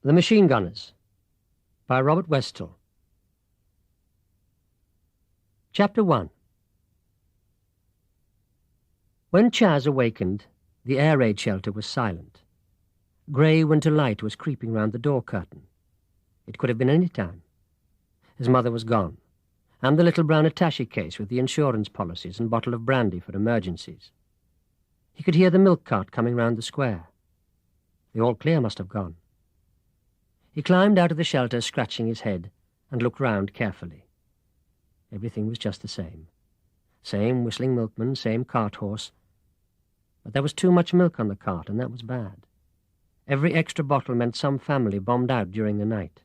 The Machine Gunners by Robert Westall. Chapter 1. When Chas awakened, the air raid shelter was silent. Grey winter light was creeping round the door curtain. It could have been any time. His mother was gone, and the little brown attaché case with the insurance policies and bottle of brandy for emergencies. He could hear the milk cart coming round the square. The all clear must have gone. He climbed out of the shelter, scratching his head, and looked round carefully. Everything was just the same. Same whistling milkman, same cart horse. But there was too much milk on the cart, and that was bad. Every extra bottle meant some family bombed out during the night.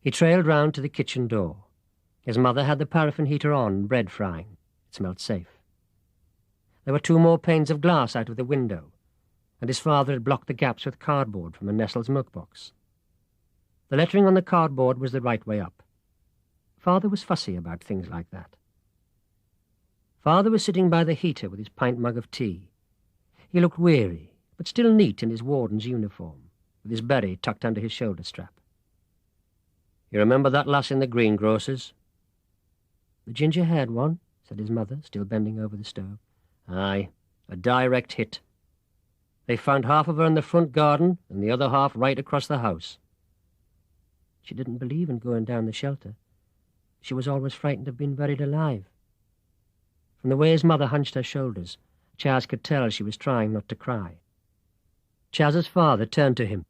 He trailed round to the kitchen door. His mother had the paraffin heater on, bread frying. It smelled safe. There were 2 more panes of glass out of the window, and his father had blocked the gaps with cardboard from a Nestle's milk box. The lettering on the cardboard was the right way up. Father was fussy about things like that. Father was sitting by the heater with his pint mug of tea. He looked weary, but still neat in his warden's uniform, with his beret tucked under his shoulder strap. "You remember that lass in the greengrocer's?" "The ginger-haired one," said his mother, still bending over the stove. "Aye, a direct hit. They found half of her in the front garden and the other half right across the house." She didn't believe in going down the shelter. She was always frightened of being buried alive. From the way his mother hunched her shoulders, Chas could tell she was trying not to cry. Chas's father turned to him.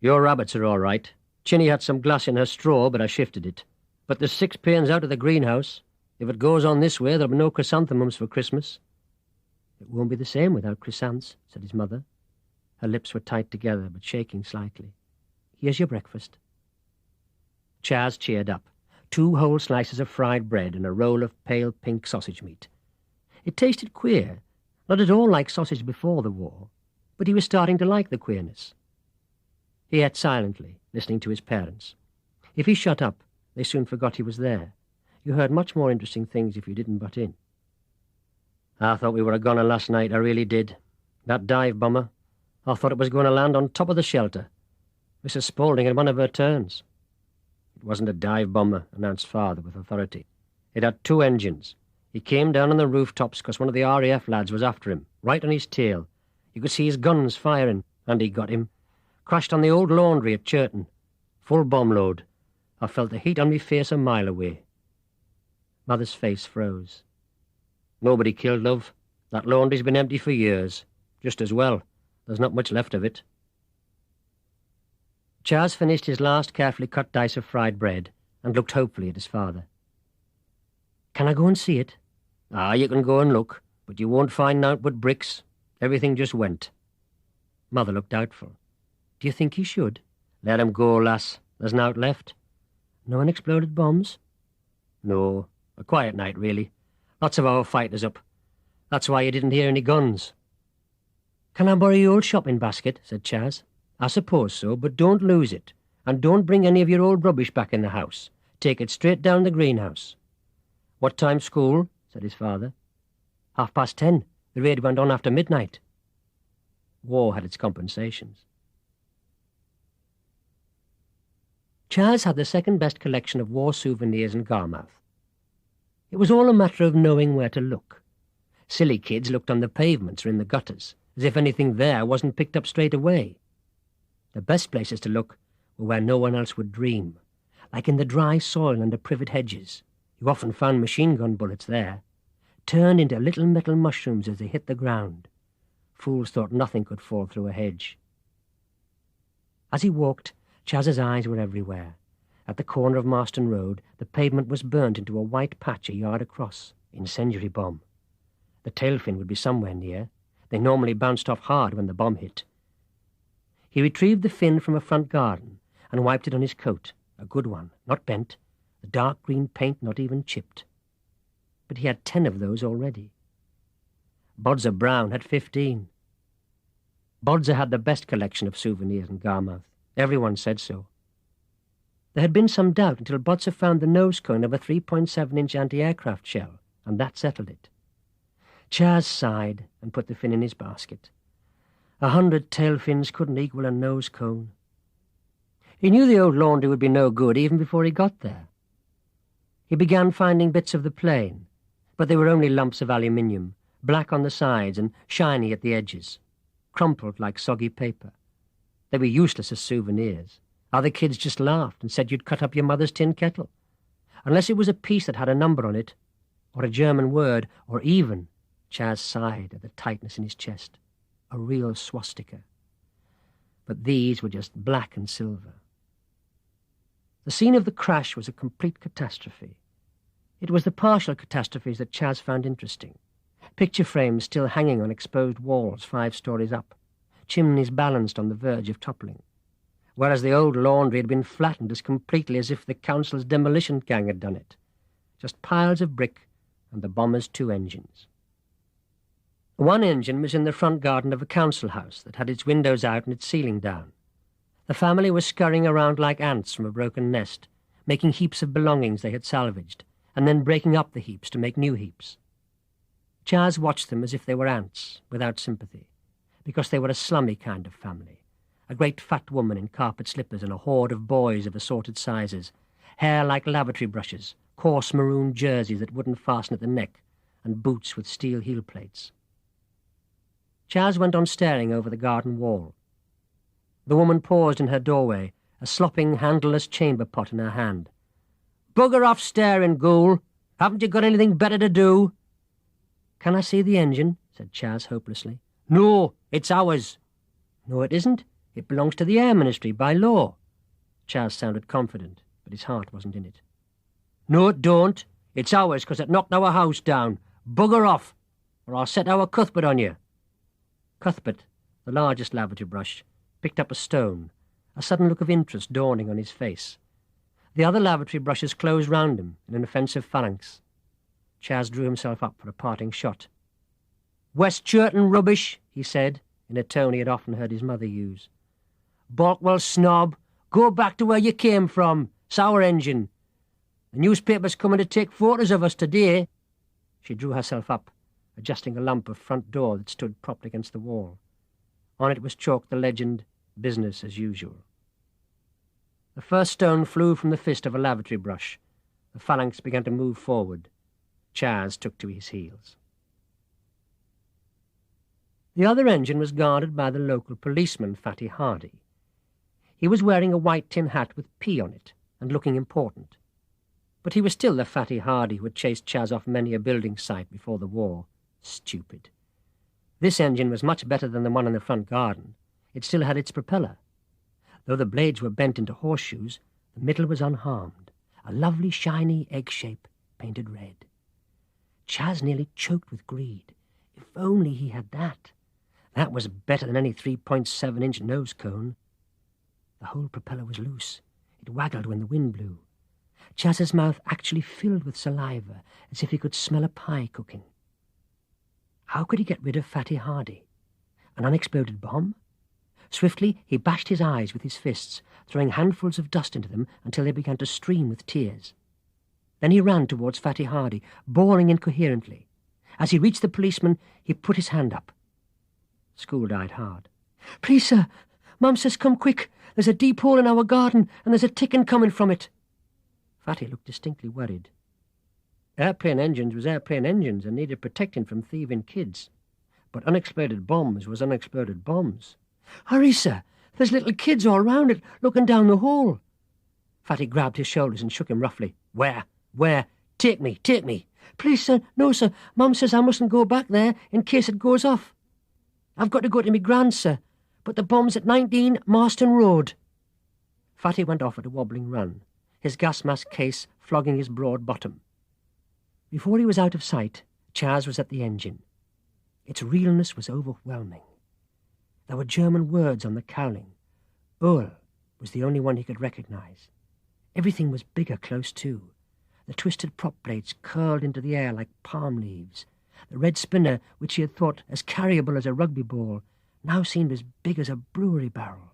"Your rabbits are all right. Chinny had some glass in her straw, but I shifted it. But there's 6 panes out of the greenhouse. If it goes on this way, there'll be no chrysanthemums for Christmas." "It won't be the same without chrysanthemums," said his mother. Her lips were tight together, but shaking slightly. "Here's your breakfast." Chas cheered up. 2 whole slices of fried bread and a roll of pale pink sausage meat. It tasted queer, not at all like sausage before the war, but he was starting to like the queerness. He ate silently, listening to his parents. If he shut up, they soon forgot he was there. You heard much more interesting things if you didn't butt in. "I thought we were a goner last night, I really did. That dive bomber, I thought it was going to land on top of the shelter. Mrs. Spaulding had one of her turns." "It wasn't a dive bomber," announced Father with authority. "It had 2 engines. He came down on the rooftops because one of the RAF lads was after him, right on his tail. You could see his guns firing, and he got him. Crashed on the old laundry at Churton. Full bomb load. I felt the heat on me face a mile away." Mother's face froze. "Nobody killed, love. That laundry's been empty for years. Just as well. There's not much left of it." Chas finished his last carefully cut dice of fried bread and looked hopefully at his father. "Can I go and see it?" "Ah, you can go and look, but you won't find naught but bricks. Everything just went." Mother looked doubtful. "Do you think he should?" "Let him go, lass. There's naught left." "No unexploded bombs?" "No. A quiet night, really. Lots of our fighters up. That's why you didn't hear any guns." "Can I borrow your old shopping basket?" said Chas. "I suppose so, but don't lose it. And don't bring any of your old rubbish back in the house. Take it straight down the greenhouse." "What time's school?" said his father. 10:30. The raid went on after midnight." War had its compensations. Chas had the second-best collection of war souvenirs in Garmouth. It was all a matter of knowing where to look. Silly kids looked on the pavements or in the gutters, as if anything there wasn't picked up straight away. The best places to look were where no one else would dream, like in the dry soil under privet hedges. You often found machine-gun bullets there, turned into little metal mushrooms as they hit the ground. Fools thought nothing could fall through a hedge. As he walked, Chas's eyes were everywhere. At the corner of Marston Road, the pavement was burnt into a white patch a yard across. Incendiary bomb. The tail fin would be somewhere near. They normally bounced off hard when the bomb hit. He retrieved the fin from a front garden and wiped it on his coat. A good one, not bent. The dark green paint not even chipped. But he had 10 of those already. Bodzer Brown had 15. Bodzer had the best collection of souvenirs in Garmouth. Everyone said so. There had been some doubt until Bodzer found the nose cone of a 3.7-inch anti-aircraft shell, and that settled it. Chas sighed and put the fin in his basket. 100 tail fins couldn't equal a nose cone. He knew the old laundry would be no good even before he got there. He began finding bits of the plane, but they were only lumps of aluminium, black on the sides and shiny at the edges, crumpled like soggy paper. They were useless as souvenirs. Other kids just laughed and said you'd cut up your mother's tin kettle, unless it was a piece that had a number on it, or a German word, or even, Chas sighed at the tightness in his chest, a real swastika. But these were just black and silver. The scene of the crash was a complete catastrophe. It was the partial catastrophes that Chas found interesting. Picture frames still hanging on exposed walls 5 stories up, chimneys balanced on the verge of toppling, whereas the old laundry had been flattened as completely as if the council's demolition gang had done it. Just piles of brick and the bomber's 2 engines. One engine was in the front garden of a council house that had its windows out and its ceiling down. The family was scurrying around like ants from a broken nest, making heaps of belongings they had salvaged, and then breaking up the heaps to make new heaps. Chas watched them as if they were ants, without sympathy, because they were a slummy kind of family. A great fat woman in carpet slippers and a horde of boys of assorted sizes, hair like lavatory brushes, coarse maroon jerseys that wouldn't fasten at the neck, and boots with steel heel plates. Chas went on staring over the garden wall. The woman paused in her doorway, a slopping, handleless chamber pot in her hand. "Bugger off staring, ghoul! Haven't you got anything better to do?" "Can I see the engine?" said Chas hopelessly. "No, it's ours." "No, it isn't. It belongs to the Air Ministry by law." Chas sounded confident, but his heart wasn't in it. "No, it don't. It's ours because it knocked our house down. Bugger off, or I'll set our Cuthbert on you." Cuthbert, the largest lavatory brush, picked up a stone, a sudden look of interest dawning on his face. The other lavatory brushes closed round him in an offensive phalanx. Chas drew himself up for a parting shot. "West Churton rubbish," he said, in a tone he had often heard his mother use. "Balkwell snob, go back to where you came from. It's our engine. The newspaper's coming to take photos of us today." She drew herself up, adjusting a lump of front door that stood propped against the wall. On it was chalked the legend, "Business as usual." The first stone flew from the fist of a lavatory brush. The phalanx began to move forward. Chas took to his heels. The other engine was guarded by the local policeman, Fatty Hardy. He was wearing a white tin hat with P on it, and looking important. But he was still the Fatty Hardy who had chased Chas off many a building site before the war. Stupid. This engine was much better than the one in the front garden. It still had its propeller. Though the blades were bent into horseshoes, the middle was unharmed, a lovely shiny egg shape painted red. Chas nearly choked with greed. If only he had that. That was better than any 3.7-inch nose cone. The whole propeller was loose. It waggled when the wind blew. Chas's mouth actually filled with saliva, as if he could smell a pie cooking. How could he get rid of Fatty Hardy? An unexploded bomb? Swiftly he bashed his eyes with his fists, throwing handfuls of dust into them until they began to stream with tears. Then he ran towards Fatty Hardy, bawling incoherently. As he reached the policeman, he put his hand up. School died hard. "Please, sir, Mum says come quick. There's a deep hole in our garden, and there's a ticking coming from it." Fatty looked distinctly worried. Airplane engines was airplane engines and needed protecting from thieving kids. But unexploded bombs was unexploded bombs. "Hurry, sir! There's little kids all round it, looking down the hole." Fatty grabbed his shoulders and shook him roughly. Where? Where? Take me, take me." "Please, sir, no, sir. Mum says I mustn't go back there in case it goes off. I've got to go to me grand's, sir, but the bomb's at 19 Marston Road." Fatty went off at a wobbling run, his gas mask case flogging his broad bottom. Before he was out of sight, Chas was at the engine. Its realness was overwhelming. There were German words on the cowling. Öl was the only one he could recognize. Everything was bigger close to. The twisted prop blades curled into the air like palm leaves. The red spinner, which he had thought as carryable as a rugby ball, now seemed as big as a brewery barrel.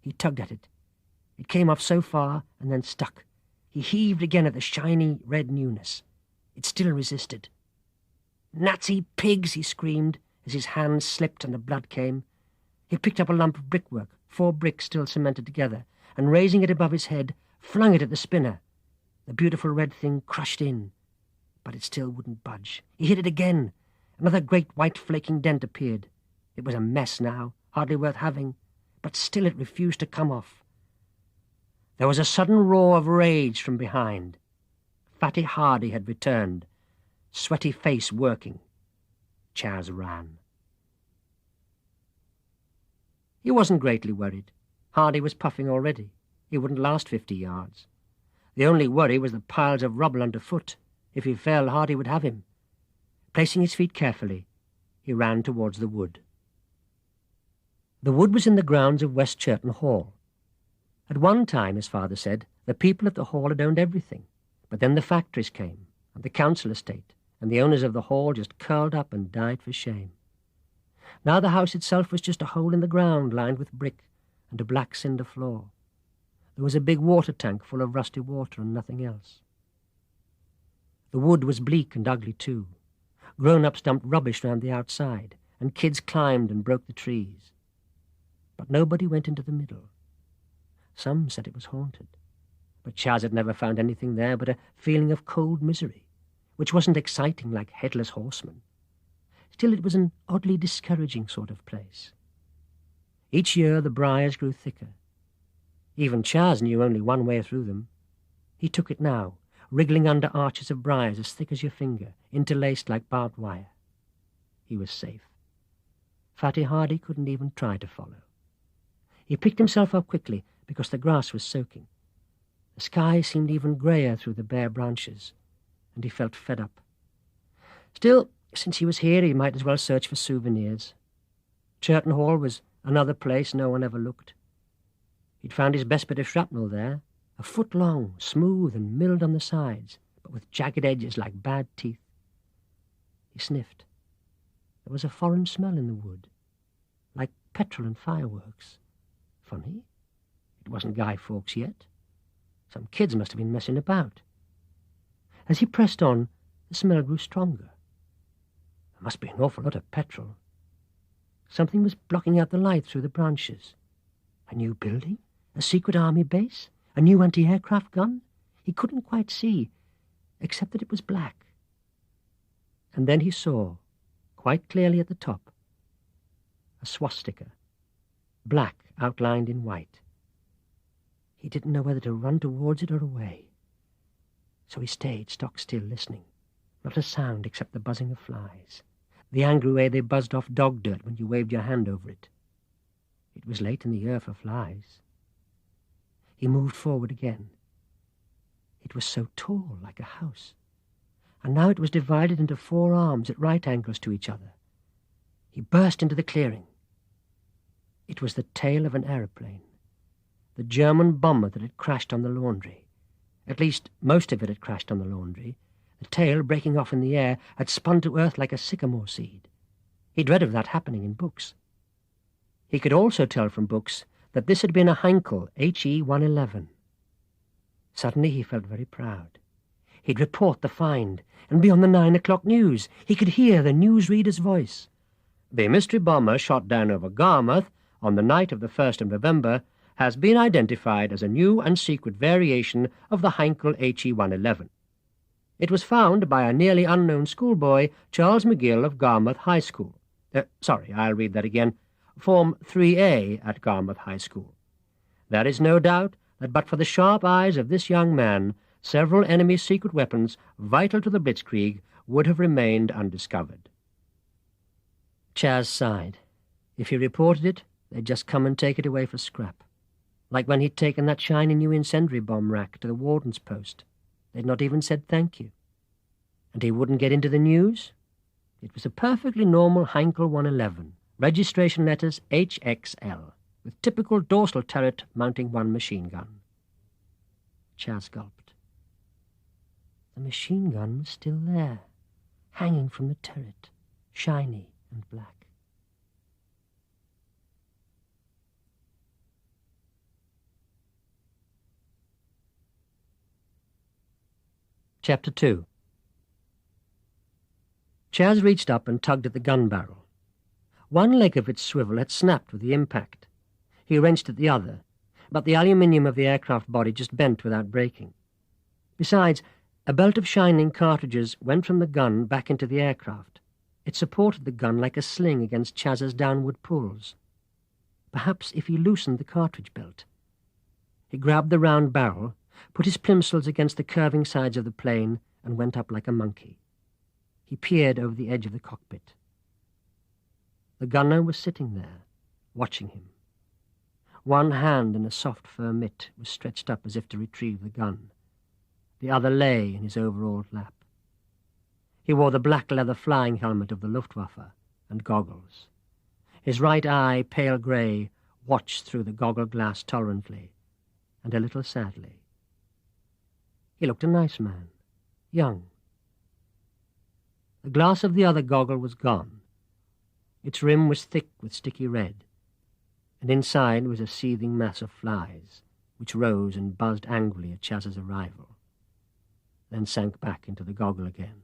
He tugged at it. It came off so far and then stuck. He heaved again at the shiny red newness. It still resisted. "Nazi pigs!" he screamed, as his hands slipped and the blood came. He picked up a lump of brickwork, 4 bricks still cemented together, and raising it above his head, flung it at the spinner. The beautiful red thing crushed in, but it still wouldn't budge. He hit it again. Another great white flaking dent appeared. It was a mess now, hardly worth having, but still it refused to come off. There was a sudden roar of rage from behind. Fatty Hardy had returned, sweaty face working. Chas ran. He wasn't greatly worried. Hardy was puffing already. He wouldn't last 50 yards. The only worry was the piles of rubble underfoot. If he fell, Hardy would have him. Placing his feet carefully, he ran towards the wood. The wood was in the grounds of West Churton Hall. At one time, his father said, the people at the hall had owned everything, but then the factories came, and the council estate, and the owners of the hall just curled up and died for shame. Now the house itself was just a hole in the ground lined with brick and a black cinder floor. There was a big water tank full of rusty water and nothing else. The wood was bleak and ugly too. Grown-ups dumped rubbish round the outside, and kids climbed and broke the trees. But nobody went into the middle. Some said it was haunted, but Chas had never found anything there but a feeling of cold misery, which wasn't exciting like Headless Horseman. Still, it was an oddly discouraging sort of place. Each year the briars grew thicker. Even Chas knew only one way through them. He took it now, wriggling under arches of briars as thick as your finger, interlaced like barbed wire. He was safe. Fatty Hardy couldn't even try to follow. He picked himself up quickly because the grass was soaking. The sky seemed even greyer through the bare branches, and he felt fed up. Still, since he was here, he might as well search for souvenirs. Churton Hall was another place no one ever looked. He'd found his best bit of shrapnel there, 1 foot long, smooth and milled on the sides, but with jagged edges like bad teeth. He sniffed. There was a foreign smell in the wood, like petrol and fireworks. Funny. It wasn't Guy Fawkes yet. Some kids must have been messing about. As he pressed on, the smell grew stronger. There must be an awful lot of petrol. Something was blocking out the light through the branches. A new building? A secret army base? A new anti-aircraft gun? He couldn't quite see, except that it was black. And then he saw, quite clearly at the top, a swastika, black outlined in white. He didn't know whether to run towards it or away. So he stayed stock still, listening. Not a sound except the buzzing of flies, the angry way they buzzed off dog dirt when you waved your hand over it. It was late in the year for flies. He moved forward again. It was so tall, like a house, and now it was divided into 4 arms at right angles to each other. He burst into the clearing. It was the tail of an aeroplane, the German bomber that had crashed on the laundry. At least, most of it had crashed on the laundry. The tail, breaking off in the air, had spun to earth like a sycamore seed. He'd read of that happening in books. He could also tell from books that this had been a Heinkel HE-111. Suddenly he felt very proud. He'd report the find and be on the 9 o'clock news. He could hear the newsreader's voice. The mystery bomber shot down over Garmouth on the night of the 1st of November has been identified as a new and secret variation of the Heinkel HE-111. It was found by a nearly unknown schoolboy, Charles McGill of Garmouth High School. I'll read that again. Form 3A at Garmouth High School. There is no doubt that but for the sharp eyes of this young man, several enemy secret weapons vital to the Blitzkrieg would have remained undiscovered. Chas sighed. If he reported it, they'd just come and take it away for scrap. Like when he'd taken that shiny new incendiary bomb rack to the warden's post. They'd not even said thank you. And he wouldn't get into the news? It was a perfectly normal Heinkel 111, registration letters HXL, with typical dorsal turret mounting 1 machine gun. Chas gulped. The machine gun was still there, hanging from the turret, shiny and black. Chapter 2. Chas reached up and tugged at the gun barrel. One leg of its swivel had snapped with the impact. He wrenched at the other, but the aluminium of the aircraft body just bent without breaking. Besides, a belt of shining cartridges went from the gun back into the aircraft. It supported the gun like a sling against Chas's downward pulls. Perhaps if he loosened the cartridge belt. He grabbed the round barrel, put his plimsolls against the curving sides of the plane, and went up like a monkey. He peered over the edge of the cockpit. The gunner was sitting there, watching him. One hand in a soft fur mitt was stretched up as if to retrieve the gun. The other lay in his overalled lap. He wore the black leather flying helmet of the Luftwaffe and goggles. His right eye, pale grey, watched through the goggle glass tolerantly and a little sadly. He looked a nice man, young. The glass of the other goggle was gone. Its rim was thick with sticky red, and inside was a seething mass of flies, which rose and buzzed angrily at Chas's arrival, then sank back into the goggle again.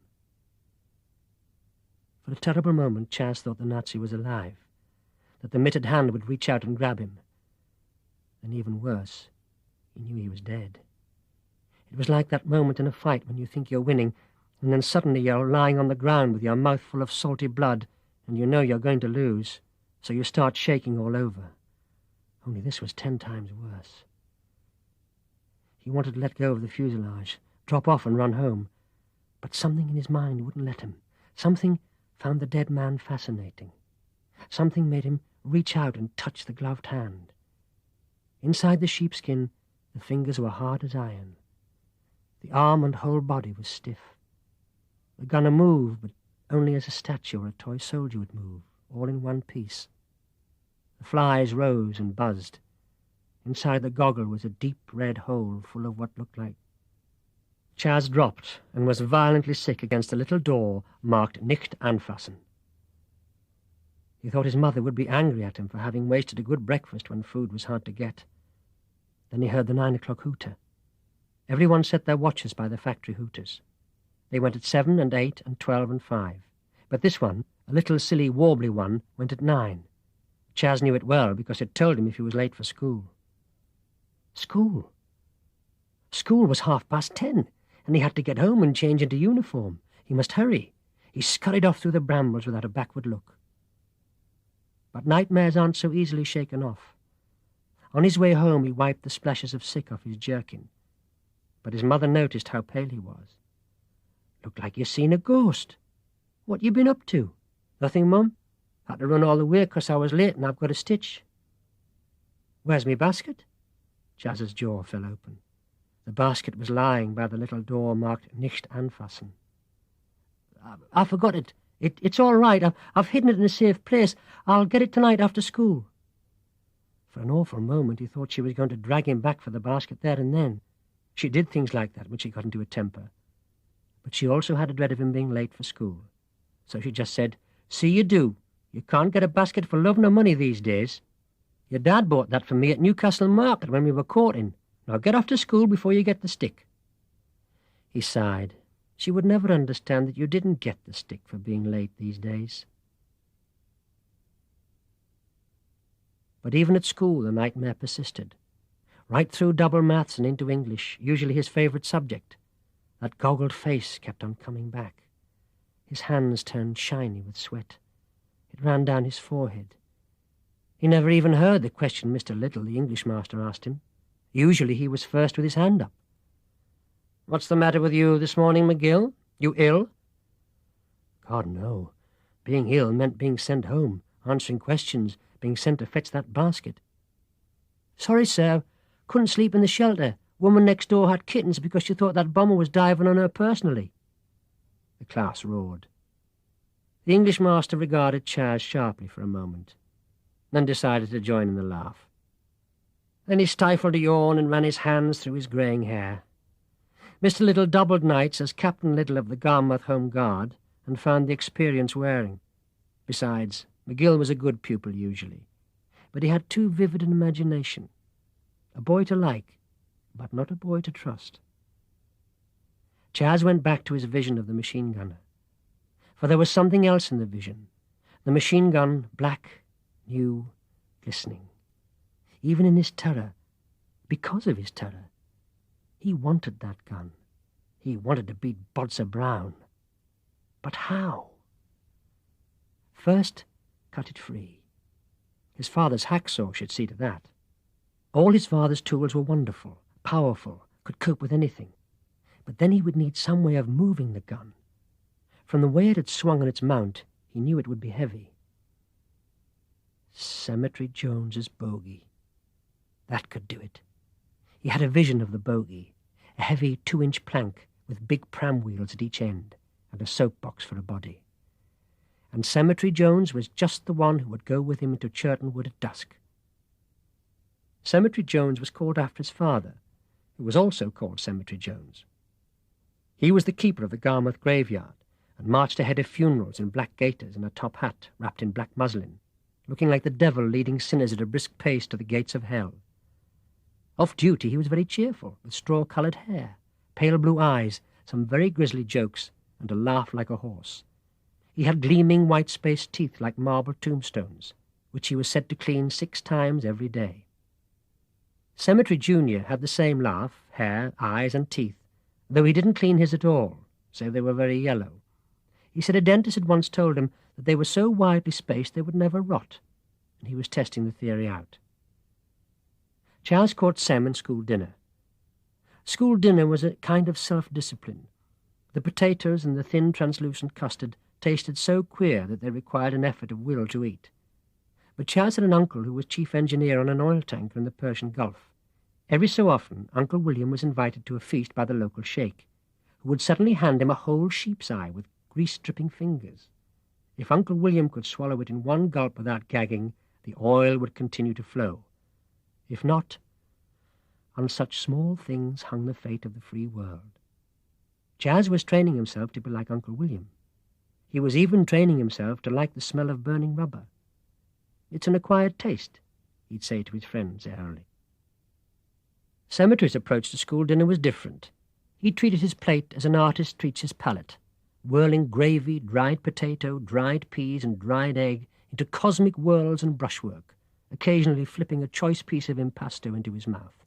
For a terrible moment, Chas thought the Nazi was alive, that the mitted hand would reach out and grab him. And even worse, he knew he was dead. It was like that moment in a fight when you think you're winning, and then suddenly you're lying on the ground with your mouth full of salty blood, and you know you're going to lose, so you start shaking all over. Only this was 10 times worse. He wanted to let go of the fuselage, drop off and run home, but something in his mind wouldn't let him. Something found the dead man fascinating. Something made him reach out and touch the gloved hand. Inside the sheepskin, the fingers were hard as iron. The arm and whole body was stiff. The gunner moved, but only as a statue or a toy soldier would move, all in one piece. The flies rose and buzzed. Inside the goggle was a deep red hole full of what looked like... Chas dropped and was violently sick against a little door marked Nicht anfassen. He thought his mother would be angry at him for having wasted a good breakfast when food was hard to get. Then he heard the 9 o'clock hooter. Everyone set their watches by the factory hooters. They went at 7 and 8 and 12 and 5. But this one, a little silly warbly one, went at 9. Chas knew it well because it told him if he was late for school. School? School was 10:30, and he had to get home and change into uniform. He must hurry. He scurried off through the brambles without a backward look. But nightmares aren't so easily shaken off. On his way home he wiped the splashes of sick off his jerkin. But his mother noticed how pale he was. "Looked like you seen a ghost. What you been up to?" "Nothing, Mum. Had to run all the way 'cause I was late and I've got a stitch." "Where's me basket?" Chas's jaw fell open. The basket was lying by the little door marked Nicht anfassen. I forgot it. It's all right. I've hidden it in a safe place. I'll get it tonight after school." For an awful moment he thought she was going to drag him back for the basket there and then. She did things like that when she got into a temper. But she also had a dread of him being late for school. So she just said, "See you do. You can't get a basket for love nor money these days. Your dad bought that for me at Newcastle Market when we were courting. Now get off to school before you get the stick." He sighed. She would never understand that you didn't get the stick for being late these days. But even at school the nightmare persisted. Right through double maths and into English, usually his favourite subject, that goggled face kept on coming back. His hands turned shiny with sweat. It ran down his forehead. He never even heard the question Mr. Little, the English master, asked him. Usually he was first with his hand up. "What's the matter with you this morning, McGill? You ill?" God, no. Being ill meant being sent home, answering questions, being sent to fetch that basket. "Sorry, sir. Couldn't sleep in the shelter. Woman next door had kittens because she thought that bomber was diving on her personally." The class roared. The English master regarded Chas sharply for a moment, then decided to join in the laugh. Then he stifled a yawn and ran his hands through his greying hair. Mr. Little doubled nights as Captain Little of the Garmouth Home Guard and found the experience wearing. Besides, McGill was a good pupil usually, but he had too vivid an imagination. A boy to like, but not a boy to trust. Chas went back to his vision of the machine gunner. For there was something else in the vision. The machine gun, black, new, glistening. Even in his terror, because of his terror, he wanted that gun. He wanted to beat Bodser Brown. But how? First, cut it free. His father's hacksaw should see to that. All his father's tools were wonderful, powerful, could cope with anything. But then he would need some way of moving the gun. From the way it had swung on its mount, he knew it would be heavy. Cemetery Jones's bogey. That could do it. He had a vision of the bogey, a heavy 2-inch plank with big pram wheels at each end and a soapbox for a body. And Cemetery Jones was just the one who would go with him into Churton Wood at dusk. Cemetery Jones was called after his father, who was also called Cemetery Jones. He was the keeper of the Garmouth graveyard and marched ahead of funerals in black gaiters and a top hat wrapped in black muslin, looking like the devil leading sinners at a brisk pace to the gates of hell. Off duty he was very cheerful, with straw-coloured hair, pale blue eyes, some very grisly jokes, and a laugh like a horse. He had gleaming white-spaced teeth like marble tombstones, which he was said to clean 6 times every day. Cemetery Junior had the same laugh, hair, eyes, and teeth, though he didn't clean his at all, so they were very yellow. He said a dentist had once told him that they were so widely spaced they would never rot, and he was testing the theory out. Chas caught Sem in school dinner. School dinner was a kind of self-discipline. The potatoes and the thin translucent custard tasted so queer that they required an effort of will to eat. But Chas had an uncle who was chief engineer on an oil tanker in the Persian Gulf. Every so often, Uncle William was invited to a feast by the local sheikh, who would suddenly hand him a whole sheep's eye with grease-dripping fingers. If Uncle William could swallow it in one gulp without gagging, the oil would continue to flow. If not, on such small things hung the fate of the free world. Chas was training himself to be like Uncle William. He was even training himself to like the smell of burning rubber. "It's an acquired taste," he'd say to his friends airily. Cemetery's approach to school dinner was different. He treated his plate as an artist treats his palate, whirling gravy, dried potato, dried peas, and dried egg into cosmic whirls and brushwork, occasionally flipping a choice piece of impasto into his mouth.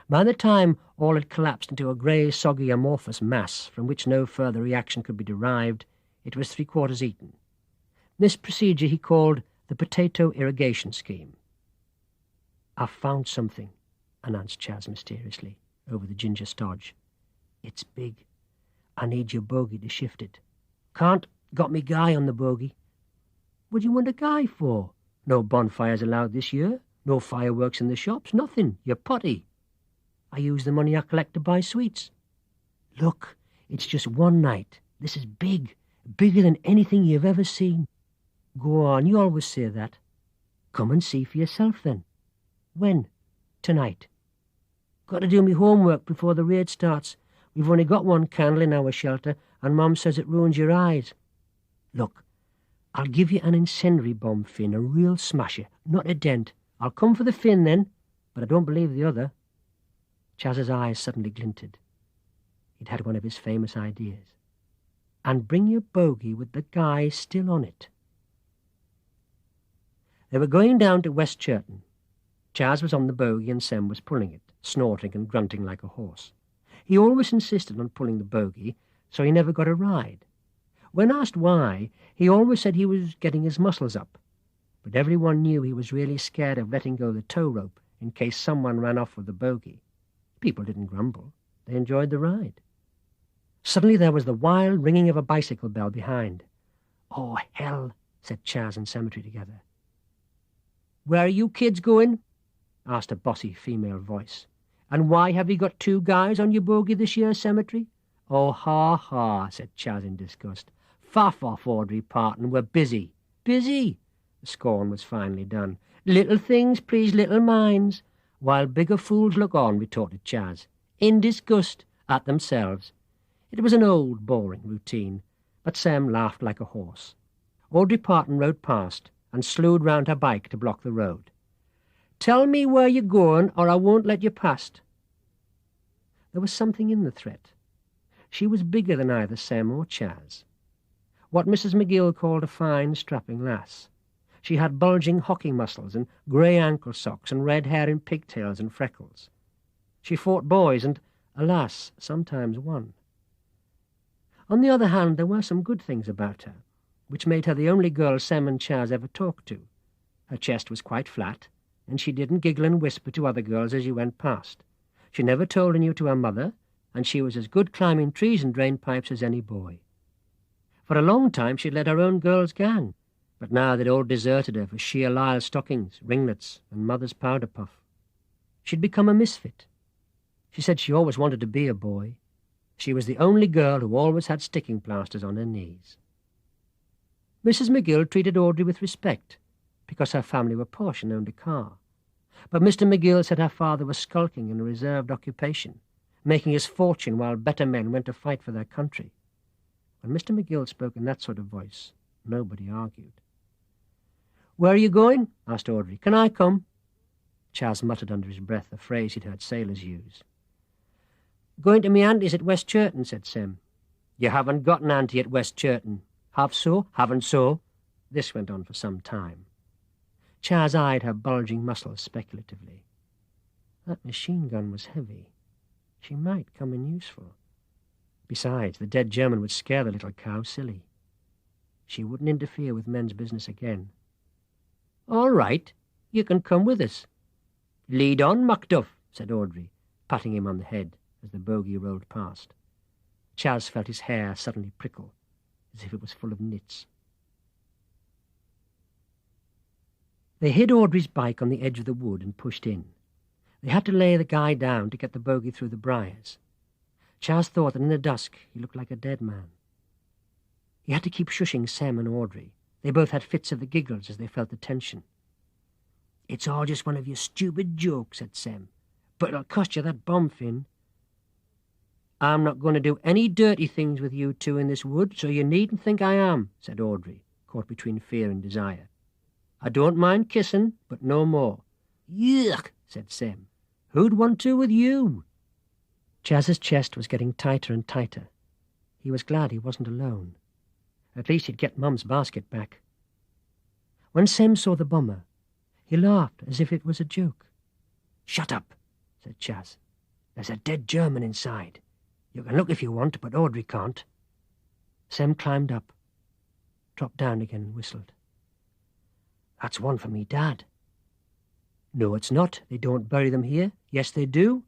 By the time all had collapsed into a grey, soggy, amorphous mass from which no further reaction could be derived, it was 3/4 eaten. This procedure he called the potato irrigation scheme. "I've found something," announced Chas mysteriously, over the ginger stodge. "It's big. I need your bogey to shift it." "Can't. Got me guy on the bogey." "What do you want a guy for? No bonfires allowed this year, no fireworks in the shops, nothing. You're potty." "I use the money I collect to buy sweets." "Look, it's just one night. This is big, bigger than anything you've ever seen." "Go on, you always say that." "Come and see for yourself, then." "When?" "Tonight." "Got to do me homework before the raid starts. We've only got one candle in our shelter, and Mum says it ruins your eyes." "Look, I'll give you an incendiary bomb, Finn, a real smasher, not a dent. I'll come for the Finn, then, but I don't believe the other." Chas's eyes suddenly glinted. He'd had one of his famous ideas. "And bring your bogey with the guy still on it." They were going down to West Churton. Chas was on the bogey and Sem was pulling it, snorting and grunting like a horse. He always insisted on pulling the bogey, so he never got a ride. When asked why, he always said he was getting his muscles up, but everyone knew he was really scared of letting go the tow rope in case someone ran off with the bogey. People didn't grumble. They enjoyed the ride. Suddenly there was the wild ringing of a bicycle bell behind. "Oh, hell," said Chas and Cemetery together. "Where are you kids going?" asked a bossy female voice. "And why have you got 2 guys on your bogey this year, Cemetery?" "Oh, ha, ha," said Chas in disgust. "Faff off, Audrey Parton, we're busy." "Busy?" The scorn was finally done. "Little things please little minds, while bigger fools look on," retorted Chas, in disgust at themselves. It was an old, boring routine, but Sem laughed like a horse. Audrey Parton rode past and slewed round her bike to block the road. "Tell me where you're going, or I won't let you past." There was something in the threat. She was bigger than either Sem or Chas. what Mrs. McGill called a fine, strapping lass. She had bulging hockey muscles and grey ankle socks and red hair in pigtails and freckles. She fought boys and, alas, sometimes won. On the other hand, there were some good things about her, which made her the only girl Sem and Chas ever talked to. Her chest was quite flat, and she didn't giggle and whisper to other girls as you went past. She never told you to her mother, and she was as good climbing trees and drain pipes as any boy. For a long time she'd led her own girls' gang, but now they'd all deserted her for sheer lisle stockings, ringlets, and mother's powder puff. She'd become a misfit. She said she always wanted to be a boy. She was the only girl who always had sticking plasters on her knees. Mrs. McGill treated Audrey with respect, because her family were posh and owned a car. But Mr. McGill said her father was skulking in a reserved occupation, making his fortune while better men went to fight for their country. When Mr. McGill spoke in that sort of voice, nobody argued. "Where are you going?" asked Audrey. "Can I come?" Chas muttered under his breath a phrase he'd heard sailors use. "Going to me auntie's at West Churton," said Sem. "You haven't got an auntie at West Churton. Have so, haven't so?" This went on for some time. Chas eyed her bulging muscles speculatively. That machine gun was heavy. She might come in useful. Besides, the dead German would scare the little cow silly. She wouldn't interfere with men's business again. "All right, you can come with us." "Lead on, Macduff," said Audrey, patting him on the head as the bogey rolled past. Chas felt his hair suddenly prickle, as if it was full of nits. They hid Audrey's bike on the edge of the wood and pushed in. They had to lay the guy down to get the bogey through the briars. Chas thought that in the dusk he looked like a dead man. He had to keep shushing Sem and Audrey. They both had fits of the giggles as they felt the tension. "It's all just one of your stupid jokes," said Sem. "But it'll cost you that bomb, Finn." "I'm not going to do any dirty things with you two in this wood, so you needn't think I am," said Audrey, caught between fear and desire. "I don't mind kissing, but no more." "Yuck," said Sem. "Who'd want to with you?" Chas's chest was getting tighter and tighter. He was glad he wasn't alone. At least he'd get Mum's basket back. When Sem saw the bomber, he laughed as if it was a joke. "Shut up," said Chas. "There's a dead German inside. You can look if you want, but Audrey can't." Sem climbed up, dropped down again and whistled. "That's one for me, Dad." "No, it's not. They don't bury them here." "Yes, they do.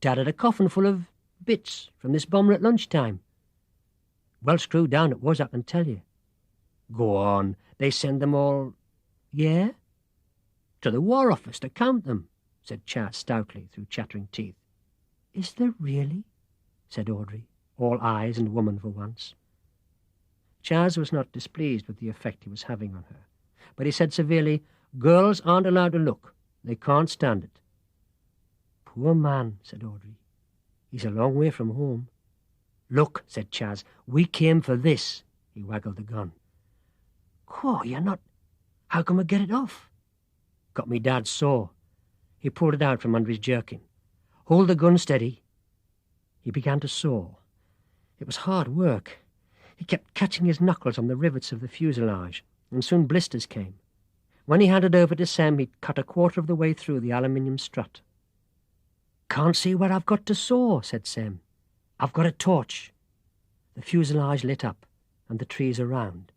Dad had a coffin full of bits from this bomber at lunchtime. Well screwed down it was, I can tell you." "Go on. They send them all—" "Yeah?" "To the War Office to count them," said Chas stoutly through chattering teeth. "Is there really?" said Audrey, all eyes and woman for once. Chas was not displeased with the effect he was having on her, but he said severely, "Girls aren't allowed to look. They can't stand it." "Poor man," said Audrey. "He's a long way from home." "Look," said Chas, "we came for this." He waggled the gun. "Cool, you're not— How can we get it off?" "Got me dad's saw." He pulled it out from under his jerkin. "Hold the gun steady." He began to saw. It was hard work. He kept catching his knuckles on the rivets of the fuselage, and soon blisters came. When he handed over to Sem, he'd cut a quarter of the way through the aluminium strut. "Can't see where I've got to saw," said Sem. "I've got a torch." The fuselage lit up, and the trees around.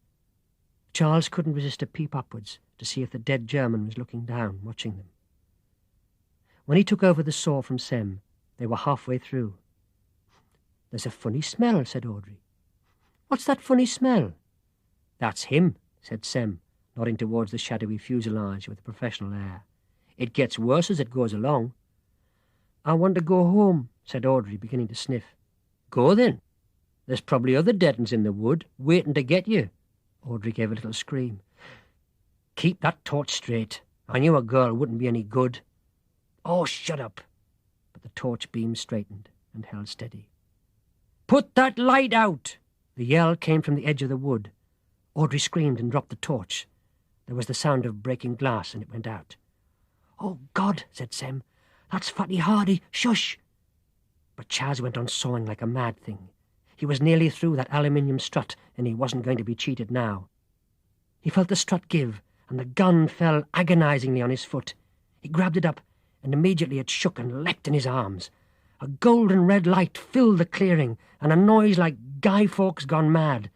Charles couldn't resist a peep upwards to see if the dead German was looking down, watching them. When he took over the saw from Sem, they were halfway through. "There's a funny smell," said Audrey. "What's that funny smell?" "That's him," said Sem, nodding towards the shadowy fuselage with a professional air. "It gets worse as it goes along." "I want to go home," said Audrey, beginning to sniff. "Go then. There's probably other dead uns in the wood, waiting to get you." Audrey gave a little scream. "Keep that torch straight. I knew a girl wouldn't be any good." "Oh, shut up." But the torch beam straightened and held steady. "Put that light out!" The yell came from the edge of the wood. Audrey screamed and dropped the torch. There was the sound of breaking glass, and it went out. "Oh, God," said Sem. "That's Fatty Hardy. Shush!" But Chas went on sawing like a mad thing. He was nearly through that aluminium strut, and he wasn't going to be cheated now. He felt the strut give, and the gun fell agonizingly on his foot. He grabbed it up, and immediately it shook and leapt in his arms. A golden red light filled the clearing, and a noise like Guy Fawkes gone mad.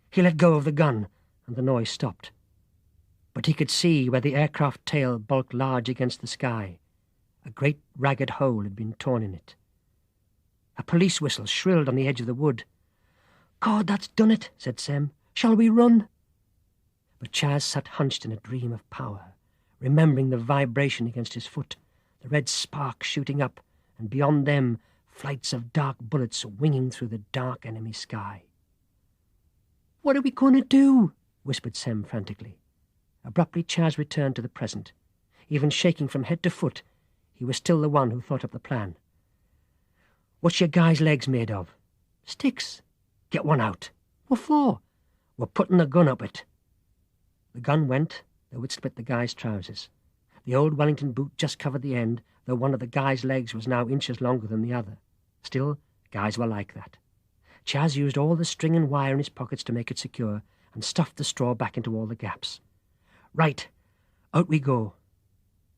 He let go of the gun, and the noise stopped. But he could see where the aircraft tail bulked large against the sky. A great ragged hole had been torn in it. A police whistle shrilled on the edge of the wood. "God, that's done it," said Sem. "Shall we run?" But Chas sat hunched in a dream of power, remembering the vibration against his foot, the red sparks shooting up, and beyond them flights of dark bullets winging through the dark enemy sky. "What are we going to do?" whispered Sem frantically. Abruptly Chas returned to the present. Even shaking from head to foot, he was still the one who thought up the plan. "What's your guy's legs made of?" "Sticks." "Get one out." "What for?" "We're putting the gun up it." The gun went, though it split the guy's trousers. The old Wellington boot just covered the end, though one of the guy's legs was now inches longer than the other. Still, guys were like that. Chas used all the string and wire in his pockets to make it secure, and stuffed the straw back into all the gaps. "Right, out we go."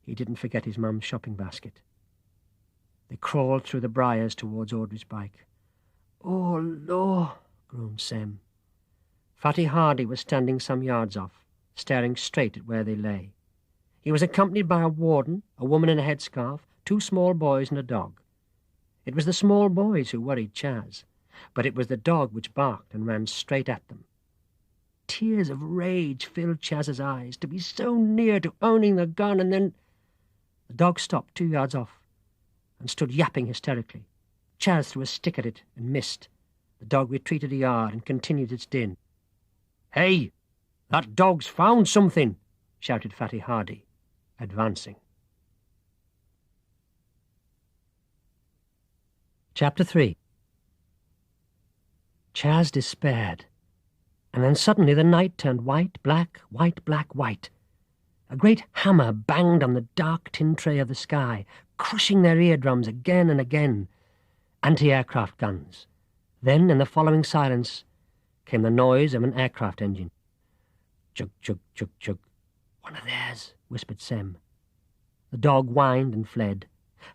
He didn't forget his mum's shopping basket. They crawled through the briars towards Audrey's bike. "Oh, Lord," groaned Sem. Fatty Hardy was standing some yards off, staring straight at where they lay. He was accompanied by a warden, a woman in a headscarf, 2 small boys and a dog. It was the small boys who worried Chas, but it was the dog which barked and ran straight at them. Tears of rage filled Chas's eyes, to be so near to owning the gun, and then... The dog stopped 2 yards off and stood yapping hysterically. Chas threw a stick at it and missed. The dog retreated a yard and continued its din. "Hey, that dog's found something," shouted Fatty Hardy, advancing. Chapter 3. Chas despaired, and then suddenly the night turned white, black, white, black, white. A great hammer banged on the dark tin tray of the sky, crushing their eardrums again and again. Anti-aircraft guns. Then, in the following silence, came the noise of an aircraft engine. Chug, chug, chug, chug. "One of theirs," whispered Sem. The dog whined and fled.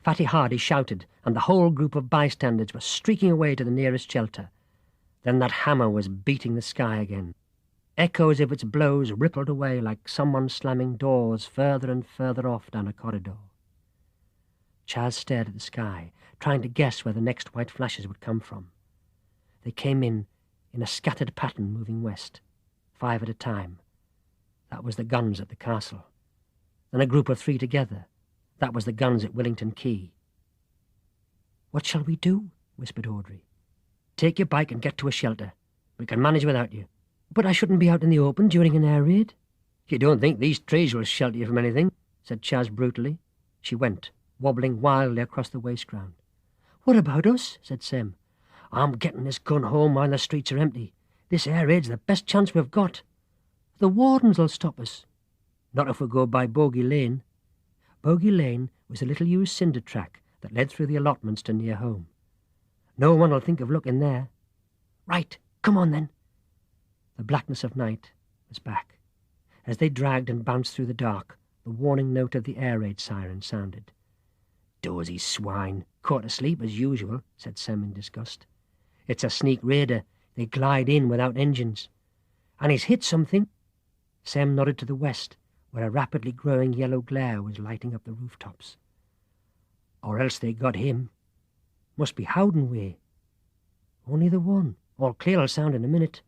Fatty Hardy shouted, and the whole group of bystanders were streaking away to the nearest shelter. Then that hammer was beating the sky again. Echoes of its blows rippled away like someone slamming doors further and further off down a corridor. Chas stared at the sky, trying to guess where the next white flashes would come from. They came in a scattered pattern moving west, 5 at a time. That was the guns at the castle. Then a group of 3 together. That was the guns at Willington Quay. "What shall we do?" whispered Audrey. "Take your bike and get to a shelter. We can manage without you." "But I shouldn't be out in the open during an air raid." "You don't think these trees will shelter you from anything," said Chas brutally. She went, wobbling wildly across the waste ground. "What about us?" said Sem. "I'm getting this gun home while the streets are empty. This air raid's the best chance we've got." "The wardens'll stop us." "Not if we go by Bogey Lane." Bogey Lane was a little used cinder track that led through the allotments to near home. "No one will think of looking there." "Right, come on then." The blackness of night was back. As they dragged and bounced through the dark, the warning note of the air raid siren sounded. "Dozy swine, caught asleep as usual," said Sem in disgust. "It's a sneak raider. They glide in without engines. And he's hit something." Sem nodded to the west, where a rapidly growing yellow glare was lighting up the rooftops. "Or else they got him. Must be Howden way." "Only the one. All clear'll sound in a minute."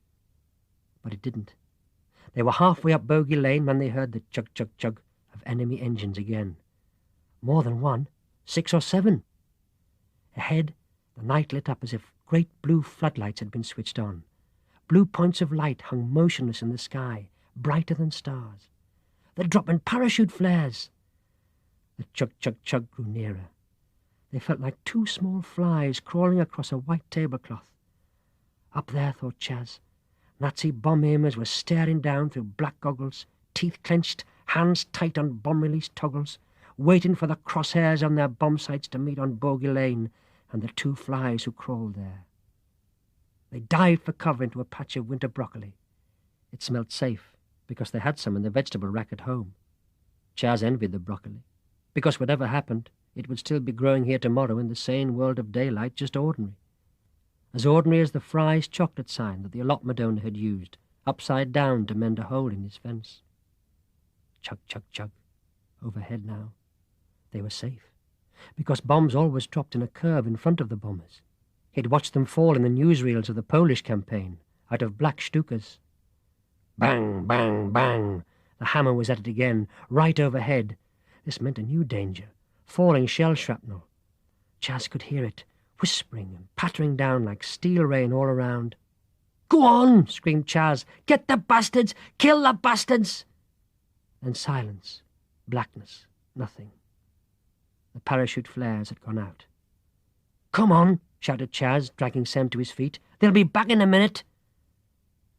But it didn't. They were halfway up Bogey Lane when they heard the chug, chug, chug of enemy engines again. More than one, 6 or 7. Ahead, the night lit up as if great blue floodlights had been switched on. Blue points of light hung motionless in the sky, brighter than stars. "They're dropping parachute flares." The chug, chug, chug grew nearer. They felt like 2 small flies crawling across a white tablecloth. Up there, thought Chas, Nazi bomb aimers were staring down through black goggles, teeth clenched, hands tight on bomb release toggles, waiting for the crosshairs on their bomb sights to meet on Bogey Lane and the 2 flies who crawled there. They dived for cover into a patch of winter broccoli. It smelt safe, because they had some in the vegetable rack at home. Chas envied the broccoli, because whatever happened, it would still be growing here tomorrow in the sane world of daylight, just ordinary. As ordinary as the Fry's chocolate sign that the allotment owner had used, upside down to mend a hole in his fence. Chug, chug, chug. Overhead now. They were safe, because bombs always dropped in a curve in front of the bombers. He'd watched them fall in the newsreels of the Polish campaign, out of black Stukas. Bang, bang, bang. The hammer was at it again, right overhead. This meant a new danger, falling shell shrapnel. Chas could hear it, whispering and pattering down like steel rain all around. "Go on!" screamed Chas. "Get the bastards! Kill the bastards!" Then silence, blackness, nothing. The parachute flares had gone out. "Come on!" shouted Chas, dragging Sem to his feet. "They'll be back in a minute."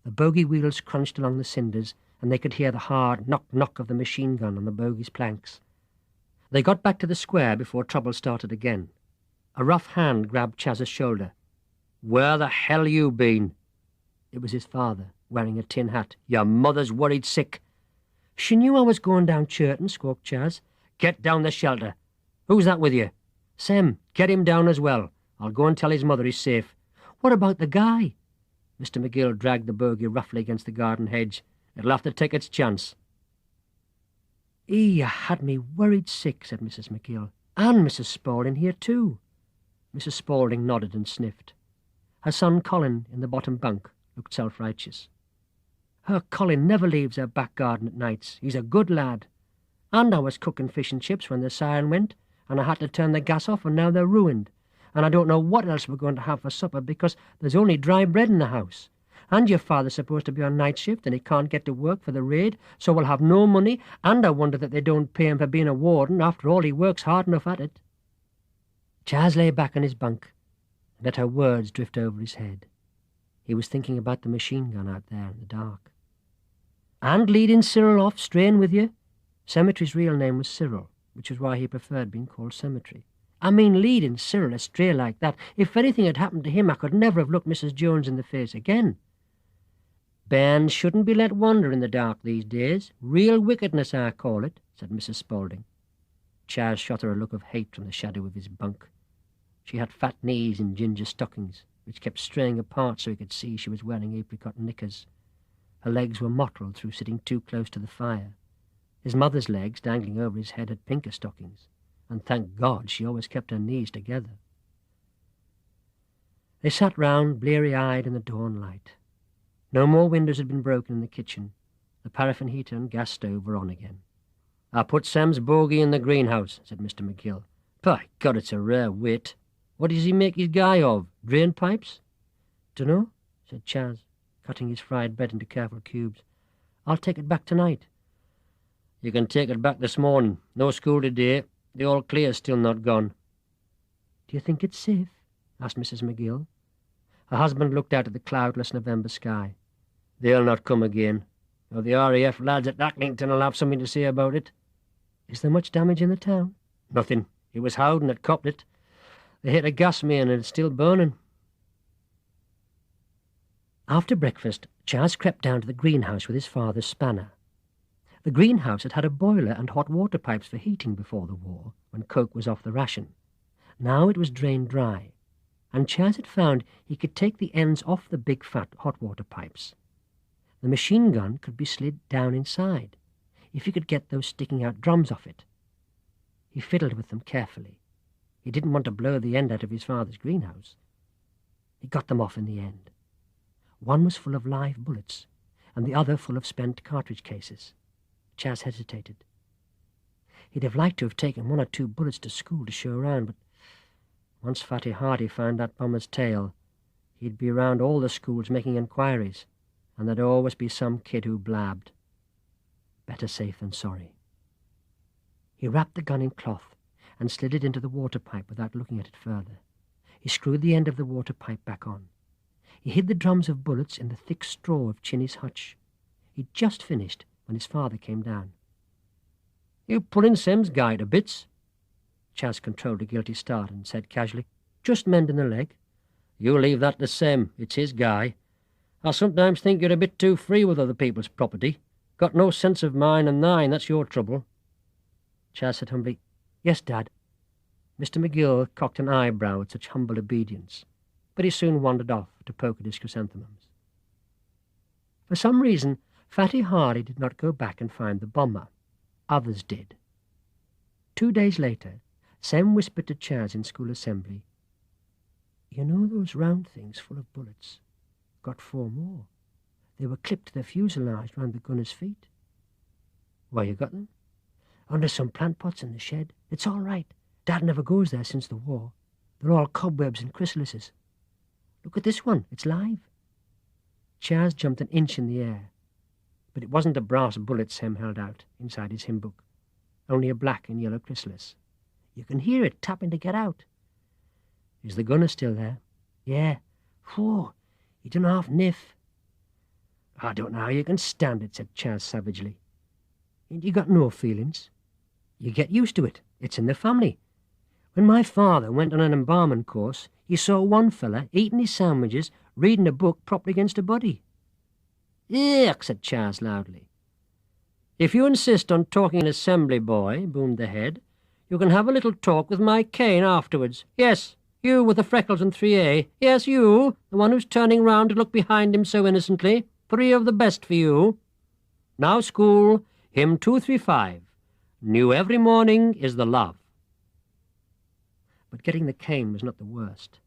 The bogey wheels crunched along the cinders, and they could hear the hard knock-knock of the machine gun on the bogey's planks. They got back to the square before trouble started again. A rough hand grabbed Chas's shoulder. "Where the hell you been?" It was his father, wearing a tin hat. "Your mother's worried sick." "She knew I was going down Churton," squawked Chas. "Get down the shelter. Who's that with you?" "Sem, get him down as well. I'll go and tell his mother he's safe." "What about the guy?" Mr. McGill dragged the bogey roughly against the garden hedge. "It'll have to take its chance." "You had me worried sick," said Mrs. McGill. "And Mrs. Spaulding here too." Mrs. Spaulding nodded and sniffed. Her son Colin, in the bottom bunk, looked self-righteous. "Her Colin never leaves her back garden at nights. He's a good lad. And I was cooking fish and chips when the siren went, and I had to turn the gas off, and now they're ruined. And I don't know what else we're going to have for supper, because there's only dry bread in the house. And your father's supposed to be on night shift, and he can't get to work for the raid, so we'll have no money, and I wonder that they don't pay him for being a warden. After all, he works hard enough at it." Chas lay back on his bunk and let her words drift over his head. He was thinking about the machine gun out there in the dark. "And leading Cyril off straying with you?" Cemetery's real name was Cyril, which was why he preferred being called Cemetery. "I mean, leading Cyril astray like that. If anything had happened to him, I could never have looked Mrs. Jones in the face again." "Bairns shouldn't be let wander in the dark these days. Real wickedness, I call it," said Mrs. Spaulding. Chas shot her a look of hate from the shadow of his bunk. She had fat knees in ginger stockings, which kept straying apart so he could see she was wearing apricot knickers. Her legs were mottled through sitting too close to the fire. His mother's legs, dangling over his head, had pinker stockings, and thank God she always kept her knees together. They sat round, bleary-eyed in the dawn light. No more windows had been broken in the kitchen. The paraffin heater and gas stove were on again. "I put Sam's bogey in the greenhouse," said Mr. McGill. "By God, it's a rare wit. What does he make his guy of? Drain pipes?" "Dunno," said Chas, cutting his fried bread into careful cubes. "I'll take it back tonight." "You can take it back this morning. No school today. The all clear's still not gone." "Do you think it's safe?" asked Mrs. McGill. Her husband looked out at the cloudless November sky. "They'll not come again. Or the RAF lads at Acklington will have something to say about it." "Is there much damage in the town?" "Nothing. It was Howden that copped it. They hit a gas main and it's still burning." After breakfast, Chas crept down to the greenhouse with his father's spanner. The greenhouse had had a boiler and hot water pipes for heating before the war, when coke was off the ration. Now it was drained dry, and Chas had found he could take the ends off the big fat hot water pipes. The machine gun could be slid down inside, if he could get those sticking out drums off it. He fiddled with them carefully. He didn't want to blow the end out of his father's greenhouse. He got them off in the end. One was full of live bullets, and the other full of spent cartridge cases. Chas hesitated. He'd have liked to have taken 1 or 2 bullets to school to show around, but once Fatty Hardy found that bomber's tail, he'd be around all the schools making inquiries, and there'd always be some kid who blabbed. Better safe than sorry. He wrapped the gun in cloth and slid it into the water pipe without looking at it further. He screwed the end of the water pipe back on. He hid the drums of bullets in the thick straw of Chinny's hutch. He'd just finished when his father came down. "You pulling Sem's guy to bits?" Chas controlled a guilty start and said casually, "Just mending the leg." You leave that to Sem. It's his guy. I sometimes think you're a bit too free with other people's property. Got no sense of mine and thine, that's your trouble. Chas said humbly, "Yes, Dad." Mr. McGill cocked an eyebrow at such humble obedience, but he soon wandered off to poke at his chrysanthemums. For some reason, Fatty Hardy did not go back and find the bomber. Others did. 2 days later, Sem whispered to Chas in school assembly, "You know those round things full of bullets? Got 4 more. They were clipped to the fuselage round the gunner's feet." "Where you got them?" "Under some plant pots in the shed. It's all right. Dad never goes there since the war. They're all cobwebs and chrysalises. Look at this one. It's live." Chas jumped an inch in the air, but it wasn't a brass bullet Sem held out inside his hymn book, only a black and yellow chrysalis. "You can hear it tapping to get out." "Is the gunner still there?" "Yeah. Whew, he done half niff." "I don't know how you can stand it," said Chas savagely. "Ain't you got no feelings? You get used to it. It's in the family. When my father went on an embalming course, he saw one fella eating his sandwiches, reading a book propped against a body." "Ugh," said Chas loudly. "If you insist on talking in assembly, boy," boomed the head, "you can have a little talk with my cane afterwards. Yes, you with the freckles and 3A. Yes, you, the one who's turning round to look behind him so innocently. 3 of the best for you. Now, school, hymn 235. New every morning is the love." But getting the cane was not the worst.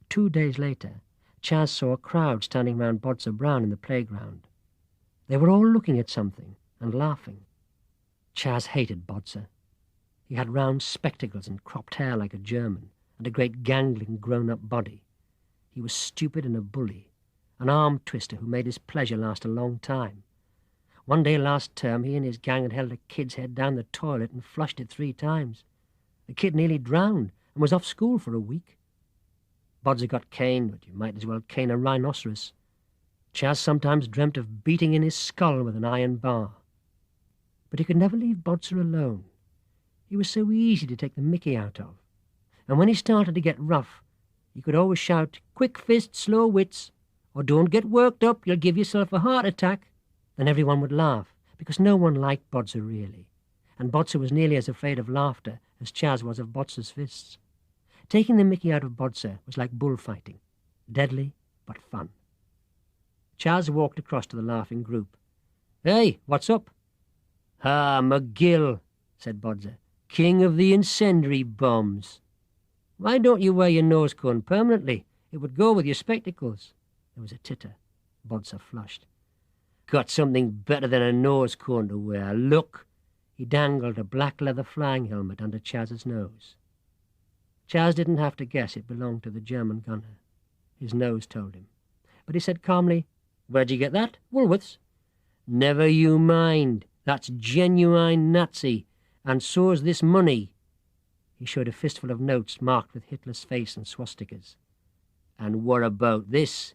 2 days later, Chas saw a crowd standing round Bodser Brown in the playground. They were all looking at something and laughing. Chas hated Bodser. He had round spectacles and cropped hair like a German, and a great gangling grown-up body. He was stupid and a bully, an arm-twister who made his pleasure last a long time. One day last term, he and his gang had held a kid's head down the toilet and flushed it 3 times. The kid nearly drowned and was off school for a week. Bodser got caned, but you might as well cane a rhinoceros. Chas sometimes dreamt of beating in his skull with an iron bar. But he could never leave Bodser alone. He was so easy to take the mickey out of. And when he started to get rough, he could always shout, "Quick fists, slow wits," or "Don't get worked up, you'll give yourself a heart attack." Then everyone would laugh, because no one liked Bodser really, and Bodser was nearly as afraid of laughter as Chas was of Bodser's fists. Taking the mickey out of Bodser was like bullfighting, deadly but fun. Chas walked across to the laughing group. "Hey, what's up?" "Ah, McGill," said Bodser, "king of the incendiary bombs. Why don't you wear your nose cone permanently? It would go with your spectacles." There was a titter. Bodser flushed. "Got something better than a nose cone to wear. Look." He dangled a black leather flying helmet under Chas's nose. Chas didn't have to guess it belonged to the German gunner. His nose told him. But he said calmly, "Where'd you get that? Woolworths?" "Never you mind. That's genuine Nazi, and so's this money." He showed a fistful of notes marked with Hitler's face and swastikas. "And what about this?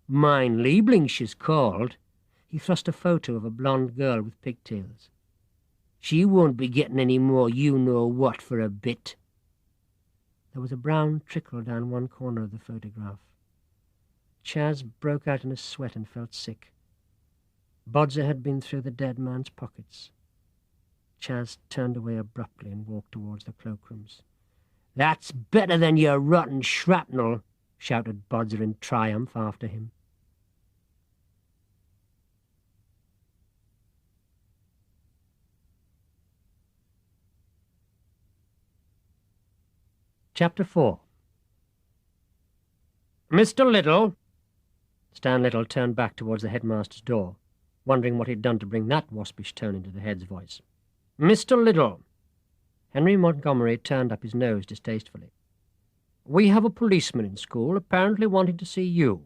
Mein Liebling's called." He thrust a photo of a blonde girl with pigtails. "She won't be getting any more you-know-what for a bit." There was a brown trickle down one corner of the photograph. Chas broke out in a sweat and felt sick. Bodser had been through the dead man's pockets. Chas turned away abruptly and walked towards the cloakrooms. "That's better than your rotten shrapnel," shouted Bodser in triumph after him. Chapter 4. "Mr. Little." Stan Little turned back towards the headmaster's door, wondering what he'd done to bring that waspish tone into the head's voice. "Mr. Little." Henry Montgomery turned up his nose distastefully. "We have a policeman in school apparently wanting to see you.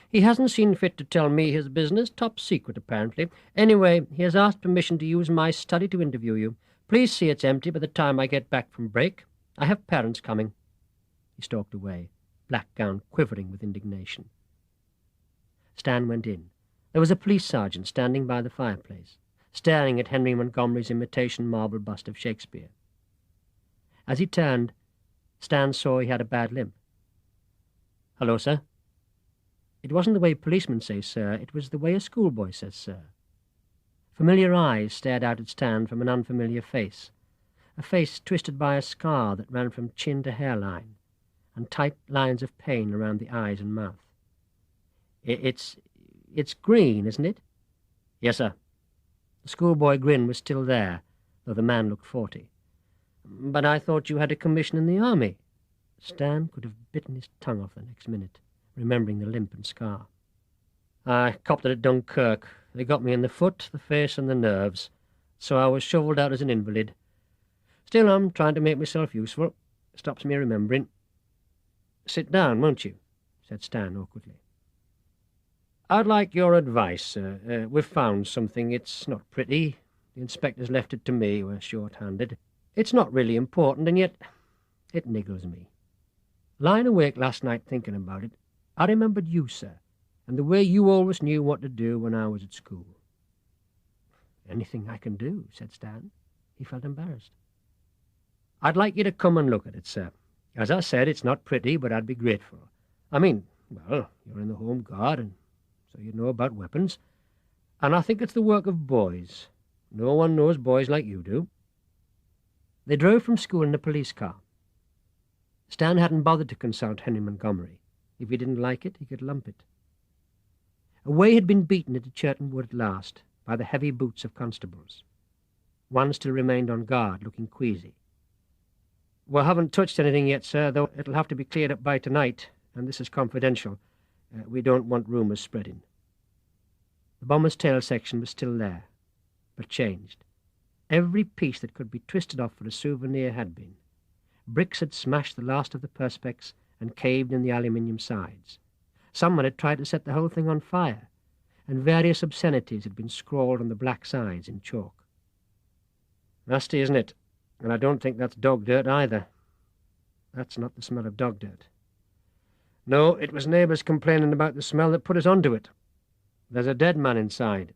He hasn't seen fit to tell me his business, top secret apparently. Anyway, he has asked permission to use my study to interview you. Please see it's empty by the time I get back from break. I have parents coming." He stalked away, black gown quivering with indignation. Stan went in. There was a police sergeant standing by the fireplace, staring at Henry Montgomery's imitation marble bust of Shakespeare. As he turned, Stan saw he had a bad limp. Hello, sir. It wasn't the way policemen say sir, it was the way a schoolboy says sir. Familiar eyes stared out at Stan from an unfamiliar face, a face twisted by a scar that ran from chin to hairline, and tight lines of pain around the eyes and mouth. It's green, isn't it? Yes, sir. The schoolboy grin was still there, though the man looked 40. But I thought you had a commission in the army. Stan could have bitten his tongue off the next minute, remembering the limp and scar. I copped it at Dunkirk. They got me in the foot, the face, and the nerves, so I was shovelled out as an invalid. Still, I'm trying to make myself useful. Stops me remembering. Sit down, won't you? Said Stan awkwardly. I'd like your advice, sir. We've found something. It's not pretty. The inspector's left it to me. We're short-handed. It's not really important, and yet it niggles me. Lying awake last night thinking about it, I remembered you, sir, and the way you always knew what to do when I was at school. Anything I can do, said Stan. He felt embarrassed. I'd like you to come and look at it, sir. As I said, it's not pretty, but I'd be grateful. I mean, well, you're in the Home Guard, and so you know about weapons, and I think it's the work of boys. No one knows boys like you do. They drove from school in a police car. Stan hadn't bothered to consult Henry Montgomery. If he didn't like it, he could lump it. Away had been beaten into Churton Wood at last by the heavy boots of constables. One still remained on guard, looking queasy. We haven't touched anything yet, sir, though it'll have to be cleared up by tonight, and this is confidential. We don't want rumours spreading. The bomber's tail section was still there, but changed. Every piece that could be twisted off for a souvenir had been. Bricks had smashed the last of the perspex and caved in the aluminium sides. Someone had tried to set the whole thing on fire, and various obscenities had been scrawled on the black sides in chalk. Nasty, isn't it? And I don't think that's dog dirt either. That's not the smell of dog dirt. No, it was neighbours complaining about the smell that put us onto it. There's a dead man inside.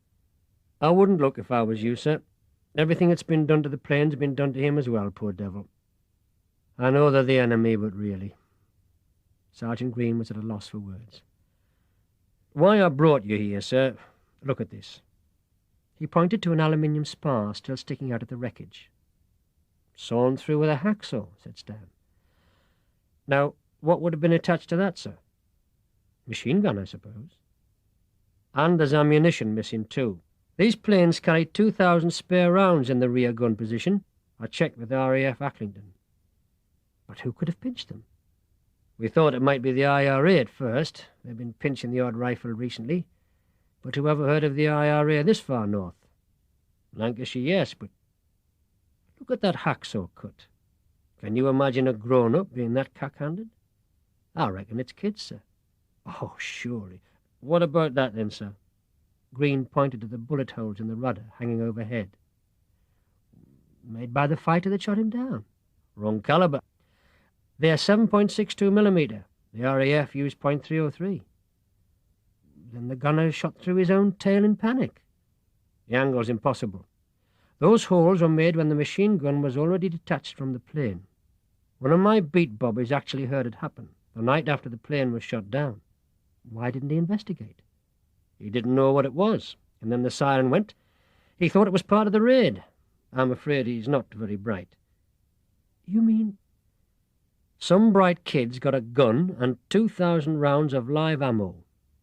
I wouldn't look if I was you, sir. Everything that's been done to the plane's been done to him as well, poor devil. I know they're the enemy, but really. Sergeant Green was at a loss for words. Why I brought you here, sir, look at this. He pointed to an aluminium spar still sticking out of the wreckage. Sawn through with a hacksaw, said Stan. Now, what would have been attached to that, sir? Machine gun, I suppose. And there's ammunition missing, too. These planes carry 2,000 spare rounds in the rear gun position. I checked with RAF Acklington. But who could have pinched them? We thought it might be the IRA at first. They've been pinching the odd rifle recently. But who ever heard of the IRA this far north? Lancashire, yes, but look at that hacksaw cut. Can you imagine a grown-up being that cock-handed? I reckon it's kids, sir. Oh, surely. What about that, then, sir? Green pointed to the bullet holes in the rudder hanging overhead. Made by the fighter that shot him down. Wrong caliber. They're 7.62 millimeter. The RAF used .303. Then the gunner shot through his own tail in panic. The angle's impossible. Those holes were made when the machine gun was already detached from the plane. One of my beat bobbies actually heard it happen, the night after the plane was shot down. Why didn't he investigate? He didn't know what it was, and then the siren went. He thought it was part of the raid. I'm afraid he's not very bright. You mean? Some bright kid's got a gun and 2,000 rounds of live ammo,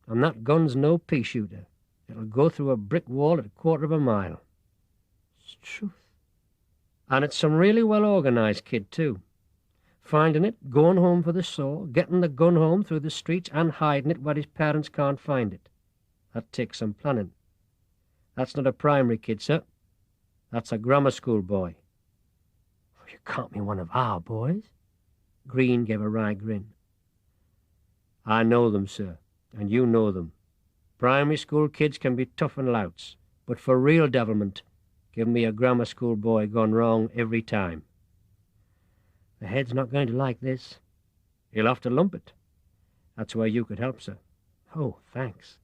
and that gun's no peashooter. It'll go through a brick wall at a quarter of a mile. It's truth. And it's some really well-organized kid, too. Finding it, going home for the saw, getting the gun home through the streets, and hiding it where his parents can't find it. That takes some planning. That's not a primary kid, sir. That's a grammar school boy. You can't be one of our boys. Green gave a wry grin. I know them, sir, and you know them. Primary school kids can be tough and louts, but for real devilment, give me a grammar school boy gone wrong every time. The head's not going to like this. He'll have to lump it. That's where you could help, sir. Oh, thanks.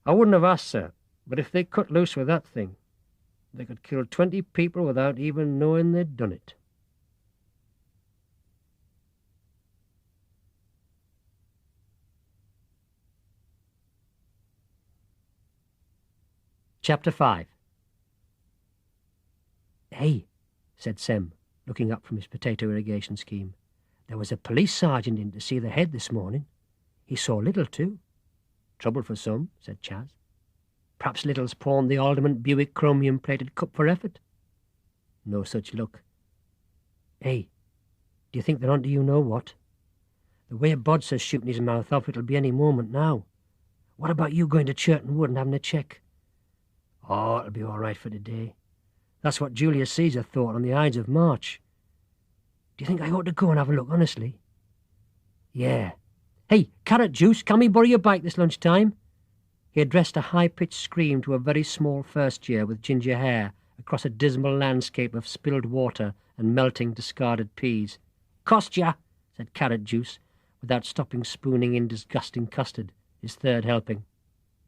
I wouldn't have asked, sir, but if they cut loose with that thing, they could kill 20 people without even knowing they'd done it. Chapter 5. "Hey," said Sem, looking up from his potato irrigation scheme. "There was a police sergeant in to see the head this morning. He saw Little, too." "Trouble for some," said Chas. "Perhaps Little's pawned the Alderman Buick chromium-plated cup for effort." "No such luck." "Hey, do you think they're onto you know what? The way Bodser's shooting his mouth off, it'll be any moment now. What about you going to Churton Wood and having a check?" "Oh, it'll be all right for today. That's what Julius Caesar thought on the Ides of March. Do you think I ought to go and have a look, honestly?" "Yeah. Hey, Carrot Juice, can we borrow your bike this lunchtime?" He addressed a high-pitched scream to a very small first-year with ginger hair across a dismal landscape of spilled water and melting discarded peas. "Cost ya," said Carrot Juice, without stopping spooning in disgusting custard, his third helping.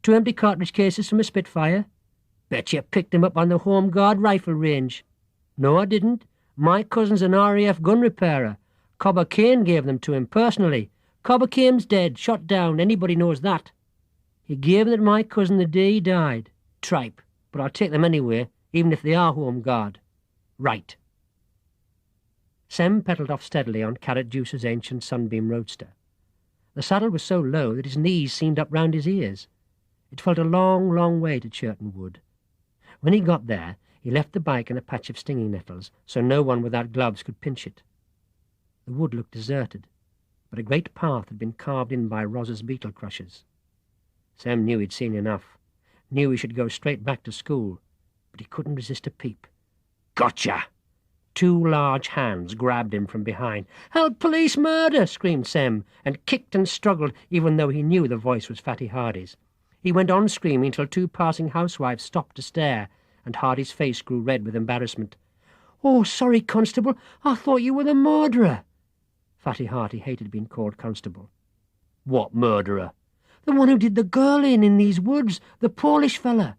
"2 empty cartridge cases from a Spitfire? Bet you picked them up on the Home Guard rifle range." "No, I didn't. My cousin's an RAF gun repairer. Cobber Kane gave them to him personally. Cobber Kane's dead, shot down, anybody knows that. He gave them to my cousin the day he died. Tripe, but I'll take them anyway, even if they are Home Guard." "Right." Sem pedalled off steadily on Carrot Juice's ancient Sunbeam roadster. The saddle was so low that his knees seemed up round his ears. It felt a long, long way to Churton Wood. When he got there, he left the bike in a patch of stinging nettles, so no one without gloves could pinch it. The wood looked deserted, but a great path had been carved in by Roz's beetle crushers. Sem knew he'd seen enough, knew he should go straight back to school, but he couldn't resist a peep. "Gotcha!" 2 large hands grabbed him from behind. "Help, police, murder!" screamed Sem, and kicked and struggled even though he knew the voice was Fatty Hardy's. He went on screaming until 2 passing housewives stopped to stare, and Hardy's face grew red with embarrassment. "Oh, sorry, Constable, I thought you were the murderer." Fatty Hardy hated being called Constable. "What murderer?" "The one who did the girl in these woods, the Polish fella."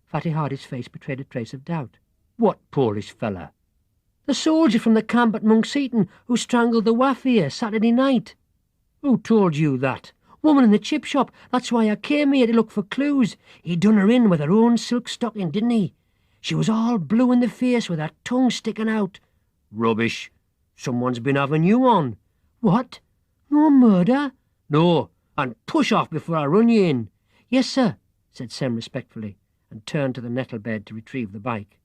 Fatty Hardy's face betrayed a trace of doubt. "What Polish fella?" "The soldier from the camp at Monkseaton who strangled the waff here Saturday night." "Who told you that?" "Woman in the chip shop. That's why I came here, to look for clues. He done her in with her own silk stocking, didn't he? She was all blue in the face with her tongue sticking out." "Rubbish. Someone's been having you on." "What? No murder?" "No, and push off before I run you in." "Yes, sir," said Sem respectfully, and turned to the nettle bed to retrieve the bike.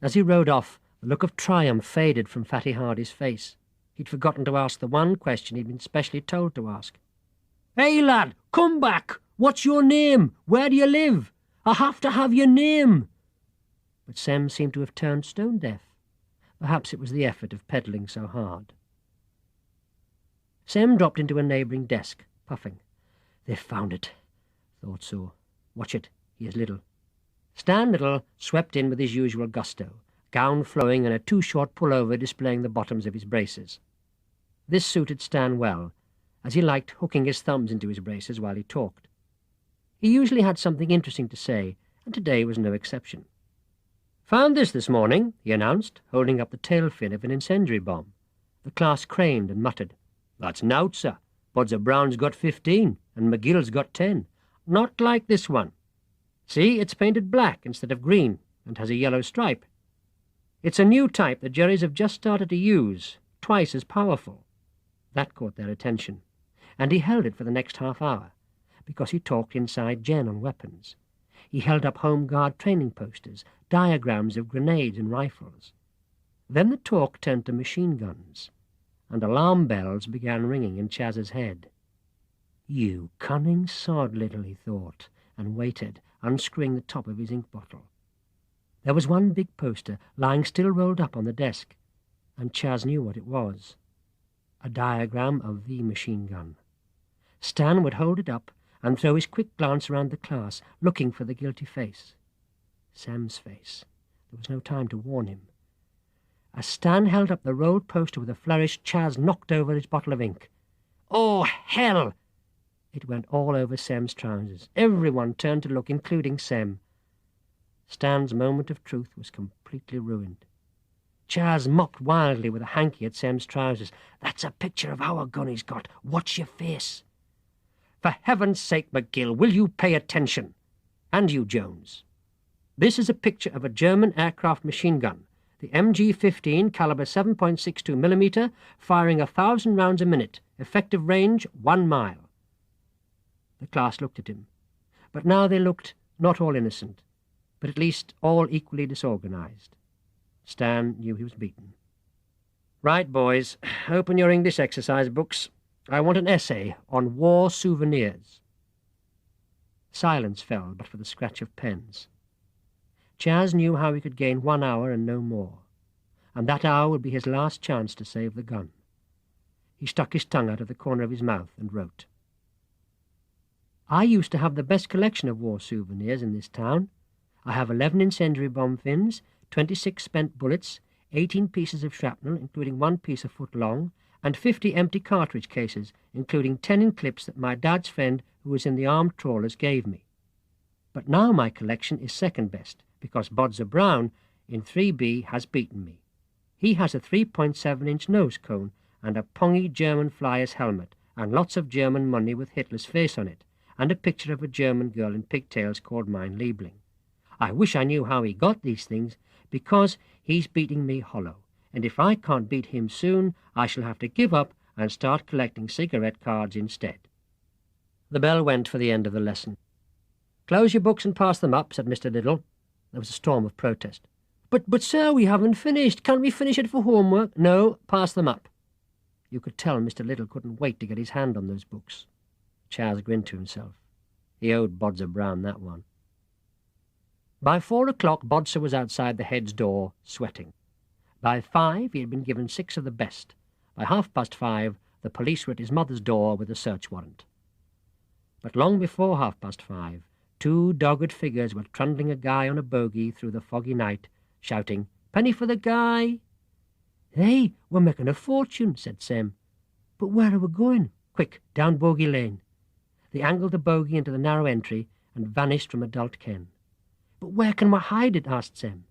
As he rode off, the look of triumph faded from Fatty Hardy's face. He'd forgotten to ask the one question he'd been specially told to ask. "Hey, lad, come back! What's your name? Where do you live? I have to have your name." But Sem seemed to have turned stone deaf. Perhaps it was the effort of pedalling so hard. Sem dropped into a neighbouring desk, puffing. "They've found it." "Thought so. Watch it. He is Little." Stan Little swept in with his usual gusto, gown flowing and a too-short pullover displaying the bottoms of his braces. This suited Stan well, as he liked hooking his thumbs into his braces while he talked. He usually had something interesting to say, and today was no exception. "Found this morning," he announced, holding up the tail fin of an incendiary bomb. The class craned and muttered. "That's nowt, sir. Bodser Brown's got 15, and McGill's got 10. Not like this one. See, it's painted black instead of green, and has a yellow stripe. It's a new type that Jerry's have just started to use, twice as powerful." That caught their attention, and he held it for the next half hour, because he talked inside Jen on weapons. He held up Home Guard training posters, diagrams of grenades and rifles. Then the talk turned to machine guns, and alarm bells began ringing in Chas's head. "You cunning sod, Little," he thought, and waited, unscrewing the top of his ink bottle. There was one big poster lying still rolled up on the desk, and Chas knew what it was. A diagram of the machine gun. Stan would hold it up and throw his quick glance around the class, looking for the guilty face. Sam's face. There was no time to warn him. As Stan held up the rolled poster with a flourish, Chas knocked over his bottle of ink. "Oh, hell!" It went all over Sem's trousers. Everyone turned to look, including Sem. Stan's moment of truth was completely ruined. Chas mocked wildly with a hanky at Sem's trousers. "That's a picture of our gun he's got. Watch your face." "For heaven's sake, McGill, will you pay attention?" And you, Jones. This is a picture of a German aircraft machine gun, the MG-15 caliber 7.62 millimeter, firing 1,000 rounds a minute, effective range 1 mile. The class looked at him, but now they looked not all innocent, but at least all equally disorganized. Stan knew he was beaten. Right, boys, open your English exercise books. I want an essay on war souvenirs. Silence fell but for the scratch of pens. Chas knew how he could gain 1 hour and no more, and that hour would be his last chance to save the gun. He stuck his tongue out of the corner of his mouth and wrote. I used to have the best collection of war souvenirs in this town. I have 11 incendiary bomb fins, 26 spent bullets, 18 pieces of shrapnel, including 1 piece a foot long, and 50 empty cartridge cases, including 10 in clips that my dad's friend, who was in the armed trawlers, gave me. But now my collection is second best, because Bodzer Brown in 3B has beaten me. He has a 3.7-inch nose cone and a pongy German flyer's helmet, and lots of German money with Hitler's face on it, and a picture of a German girl in pigtails called Mein Liebling. I wish I knew how he got these things, because he's beating me hollow, and if I can't beat him soon, I shall have to give up and start collecting cigarette cards instead. The bell went for the end of the lesson. Close your books and pass them up, said Mr. Liddell. There was a storm of protest. But, sir, we haven't finished. Can't we finish it for homework? No, pass them up. You could tell Mr. Liddell couldn't wait to get his hand on those books. Chas grinned to himself. He owed Bodzer Brown that one. By 4 o'clock, Bodzer was outside the head's door, sweating. By 5, he had been given 6 of the best. By 5:30, the police were at his mother's door with a search warrant. But long before 5:30, 2 dogged figures were trundling a guy on a bogey through the foggy night, shouting, "Penny for the guy!" "Hey, we're making a fortune," said Sem. "But where are we going?" "Quick, down Bogey Lane." They angled the bogey into the narrow entry and vanished from adult ken. "But where can we hide it?" asked Sem.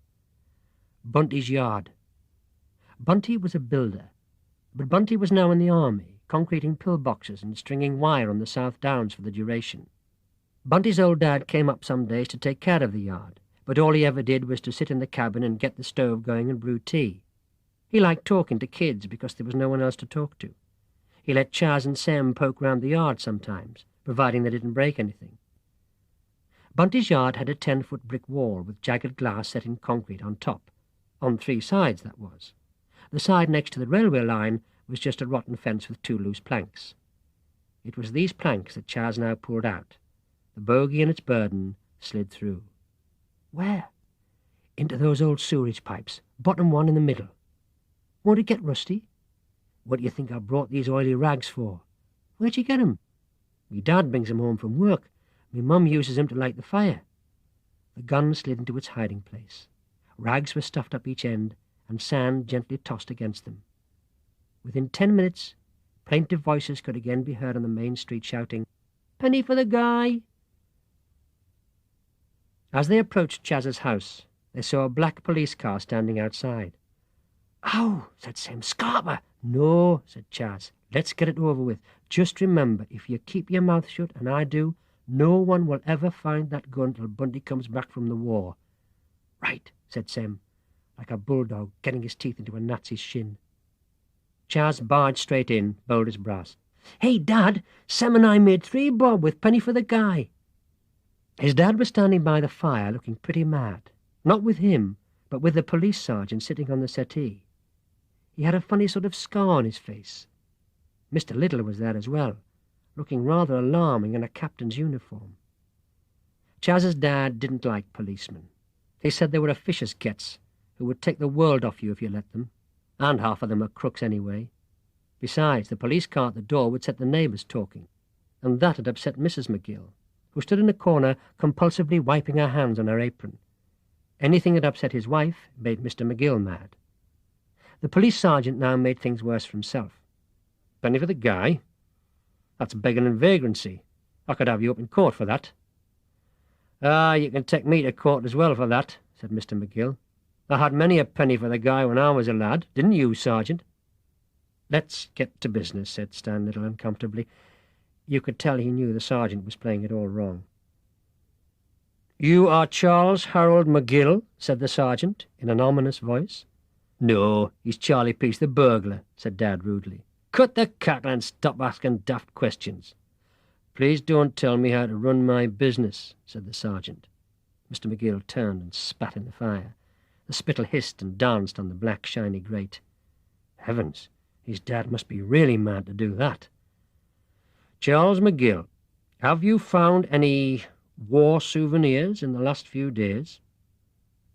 "Bunty's yard." Bunty was a builder, but Bunty was now in the army, concreting pillboxes and stringing wire on the South Downs for the duration. Bunty's old dad came up some days to take care of the yard, but all he ever did was to sit in the cabin and get the stove going and brew tea. He liked talking to kids because there was no one else to talk to. He let Chas and Sem poke round the yard sometimes, providing they didn't break anything. Bunty's yard had a 10-foot brick wall with jagged glass set in concrete on top. On 3 sides, that was. The side next to the railway line was just a rotten fence with 2 loose planks. It was these planks that Chas now pulled out. The bogey and its burden slid through. Where? Into those old sewerage pipes, bottom one in the middle. Won't it get rusty? What do you think I brought these oily rags for? Where'd you get 'em? Me dad brings 'em home from work. Me mum uses 'em to light the fire. The gun slid into its hiding place. Rags were stuffed up each end, and sand gently tossed against them. Within 10 minutes, plaintive voices could again be heard on the main street shouting, "Penny for the guy!" As they approached Chas's house, they saw a black police car standing outside. "Ow!" said Sem. "Scarper!" "No," said Chas. "Let's get it over with. Just remember, if you keep your mouth shut, and I do, no one will ever find that gun till Bunty comes back from the war." "Right," said Sem, like a bulldog getting his teeth into a Nazi's shin. Chas barged straight in, bold as brass. "Hey, Dad, Sem and I made 3 bob with Penny for the guy." His dad was standing by the fire looking pretty mad, not with him, but with the police sergeant sitting on the settee. He had a funny sort of scar on his face. Mr. Liddell was there as well, looking rather alarming in a captain's uniform. Chas's dad didn't like policemen. He said they were officious gets who would take the world off you if you let them, and half of them are crooks anyway. Besides, the police car at the door would set the neighbours talking, and that had upset Mrs. McGill, who stood in a corner compulsively wiping her hands on her apron. Anything that upset his wife made Mr. McGill mad. The police sergeant now made things worse for himself. "Penny for the guy? That's begging and vagrancy. I could have you up in court for that." "Ah, you can take me to court as well for that," said Mr. McGill. "I had many a penny for the guy when I was a lad, didn't you, Sergeant?" "Let's get to business," said Stan Liddell uncomfortably. You could tell he knew the sergeant was playing it all wrong. "You are Charles Harold McGill," said the sergeant, in an ominous voice. "No, he's Charlie Peace, the burglar," said Dad rudely. "Cut the cackle and stop asking daft questions." "Please don't tell me how to run my business," said the sergeant. Mr. McGill turned and spat in the fire. The spittle hissed and danced on the black, shiny grate. Heavens, his dad must be really mad to do that. "Charles McGill, have you found any war souvenirs in the last few days?"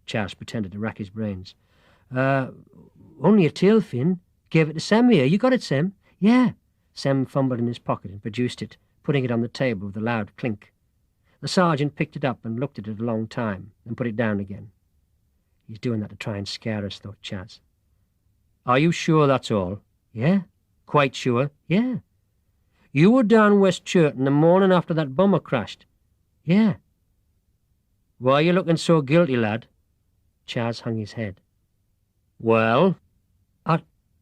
Chas pretended to rack his brains. Only a tail fin. Gave it to Sem here. You got it, Sem?" "Yeah." Sem fumbled in his pocket and produced it, putting it on the table with a loud clink. The sergeant picked it up and looked at it a long time, and put it down again. "He's doing that to try and scare us," thought Chas. "Are you sure that's all?" "Yeah." "Quite sure?" "Yeah." "You were down West Churton the morning after that bomber crashed?" "Yeah." "Why are you looking so guilty, lad?" Chas hung his head. "Well?"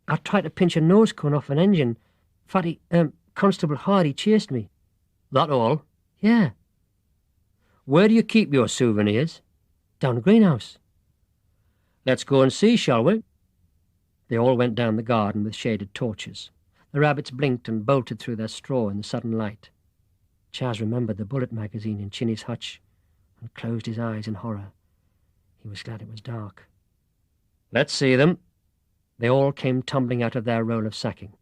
I tried to pinch a nose cone off an engine. Fatty, Constable Hardy chased me." "That all?" "Yeah." "Where do you keep your souvenirs?" "Down the greenhouse." "Let's go and see, shall we?" They all went down the garden with shaded torches. The rabbits blinked and bolted through their straw in the sudden light. Chas remembered the bullet magazine in Chinny's hutch and closed his eyes in horror. He was glad it was dark. "Let's see them." They all came tumbling out of their roll of sacking.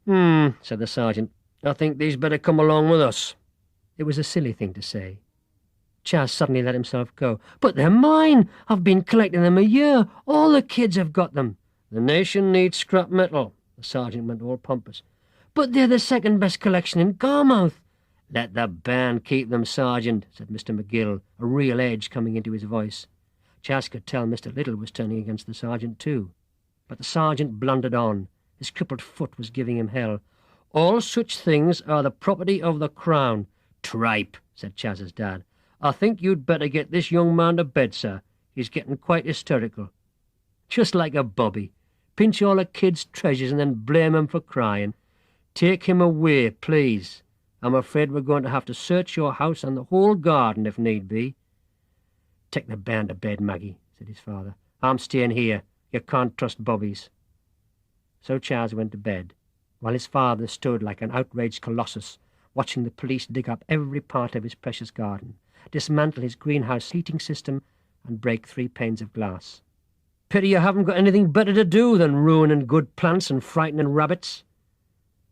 Said the sergeant. "I think these better come along with us." It was a silly thing to say. Chas suddenly let himself go. "But they're mine! I've been collecting them a year. All the kids have got them." "The nation needs scrap metal." The sergeant went all pompous. "But they're the second best collection in Garmouth." "Let the band keep them, Sergeant," said Mr. McGill, a real edge coming into his voice. Chas could tell Mr. Little was turning against the sergeant too. But the sergeant blundered on. His crippled foot was giving him hell. "All such things are the property of the Crown." "Tripe," said Chas's dad. "I think you'd better get this young man to bed, sir. He's getting quite hysterical. Just like a bobby. Pinch all a kid's treasures and then blame him for crying. Take him away, please. I'm afraid we're going to have to search your house and the whole garden if need be." "Take the band to bed, Maggie," said his father. "I'm staying here. You can't trust bobbies." So Chas went to bed, while his father stood like an outraged colossus, watching the police dig up every part of his precious garden, dismantle his greenhouse heating system, and break 3 panes of glass. "Pity you haven't got anything better to do than ruining good plants and frightening rabbits."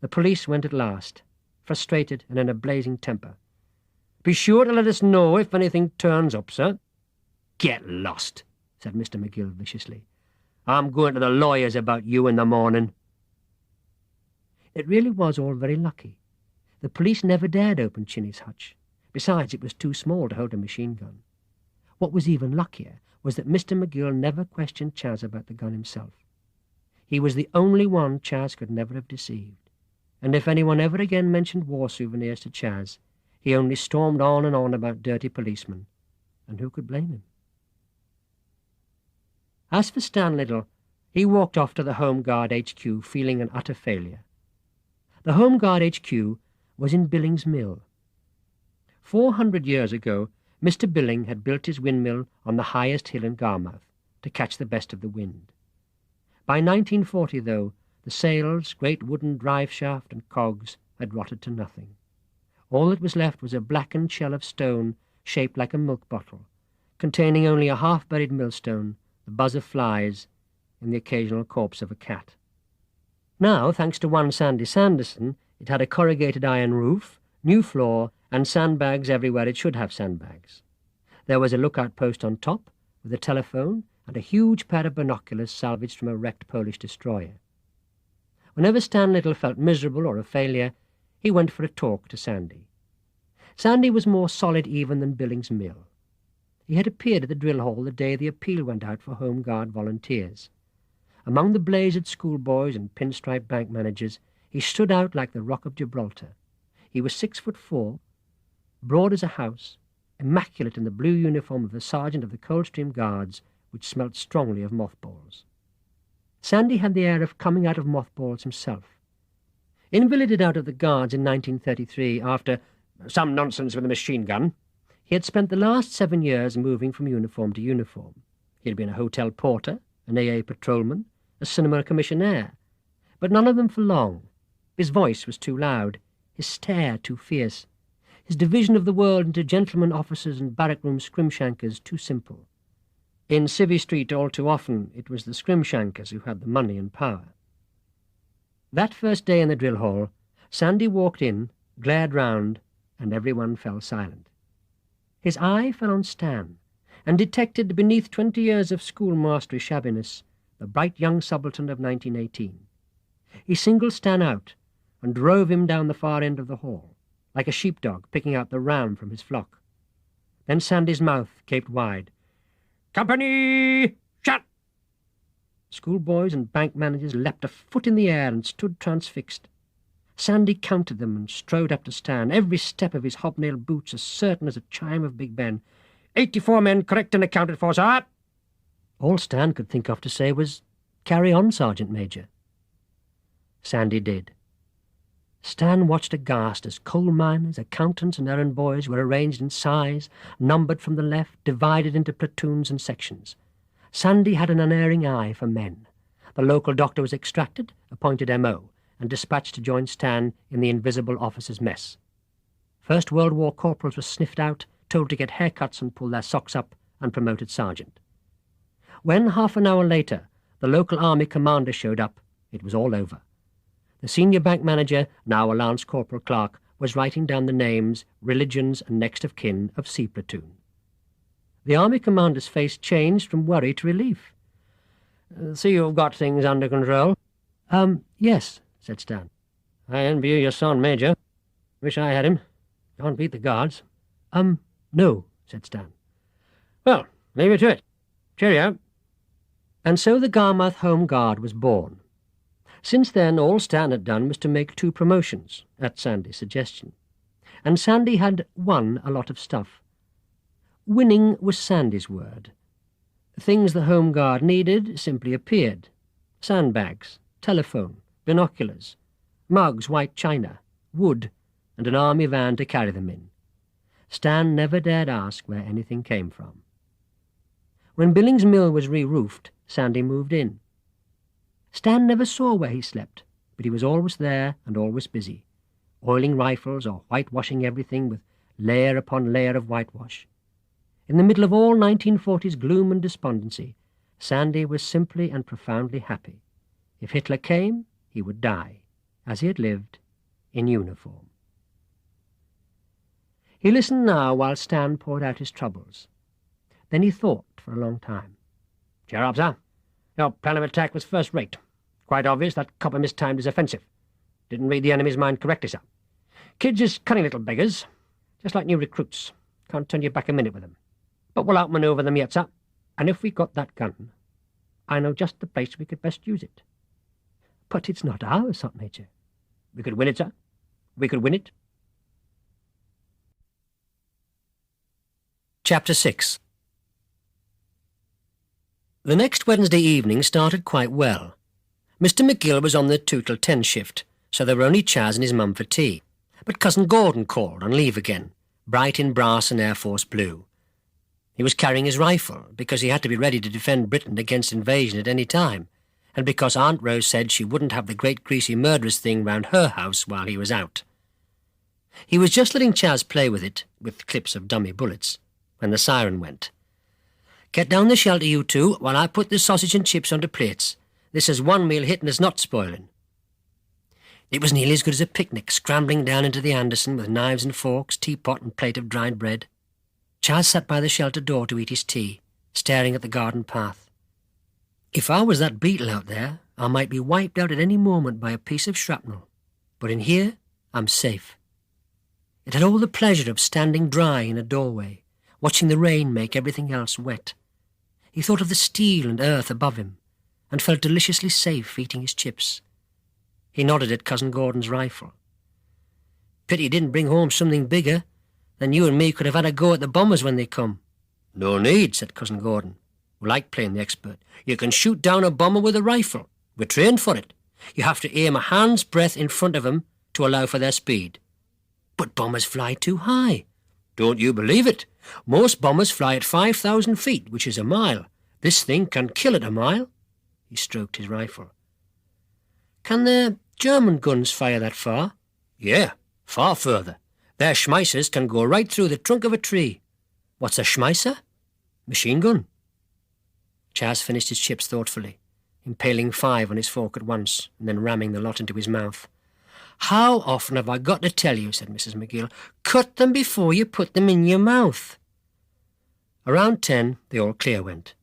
The police went at last, frustrated and in a blazing temper. "Be sure to let us know if anything turns up, sir." "Get lost," said Mr. McGill viciously. "I'm going to the lawyers about you in the morning." It really was all very lucky. The police never dared open Chinny's hutch. Besides, it was too small to hold a machine gun. What was even luckier was that Mr. McGill never questioned Chas about the gun himself. He was the only one Chas could never have deceived, and if anyone ever again mentioned war souvenirs to Chas, he only stormed on and on about dirty policemen, and who could blame him? As for Stan Little, he walked off to the Home Guard HQ feeling an utter failure. The Home Guard HQ was in Billings Mill. 400 years ago, Mr. Billing had built his windmill on the highest hill in Garmouth to catch the best of the wind. By 1940, though, the sails, great wooden drive shaft and cogs had rotted to nothing. All that was left was a blackened shell of stone shaped like a milk bottle, containing only a half-buried millstone, the buzz of flies, and the occasional corpse of a cat. Now, thanks to one Sandy Sanderson, it had a corrugated iron roof, new floor, and sandbags everywhere it should have sandbags. There was a lookout post on top, with a telephone, and a huge pair of binoculars salvaged from a wrecked Polish destroyer. Whenever Stan Little felt miserable or a failure, he went for a talk to Sandy. Sandy was more solid even than Billings Mill. He had appeared at the drill hall the day the appeal went out for Home Guard volunteers. Among the blazered schoolboys and pinstripe bank managers, he stood out like the Rock of Gibraltar. He was 6'4", broad as a house, immaculate in the blue uniform of the sergeant of the Coldstream Guards, which smelt strongly of mothballs. Sandy had the air of coming out of mothballs himself. Invalided out of the Guards in 1933 after "some nonsense with a machine gun," He had spent the last 7 years moving from uniform to uniform. He had been a hotel porter, an AA patrolman, a cinema commissionaire, but none of them for long. His voice was too loud, his stare too fierce, his division of the world into gentlemen officers and barrack-room scrimshankers too simple. In Civvy Street all too often it was the scrimshankers who had the money and power. That first day in the drill hall, Sandy walked in, glared round, and everyone fell silent. His eye fell on Stan, and detected beneath 20 years of schoolmastery shabbiness the bright young subaltern of 1918. He singled Stan out and drove him down the far end of the hall, like a sheepdog picking out the ram from his flock. Then Sandy's mouth gaped wide. "Company! Shut!" Schoolboys and bank managers leapt a foot in the air and stood transfixed. Sandy counted them and strode up to Stan, every step of his hobnailed boots as certain as a chime of Big Ben. 84 men correct and accounted for, sir." All Stan could think of to say was, "Carry on, Sergeant Major." Sandy did. Stan watched aghast as coal miners, accountants and errand boys were arranged in size, numbered from the left, divided into platoons and sections. Sandy had an unerring eye for men. The local doctor was extracted, appointed M.O., and dispatched to join Stan in the invisible officers' mess. First World War corporals were sniffed out, told to get haircuts and pull their socks up, and promoted sergeant. When, half an hour later, the local army commander showed up, it was all over. The senior bank manager, now a Lance Corporal clerk, was writing down the names, religions, and next of kin of C Platoon. The army commander's face changed from worry to relief. "See you've got things under control." Yes," said Stan. "I envy you your son, Major. Wish I had him. Can't beat the Guards." No," said Stan. "Well, leave you to it. Cheerio." And so the Garmouth Home Guard was born. Since then, all Stan had done was to make 2 promotions, at Sandy's suggestion. And Sandy had won a lot of stuff. Winning was Sandy's word. Things the Home Guard needed simply appeared. Sandbags, telephone, binoculars, mugs, white china, wood, and an army van to carry them in. Stan never dared ask where anything came from. When Billings Mill was re-roofed, Sandy moved in. Stan never saw where he slept, but he was always there and always busy, oiling rifles or whitewashing everything with layer upon layer of whitewash. In the middle of all 1940s gloom and despondency, Sandy was simply and profoundly happy. If Hitler came, he would die, as he had lived, in uniform. He listened now while Stan poured out his troubles. Then he thought for a long time. "Cheer up, sir. Your plan of attack was first-rate. Quite obvious that copper mistimed his offensive. Didn't read the enemy's mind correctly, sir. Kids is cunning little beggars, just like new recruits. Can't turn you back a minute with them. But we'll outmaneuver them yet, sir. And if we got that gun, I know just the place we could best use it." "But it's not ours, Sergeant Major." "We could win it, sir. We could win it." Chapter 6. The next Wednesday evening started quite well. Mr. McGill was on the 2 till 10 shift, so there were only Chas and his mum for tea. But Cousin Gordon called on leave again, bright in brass and Air Force blue. He was carrying his rifle, because he had to be ready to defend Britain against invasion at any time, and because Aunt Rose said she wouldn't have the great greasy murderous thing round her house while he was out. He was just letting Chas play with it, with clips of dummy bullets, when the siren went. "Get down the shelter, you two, while I put the sausage and chips onto plates. This is one meal hit and is not spoiling." It was nearly as good as a picnic, scrambling down into the Anderson with knives and forks, teapot and plate of dried bread. Chas sat by the shelter door to eat his tea, staring at the garden path. "If I was that beetle out there, I might be wiped out at any moment by a piece of shrapnel. But in here, I'm safe." It had all the pleasure of standing dry in a doorway, watching the rain make everything else wet. He thought of the steel and earth above him, and felt deliciously safe eating his chips. He nodded at Cousin Gordon's rifle. "Pity he didn't bring home something bigger. Then you and me could have had a go at the bombers when they come." "No need," said Cousin Gordon, who liked playing the expert. "You can shoot down a bomber with a rifle. We're trained for it. You have to aim a hand's breadth in front of them to allow for their speed." "But bombers fly too high." Don't you believe it? Most bombers fly at 5,000 feet, which is a mile. This thing can kill at a mile. He stroked his rifle. Can the German guns fire that far? Yeah, far further. Their schmeissers can go right through the trunk of a tree. What's a schmeisser? Machine gun. Chas finished his chips thoughtfully, impaling 5 on his fork at once, and then ramming the lot into his mouth. How often have I got to tell you, said Mrs. McGill, cut them before you put them in your mouth. Around 10, the all clear went.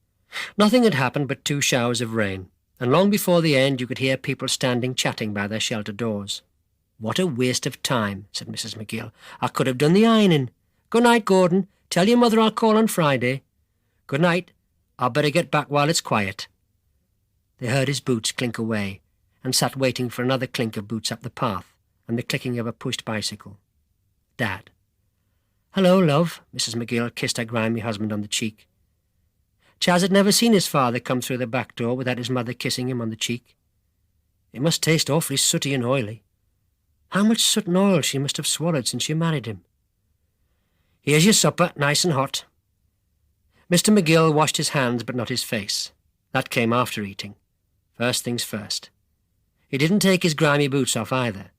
Nothing had happened but 2 showers of rain, and long before the end you could hear people standing chatting by their shelter doors. What a waste of time, said Mrs. McGill. I could have done the ironing. Good night, Gordon. Tell your mother I'll call on Friday. Good night. I'll better get back while it's quiet. They heard his boots clink away, and sat waiting for another clink of boots up the path, and the clicking of a pushed bicycle. Dad. Hello, love, Mrs. McGill kissed her grimy husband on the cheek. Chas had never seen his father come through the back door without his mother kissing him on the cheek. It must taste awfully sooty and oily. How much soot and oil she must have swallowed since she married him. Here's your supper, nice and hot. Mr. McGill washed his hands but not his face. That came after eating. First things first. He didn't take his grimy boots off either.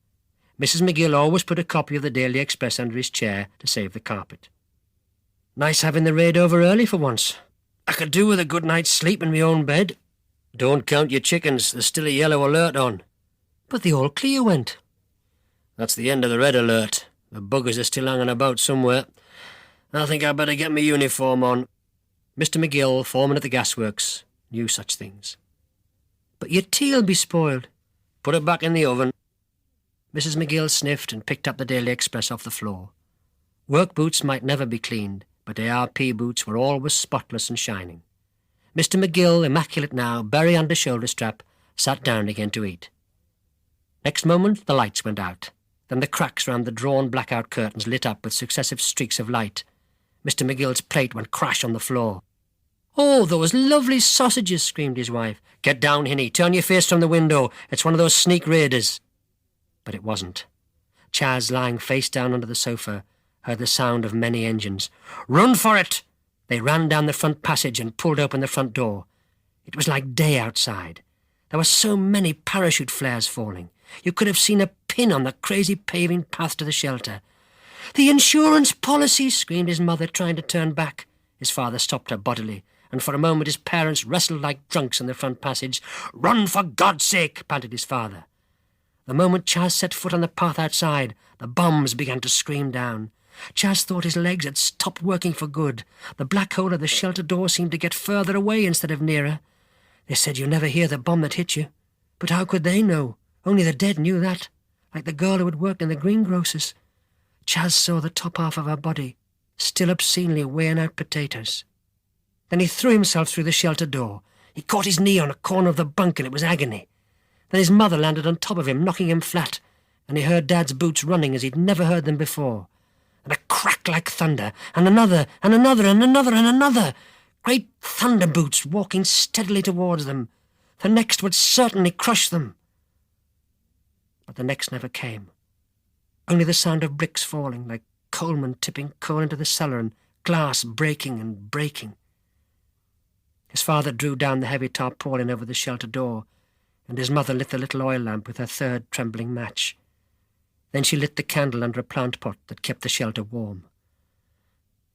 Mrs. McGill always put a copy of the Daily Express under his chair to save the carpet. Nice having the raid over early for once. I could do with a good night's sleep in my own bed. Don't count your chickens, there's still a yellow alert on. But the all clear went. That's the end of the red alert. The buggers are still hanging about somewhere. I think I'd better get my uniform on. Mr. McGill, foreman at the gasworks, knew such things. But your tea'll be spoiled. Put it back in the oven. Mrs. McGill sniffed and picked up the Daily Express off the floor. Work boots might never be cleaned, but ARP boots were always spotless and shining. Mr. McGill, immaculate now, berry under shoulder strap, sat down again to eat. Next moment the lights went out. Then the cracks round the drawn blackout curtains lit up with successive streaks of light. Mr. McGill's plate went crash on the floor. "Oh, those lovely sausages," screamed his wife. "Get down, Hinny. Turn your face from the window. It's one of those sneak raiders." But it wasn't. Chas, lying face down under the sofa, heard the sound of many engines. "Run for it!" They ran down the front passage and pulled open the front door. It was like day outside. There were so many parachute flares falling. You could have seen a pin on the crazy paving path to the shelter. "The insurance policy!" screamed his mother, trying to turn back. His father stopped her bodily, and for a moment his parents wrestled like drunks in the front passage. "Run, for God's sake!" panted his father. The moment Chas set foot on the path outside, the bombs began to scream down. Chas thought his legs had stopped working for good. The black hole of the shelter door seemed to get further away instead of nearer. They said you never hear the bomb that hit you. But how could they know? Only the dead knew that, like the girl who had worked in the greengrocer's. Chas saw the top half of her body, still obscenely weighing out potatoes. Then he threw himself through the shelter door. He caught his knee on a corner of the bunk and it was agony. Then his mother landed on top of him, knocking him flat, and he heard Dad's boots running as he'd never heard them before. And a crack like thunder, and another, and another, and another, and another. Great thunder boots walking steadily towards them. The next would certainly crush them. But the next never came. Only the sound of bricks falling, like coalmen tipping coal into the cellar and glass breaking and breaking. His father drew down the heavy tarpaulin over the shelter door, and his mother lit the little oil lamp with her third trembling match. Then she lit the candle under a plant pot that kept the shelter warm.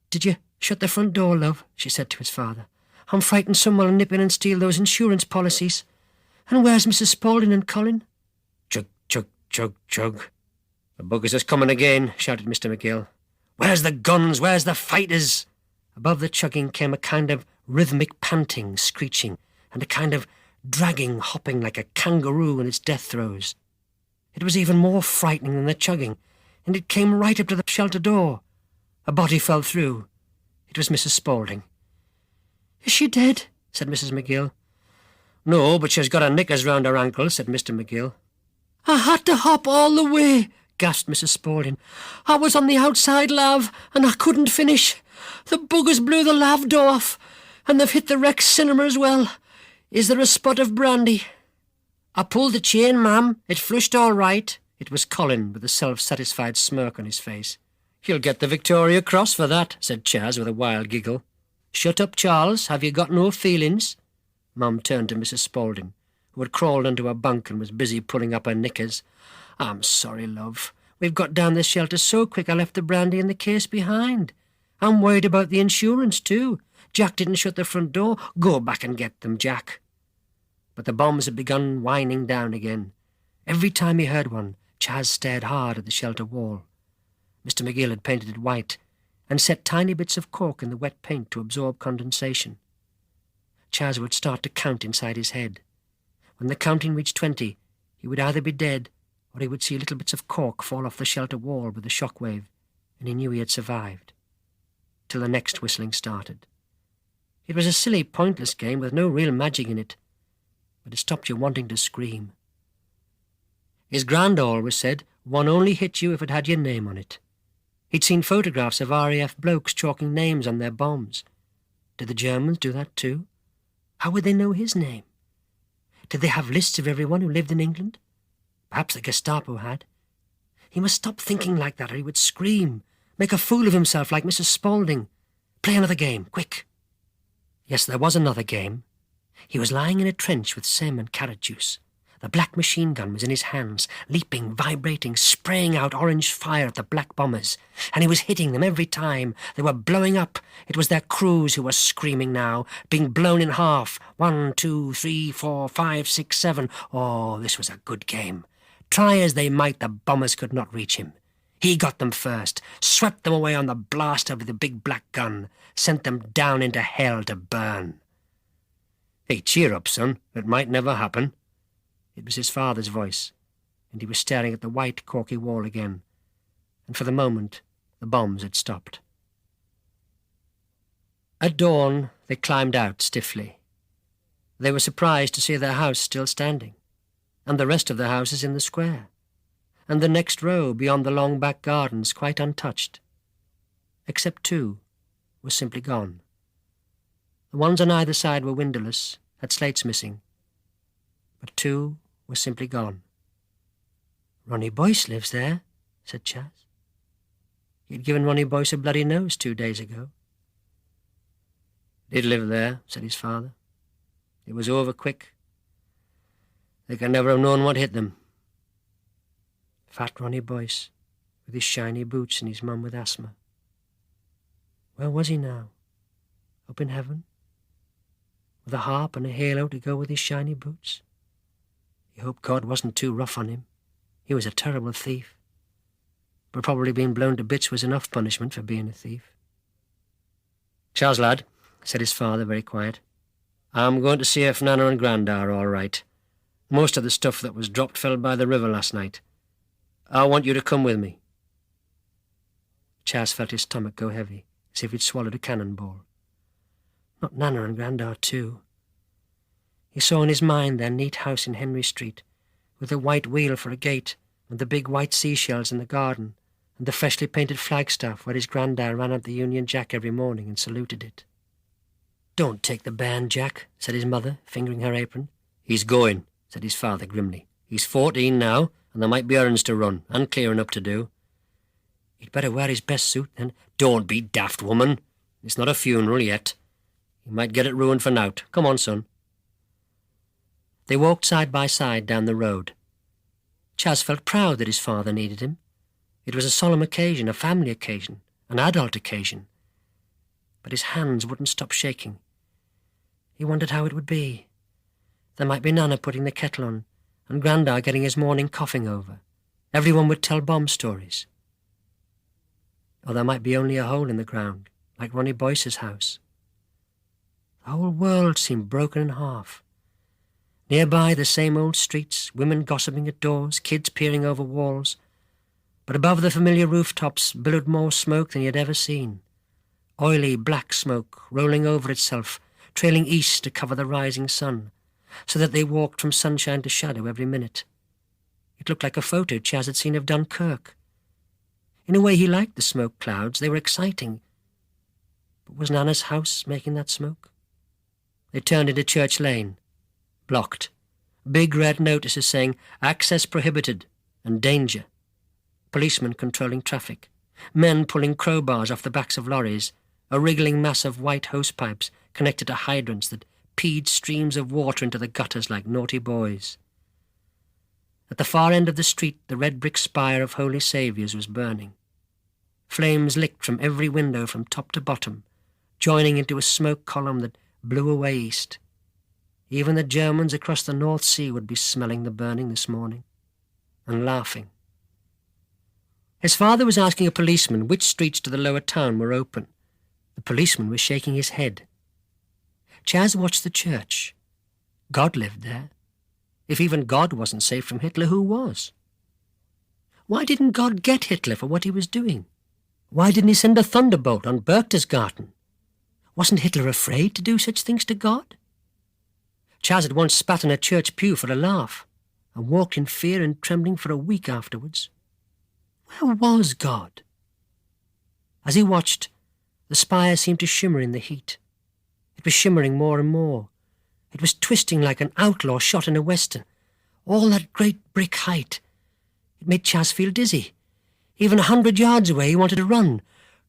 "Did you shut the front door, love?" she said to his father. "I'm frightened someone will nip in and steal those insurance policies. And where's Mrs. Spaulding and Colin?" "Chug, chug, chug, chug. The buggers is coming again," shouted Mr. McGill. "Where's the guns? Where's the fighters?" Above the chugging came a kind of rhythmic panting, screeching, and a kind of dragging, hopping like a kangaroo in its death throes. It was even more frightening than the chugging, and it came right up to the shelter door. A body fell through. It was Mrs. Spaulding. "Is she dead?" said Mrs. McGill. "No, but she's got her knickers round her ankle," said Mr. McGill. "I had to hop all the way," gasped Mrs. Spaulding. "I was on the outside lav, and I couldn't finish. The buggers blew the lav door off, and they've hit the Rex cinema as well. Is there a spot of brandy?" "I pulled the chain, ma'am. It flushed all right." It was Colin, with a self-satisfied smirk on his face. "You'll get the Victoria Cross for that," said Chas with a wild giggle. "Shut up, Charles. Have you got no feelings?" Mum turned to Mrs. Spaulding, who had crawled into her bunk and was busy pulling up her knickers. "I'm sorry, love. We've got down this shelter so quick I left the brandy in the case behind. I'm worried about the insurance, too. Jack didn't shut the front door. Go back and get them, Jack." But the bombs had begun winding down again. Every time he heard one, Chas stared hard at the shelter wall. Mr. McGill had painted it white and set tiny bits of cork in the wet paint to absorb condensation. Chas would start to count inside his head. When the counting reached 20, he would either be dead or he would see little bits of cork fall off the shelter wall with a shock wave, and he knew he had survived. Till the next whistling started. It was a silly, pointless game with no real magic in it, but it stopped you wanting to scream. His grand always said one only hit you if it had your name on it. He'd seen photographs of RAF blokes chalking names on their bombs. Did the Germans do that too? How would they know his name? Did they have lists of everyone who lived in England? Perhaps the Gestapo had. He must stop thinking like that or he would scream, make a fool of himself like Mrs. Spaulding. Play another game, quick. Yes, there was another game. He was lying in a trench with Sem and carrot juice. The black machine gun was in his hands, leaping, vibrating, spraying out orange fire at the black bombers. And he was hitting them every time. They were blowing up. It was their crews who were screaming now, being blown in half. 1, 2, 3, 4, 5, 6, 7. Oh, this was a good game. Try as they might, the bombers could not reach him. He got them first, swept them away on the blaster with the big black gun, sent them down into hell to burn. "Hey, cheer up, son. It might never happen." It was his father's voice, and he was staring at the white, corky wall again, and for the moment the bombs had stopped. At dawn they climbed out stiffly. They were surprised to see their house still standing, and the rest of the houses in the square, and the next row beyond the long back gardens quite untouched, except 2 were simply gone. The ones on either side were windowless, had slates missing, but 2 were simply gone. "Ronnie Boyce lives there," said Chas. He'd given Ronnie Boyce a bloody nose 2 days ago. "Did live there," said his father. "It was over quick. They can never have known what hit them." Fat Ronnie Boyce, with his shiny boots and his mum with asthma. Where was he now? Up in heaven? With a harp and a halo to go with his shiny boots? He hoped God wasn't too rough on him. He was a terrible thief. But probably being blown to bits was enough punishment for being a thief. "Charles, lad," said his father, very quiet, "I'm going to see if Nana and Granda are all right. Most of the stuff that was dropped fell by the river last night. I want you to come with me." Chas felt his stomach go heavy, as if he'd swallowed a cannonball. Not Nana and Granda too. He saw in his mind their neat house in Henry Street, with the white wheel for a gate, and the big white seashells in the garden, and the freshly painted flagstaff where his granddad ran out the Union Jack every morning and saluted it. "Don't take the band, Jack," said his mother, fingering her apron. "He's going," said his father grimly. "He's 14 now, and there might be errands to run, and clearing up to do." "He'd better wear his best suit, then." "Don't be daft, woman. It's not a funeral yet. He might get it ruined for nowt. Come on, son." They walked side by side down the road. Chas felt proud that his father needed him. It was a solemn occasion, a family occasion, an adult occasion. But his hands wouldn't stop shaking. He wondered how it would be. There might be Nana putting the kettle on, and Grandad getting his morning coughing over. Everyone would tell bomb stories. Or there might be only a hole in the ground, like Ronnie Boyce's house. The whole world seemed broken in half. Nearby, the same old streets, women gossiping at doors, kids peering over walls. But above the familiar rooftops billowed more smoke than he had ever seen. Oily, black smoke, rolling over itself, trailing east to cover the rising sun, so that they walked from sunshine to shadow every minute. It looked like a photo Chas had seen of Dunkirk. In a way he liked the smoke clouds, they were exciting. But was Nana's house making that smoke? They turned into Church Lane. Blocked. Big red notices saying, "Access prohibited," and "Danger." Policemen controlling traffic. Men pulling crowbars off the backs of lorries, a wriggling mass of white hosepipes connected to hydrants that peed streams of water into the gutters like naughty boys. At the far end of the street, the red brick spire of Holy Saviour's was burning. Flames licked from every window from top to bottom, joining into a smoke column that blew away east. Even the Germans across the North Sea would be smelling the burning this morning, and laughing. His father was asking a policeman which streets to the lower town were open. The policeman was shaking his head. Chas watched the church. God lived there. If even God wasn't safe from Hitler, who was? Why didn't God get Hitler for what he was doing? Why didn't he send a thunderbolt on Berchtesgaden? Wasn't Hitler afraid to do such things to God? Chas had once spat in a church pew for a laugh, and walked in fear and trembling for a week afterwards. Where was God? As he watched, the spire seemed to shimmer in the heat. It was shimmering more and more. It was twisting like an outlaw shot in a western. All that great brick height. It made Chas feel dizzy. Even 100 yards away he wanted to run.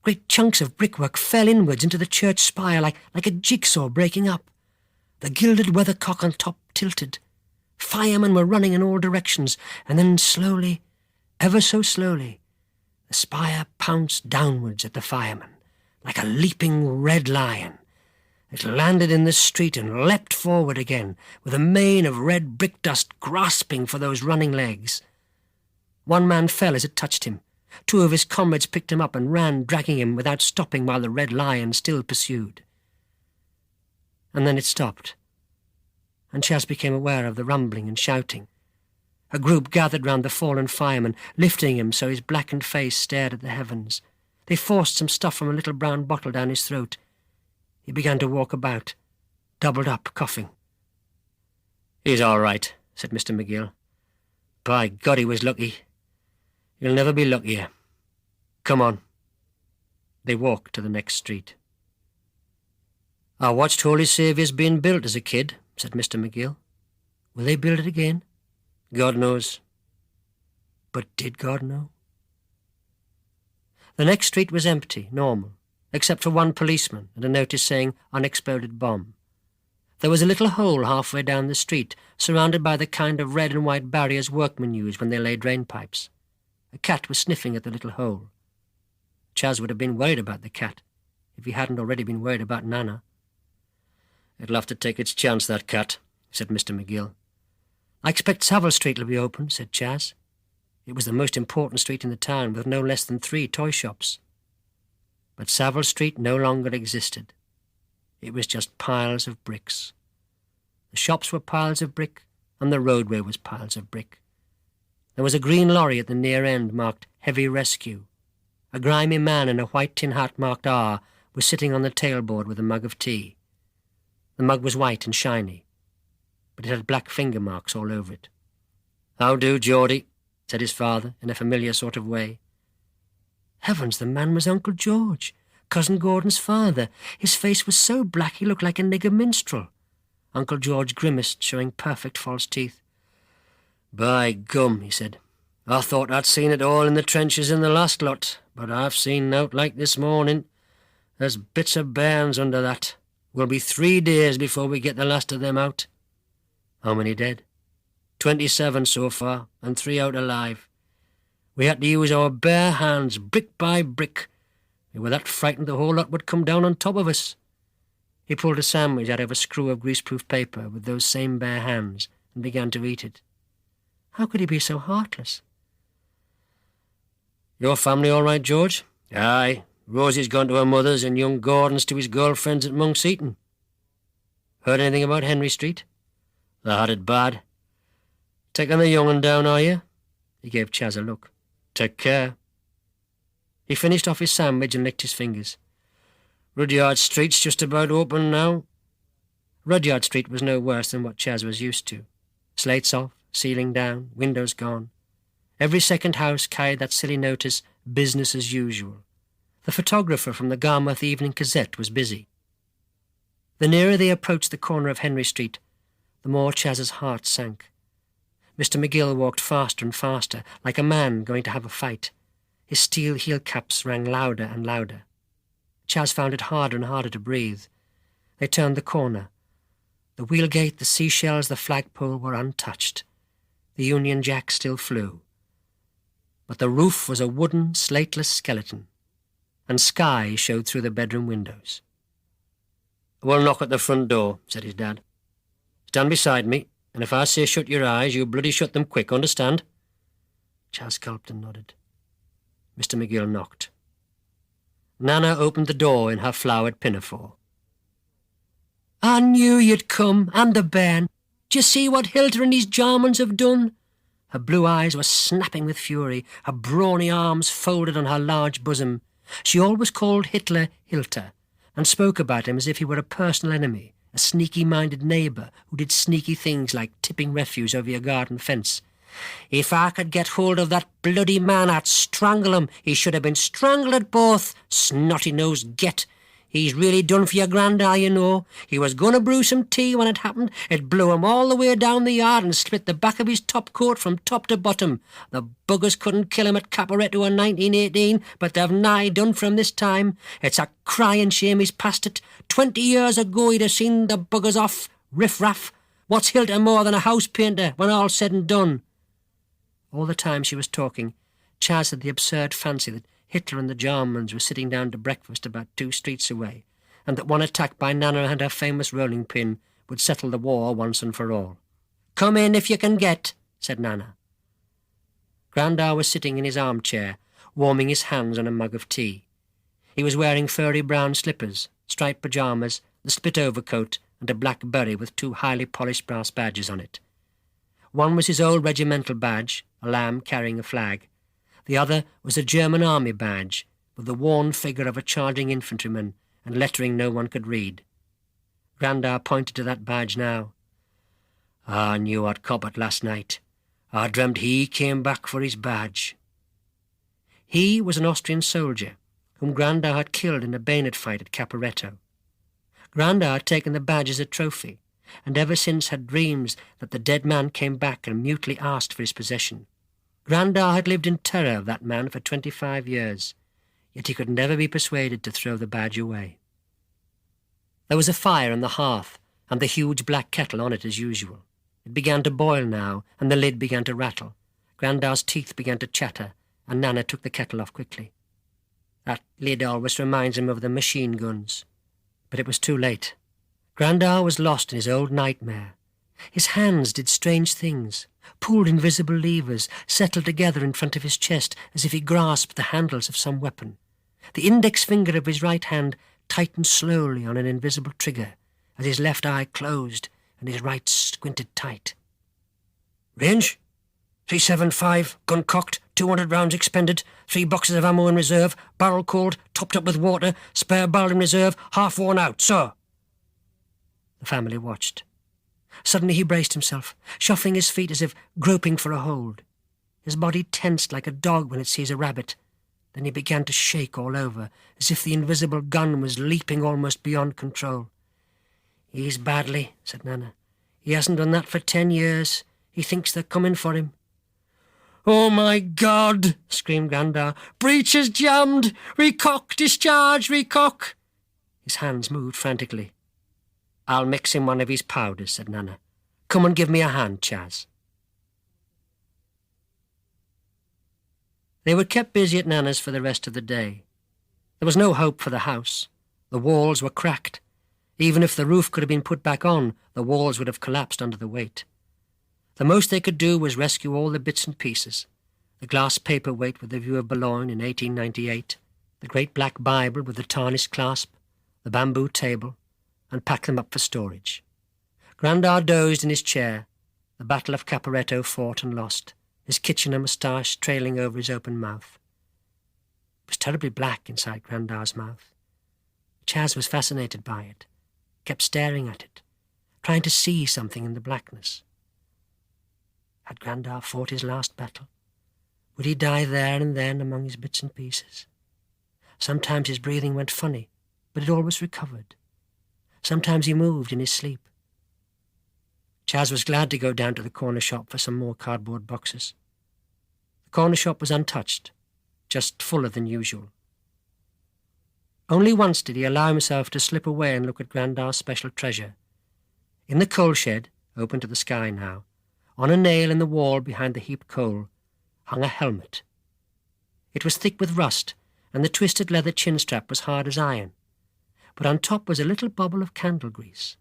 Great chunks of brickwork fell inwards into the church spire like a jigsaw breaking up. The gilded weathercock on top tilted. Firemen were running in all directions, and then slowly, ever so slowly, the spire pounced downwards at the firemen, like a leaping red lion. It landed in the street and leapt forward again, with a mane of red brick dust grasping for those running legs. One man fell as it touched him. 2 of his comrades picked him up and ran, dragging him without stopping while the red lion still pursued. And then it stopped, and Chas became aware of the rumbling and shouting. A group gathered round the fallen fireman, lifting him so his blackened face stared at the heavens. They forced some stuff from a little brown bottle down his throat. He began to walk about, doubled up, coughing. "He's all right," said Mr. McGill. "By God, he was lucky. He'll never be luckier. Come on." They walked to the next street. "I watched Holy Saviour's being built as a kid," said Mr. McGill. "Will they build it again?" "God knows." But did God know? The next street was empty, normal, except for one policeman and a notice saying unexploded bomb. There was a little hole halfway down the street, surrounded by the kind of red and white barriers workmen use when they lay drain pipes. A cat was sniffing at the little hole. Chas would have been worried about the cat, if he hadn't already been worried about Nana. "It'll have to take its chance, that cat," said Mr. McGill. "I expect Savile Street will be open," said Chas. It was the most important street in the town, with no less than 3 toy shops. But Savile Street no longer existed. It was just piles of bricks. The shops were piles of brick, and the roadway was piles of brick. There was a green lorry at the near end marked Heavy Rescue. A grimy man in a white tin hat marked R was sitting on the tailboard with a mug of tea. The mug was white and shiny, but it had black finger marks all over it. "How do, Geordie?" said his father in a familiar sort of way. Heavens, the man was Uncle George, Cousin Gordon's father. His face was so black he looked like a nigger minstrel. Uncle George grimaced, showing perfect false teeth. "By gum," he said, "I thought I'd seen it all in the trenches in the last lot, but I've seen nought like this morning. There's bits of bairns under that. Will be 3 days before we get the last of them out." "How many dead?" 27 so far, and 3 out alive. We had to use our bare hands, brick by brick. We were that frightened the whole lot would come down on top of us." He pulled a sandwich out of a screw of greaseproof paper with those same bare hands and began to eat it. How could he be so heartless? "Your family all right, George?" "Aye. Rosie's gone to her mother's and young Gordon's to his girlfriend's at Monk's Eaton." "Heard anything about Henry Street?" "They had it bad." "Taking the young un down, are you?" He gave Chas a look. "Take care." He finished off his sandwich and licked his fingers. "Rudyard Street's just about open now." Rudyard Street was no worse than what Chas was used to. Slates off, ceiling down, windows gone. Every second house carried that silly notice, "Business as usual." The photographer from the Garmouth Evening Gazette was busy. The nearer they approached the corner of Henry Street, the more Chas's heart sank. Mr. McGill walked faster and faster, like a man going to have a fight. His steel heel caps rang louder and louder. Chas found it harder and harder to breathe. They turned the corner. The wheelgate, the seashells, the flagpole were untouched. The Union Jack still flew. But the roof was a wooden, slateless skeleton, and sky showed through the bedroom windows. "We'll knock at the front door," said his dad. "Stand beside me, and if I say shut your eyes, you bloody shut them quick, understand?" Chas gulped and nodded. Mr. McGill knocked. Nana opened the door in her flowered pinafore. "I knew you'd come, and the bairn. D'ye see what Hilter and his Jarmans have done?" Her blue eyes were snapping with fury, her brawny arms folded on her large bosom. She always called Hitler Hilter, and spoke about him as if he were a personal enemy, a sneaky-minded neighbour who did sneaky things like tipping refuse over your garden fence. "If I could get hold of that bloody man, I'd strangle him. He should have been strangled at both, snotty-nosed get. He's really done for your grandad, you know. He was going to brew some tea when it happened. It blew him all the way down the yard and split the back of his top coat from top to bottom. The buggers couldn't kill him at Caporetto in 1918, but they've nigh done for him this time. It's a crying shame he's past it. 20 years ago he'd have seen the buggers off, riff-raff. What's Hilter more than a house painter when all's said and done?" All the time she was talking, Chas had the absurd fancy that Hitler and the Jarmans were sitting down to breakfast about 2 streets away, and that one attack by Nana and her famous rolling pin would settle the war once and for all. "Come in if you can get," said Nana. Grandad was sitting in his armchair, warming his hands on a mug of tea. He was wearing furry brown slippers, striped pyjamas, the split overcoat, and a black beret with 2 highly polished brass badges on it. One was his old regimental badge, a lamb carrying a flag. The other was a German army badge, with the worn figure of a charging infantryman and lettering no one could read. Grandad pointed to that badge now. "I knew I'd cop it last night. I dreamt he came back for his badge." He was an Austrian soldier, whom Grandad had killed in a bayonet fight at Caporetto. Grandad had taken the badge as a trophy, and ever since had dreams that the dead man came back and mutely asked for his possession. Grandad had lived in terror of that man for 25 years, yet he could never be persuaded to throw the badge away. There was a fire on the hearth, and the huge black kettle on it as usual. It began to boil now, and the lid began to rattle. Grandad's teeth began to chatter, and Nana took the kettle off quickly. "That lid always reminds him of the machine guns." But it was too late. Grandad was lost in his old nightmare. His hands did strange things, pulled invisible levers, settled together in front of his chest as if he grasped the handles of some weapon. The index finger of his right hand tightened slowly on an invisible trigger as his left eye closed and his right squinted tight. "Range? 375, gun cocked, 200 rounds expended, 3 boxes of ammo in reserve, barrel cold, topped up with water, spare barrel in reserve, half worn out, sir." The family watched. Suddenly he braced himself, shuffling his feet as if groping for a hold. His body tensed like a dog when it sees a rabbit. Then he began to shake all over, as if the invisible gun was leaping almost beyond control. "He's badly," said Nana. "He hasn't done that for 10 years. He thinks they're coming for him." "Oh, my God!" screamed Grandad. "Breech is jammed! Recock! Discharge! Recock!" His hands moved frantically. "I'll mix him one of his powders," said Nana. "Come and give me a hand, Chas." They were kept busy at Nana's for the rest of the day. There was no hope for the house. The walls were cracked. Even if the roof could have been put back on, the walls would have collapsed under the weight. The most they could do was rescue all the bits and pieces: the glass paperweight with the view of Boulogne in 1898, the great black Bible with the tarnished clasp, the bamboo table, and pack them up for storage. Grandad dozed in his chair, the Battle of Caporetto fought and lost, his Kitchener moustache trailing over his open mouth. It was terribly black inside Grandad's mouth. Chas was fascinated by it, kept staring at it, trying to see something in the blackness. Had Grandad fought his last battle? Would he die there and then among his bits and pieces? Sometimes his breathing went funny, but it always recovered. Sometimes he moved in his sleep. Chas was glad to go down to the corner shop for some more cardboard boxes. The corner shop was untouched, just fuller than usual. Only once did he allow himself to slip away and look at Grandar's special treasure. In the coal shed, open to the sky now, on a nail in the wall behind the heaped coal, hung a helmet. It was thick with rust, and the twisted leather chin strap was hard as iron, but on top was a little bubble of candle grease.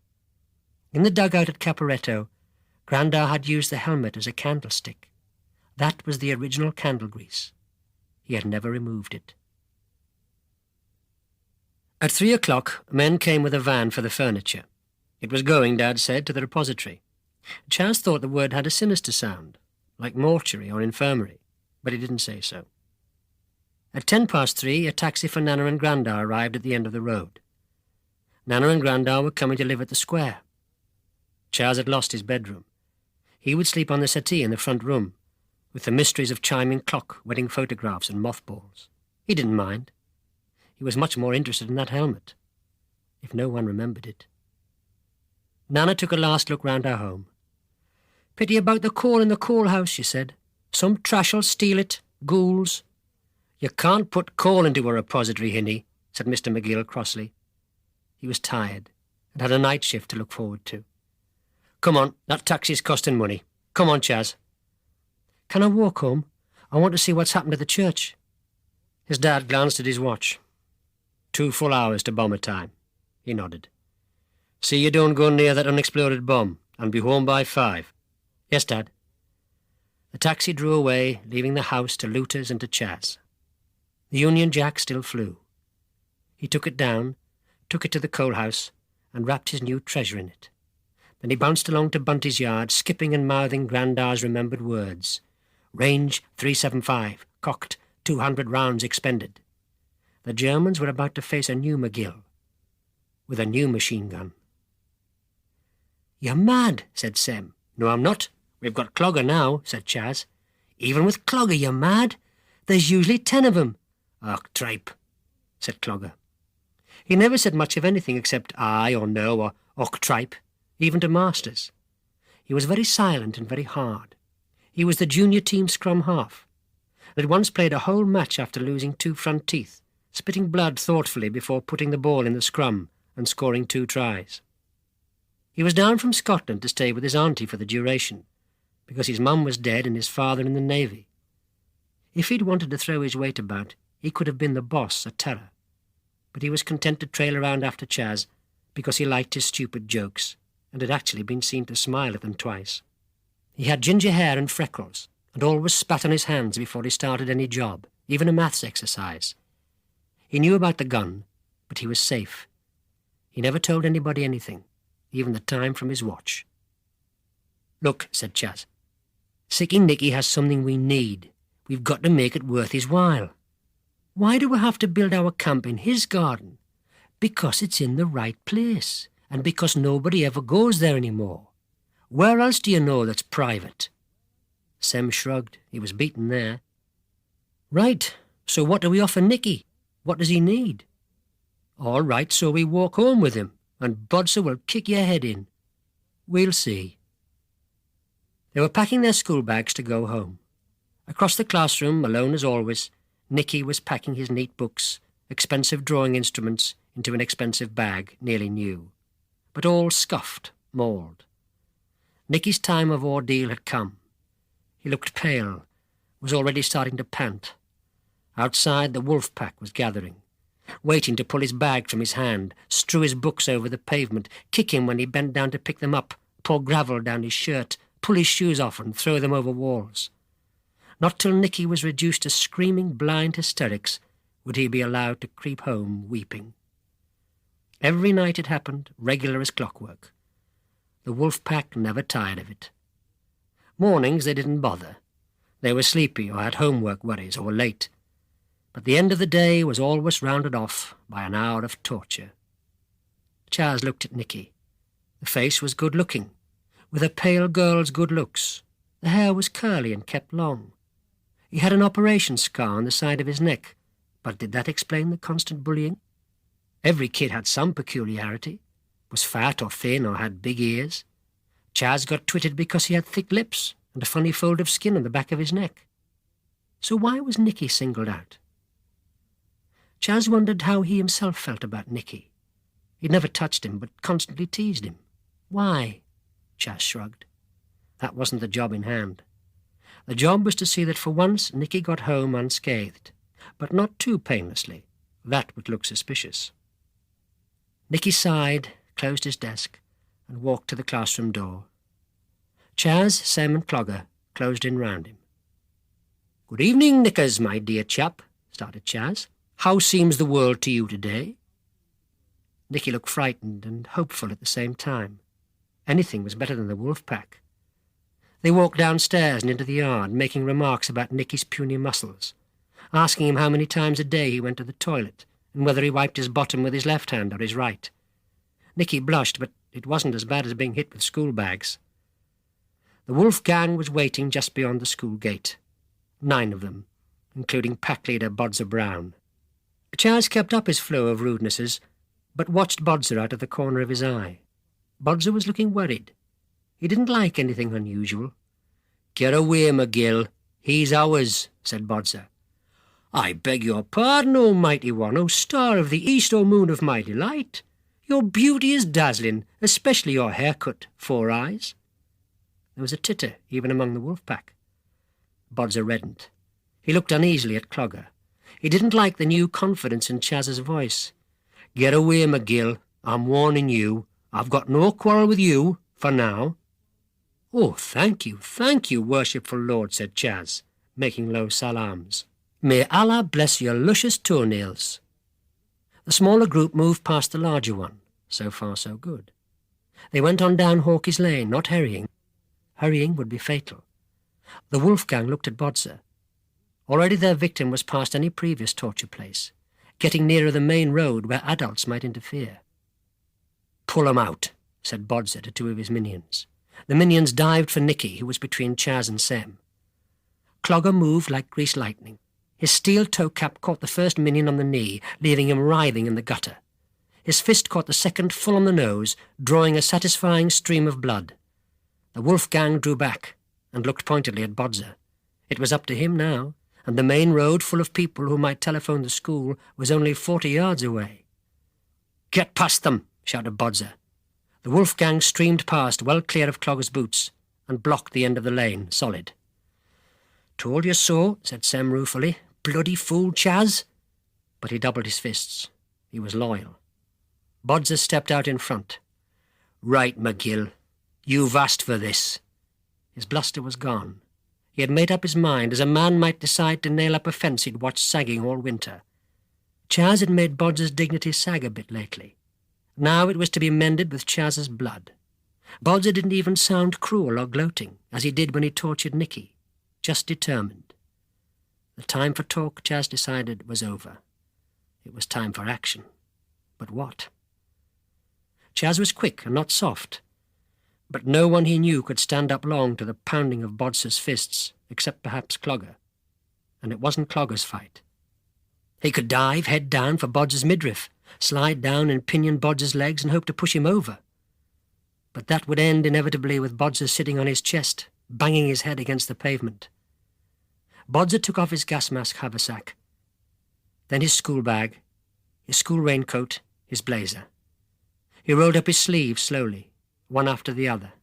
In the dugout at Caporetto, Grandar had used the helmet as a candlestick. That was the original candle grease. He had never removed it. At 3 o'clock, men came with a van for the furniture. It was going, Dad said, to the repository. Chas thought the word had a sinister sound, like mortuary or infirmary, but he didn't say so. At 3:10, a taxi for Nana and Grandar arrived at the end of the road. Nana and Grandar were coming to live at the square. Chas had lost his bedroom. He would sleep on the settee in the front room, with the mysteries of chiming clock, wedding photographs and mothballs. He didn't mind. He was much more interested in that helmet, if no one remembered it. Nana took a last look round her home. "Pity about the coal in the coal house," she said. "Some trash'll steal it, ghouls." "You can't put coal into a repository, Hinny," said Mr. McGill crossly. He was tired and had a night shift to look forward to. "Come on, that taxi's costing money. Come on, Chas." "Can I walk home? I want to see what's happened to the church." His dad glanced at his watch. 2 full hours to bomber time. He nodded. "See you don't go near that unexploded bomb, and be home by 5. "Yes, Dad." The taxi drew away, leaving the house to looters and to Chas. The Union Jack still flew. He took it down, took it to the coal house, and wrapped his new treasure in it. Then he bounced along to Bunty's yard, skipping and mouthing Grandar's remembered words. Range 375, cocked, 200 rounds expended. The Germans were about to face a new McGill, with a new machine gun. "You're mad," said Sem. "No, I'm not. We've got Clogger now," said Chas. "Even with Clogger, you're mad. There's usually 10 of 'em." "Och, tripe," said Clogger. He never said much of anything except aye or no or och, tripe, even to masters. He was very silent and very hard. He was the junior team scrum half. They'd once played a whole match after losing 2 front teeth, spitting blood thoughtfully before putting the ball in the scrum and scoring 2 tries. He was down from Scotland to stay with his auntie for the duration, because his mum was dead and his father in the Navy. If he'd wanted to throw his weight about, he could have been the boss, a terror. But he was content to trail around after Chas because he liked his stupid jokes and had actually been seen to smile at them twice. He had ginger hair and freckles, and always spat on his hands before he started any job, even a maths exercise. He knew about the gun, but he was safe. He never told anybody anything, even the time from his watch. "Look," said Chas, "Sicky Nicky has something we need. We've got to make it worth his while. Why do we have to build our camp in his garden? Because it's in the right place, and because nobody ever goes there anymore. Where else do you know that's private?" Sem shrugged. He was beaten there. "Right, so what do we offer Nicky? What does he need?" "All right, so we walk home with him, and Bodser will kick your head in. We'll see." They were packing their school bags to go home. Across the classroom, alone as always, Nicky was packing his neat books, expensive drawing instruments, into an expensive bag, nearly new, but all scuffed, mauled. Nicky's time of ordeal had come. He looked pale, was already starting to pant. Outside, the wolf pack was gathering, waiting to pull his bag from his hand, strew his books over the pavement, kick him when he bent down to pick them up, pour gravel down his shirt, pull his shoes off and throw them over walls. Not till Nicky was reduced to screaming blind hysterics would he be allowed to creep home weeping. Every night it happened, regular as clockwork. The wolf pack never tired of it. Mornings they didn't bother. They were sleepy or had homework worries or were late. But the end of the day was always rounded off by an hour of torture. Chas looked at Nicky. The face was good-looking, with a pale girl's good looks. The hair was curly and kept long. He had an operation scar on the side of his neck, but did that explain the constant bullying? Every kid had some peculiarity, was fat or thin or had big ears. Chas got twitted because he had thick lips and a funny fold of skin on the back of his neck. So why was Nicky singled out? Chas wondered how he himself felt about Nicky. He'd never touched him, but constantly teased him. Why? Chas shrugged. That wasn't the job in hand. The job was to see that for once Nicky got home unscathed, but not too painlessly. That would look suspicious. Nicky sighed, closed his desk, and walked to the classroom door. Chas, Sem and Clogger closed in round him. "Good evening, Nickers, my dear chap," started Chas. "How seems the world to you today?" Nicky looked frightened and hopeful at the same time. Anything was better than the wolf pack. They walked downstairs and into the yard, making remarks about Nicky's puny muscles, asking him how many times a day he went to the toilet, and whether he wiped his bottom with his left hand or his right. Nicky blushed, but it wasn't as bad as being hit with school bags. The wolf gang was waiting just beyond the school gate. 9 of them, including pack leader Bodzer Brown. Chas kept up his flow of rudenesses, but watched Bodzer out of the corner of his eye. Bodzer was looking worried. He didn't like anything unusual. "Get away, McGill. He's ours," said Bodzer. "I beg your pardon, O mighty one, O star of the east, O moon of my delight. Your beauty is dazzling, especially your haircut, Four Eyes." There was a titter even among the wolf pack. Bodzer reddened. He looked uneasily at Clogger. He didn't like the new confidence in Chas's voice. "Get away, McGill. I'm warning you. I've got no quarrel with you, for now." "Oh, thank you, worshipful lord," said Chas, making low salams. "May Allah bless your luscious toenails." The smaller group moved past the larger one. So far, so good. They went on down Hawkey's Lane, not hurrying. Hurrying would be fatal. The wolf gang looked at Bodzer. Already their victim was past any previous torture place, getting nearer the main road where adults might interfere. "Pull 'em out," said Bodzer to 2 of his minions. The minions dived for Nicky, who was between Chas and Sem. Clogger moved like greased lightning. His steel toe cap caught the first minion on the knee, leaving him writhing in the gutter. His fist caught the second full on the nose, drawing a satisfying stream of blood. The wolf gang drew back and looked pointedly at Bodzer. It was up to him now, and the main road, full of people who might telephone the school, was only 40 yards away. "Get past them!" shouted Bodzer. The wolf gang streamed past, well clear of Clogger's boots, and blocked the end of the lane, solid. "Told you so," said Sem ruefully. "Bloody fool, Chas!" But he doubled his fists. He was loyal. Bodzer stepped out in front. "Right, McGill. You've asked for this." His bluster was gone. He had made up his mind, as a man might decide to nail up a fence he'd watched sagging all winter. Chas had made Bodzer's dignity sag a bit lately. Now it was to be mended with Chas's blood. Bodzer didn't even sound cruel or gloating, as he did when he tortured Nicky, just determined. The time for talk, Chas decided, was over. It was time for action. But what? Chas was quick and not soft, but no one he knew could stand up long to the pounding of Bodzer's fists, except perhaps Clogger. And it wasn't Clogger's fight. He could dive head down for Bodzer's midriff, slide down and pinion Bodzer's legs and hope to push him over. But that would end inevitably with Bodzer sitting on his chest, banging his head against the pavement. Bodzer took off his gas mask haversack, then his school bag, his school raincoat, his blazer. He rolled up his sleeves slowly, one after the other.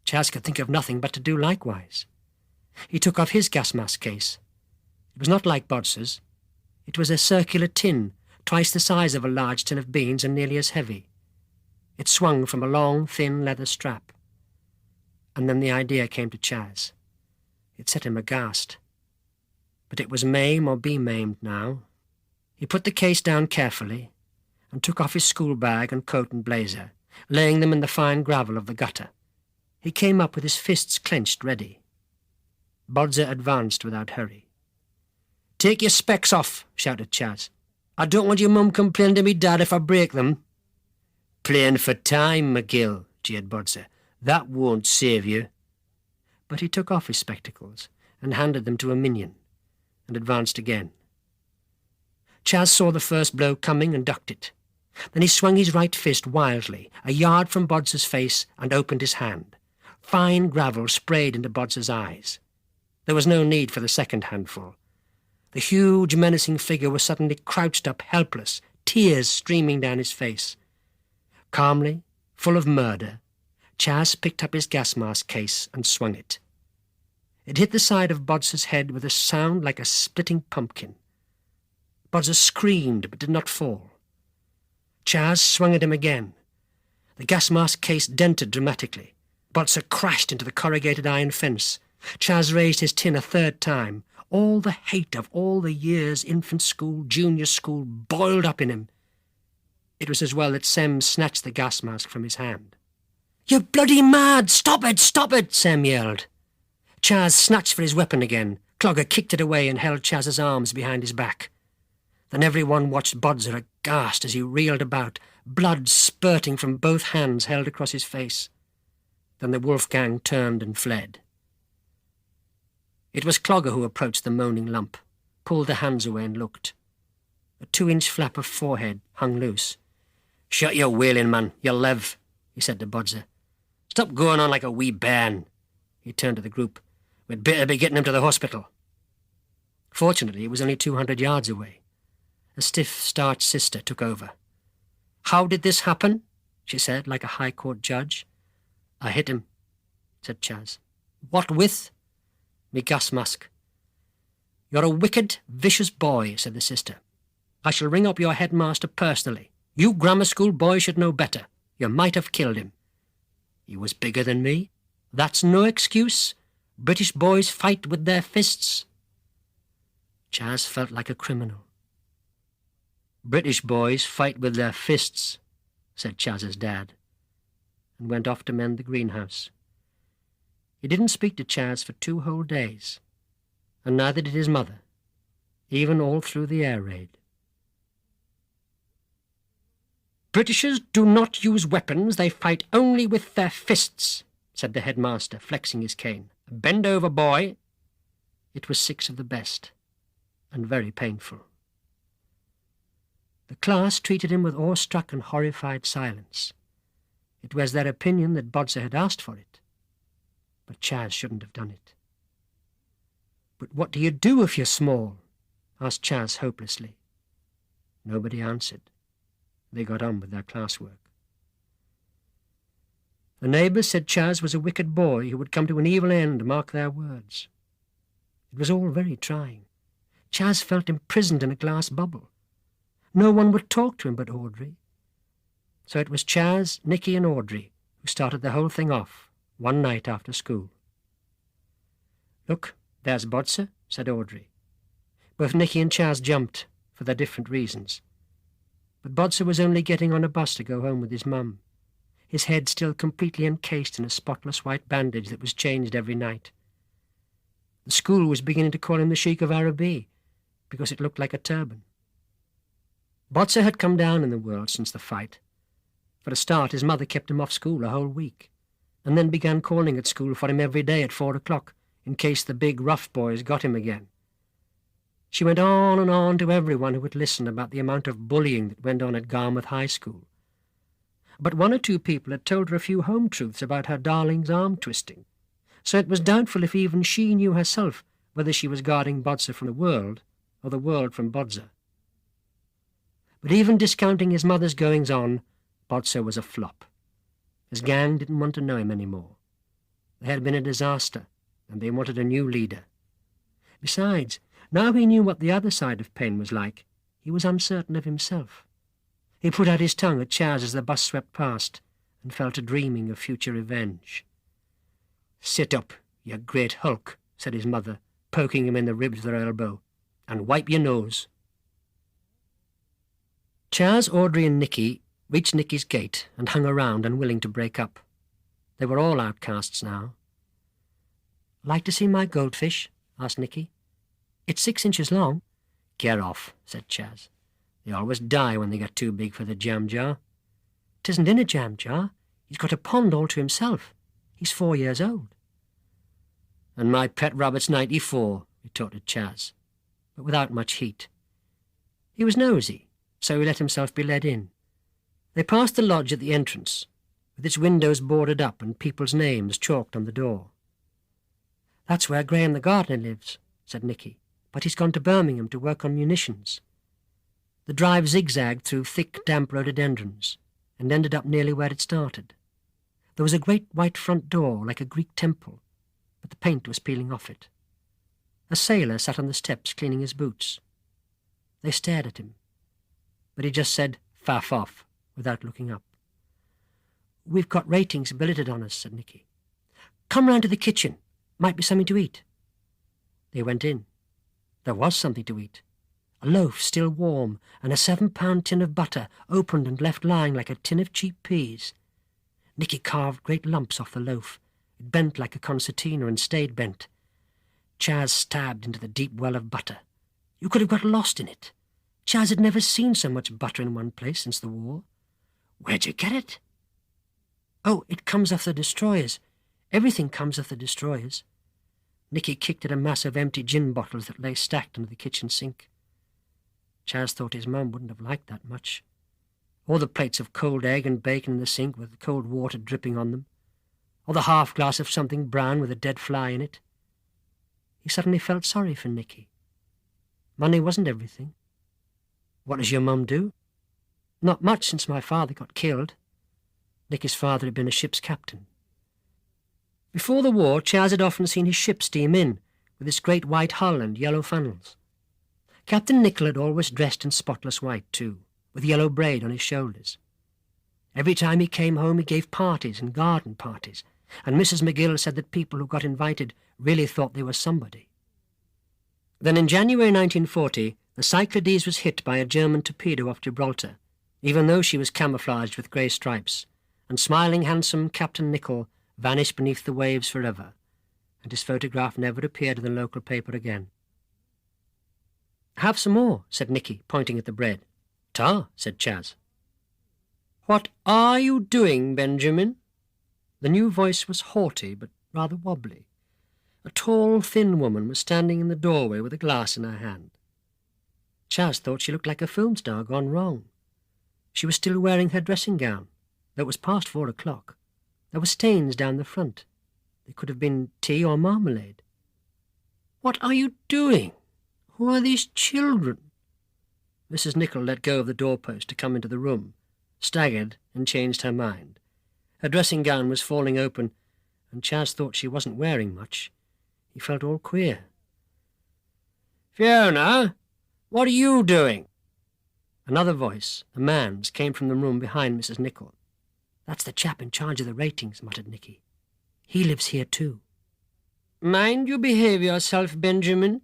Chas could think of nothing but to do likewise. He took off his gas mask case. It was not like Bodzer's. It was a circular tin, twice the size of a large tin of beans and nearly as heavy. It swung from a long, thin leather strap. And then the idea came to Chas. It set him aghast. But it was maim or be maimed now. He put the case down carefully and took off his school bag and coat and blazer, laying them in the fine gravel of the gutter. He came up with his fists clenched, ready. Bodzer advanced without hurry. "Take your specs off," shouted Chas. "I don't want your mum complaining to me dad if I break them." "Playing for time, McGill," jeered Bodzer. "That won't save you." But he took off his spectacles and handed them to a minion, and advanced again. Chas saw the first blow coming and ducked it. Then he swung his right fist wildly, a yard from Bodzer's face, and opened his hand. Fine gravel sprayed into Bodzer's eyes. There was no need for the second handful. The huge, menacing figure was suddenly crouched up, helpless, tears streaming down his face. Calmly, full of murder, Chas picked up his gas mask case and swung it. It hit the side of Bodser's head with a sound like a splitting pumpkin. Bodser screamed but did not fall. Chas swung at him again. The gas mask case dented dramatically. Bodser crashed into the corrugated iron fence. Chas raised his tin a third time. All the hate of all the years, infant school, junior school, boiled up in him. It was as well that Sem snatched the gas mask from his hand. "You're bloody mad! Stop it! Stop it!" Sem yelled. Chas snatched for his weapon again. Clogger kicked it away and held Chas's arms behind his back. Then everyone watched Bodser aghast as he reeled about, blood spurting from both hands held across his face. Then the wolf gang turned and fled. It was Clogger who approached the moaning lump, pulled the hands away and looked. A 2-inch flap of forehead hung loose. "Shut your wailing, man, you'll live," he said to Bodser. "Stop going on like a wee bairn." He turned to the group. "We'd better be getting him to the hospital." Fortunately, it was only 200 yards away. A stiff, starched sister took over. "How did this happen?" she said, like a high court judge. "I hit him," said Chas. "What with?" "Me gas mask." "You're a wicked, vicious boy," said the sister. "I shall ring up your headmaster personally. You grammar school boy should know better. You might have killed him." "He was bigger than me." "That's no excuse. British boys fight with their fists." Chas felt like a criminal. "British boys fight with their fists," said Chas's dad, and went off to mend the greenhouse. He didn't speak to Chas for 2 whole days, and neither did his mother, even all through the air raid. "Britishers do not use weapons, they fight only with their fists," said the headmaster, flexing his cane. "Bend over, boy." It was 6 of the best, and very painful. The class treated him with awestruck and horrified silence. It was their opinion that Bodser had asked for it, but Chas shouldn't have done it. "But what do you do if you're small?" asked Chas hopelessly. Nobody answered. They got on with their classwork. The neighbours said Chas was a wicked boy who would come to an evil end, mark their words. It was all very trying. Chas felt imprisoned in a glass bubble. No one would talk to him but Audrey. So it was Chas, Nicky and Audrey who started the whole thing off one night after school. "Look, there's Bodser," said Audrey. Both Nicky and Chas jumped, for their different reasons. But Bodser was only getting on a bus to go home with his mum, his head still completely encased in a spotless white bandage that was changed every night. The school was beginning to call him the Sheik of Araby, because it looked like a turban. Bodser had come down in the world since the fight. For a start, his mother kept him off school a whole week, and then began calling at school for him every day at 4 o'clock, in case the big rough boys got him again. She went on and on to everyone who would listen about the amount of bullying that went on at Garmouth High School. But 1 or 2 people had told her a few home truths about her darling's arm-twisting, so it was doubtful if even she knew herself whether she was guarding Bodser from the world or the world from Bodser. But even discounting his mother's goings-on, Bodser was a flop. His gang didn't want to know him any more. They had been a disaster, and they wanted a new leader. Besides, now he knew what the other side of pain was like. He was uncertain of himself. He put out his tongue at Chas as the bus swept past, and fell to dreaming of future revenge. "Sit up, you great hulk," said his mother, poking him in the ribs with her elbow, "and wipe your nose." Chas, Audrey and Nicky reached Nicky's gate and hung around, unwilling to break up. They were all outcasts now. "Like to see my goldfish?" asked Nicky. "It's 6 inches long." "Get off," said Chas. "They always die when they get too big for the jam jar." "'Tisn't in a jam jar. He's got a pond all to himself. He's 4 years old." "And my pet rabbit's 94, retorted Chas, but without much heat. He was nosy, so he let himself be led in. They passed the lodge at the entrance, with its windows boarded up and people's names chalked on the door. "That's where Graham the gardener lives," said Nicky, but he's gone to Birmingham to work on munitions. The drive zigzagged through thick, damp rhododendrons and ended up nearly where it started. There was a great white front door like a Greek temple, but the paint was peeling off it. A sailor sat on the steps cleaning his boots. They stared at him, but he just said, "Faff off," without looking up. "We've got ratings billeted on us," said Nicky. "Come round to the kitchen. Might be something to eat." They went in. There was something to eat. A loaf still warm, and a 7-pound tin of butter opened and left lying like a tin of cheap peas. Nicky carved great lumps off the loaf. It bent like a concertina and stayed bent. Chas stabbed into the deep well of butter. You could have got lost in it. Chas had never seen so much butter in one place since the war. "Where'd you get it?" "Oh, it comes off the destroyers. Everything comes off the destroyers." Nicky kicked at a mass of empty gin bottles that lay stacked under the kitchen sink. Chas thought his mum wouldn't have liked that much. All the plates of cold egg and bacon in the sink with cold water dripping on them, or the half-glass of something brown with a dead fly in it. He suddenly felt sorry for Nicky. Money wasn't everything. "What does your mum do?" "Not much since my father got killed." Nicky's father had been a ship's captain. Before the war, Chas had often seen his ship steam in, with its great white hull and yellow funnels. Captain Nicholl had always dressed in spotless white, too, with yellow braid on his shoulders. Every time he came home he gave parties and garden parties, and Mrs. McGill said that people who got invited really thought they were somebody. Then in January 1940, the Cyclades was hit by a German torpedo off Gibraltar, even though she was camouflaged with grey stripes, and smiling, handsome Captain Nicholl vanished beneath the waves forever, and his photograph never appeared in the local paper again. "Have some more," said Nicky, pointing at the bread. "Ta," said Chas. "What are you doing, Benjamin?" The new voice was haughty, but rather wobbly. A tall, thin woman was standing in the doorway with a glass in her hand. Chas thought she looked like a film star gone wrong. She was still wearing her dressing gown, though it was past 4 o'clock. There were stains down the front. They could have been tea or marmalade. "What are you doing? Who are these children?" Mrs. Nicholl let go of the doorpost to come into the room, staggered and changed her mind. Her dressing gown was falling open, and Chas thought she wasn't wearing much. He felt all queer. "Fiona, what are you doing?" Another voice, a man's, came from the room behind Mrs. Nicholl. "That's the chap in charge of the ratings," muttered Nicky. "He lives here too." "Mind you behave yourself, Benjamin,"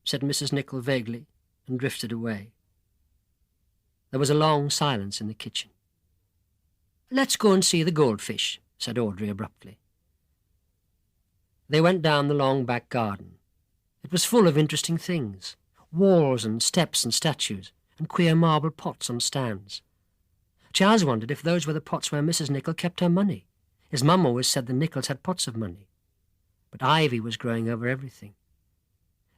said Mrs. Nicholl vaguely, and drifted away. There was a long silence in the kitchen. "Let's go and see the goldfish," said Audrey abruptly. They went down the long back garden. It was full of interesting things, walls and steps and statues, and queer marble pots on stands. Chas wondered if those were the pots where Mrs. Nicholl kept her money. His mum always said the Nicholls had pots of money. But ivy was growing over everything.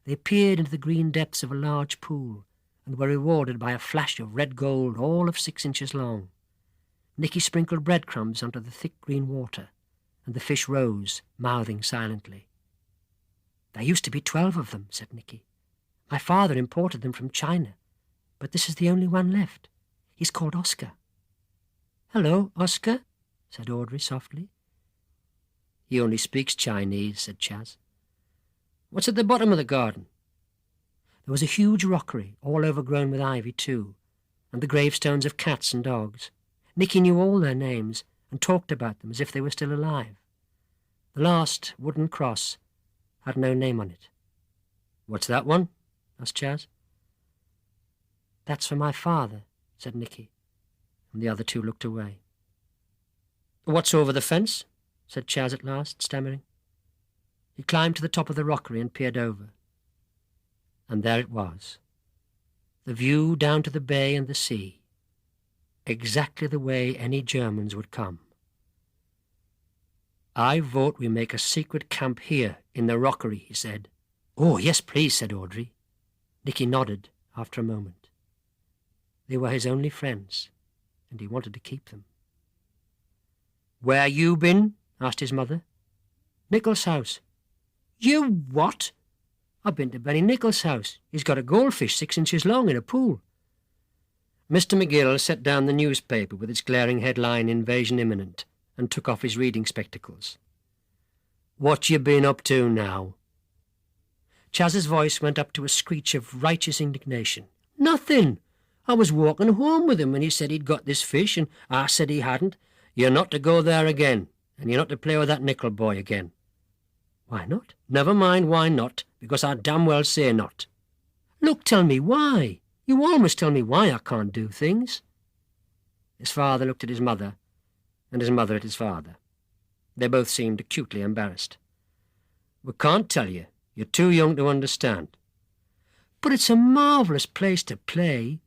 They peered into the green depths of a large pool, and were rewarded by a flash of red gold all of 6 inches long. Nicky sprinkled breadcrumbs onto the thick green water, and the fish rose, mouthing silently. "There used to be 12 of them," said Nicky. "My father imported them from China, but this is the only one left. He's called Oscar." "Hello, Oscar," said Audrey softly. "He only speaks Chinese," said Chas. "What's at the bottom of the garden?" There was a huge rockery, all overgrown with ivy too, and the gravestones of cats and dogs. Nicky knew all their names, and talked about them as if they were still alive. The last wooden cross had no name on it. "What's that one?" asked Chas. "That's for my father," said Nicky, and the other two looked away. "What's over the fence?" said Chas at last, stammering. He climbed to the top of the rockery and peered over. And there it was, the view down to the bay and the sea, exactly the way any Germans would come. "I vote we make a secret camp here, in the rockery," he said. "Oh, yes, please," said Audrey. Nicky nodded after a moment. They were his only friends, and he wanted to keep them. "Where you been?" asked his mother. "Nicholl's house." "You what?" I've been to Benny Nicholls' house. He's got a goldfish 6 inches long in a pool." Mr. McGill set down the newspaper with its glaring headline, "Invasion Imminent," and took off his reading spectacles. "What you been up to now?" Chas's voice went up to a screech of righteous indignation. "Nothing. I was walking home with him, and he said he'd got this fish, and I said he hadn't. You're not to go there again, and you're not to play with that Nicol boy again." "Why not?" "Never mind why not, because I damn well say not." "Look, tell me why. You always tell me why I can't do things." His father looked at his mother, and his mother at his father. They both seemed acutely embarrassed. "We can't tell you. You're too young to understand." "But it's a marvellous place to play."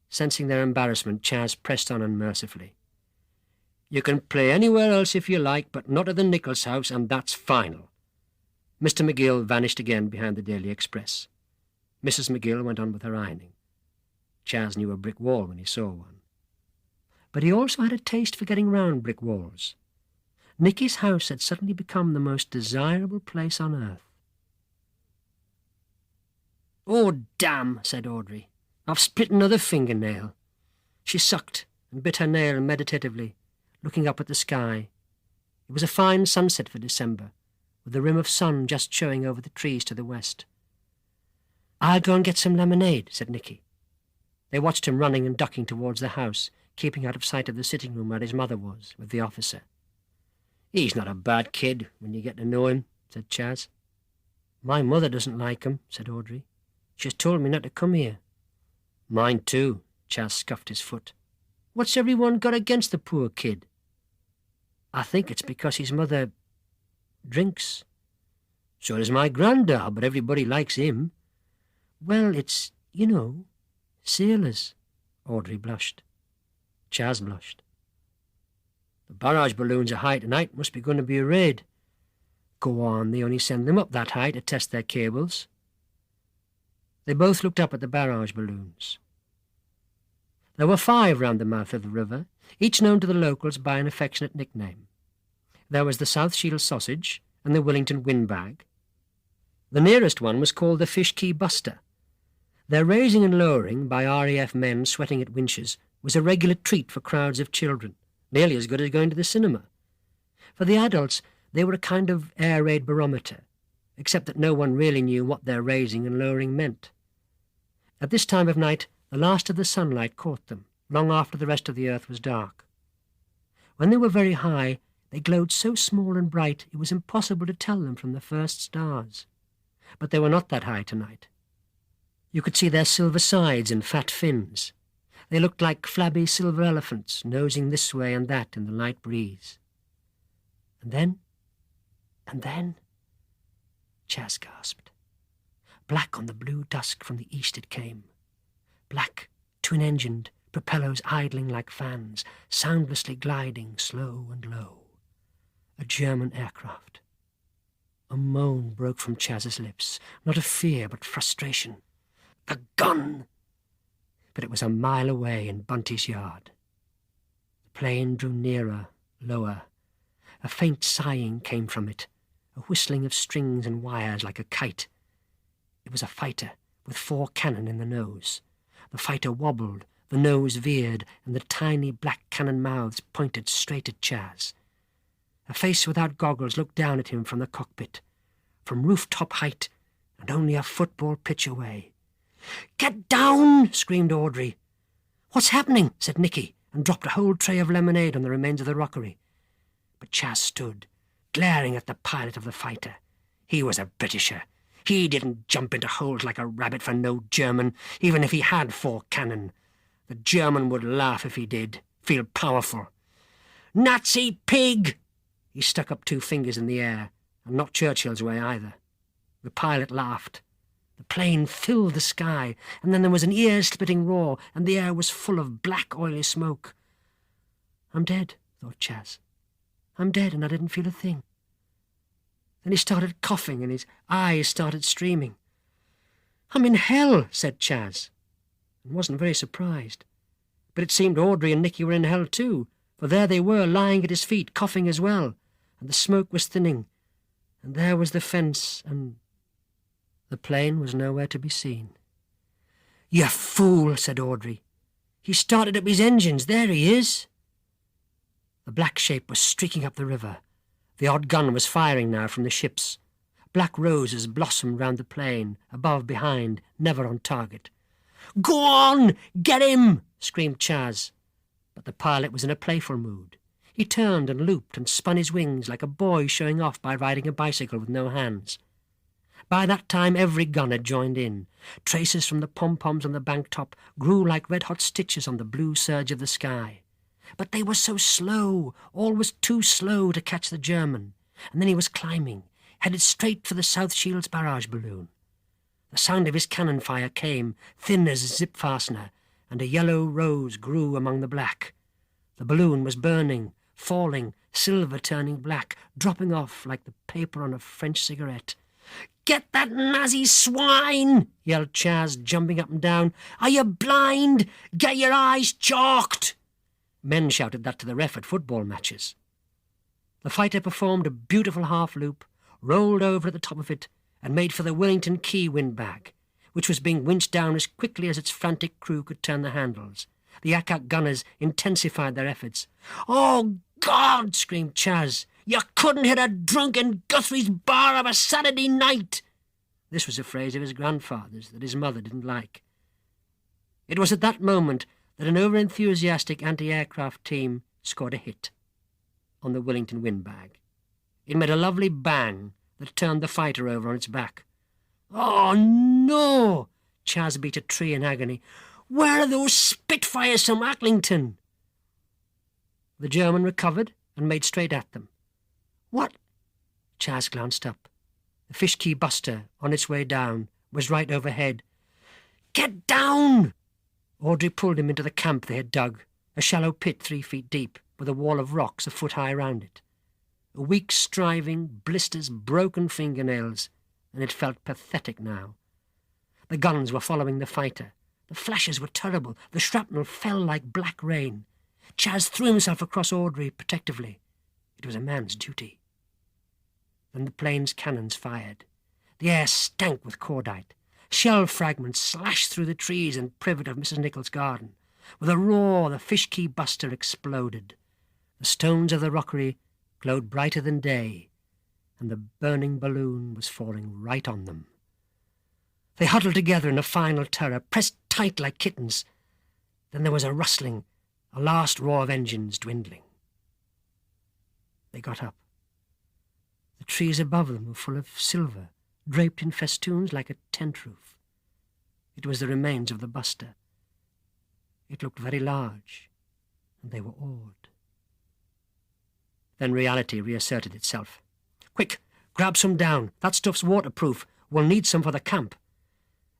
Sensing their embarrassment, Chas pressed on unmercifully. "You can play anywhere else if you like, but not at the Nicholls' house, and that's final." Mr. McGill vanished again behind the Daily Express. Mrs. McGill went on with her ironing. Chas knew a brick wall when he saw one. But he also had a taste for getting round brick walls. Nicky's house had suddenly become the most desirable place on earth. "Oh, damn," said Audrey. "I've split another fingernail." She sucked and bit her nail meditatively, looking up at the sky. It was a fine sunset for December, with the rim of sun just showing over the trees to the west. "I'll go and get some lemonade," said Nicky. They watched him running and ducking towards the house, keeping out of sight of the sitting room where his mother was, with the officer. "He's not a bad kid, when you get to know him," said Chas. "My mother doesn't like him," said Audrey. "She's told me not to come here." "Mine too," Chas scuffed his foot. "What's everyone got against the poor kid?" "I think it's because his mother drinks." "So does my granddad, but everybody likes him." "Well, it's, sailors." Audrey blushed. Chas blushed. "The barrage balloons are high tonight. Must be going to be a raid." "Go on, they only send them up that high to test their cables." They both looked up at the barrage balloons. There were 5 round the mouth of the river, each known to the locals by an affectionate nickname. There was the South Shields sausage and the Willington windbag. The nearest one was called the Fish Key Buster. Their raising and lowering by RAF men sweating at winches was a regular treat for crowds of children, nearly as good as going to the cinema. For the adults, they were a kind of air raid barometer, except that no one really knew what their raising and lowering meant. At this time of night, the last of the sunlight caught them, long after the rest of the earth was dark. When they were very high, they glowed so small and bright it was impossible to tell them from the first stars. But they were not that high tonight. You could see their silver sides and fat fins. They looked like flabby silver elephants, nosing this way and that in the light breeze. And then, Chas gasped. Black on the blue dusk from the east it came. Black, twin-engined, propellers idling like fans, soundlessly gliding slow and low. A German aircraft. A moan broke from Chas's lips, not of fear but frustration. The gun! But it was a mile away in Bunty's yard. The plane drew nearer, lower. A faint sighing came from it, a whistling of strings and wires like a kite. It was a fighter with 4 cannon in the nose. The fighter wobbled, the nose veered, and the tiny black cannon mouths pointed straight at Chas. A face without goggles looked down at him from the cockpit, from rooftop height, and only a football pitch away. "Get down!" screamed Audrey. "What's happening?" said Nicky, and dropped a whole tray of lemonade on the remains of the rockery. But Chas stood, glaring at the pilot of the fighter. He was a Britisher. He didn't jump into holes like a rabbit for no German, even if he had 4 cannon. The German would laugh if he did, feel powerful. "Nazi pig!" He stuck up 2 fingers in the air, and not Churchill's way either. The pilot laughed. The plane filled the sky, and then there was an ear-splitting roar, and the air was full of black, oily smoke. "I'm dead," thought Chas. "I'm dead, and I didn't feel a thing." Then he started coughing, and his eyes started streaming. "I'm in hell," said Chas, and wasn't very surprised. But it seemed Audrey and Nicky were in hell too, for there they were, lying at his feet, coughing as well, and the smoke was thinning, and there was the fence, and The plane was nowhere to be seen. "You fool," said Audrey. "He started up his engines. There he is." The black shape was streaking up the river. The odd gun was firing now from the ships. Black roses blossomed round the plane, above, behind, never on target. "Go on! Get him!" screamed Chas. But the pilot was in a playful mood. He turned and looped and spun his wings like a boy showing off by riding a bicycle with no hands. By that time every gun had joined in. Traces from the pom-poms on the bank top grew like red-hot stitches on the blue surge of the sky. But they were so slow, always too slow to catch the German. And then he was climbing, headed straight for the South Shields barrage balloon. The sound of his cannon fire came, thin as a zip fastener, and a yellow rose grew among the black. The balloon was burning, falling, silver turning black, dropping off like the paper on a French cigarette. "Get that Nazi swine!" yelled Chas, jumping up and down. "Are you blind? Get your eyes chalked!" Men shouted that to the ref at football matches. The fighter performed a beautiful half-loop, rolled over at the top of it, and made for the Wellington Quay windbag, which was being winched down as quickly as its frantic crew could turn the handles. The ack-ack gunners intensified their efforts. "Oh, God!" screamed Chas. "You couldn't hit a drunken Guthrie's bar of a Saturday night!" This was a phrase of his grandfather's that his mother didn't like. It was at that moment that an over-enthusiastic anti-aircraft team scored a hit on the Wellington windbag. It made a lovely bang that turned the fighter over on its back. "Oh, no!" Chas beat a tree in agony. "Where are those Spitfires from Acklington?" The German recovered and made straight at them. "What?" Chas glanced up. The Fish Key Buster, on its way down, was right overhead. "Get down!" Audrey pulled him into the camp they had dug, a shallow pit 3 feet deep, with a wall of rocks a foot high round it. A week's striving, blisters, broken fingernails, and it felt pathetic now. The guns were following the fighter. The flashes were terrible. The shrapnel fell like black rain. Chas threw himself across Audrey protectively. It was a man's duty. Then the plane's cannons fired. The air stank with cordite. Shell fragments slashed through the trees and privet of Mrs. Nicholls' garden. With a roar, the Fish Key Buster exploded. The stones of the rockery glowed brighter than day, and the burning balloon was falling right on them. They huddled together in a final terror, pressed tight like kittens. Then there was a rustling, a last roar of engines dwindling. They got up. The trees above them were full of silver, draped in festoons like a tent roof. It was the remains of the Buster. It looked very large, and they were awed. Then reality reasserted itself. "Quick, grab some down. That stuff's waterproof. We'll need some for the camp."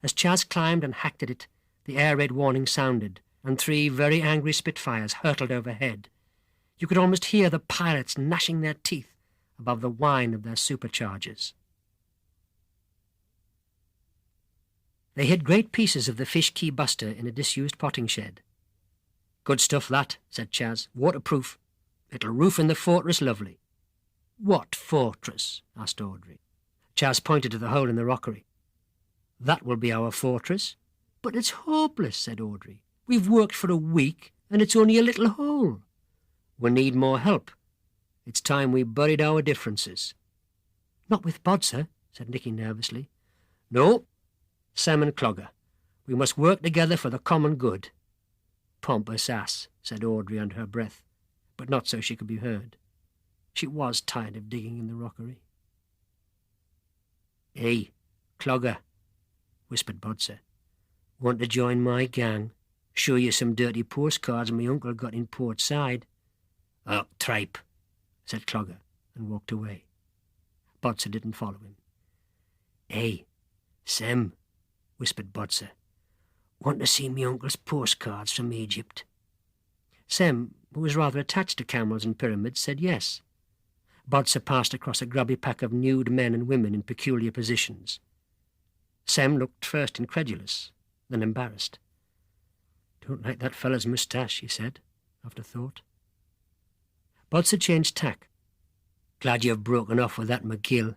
As Chas climbed and hacked at it, the air raid warning sounded, and 3 very angry Spitfires hurtled overhead. You could almost hear the pilots gnashing their teeth above the whine of their superchargers. They hid great pieces of the Fish Key Buster in a disused potting shed. "Good stuff, that," said Chas. "Waterproof. It'll roof in the fortress lovely." "What fortress?" asked Audrey. Chas pointed to the hole in the rockery. "That will be our fortress." "But it's hopeless," said Audrey. "We've worked for a week, and it's only a little hole." "We need more help. It's time we buried our differences." "Not with Bodser," said Nicky nervously. "No, Sam and Clogger. We must work together for the common good." "Pompous ass," said Audrey under her breath, but not so she could be heard. She was tired of digging in the rockery. "Hey, Clogger," whispered Bodser. "Want to join my gang? Show you some dirty postcards my uncle got in Port Side." "Oh, tripe," said Clogger, and walked away. Bodser didn't follow him. "Hey, Sam," whispered Bodser. "Want to see me uncle's postcards from Egypt?" Sem, who was rather attached to camels and pyramids, said yes. Bodser passed across a grubby pack of nude men and women in peculiar positions. Sem looked first incredulous, then embarrassed. "Don't like that fellow's moustache," he said, after thought. Bodser changed tack. "Glad you've broken off with that McGill.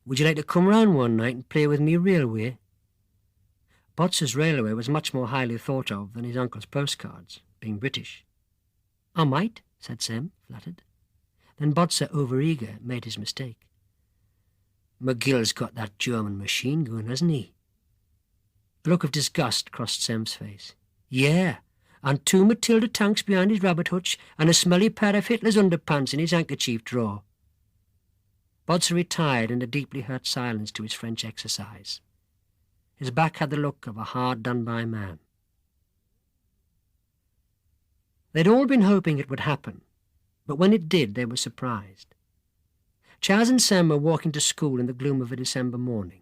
Would you like to come round one night and play with me railway? Botzer's railway was much more highly thought of than his uncle's postcards, being British. I might, said Sem, flattered. Then Botzer, over-eager, made his mistake. McGill's got that German machine going, hasn't he? A look of disgust crossed Sem's face. Yeah, and 2 Matilda tanks behind his rabbit hutch and a smelly pair of Hitler's underpants in his handkerchief drawer. Botzer retired in a deeply hurt silence to his French exercise. His back had the look of a hard-done-by man. They'd all been hoping it would happen, but when it did, they were surprised. Chas and Sem were walking to school in the gloom of a December morning.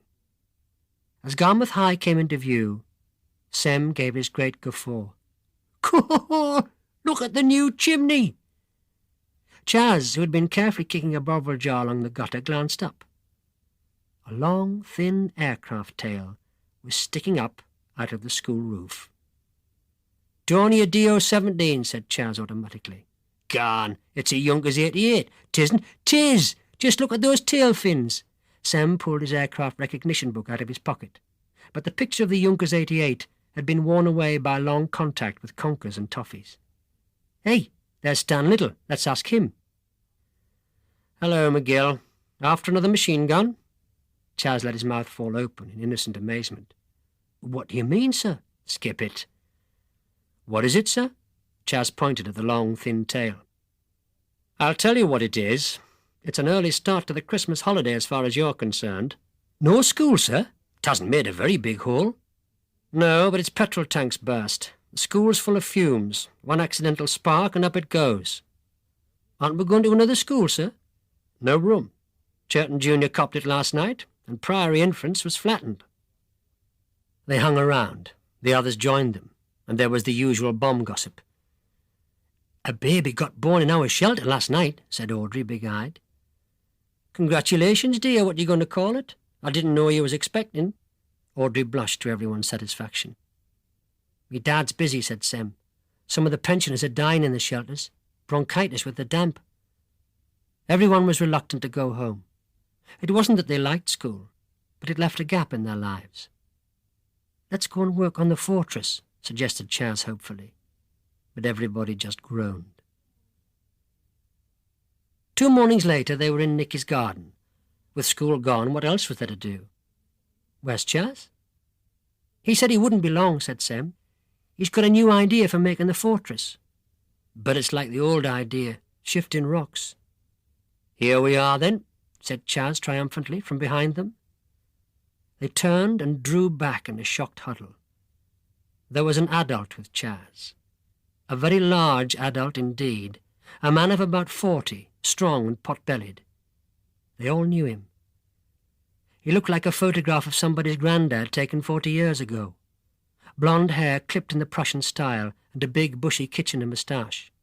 As Garmouth High came into view, Sem gave his great guffaw. Look at the new chimney! Chas, who had been carefully kicking a bovril jar along the gutter, glanced up. A long, thin aircraft tail was sticking up out of the school roof. Dornier DO-17, said Chas automatically. Garn, it's a Junkers 88. Tisn't? Tis! Just look at those tail fins. Sem pulled his aircraft recognition book out of his pocket, but the picture of the Junkers 88 had been worn away by long contact with conkers and toffees. Hey, there's Stan Little. Let's ask him. Hello, McGill. After another machine gun? Chas let his mouth fall open in innocent amazement. What do you mean, sir? Skip it. What is it, sir? Chas pointed at the long, thin tail. I'll tell you what it is. It's an early start to the Christmas holiday as far as you're concerned. No school, sir? It hasn't made a very big hole. No, but its petrol tank's burst. The school's full of fumes. One accidental spark and up it goes. Aren't we going to another school, sir? No room. Churton Junior copped it last night, and Priory Inference was flattened. They hung around. The others joined them, and there was the usual bomb gossip. A baby got born in our shelter last night, said Audrey, big-eyed. Congratulations, dear, what you going to call it? I didn't know you was expecting. Audrey blushed to everyone's satisfaction. Me dad's busy, said Sem. Some of the pensioners are dying in the shelters. Bronchitis with the damp. Everyone was reluctant to go home. It wasn't that they liked school, but it left a gap in their lives. Let's go and work on the fortress, suggested Chas hopefully. But everybody just groaned. 2 mornings later, they were in Nicky's garden. With school gone, what else was there to do? Where's Chas? He said he wouldn't be long, said Sem. He's got a new idea for making the fortress. But it's like the old idea, shifting rocks. Here we are, then, said Chas triumphantly from behind them. They turned and drew back in a shocked huddle. There was an adult with Chas. A very large adult indeed, a man of about 40, strong and pot-bellied. They all knew him. He looked like a photograph of somebody's granddad taken 40 years ago. Blonde hair clipped in the Prussian style and a big bushy Kitchener moustache.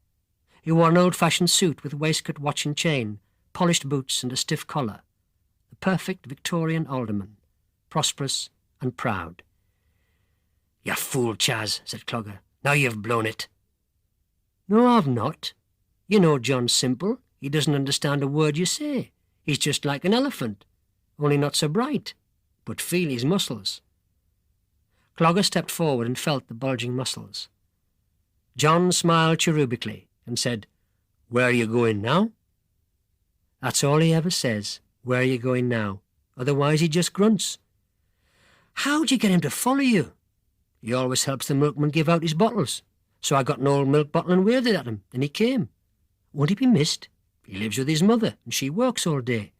He wore an old-fashioned suit with waistcoat, watch and chain, polished boots and a stiff collar. The perfect Victorian alderman, prosperous and proud. "You fool, Chas," said Clogger. "Now you've blown it." "No, I've not. You know John's simple. He doesn't understand a word you say. He's just like an elephant, only not so bright. But feel his muscles." Clogger stepped forward and felt the bulging muscles. John smiled cherubically and said, "Where are you going now?" That's all he ever says, "Where are you going now?" Otherwise he just grunts. "How'd you get him to follow you?" "He always helps the milkman give out his bottles. So I got an old milk bottle and waved it at him, and he came. Won't he be missed? He lives with his mother, and she works all day.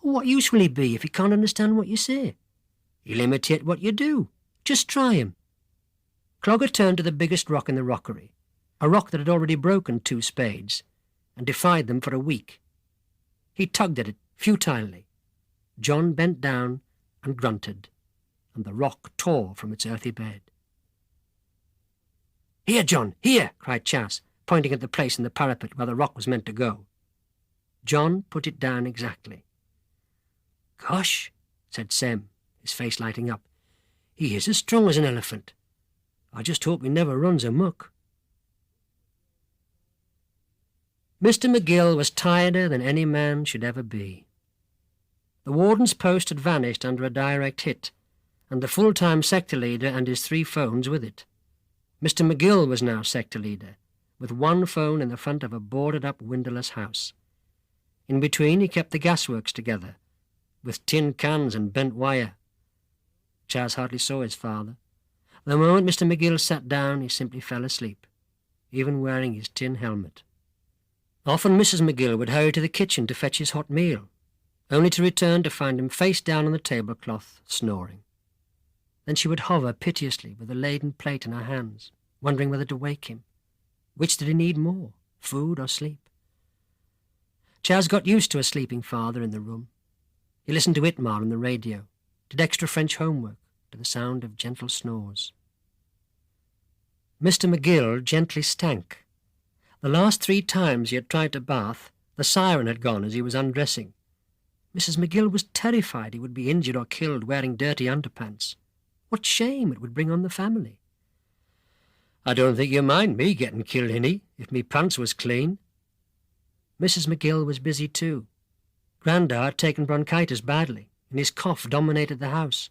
What use will he be if he can't understand what you say? He'll imitate what you do. Just try him." Clogger turned to the biggest rock in the rockery, a rock that had already broken 2 spades, and defied them for a week. He tugged at it futilely. John bent down and grunted, and the rock tore from its earthy bed. "Here, John, here!" cried Chas, pointing at the place in the parapet where the rock was meant to go. John put it down exactly. "Gosh," said Sem, his face lighting up. "He is as strong as an elephant. I just hope he never runs amok." Mr. McGill was tireder than any man should ever be. The warden's post had vanished under a direct hit, and the full-time sector leader and his 3 phones with it. Mr. McGill was now sector leader, with 1 phone in the front of a boarded-up windowless house. In between he kept the gasworks together, with tin cans and bent wire. Chas hardly saw his father. The moment Mr. McGill sat down, he simply fell asleep, even wearing his tin helmet. Often Mrs. McGill would hurry to the kitchen to fetch his hot meal, only to return to find him face down on the tablecloth, snoring. Then she would hover piteously with a laden plate in her hands, wondering whether to wake him. Which did he need more, food or sleep? Chas got used to a sleeping father in the room. He listened to Itmar on the radio, did extra French homework to the sound of gentle snores. Mr. McGill gently stank. The last 3 times he had tried to bath, the siren had gone as he was undressing. Mrs. McGill was terrified he would be injured or killed wearing dirty underpants. What shame it would bring on the family. "I don't think you mind me getting killed, Hinny, if me pants was clean." Mrs. McGill was busy too. Grandad had taken bronchitis badly, and his cough dominated the house.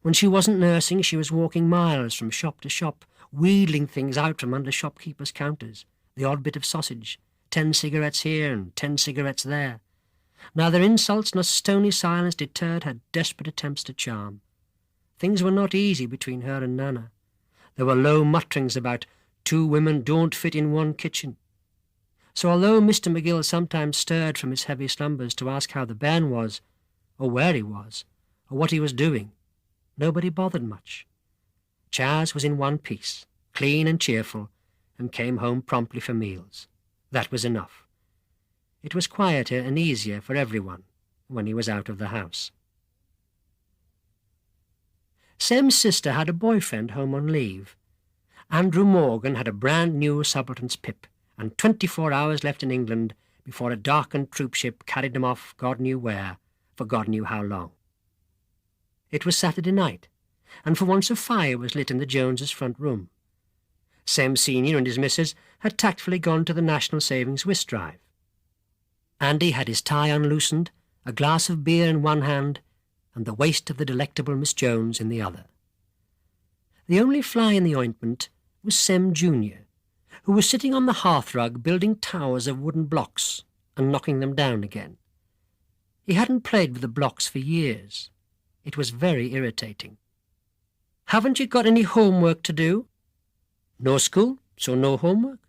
When she wasn't nursing, she was walking miles from shop to shop, wheedling things out from under shopkeepers' counters, the odd bit of sausage, 10 cigarettes here and 10 cigarettes there. Neither insults nor stony silence deterred her desperate attempts to charm. Things were not easy between her and Nana. There were low mutterings about 2 women don't fit in 1 kitchen. So although Mr. McGill sometimes stirred from his heavy slumbers to ask how the bairn was, or where he was, or what he was doing, nobody bothered much. Chas was in one piece, clean and cheerful, and came home promptly for meals. That was enough. It was quieter and easier for everyone when he was out of the house. Sem's sister had a boyfriend home on leave. Andrew Morgan had a brand-new subaltern's pip, and 24 hours left in England before a darkened troopship carried him off God knew where, for God knew how long. It was Saturday night, and for once a fire was lit in the Joneses' front room. Sem Senior and his missus had tactfully gone to the National Savings whist drive. Andy had his tie unloosened, a glass of beer in one hand, and the waist of the delectable Miss Jones in the other. The only fly in the ointment was Sem Junior, who was sitting on the hearthrug building towers of wooden blocks and knocking them down again. He hadn't played with the blocks for years. It was very irritating. "Haven't you got any homework to do?" "No school, so no homework."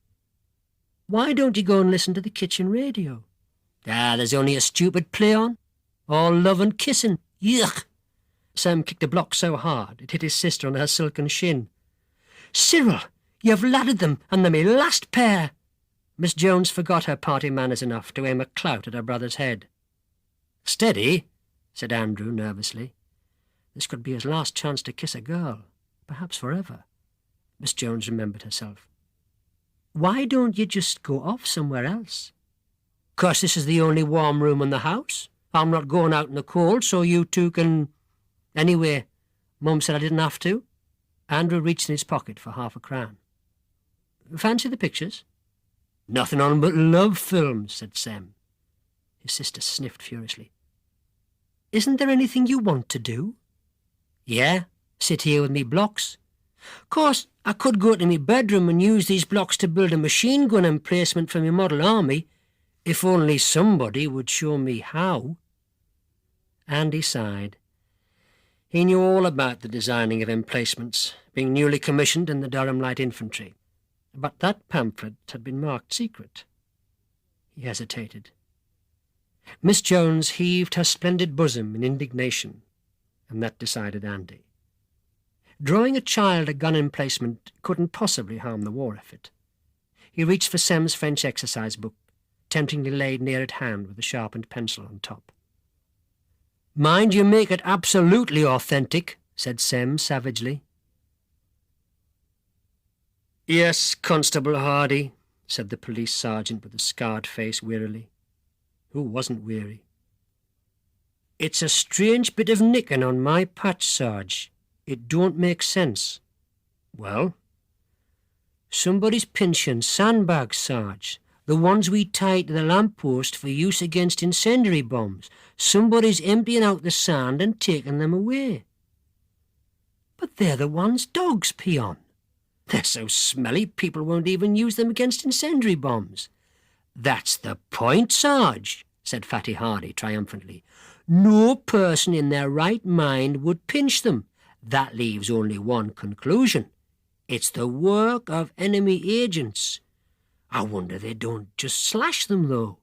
"Why don't you go and listen to the kitchen radio?" There's only a stupid play on. All love and kissing. Yuck!" Sam kicked a block so hard it hit his sister on her silken shin. "Cyril, you've ladded them, and they're my last pair." Miss Jones forgot her party manners enough to aim a clout at her brother's head. "Steady," said Andrew nervously. This could be his last chance to kiss a girl, perhaps forever. Miss Jones remembered herself. "Why don't you just go off somewhere else?" "'Cause this is the only warm room in the house. I'm not going out in the cold, so you two can... Anyway, Mum said I didn't have to." Andrew reached in his pocket for £0.50. "Fancy the pictures?" "Nothing on but love films," said Sam. His sister sniffed furiously. "Isn't there anything you want to do?" "Yeah, sit here with me blocks. Course, I could go to me bedroom and use these blocks to build a machine gun emplacement for me model army, if only somebody would show me how." Andy sighed. He knew all about the designing of emplacements, being newly commissioned in the Durham Light Infantry, but that pamphlet had been marked secret. He hesitated. Miss Jones heaved her splendid bosom in indignation, and that decided Andy. Drawing a child a gun emplacement couldn't possibly harm the war effort. He reached for Sem's French exercise book, temptingly laid near at hand with a sharpened pencil on top. "Mind you make it absolutely authentic," said Sem savagely. "Yes, Constable Hardy," said the police sergeant with a scarred face wearily. Who wasn't weary? "It's a strange bit of nicking on my patch, Sarge. It don't make sense." "Well?" "Somebody's pinching sandbags, Sarge. The ones we tie to the lamppost for use against incendiary bombs. Somebody's emptying out the sand and taking them away. But they're the ones dogs pee on. They're so smelly people won't even use them against incendiary bombs. That's the point, Sarge, said Fatty Hardy triumphantly. No person in their right mind would pinch them. That leaves only one conclusion. It's the work of enemy agents. I wonder they don't just slash them, though.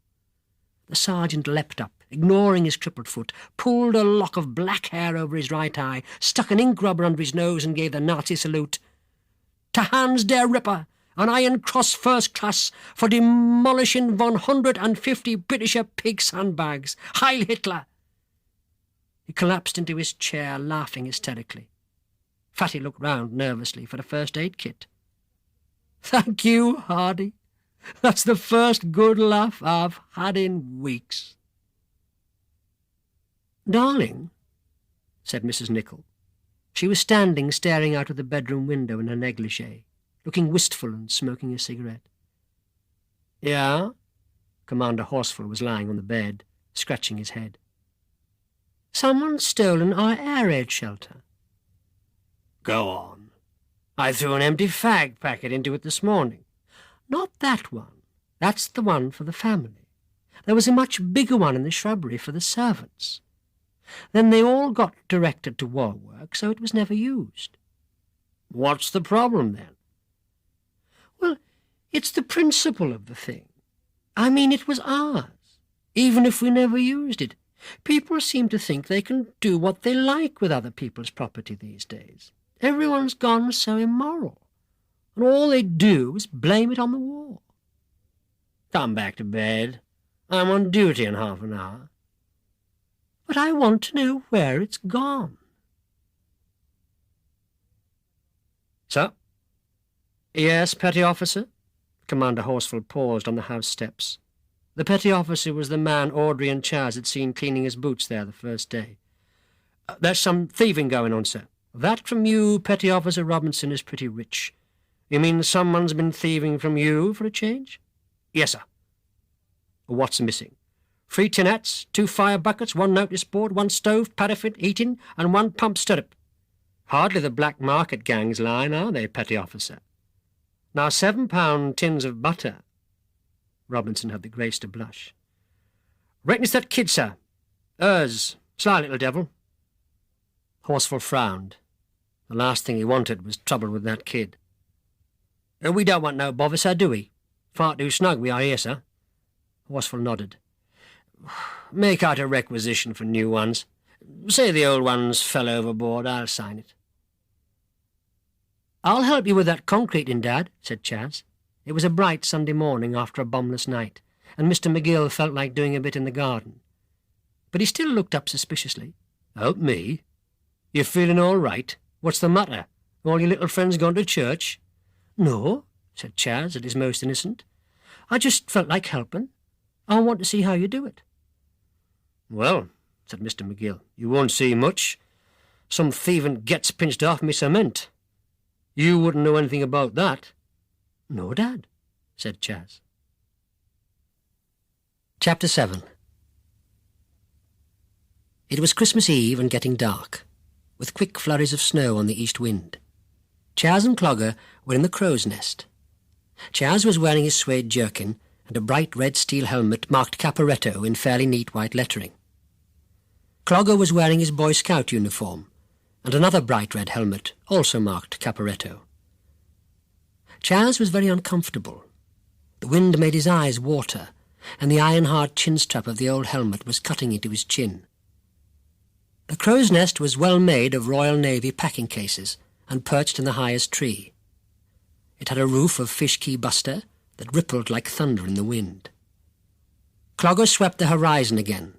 The sergeant leapt up, ignoring his crippled foot, pulled a lock of black hair over his right eye, stuck an ink rubber under his nose and gave the Nazi salute. To Hans der Ripper, an Iron Cross First Class for demolishing 150 Britisher pig sandbags. Heil Hitler! He collapsed into his chair, laughing hysterically. Fatty looked round nervously for a first-aid kit. Thank you, Hardy. That's the first good laugh I've had in weeks. Darling, said Mrs. Nichol. She was standing staring out of the bedroom window in her negligee, looking wistful and smoking a cigarette. Yeah? Commander Horsfall was lying on the bed, scratching his head. Someone's stolen our air raid shelter. Go on. I threw an empty fag packet into it this morning. Not that one. That's the one for the family. There was a much bigger one in the shrubbery for the servants. Then they all got directed to war work, so it was never used. What's the problem, then? Well, it's the principle of the thing. I mean, it was ours, even if we never used it. People seem to think they can do what they like with other people's property these days. Everyone's gone so immoral, and all they do is blame it on the war. Come back to bed. I'm on duty in half an hour. But I want to know where it's gone. Sir? Yes, petty officer? Commander Horsfall paused on the house steps. The petty officer was the man Audrey and Chas had seen cleaning his boots there the first day. There's some thieving going on, sir. That from you, Petty Officer Robinson, is pretty rich. You mean someone's been thieving from you for a change? Yes, sir. What's missing? 3 tin hats, 2 fire buckets, 1 notice board, 1 stove, paraffin, heating, and 1 pump stirrup. Hardly the black market gang's line, are they, Petty Officer? Now, £7 tins of butter. Robinson had the grace to blush. Reckon it's that kid, sir. Hers. Sly little devil. Horsfall frowned. The last thing he wanted was trouble with that kid. We don't want no bother, sir, do we? Far too snug we are here, sir. Horsfall nodded. Make out a requisition for new ones. Say the old ones fell overboard, I'll sign it. I'll help you with that concreting, Dad, said Chas. It was a bright Sunday morning after a bombless night, and Mr. McGill felt like doing a bit in the garden. But he still looked up suspiciously. Help me? You feeling all right? What's the matter? All your little friends gone to church? No, said Chas at his most innocent. I just felt like helping. I want to see how you do it. Well, said Mr. McGill, you won't see much. Some thieving gets pinched off me cement. You wouldn't know anything about that. No, Dad, said Chas. Chapter 7. It was Christmas Eve and getting dark, with quick flurries of snow on the east wind. Chas and Clogger were in the crow's nest. Chas was wearing his suede jerkin and a bright red steel helmet marked Caporetto in fairly neat white lettering. Clogger was wearing his Boy Scout uniform and another bright red helmet, also marked Caporetto. Chas was very uncomfortable. The wind made his eyes water, and the iron-hard chin strap of the old helmet was cutting into his chin. The crow's nest was well made of Royal Navy packing cases and perched in the highest tree. It had a roof of fish key buster that rippled like thunder in the wind. Clogger swept the horizon again,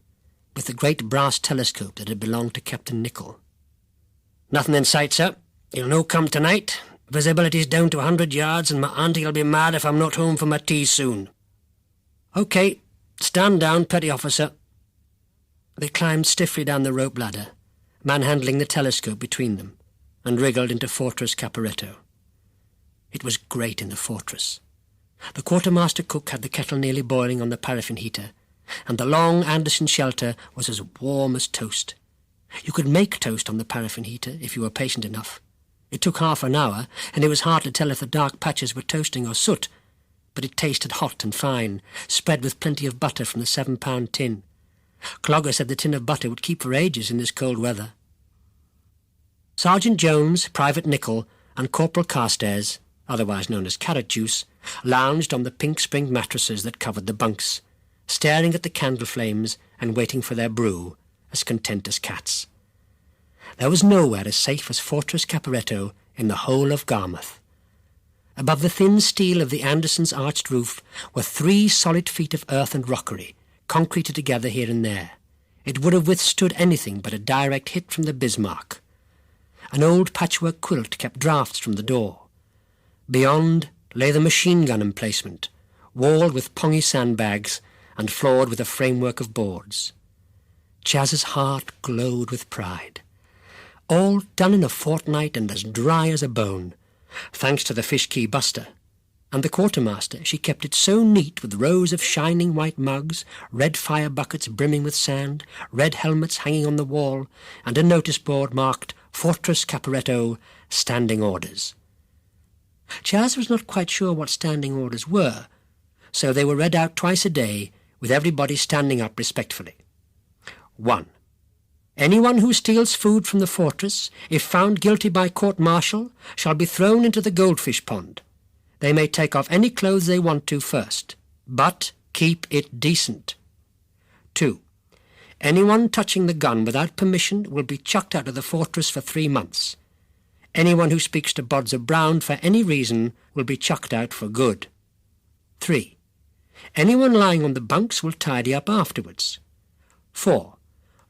with the great brass telescope that had belonged to Captain Nichol. Nothing in sight, sir. He'll no come tonight. Visibility's down to 100 yards, and my auntie'll be mad if I'm not home for my tea soon. OK, stand down, Petty Officer. They climbed stiffly down the rope ladder, manhandling the telescope between them, and wriggled into Fortress Caporetto. It was great in the fortress. The quartermaster cook had the kettle nearly boiling on the paraffin heater, and the long Anderson shelter was as warm as toast. You could make toast on the paraffin heater if you were patient enough. It took half an hour, and it was hard to tell if the dark patches were toasting or soot, but it tasted hot and fine, spread with plenty of butter from the 7-pound tin. Clogger said the tin of butter would keep for ages in this cold weather. Sergeant Jones, Private Nichol, and Corporal Carstairs, otherwise known as Carrot Juice, lounged on the pink-springed mattresses that covered the bunks, staring at the candle flames and waiting for their brew, as content as cats. There was nowhere as safe as Fortress Caporetto in the whole of Garmouth. Above the thin steel of the Andersons' arched roof were 3 solid feet of earth and rockery, concreted together here and there. It would have withstood anything but a direct hit from the Bismarck. An old patchwork quilt kept draughts from the door. Beyond lay the machine-gun emplacement, walled with pongy sandbags and floored with a framework of boards. Chas's heart glowed with pride. All done in a fortnight and as dry as a bone, thanks to the fish key buster. And the quartermaster, she kept it so neat with rows of shining white mugs, red fire buckets brimming with sand, red helmets hanging on the wall, and a notice board marked Fortress Caporetto, Standing Orders. Chas was not quite sure what standing orders were, so they were read out twice a day, with everybody standing up respectfully. 1. Anyone who steals food from the fortress, if found guilty by court-martial, shall be thrown into the goldfish pond. They may take off any clothes they want to first, but keep it decent. 2. Anyone touching the gun without permission will be chucked out of the fortress for 3 months. Anyone who speaks to Bodzer Brown for any reason will be chucked out for good. 3. Anyone lying on the bunks will tidy up afterwards. 4.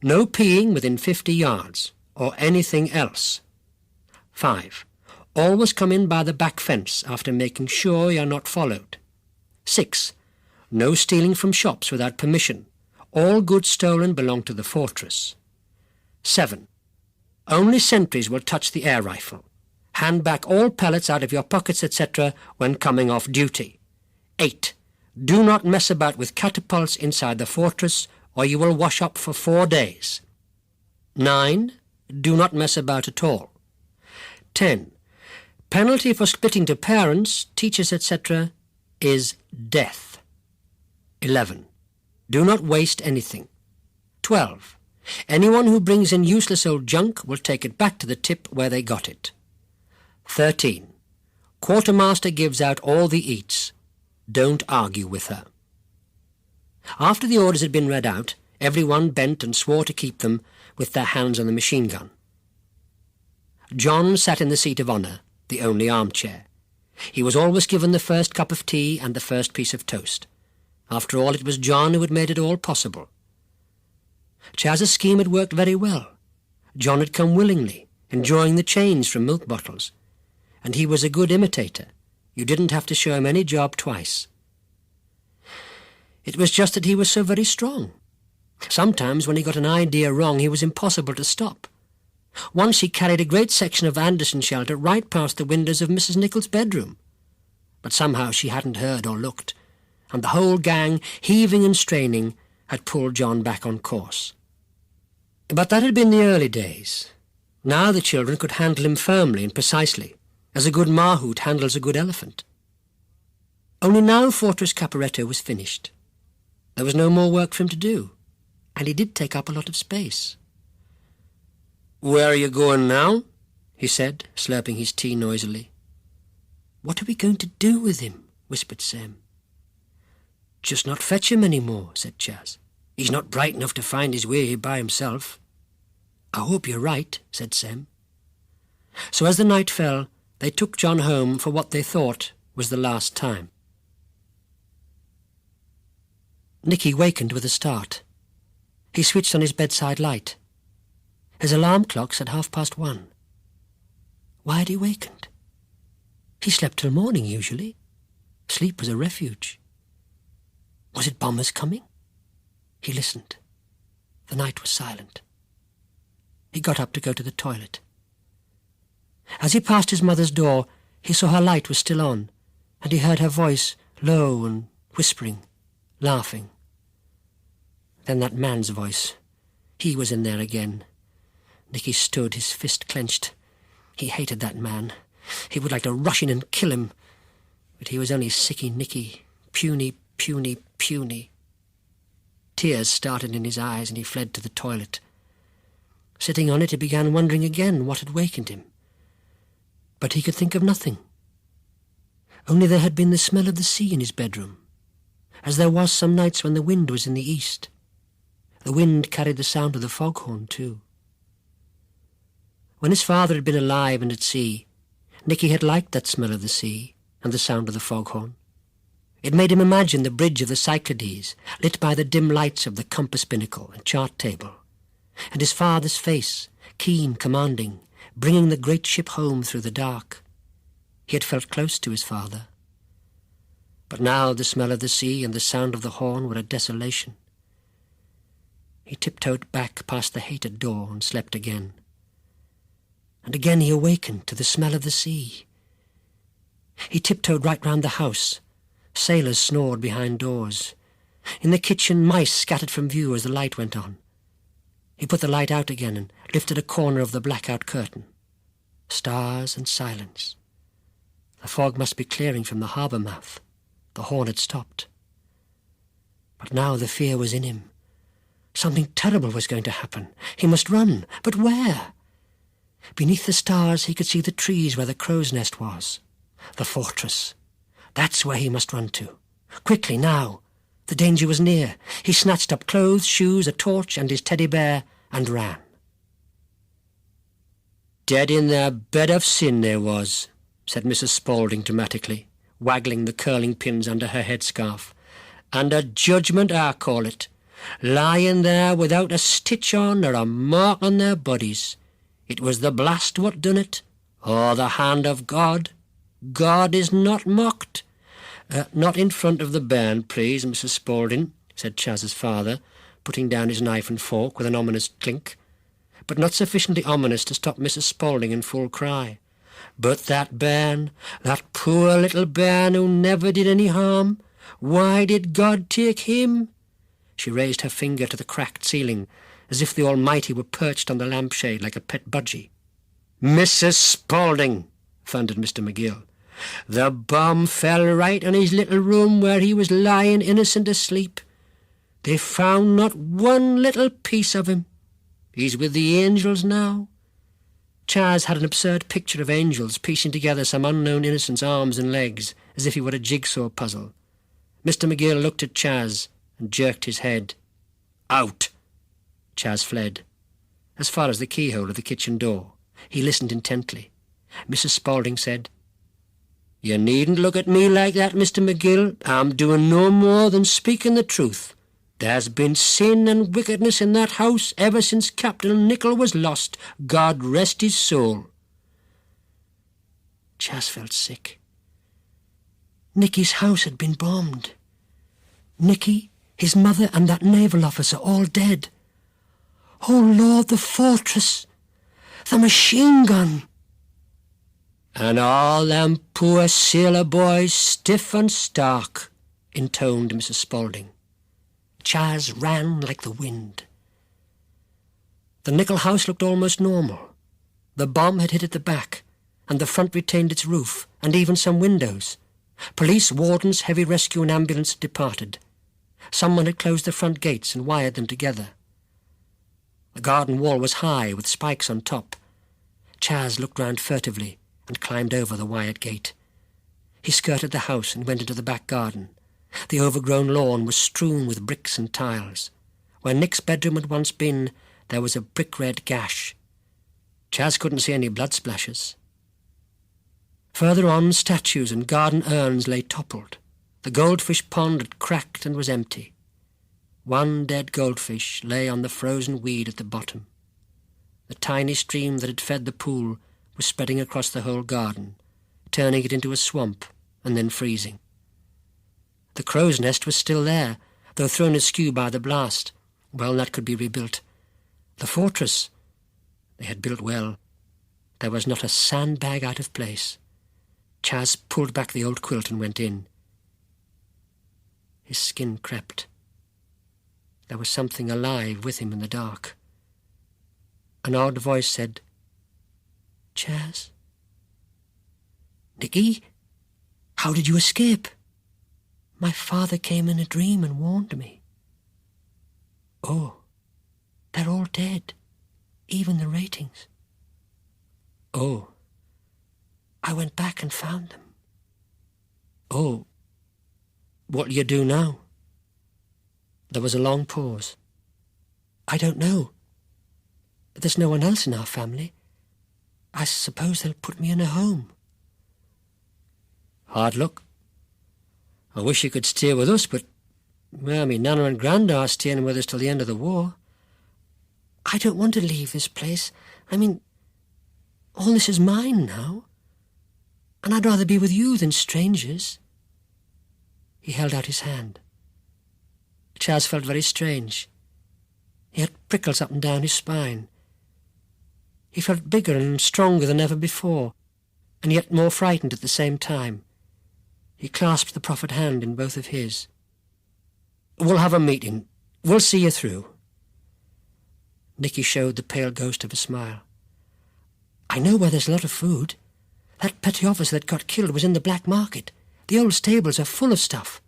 No peeing within 50 yards, or anything else. 5. Always come in by the back fence after making sure you are not followed. 6. No stealing from shops without permission. All goods stolen belong to the fortress. 7. Only sentries will touch the air rifle. Hand back all pellets out of your pockets, etc., when coming off duty. 8. Do not mess about with catapults inside the fortress, or you will wash up for 4 days. 9. Do not mess about at all. 10. Penalty for splitting to parents, teachers, etc., is death. 11. Do not waste anything. 12. Anyone who brings in useless old junk will take it back to the tip where they got it. 13. Quartermaster gives out all the eats. Don't argue with her. After the orders had been read out, everyone bent and swore to keep them, with their hands on the machine gun. John sat in the seat of honour, the only armchair. He was always given the first cup of tea and the first piece of toast. After all, it was John who had made it all possible. Chas's scheme had worked very well. John had come willingly, enjoying the change from milk bottles. And he was a good imitator. You didn't have to show him any job twice. It was just that he was so very strong. Sometimes when he got an idea wrong, he was impossible to stop. Once he carried a great section of Anderson shelter right past the windows of Mrs. Nichol's bedroom. But somehow she hadn't heard or looked, and the whole gang, heaving and straining, had pulled John back on course. But that had been the early days. Now the children could handle him firmly and precisely, as a good mahout handles a good elephant. Only now Fortress Caporetto was finished. There was no more work for him to do, and he did take up a lot of space. "Where are you going now?" he said, slurping his tea noisily. "What are we going to do with him?" whispered Sam. "Just not fetch him any more," said Chas. "He's not bright enough to find his way by himself." "I hope you're right," said Sam. So as the night fell, they took John home for what they thought was the last time. Nicky wakened with a start. He switched on his bedside light. His alarm clock said 1:30. Why had he wakened? He slept till morning, usually. Sleep was a refuge. Was it bombers coming? He listened. The night was silent. He got up to go to the toilet. As he passed his mother's door, he saw her light was still on, and he heard her voice low and whispering, laughing. Then that man's voice. He was in there again. Nicky stood, his fist clenched. He hated that man. He would like to rush in and kill him. But he was only sicky Nicky. Puny, puny, puny. Tears started in his eyes and he fled to the toilet. Sitting on it, he began wondering again what had wakened him. But he could think of nothing. Only there had been the smell of the sea in his bedroom, as there was some nights when the wind was in the east. The wind carried the sound of the foghorn, too. When his father had been alive and at sea, Nicky had liked that smell of the sea and the sound of the foghorn. It made him imagine the bridge of the Cyclades, lit by the dim lights of the compass binnacle and chart table, and his father's face, keen, commanding, bringing the great ship home through the dark. He had felt close to his father. But now the smell of the sea and the sound of the horn were a desolation. He tiptoed back past the hated door and slept again. And again he awakened to the smell of the sea. He tiptoed right round the house. Sailors snored behind doors. In the kitchen, mice scattered from view as the light went on. He put the light out again and lifted a corner of the blackout curtain. Stars and silence. The fog must be clearing from the harbour mouth. The horn had stopped. But now the fear was in him. Something terrible was going to happen. He must run. But where? Beneath the stars he could see the trees where the crow's nest was. The fortress. That's where he must run to. Quickly, now. The danger was near. He snatched up clothes, shoes, a torch, and his teddy bear, and ran. "Dead in their bed of sin they was," said Mrs. Spaulding dramatically, waggling the curling pins under her headscarf. "And a judgment I call it. Lying there without a stitch on or a mark on their bodies. It was the blast what done it, or the hand of God. God is not mocked." "Not in front of the bairn, please, Mrs. Spaulding," said Chas's father, putting down his knife and fork with an ominous clink, but not sufficiently ominous to stop Mrs. Spaulding in full cry. "But that bairn, that poor little bairn who never did any harm, why did God take him?" She raised her finger to the cracked ceiling, as if the Almighty were perched on the lampshade like a pet budgie. "Mrs. Spaulding," thundered Mr. McGill, "the bomb fell right on his little room where he was lying innocent asleep. They found not one little piece of him. He's with the angels now." Chas had an absurd picture of angels piecing together some unknown innocent's arms and legs, as if he were a jigsaw puzzle. Mr. McGill looked at Chas and jerked his head. "Out!" Chas fled. As far as the keyhole of the kitchen door. He listened intently. Mrs. Spaulding said, "You needn't look at me like that, Mr. McGill. I'm doing no more than speaking the truth. There's been sin and wickedness in that house ever since Captain Nicholl was lost. God rest his soul." Chas felt sick. Nicky's house had been bombed. Nicky, his mother, and that naval officer all dead. Oh, Lord, the fortress! The machine gun! "And all them poor sailor boys stiff and stark," intoned Mrs. Spaulding. Chas ran like the wind. The Nicholl house looked almost normal. The bomb had hit at the back, and the front retained its roof, and even some windows. Police, wardens, heavy rescue and ambulance had departed. Someone had closed the front gates and wired them together. The garden wall was high, with spikes on top. Chas looked round furtively and climbed over the wired gate. He skirted the house and went into the back garden. The overgrown lawn was strewn with bricks and tiles. Where Nick's bedroom had once been, there was a brick-red gash. Chas couldn't see any blood splashes. Further on, statues and garden urns lay toppled. The goldfish pond had cracked and was empty. One dead goldfish lay on the frozen weed at the bottom. The tiny stream that had fed the pool was spreading across the whole garden, turning it into a swamp and then freezing. The crow's nest was still there, though thrown askew by the blast. Well, that could be rebuilt. The fortress, they had built well. There was not a sandbag out of place. Chas pulled back the old quilt and went in. His skin crept. There was something alive with him in the dark. An odd voice said, "Chas? Nicky, how did you escape? My father came in a dream and warned me." "Oh, they're all dead, even the ratings." "Oh." "I went back and found them." "Oh, what'll you do now?" There was a long pause. "I don't know. But there's no one else in our family. I suppose they'll put me in a home." "Hard luck. I wish you could stay with us, but, well, me Nana and Granda are staying with us till the end of the war." "I don't want to leave this place. I mean, all this is mine now. And I'd rather be with you than strangers." He held out his hand. Chas felt very strange. He had prickles up and down his spine. He felt bigger and stronger than ever before, and yet more frightened at the same time. He clasped the proffered hand in both of his. "We'll have a meeting. We'll see you through." Nicky showed the pale ghost of a smile. "I know where there's a lot of food. That petty officer that got killed was in the black market. The old stables are full of stuff."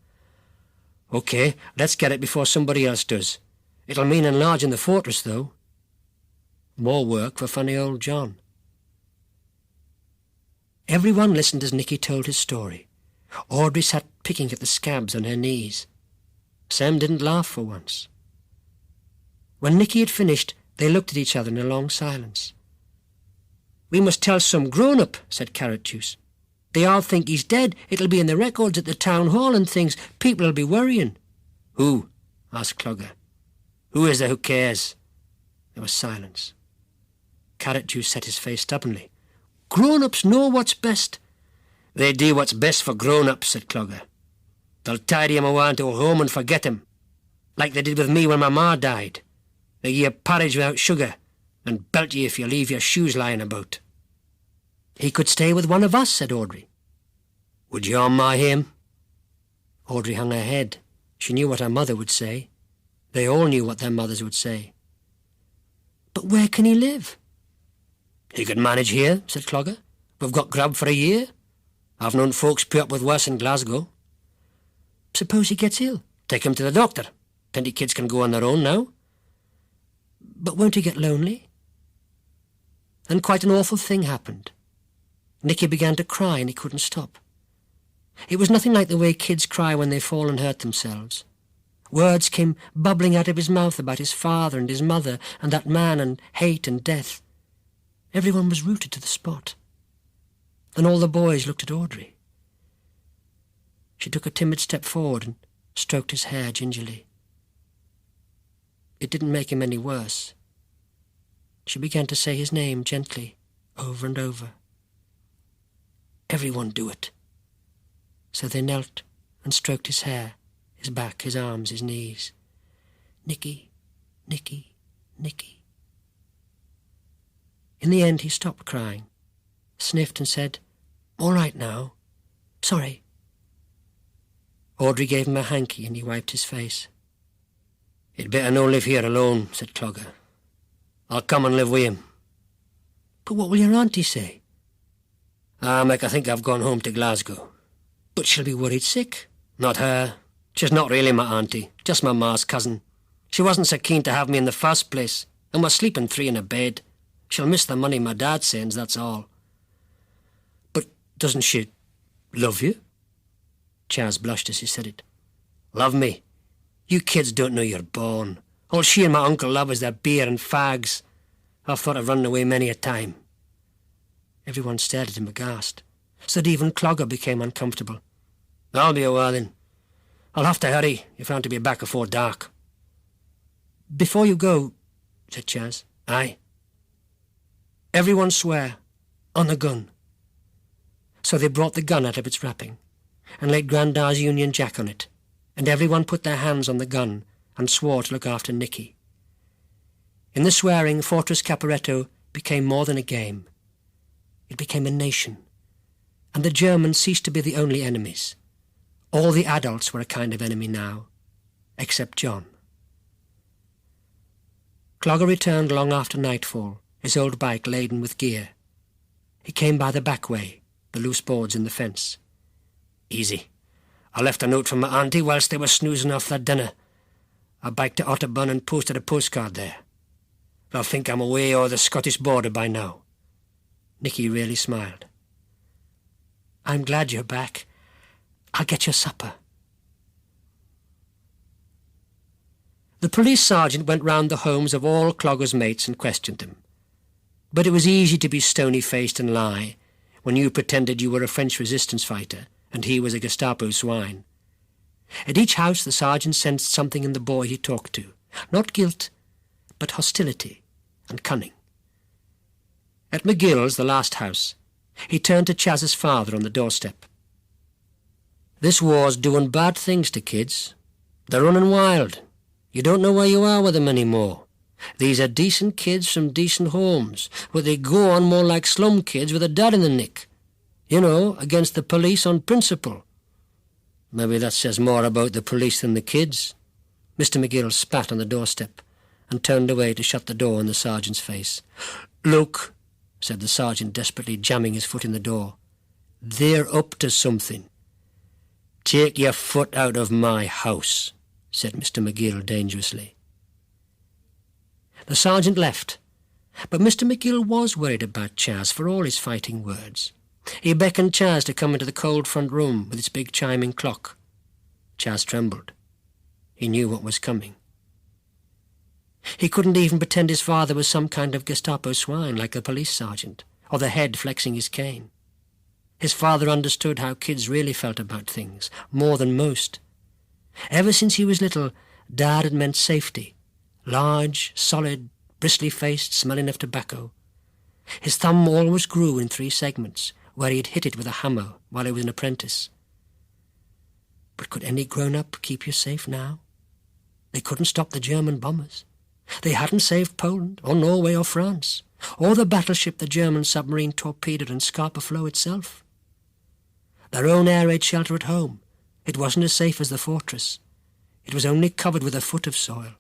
"OK, let's get it before somebody else does. It'll mean enlarging the fortress, though. More work for funny old John." Everyone listened as Nicky told his story. Audrey sat picking at the scabs on her knees. Sam didn't laugh for once. When Nicky had finished, they looked at each other in a long silence. "We must tell some grown-up," said Carrot Juice. "They all think he's dead. It'll be in the records at the town hall and things. People'll be worrying." "Who?" asked Clogger. "Who is there who cares?" There was silence. Carrot Juice set his face stubbornly. "Grown-ups know what's best." "They do what's best for grown-ups," said Clogger. "They'll tidy him away into a home and forget him, like they did with me when my ma died. They give you porridge without sugar, and belt you if you leave your shoes lying about." "He could stay with one of us," said Audrey. "Would your ma him?" Audrey hung her head. She knew what her mother would say. They all knew what their mothers would say. "But where can he live?" "He could manage here," said Clogger. "We've got grub for a year. I've known folks put up with worse in Glasgow." "Suppose he gets ill?" "Take him to the doctor. Plenty kids can go on their own now." "But won't he get lonely?" Then quite an awful thing happened. Nicky began to cry and he couldn't stop. It was nothing like the way kids cry when they fall and hurt themselves. Words came bubbling out of his mouth about his father and his mother and that man and hate and death. Everyone was rooted to the spot. Then all the boys looked at Audrey. She took a timid step forward and stroked his hair gingerly. It didn't make him any worse. She began to say his name gently, over and over. "Everyone do it." So they knelt and stroked his hair, his back, his arms, his knees. "Nicky, Nicky, Nicky." In the end he stopped crying, sniffed and said, "All right now. Sorry." Audrey gave him a hanky and he wiped his face. "He'd better no live here alone," said Clogger. "I'll come and live with him." "But what will your auntie say?" Make her think I've gone home to Glasgow." "But she'll be worried sick." "Not her. She's not really my auntie, just my ma's cousin. She wasn't so keen to have me in the first place, and we're sleeping three in a bed. She'll miss the money my dad sends, that's all." "But doesn't she love you?" Chas blushed as he said it. "Love me? You kids don't know you're born. All she and my uncle love is their beer and fags. I've thought of running away many a time." Everyone stared at him aghast, so that even Clogger became uncomfortable. "I'll be a while then. I'll have to hurry if I'm to be back before dark." "Before you go," said Chas. "Aye." "Everyone swear, on the gun." So they brought the gun out of its wrapping, and laid Grandar's Union Jack on it, and everyone put their hands on the gun and swore to look after Nicky. In the swearing, Fortress Caporetto became more than a game. It became a nation, and the Germans ceased to be the only enemies. All the adults were a kind of enemy now, except John. Clogger returned long after nightfall, his old bike laden with gear. He came by the back way, the loose boards in the fence. "Easy. I left a note from my auntie whilst they were snoozing off their dinner. I biked to Otterburn and posted a postcard there. They'll think I'm away o'er the Scottish border by now." Nicky really smiled. "I'm glad you're back. I'll get your supper." The police sergeant went round the homes of all Clogger's mates and questioned them. But it was easy to be stony-faced and lie when you pretended you were a French resistance fighter and he was a Gestapo swine. At each house the sergeant sensed something in the boy he talked to, not guilt, but hostility and cunning. At McGill's, the last house, he turned to Chas's father on the doorstep. "This war's doing bad things to kids. They're running wild. You don't know where you are with them anymore. These are decent kids from decent homes, but they go on more like slum kids with a dad in the nick. You know, against the police on principle." "Maybe that says more about the police than the kids." Mr. McGill spat on the doorstep and turned away to shut the door in the sergeant's face. "Look," said the sergeant desperately, jamming his foot in the door. "They're up to something." "Take your foot out of my house," said Mr. McGill dangerously. The sergeant left, but Mr. McGill was worried about Chas for all his fighting words. He beckoned Chas to come into the cold front room with its big chiming clock. Chas trembled. He knew what was coming. He couldn't even pretend his father was some kind of Gestapo swine like a police sergeant, or the head flexing his cane. His father understood how kids really felt about things, more than most. Ever since he was little, Dad had meant safety. Large, solid, bristly-faced, smelling of tobacco. His thumb always grew in 3 segments, where he had hit it with a hammer while he was an apprentice. But could any grown-up keep you safe now? They couldn't stop the German bombers. They hadn't saved Poland, or Norway, or France, or the battleship the German submarine torpedoed in Scapa Flow itself. Their own air raid shelter at home, it wasn't as safe as the fortress. It was only covered with a foot of soil.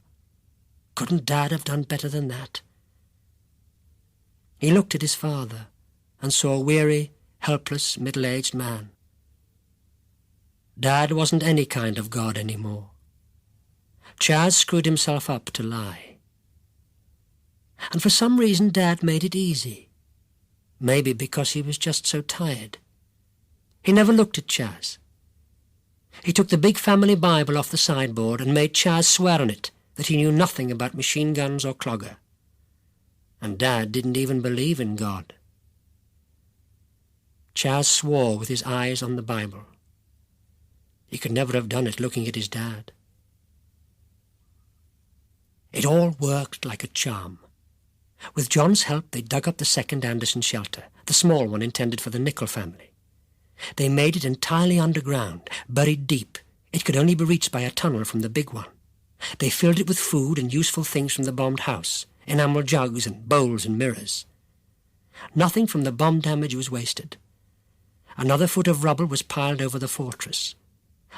Couldn't Dad have done better than that? He looked at his father and saw a weary, helpless, middle-aged man. Dad wasn't any kind of god anymore. Chas screwed himself up to lie. And for some reason Dad made it easy. Maybe because he was just so tired. He never looked at Chas. He took the big family Bible off the sideboard and made Chas swear on it that he knew nothing about machine guns or Clogger. And Dad didn't even believe in God. Chas swore with his eyes on the Bible. He could never have done it looking at his dad. It all worked like a charm. With John's help, they dug up the second Anderson shelter, the small one intended for the Nicol family. They made it entirely underground, buried deep. It could only be reached by a tunnel from the big one. They filled it with food and useful things from the bombed house, enamel jugs and bowls and mirrors. Nothing from the bomb damage was wasted. Another foot of rubble was piled over the fortress.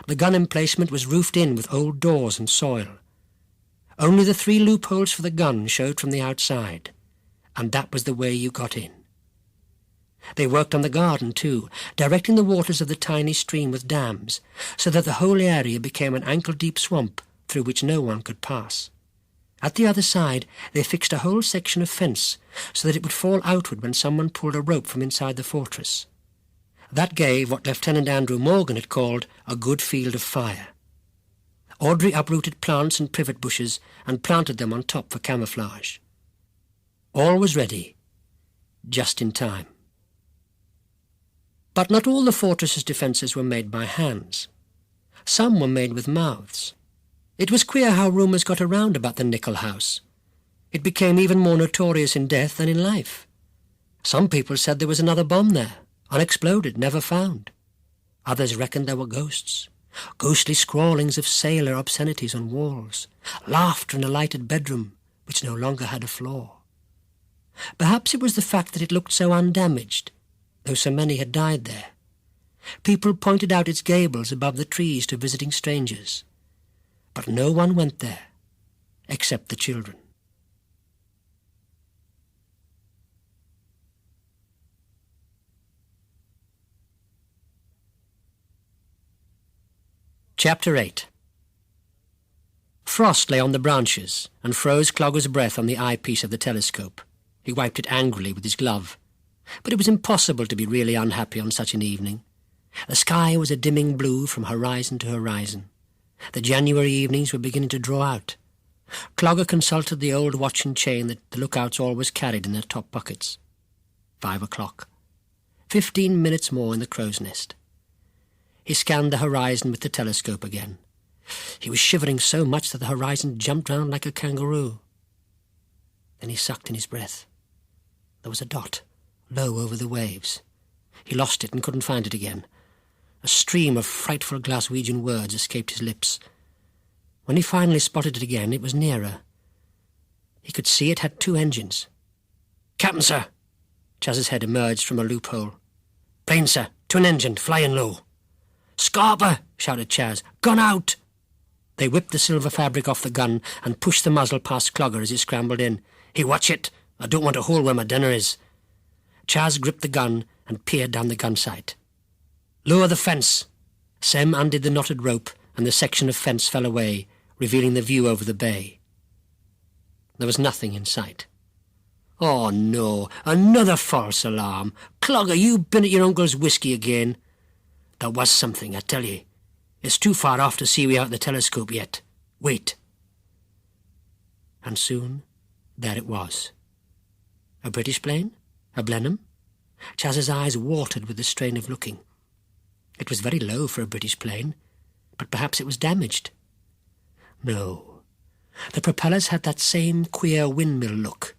The gun emplacement was roofed in with old doors and soil. Only the 3 loopholes for the gun showed from the outside, and that was the way you got in. They worked on the garden, too, directing the waters of the tiny stream with dams, so that the whole area became an ankle-deep swamp through which no one could pass. At the other side, they fixed a whole section of fence so that it would fall outward when someone pulled a rope from inside the fortress. That gave what Lieutenant Andrew Morgan had called a good field of fire. Audrey uprooted plants and privet bushes and planted them on top for camouflage. All was ready, just in time. But not all the fortress's defences were made by hands. Some were made with mouths. It was queer how rumours got around about the Nicol house. It became even more notorious in death than in life. Some people said there was another bomb there, unexploded, never found. Others reckoned there were ghosts, ghostly scrawlings of sailor obscenities on walls, laughter in a lighted bedroom which no longer had a floor. Perhaps it was the fact that it looked so undamaged, though so many had died there. People pointed out its gables above the trees to visiting strangers. But no one went there, except the children. Chapter 8. Frost lay on the branches and froze Clogger's breath on the eyepiece of the telescope. He wiped it angrily with his glove. But it was impossible to be really unhappy on such an evening. The sky was a dimming blue from horizon to horizon. The January evenings were beginning to draw out. Clogger consulted the old watch and chain that the lookouts always carried in their top pockets. 5 o'clock. 15 minutes more in the crow's nest. He scanned the horizon with the telescope again. He was shivering so much that the horizon jumped round like a kangaroo. Then he sucked in his breath. There was a dot, low over the waves. He lost it and couldn't find it again. A stream of frightful Glaswegian words escaped his lips. When he finally spotted it again, it was nearer. He could see it had 2 engines. "Captain, sir!" Chas's head emerged from a loophole. "Plane, sir. Twin engine, flying low." "Scarper!" shouted Chas. "Gun out!" They whipped the silver fabric off the gun and pushed the muzzle past Clogger as he scrambled in. "Hey, watch it! I don't want a hole where my dinner is." Chas gripped the gun and peered down the gun sight. "Lower the fence!" Sem undid the knotted rope, and the section of fence fell away, revealing the view over the bay. There was nothing in sight. "Oh, no, another false alarm! Clogger, you been at your uncle's whisky again." "There was something, I tell ye. It's too far off to see without the telescope yet. Wait." And soon, there it was. A British plane? A Blenheim? Chas's eyes watered with the strain of looking. It was very low for a British plane, but perhaps it was damaged. No, the propellers had that same queer windmill look.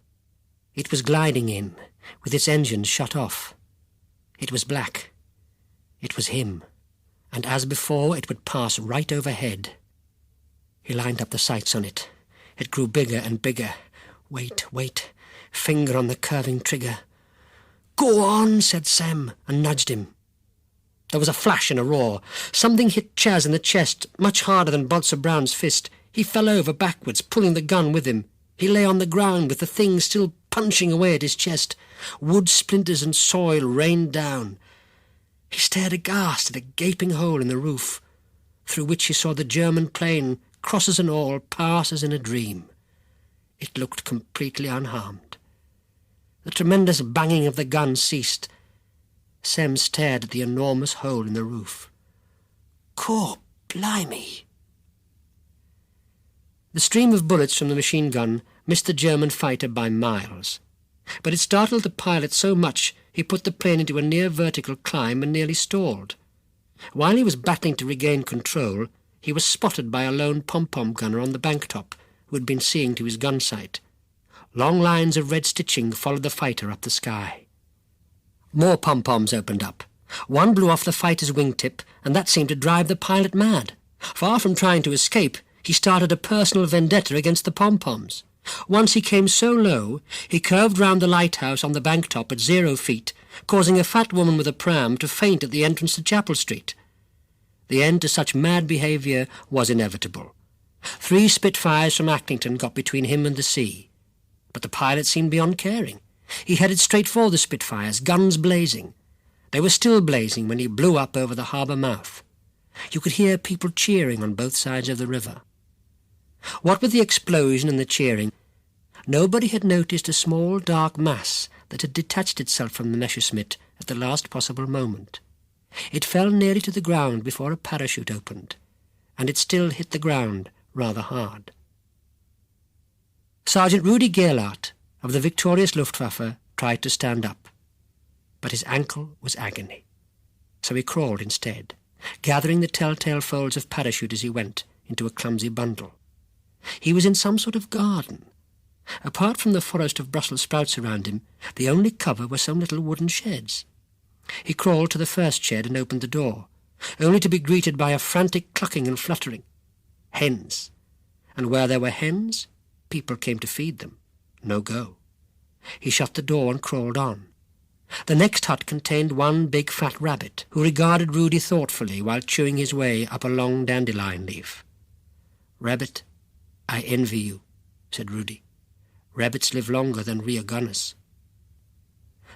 It was gliding in, with its engines shut off. It was black. It was him, and as before it would pass right overhead. He lined up the sights on it. It grew bigger and bigger. Wait, finger on the curving trigger. "Go on," said Sem, and nudged him. There was a flash and a roar. Something hit Chas in the chest, much harder than Bouncer Brown's fist. He fell over backwards, pulling the gun with him. He lay on the ground with the thing still punching away at his chest. Wood splinters and soil rained down. He stared aghast at a gaping hole in the roof, through which he saw the German plane, crosses and all, pass as in a dream. It looked completely unharmed. The tremendous banging of the gun ceased. Sem stared at the enormous hole in the roof. "Cor blimey!" The stream of bullets from the machine gun missed the German fighter by miles, but it startled the pilot so much he put the plane into a near-vertical climb and nearly stalled. While he was battling to regain control, he was spotted by a lone pom-pom gunner on the bank top who had been seeing to his gun sight. Long lines of red stitching followed the fighter up the sky. More pom-poms opened up. One blew off the fighter's wingtip, and that seemed to drive the pilot mad. Far from trying to escape, he started a personal vendetta against the pom-poms. Once he came so low, he curved round the lighthouse on the bank top at 0 feet, causing a fat woman with a pram to faint at the entrance to Chapel Street. The end to such mad behaviour was inevitable. 3 Spitfires from Acklington got between him and the sea. But the pilot seemed beyond caring. He headed straight for the Spitfires, guns blazing. They were still blazing when he blew up over the harbour mouth. You could hear people cheering on both sides of the river. What with the explosion and the cheering, nobody had noticed a small dark mass that had detached itself from the Messerschmitt at the last possible moment. It fell nearly to the ground before a parachute opened, and it still hit the ground rather hard. Sergeant Rudy Gerlach of the victorious Luftwaffe tried to stand up, but his ankle was agony. So he crawled instead, gathering the telltale folds of parachute as he went into a clumsy bundle. He was in some sort of garden. Apart from the forest of Brussels sprouts around him, the only cover were some little wooden sheds. He crawled to the first shed and opened the door, only to be greeted by a frantic clucking and fluttering. Hens. And where there were hens, people came to feed them. No go. He shut the door and crawled on. The next hut contained one big fat rabbit, who regarded Rudy thoughtfully while chewing his way up a long dandelion leaf. "Rabbit, I envy you," said Rudy. "Rabbits live longer than rear gunners."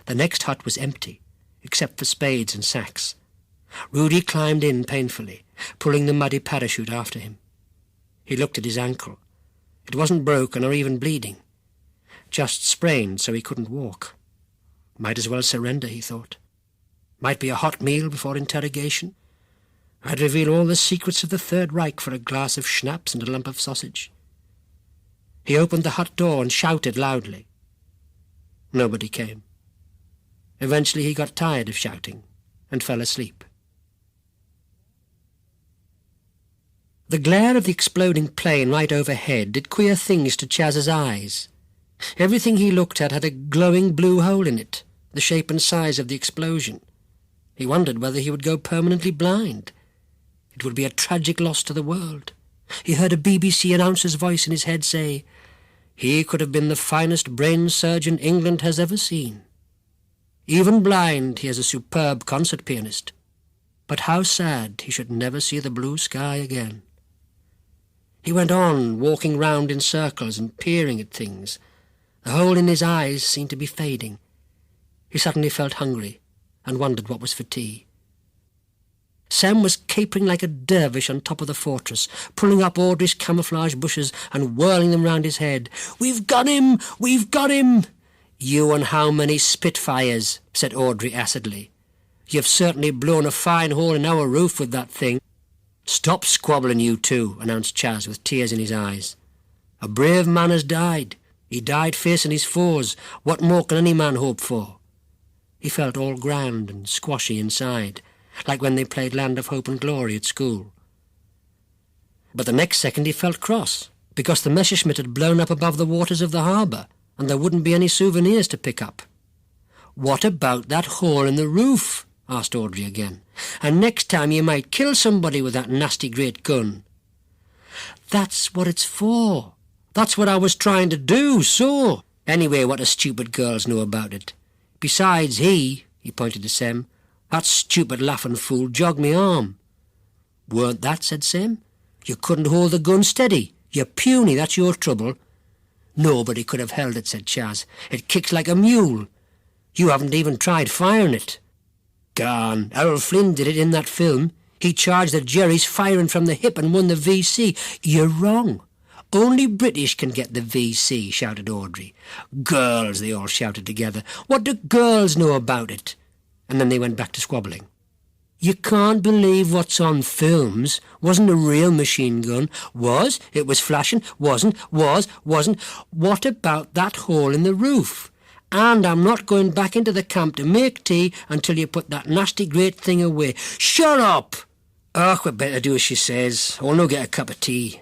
The next hut was empty, except for spades and sacks. Rudy climbed in painfully, pulling the muddy parachute after him. He looked at his ankle. It wasn't broken or even bleeding, just sprained so he couldn't walk. Might as well surrender, he thought. Might be a hot meal before interrogation. I'd reveal all the secrets of the Third Reich for a glass of schnapps and a lump of sausage. He opened the hut door and shouted loudly. Nobody came. Eventually he got tired of shouting and fell asleep. The glare of the exploding plane right overhead did queer things to Chas's eyes. Everything he looked at had a glowing blue hole in it, the shape and size of the explosion. He wondered whether he would go permanently blind. It would be a tragic loss to the world. He heard a BBC announcer's voice in his head say, "He could have been the finest brain surgeon England has ever seen. Even blind, he is a superb concert pianist. But how sad he should never see the blue sky again." He went on, walking round in circles and peering at things. The hole in his eyes seemed to be fading. He suddenly felt hungry and wondered what was for tea. Sam was capering like a dervish on top of the fortress, pulling up Audrey's camouflage bushes and whirling them round his head. "We've got him! We've got him!" "You and how many Spitfires?" said Audrey acidly. "You've certainly blown a fine hole in our roof with that thing." "Stop squabbling, you two," announced Chas with tears in his eyes. "A brave man has died. He died facing his foes. What more can any man hope for?" He felt all grand and squashy inside, like when they played Land of Hope and Glory at school. But the next second he felt cross, because the Messerschmitt had blown up above the waters of the harbour, and there wouldn't be any souvenirs to pick up. "What about that hole in the roof?" asked Audrey again. "And next time you might kill somebody with that nasty great gun." "That's what it's for. That's what I was trying to do, so. Anyway, what do stupid girls know about it? Besides, he pointed to Sem, "that stupid laughing fool jogged me arm." "Weren't that?" said Sem. "You couldn't hold the gun steady. You're puny, that's your trouble." "Nobody could have held it," said Chas. "It kicks like a mule. You haven't even tried firing it." "Gone. Errol Flynn did it in that film. He charged the Jerry's firing from the hip and won the VC. You're wrong. Only British can get the VC," shouted Audrey. "Girls," they all shouted together. "What do girls know about it?" And then they went back to squabbling. "You can't believe what's on films. Wasn't a real machine gun. Was. It was flashing. Wasn't. Was. Wasn't. What about that hole in the roof? And I'm not going back into the camp to make tea until you put that nasty great thing away." "Shut up!" "Och, we'd better do as she says. I'll no get a cup of tea.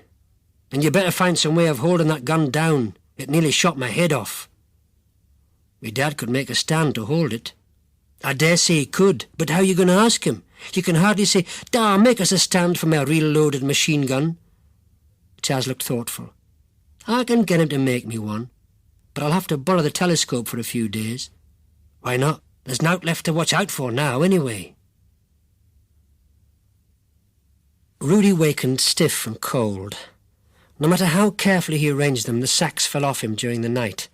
And you better find some way of holding that gun down. It nearly shot my head off." "Me dad could make a stand to hold it." "I dare say he could, but how are you going to ask him? You can hardly say, 'Da, make us a stand for my reloaded machine gun.'" Chas looked thoughtful. "I can get him to make me one, but I'll have to borrow the telescope for a few days." "Why not? There's nought left to watch out for now, anyway." Rudy wakened stiff and cold. No matter how carefully he arranged them, the sacks fell off him during the night.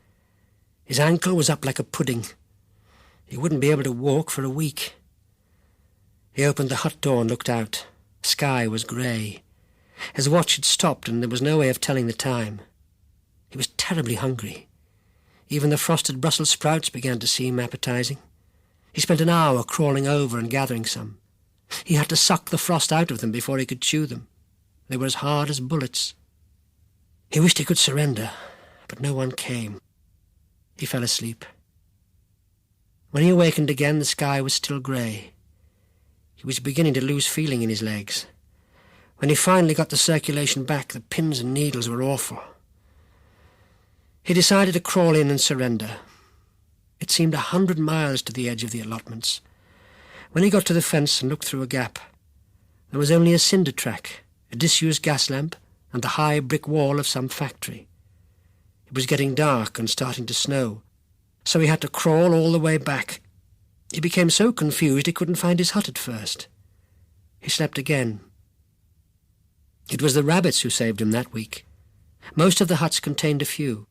His ankle was up like a pudding. He wouldn't be able to walk for a week. He opened the hut door and looked out. The sky was grey. His watch had stopped and there was no way of telling the time. He was terribly hungry. Even the frosted Brussels sprouts began to seem appetizing. He spent an hour crawling over and gathering some. He had to suck the frost out of them before he could chew them. They were as hard as bullets. He wished he could surrender, but no one came. He fell asleep. When he awakened again, the sky was still grey. He was beginning to lose feeling in his legs. When he finally got the circulation back, the pins and needles were awful. He decided to crawl in and surrender. It seemed 100 miles to the edge of the allotments. When he got to the fence and looked through a gap, there was only a cinder track, a disused gas lamp, and the high brick wall of some factory. It was getting dark and starting to snow, so he had to crawl all the way back, He became so confused he couldn't find his hut at first. He slept again. It was the rabbits who saved him that week. Most of the huts contained a few.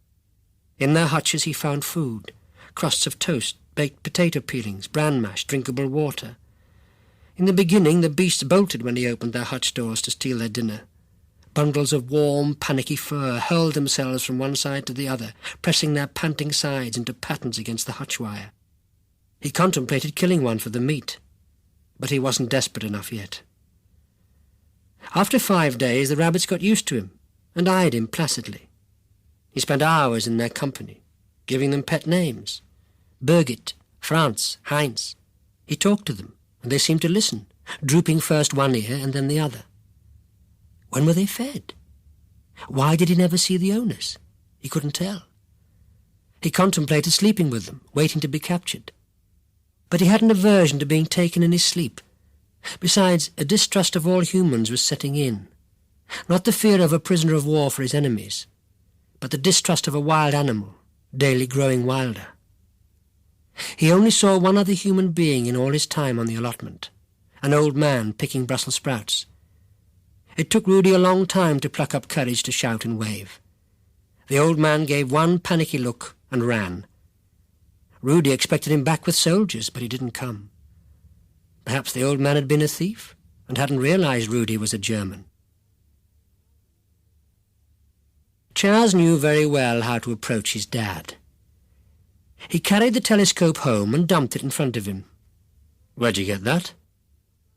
In their hutches he found food, crusts of toast, baked potato peelings, bran mash, drinkable water. In the beginning the beasts bolted when he opened their hutch doors to steal their dinner. Bundles of warm, panicky fur hurled themselves from one side to the other, pressing their panting sides into patterns against the hutch wire. He contemplated killing one for the meat, but he wasn't desperate enough yet. After 5 days the rabbits got used to him and eyed him placidly. He spent hours in their company, giving them pet names: Birgit, Franz, Heinz. He talked to them, and they seemed to listen, drooping first one ear and then the other. When were they fed? Why did he never see the owners? He couldn't tell. He contemplated sleeping with them, waiting to be captured. But he had an aversion to being taken in his sleep. Besides, a distrust of all humans was setting in. Not the fear of a prisoner of war for his enemies, but the distrust of a wild animal, daily growing wilder. He only saw one other human being in all his time on the allotment, an old man picking Brussels sprouts. It took Rudy a long time to pluck up courage to shout and wave. The old man gave one panicky look and ran. Rudy expected him back with soldiers, but he didn't come. Perhaps the old man had been a thief and hadn't realized Rudy was a German. Chas knew very well how to approach his dad. He carried the telescope home and dumped it in front of him. "Where'd you get that?"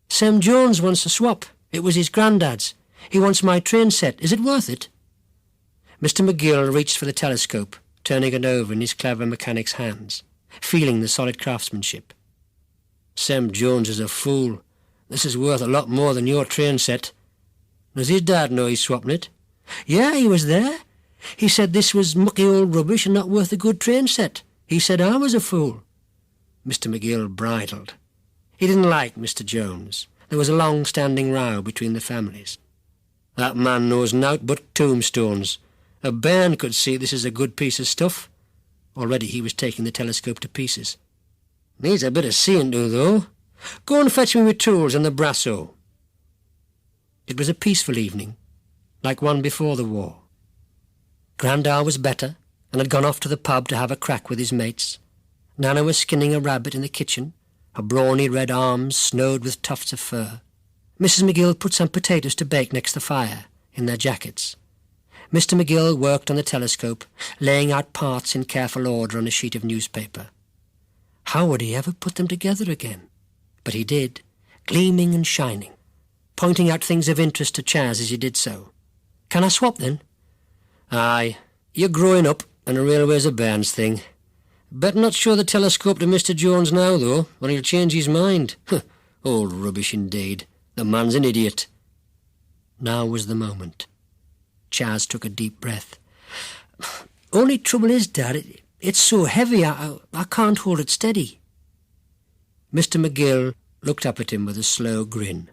"Sam Jones wants a swap. It was his granddad's. He wants my train set. Is it worth it?" Mr. McGill reached for the telescope, turning it over in his clever mechanic's hands, feeling the solid craftsmanship. "Sam Jones is a fool. This is worth a lot more than your train set. Does his dad know he's swapping it?" "Yeah, he was there. He said this was mucky old rubbish and not worth a good train set. He said I was a fool." Mr. McGill bridled. He didn't like Mr. Jones. There was a long-standing row between the families. "That man knows nought but tombstones. A bairn could see this is a good piece of stuff." Already he was taking the telescope to pieces. "Needs a bit of seeing to, though. Go and fetch me my tools and the brasso." It was a peaceful evening, like one before the war. Grandad was better and had gone off to the pub to have a crack with his mates. Nana was skinning a rabbit in the kitchen, her brawny red arms snowed with tufts of fur. Mrs. McGill put some potatoes to bake next the fire, in their jackets. Mr. McGill worked on the telescope, laying out parts in careful order on a sheet of newspaper. How would he ever put them together again? But he did, gleaming and shining, pointing out things of interest to Chas as he did so. "Can I swap, then?" "Aye, you're growing up, and a railway's a bairn's thing. Better not show the telescope to Mr. Jones now, though, or he'll change his mind. Old rubbish indeed. The man's an idiot." Now was the moment. Chas took a deep breath. "Only trouble is, Dad, it's so heavy, I can't hold it steady." Mr. McGill looked up at him with a slow grin.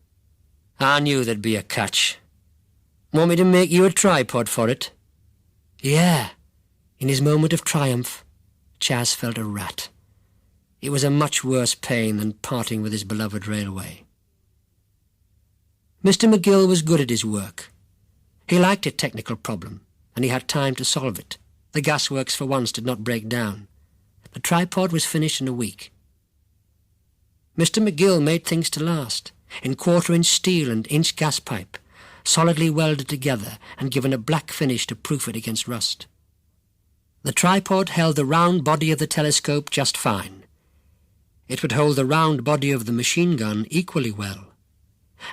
"I knew there'd be a catch. Want me to make you a tripod for it?" "Yeah." In his moment of triumph, Chas felt a rat. It was a much worse pain than parting with his beloved railway. Mr. McGill was good at his work. He liked a technical problem, and he had time to solve it. The gasworks for once did not break down. The tripod was finished in a week. Mr. McGill made things to last, in quarter-inch steel and inch gas pipe, solidly welded together and given a black finish to proof it against rust. The tripod held the round body of the telescope just fine. It would hold the round body of the machine gun equally well.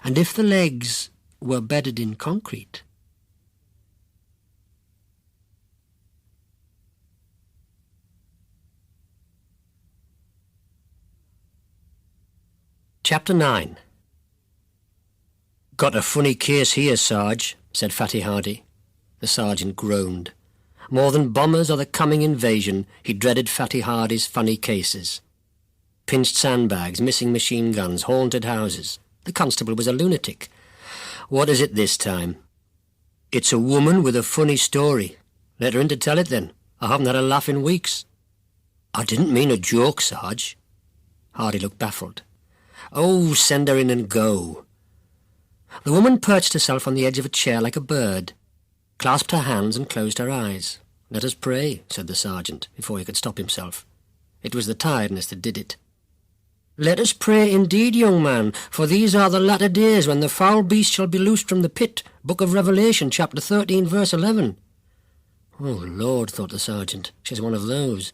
And if the legs were bedded in concrete... Chapter 9. "Got a funny case here, Sarge," said Fatty Hardy. The sergeant groaned. More than bombers or the coming invasion, he dreaded Fatty Hardy's funny cases. Pinched sandbags, missing machine guns, haunted houses. The constable was a lunatic. "What is it this time?" "It's a woman with a funny story. Let her in to tell it, then. I haven't had a laugh in weeks." "I didn't mean a joke, Sarge." Hardy looked baffled. "Oh, send her in and go." The woman perched herself on the edge of a chair like a bird, clasped her hands and closed her eyes. "Let us pray," said the sergeant, before he could stop himself. It was the tiredness that did it. "Let us pray indeed, young man, for these are the latter days when the foul beast shall be loosed from the pit. Book of Revelation, chapter 13, verse 11. "Oh, Lord," thought the sergeant, "she's one of those.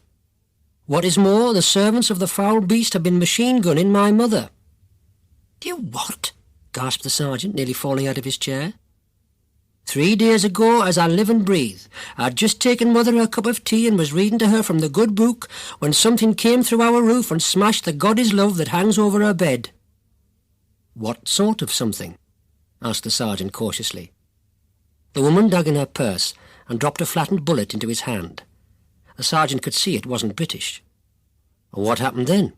What is more, the servants of the foul beast have been machine-gunning my mother." "You what?" gasped the sergeant, nearly falling out of his chair. 3 days ago, as I live and breathe, I'd just taken Mother a cup of tea and was reading to her from the good book when something came through our roof and smashed the God is love that hangs over her bed." "What sort of something?" asked the sergeant cautiously. The woman dug in her purse and dropped a flattened bullet into his hand. The sergeant could see it wasn't British. "What happened then?"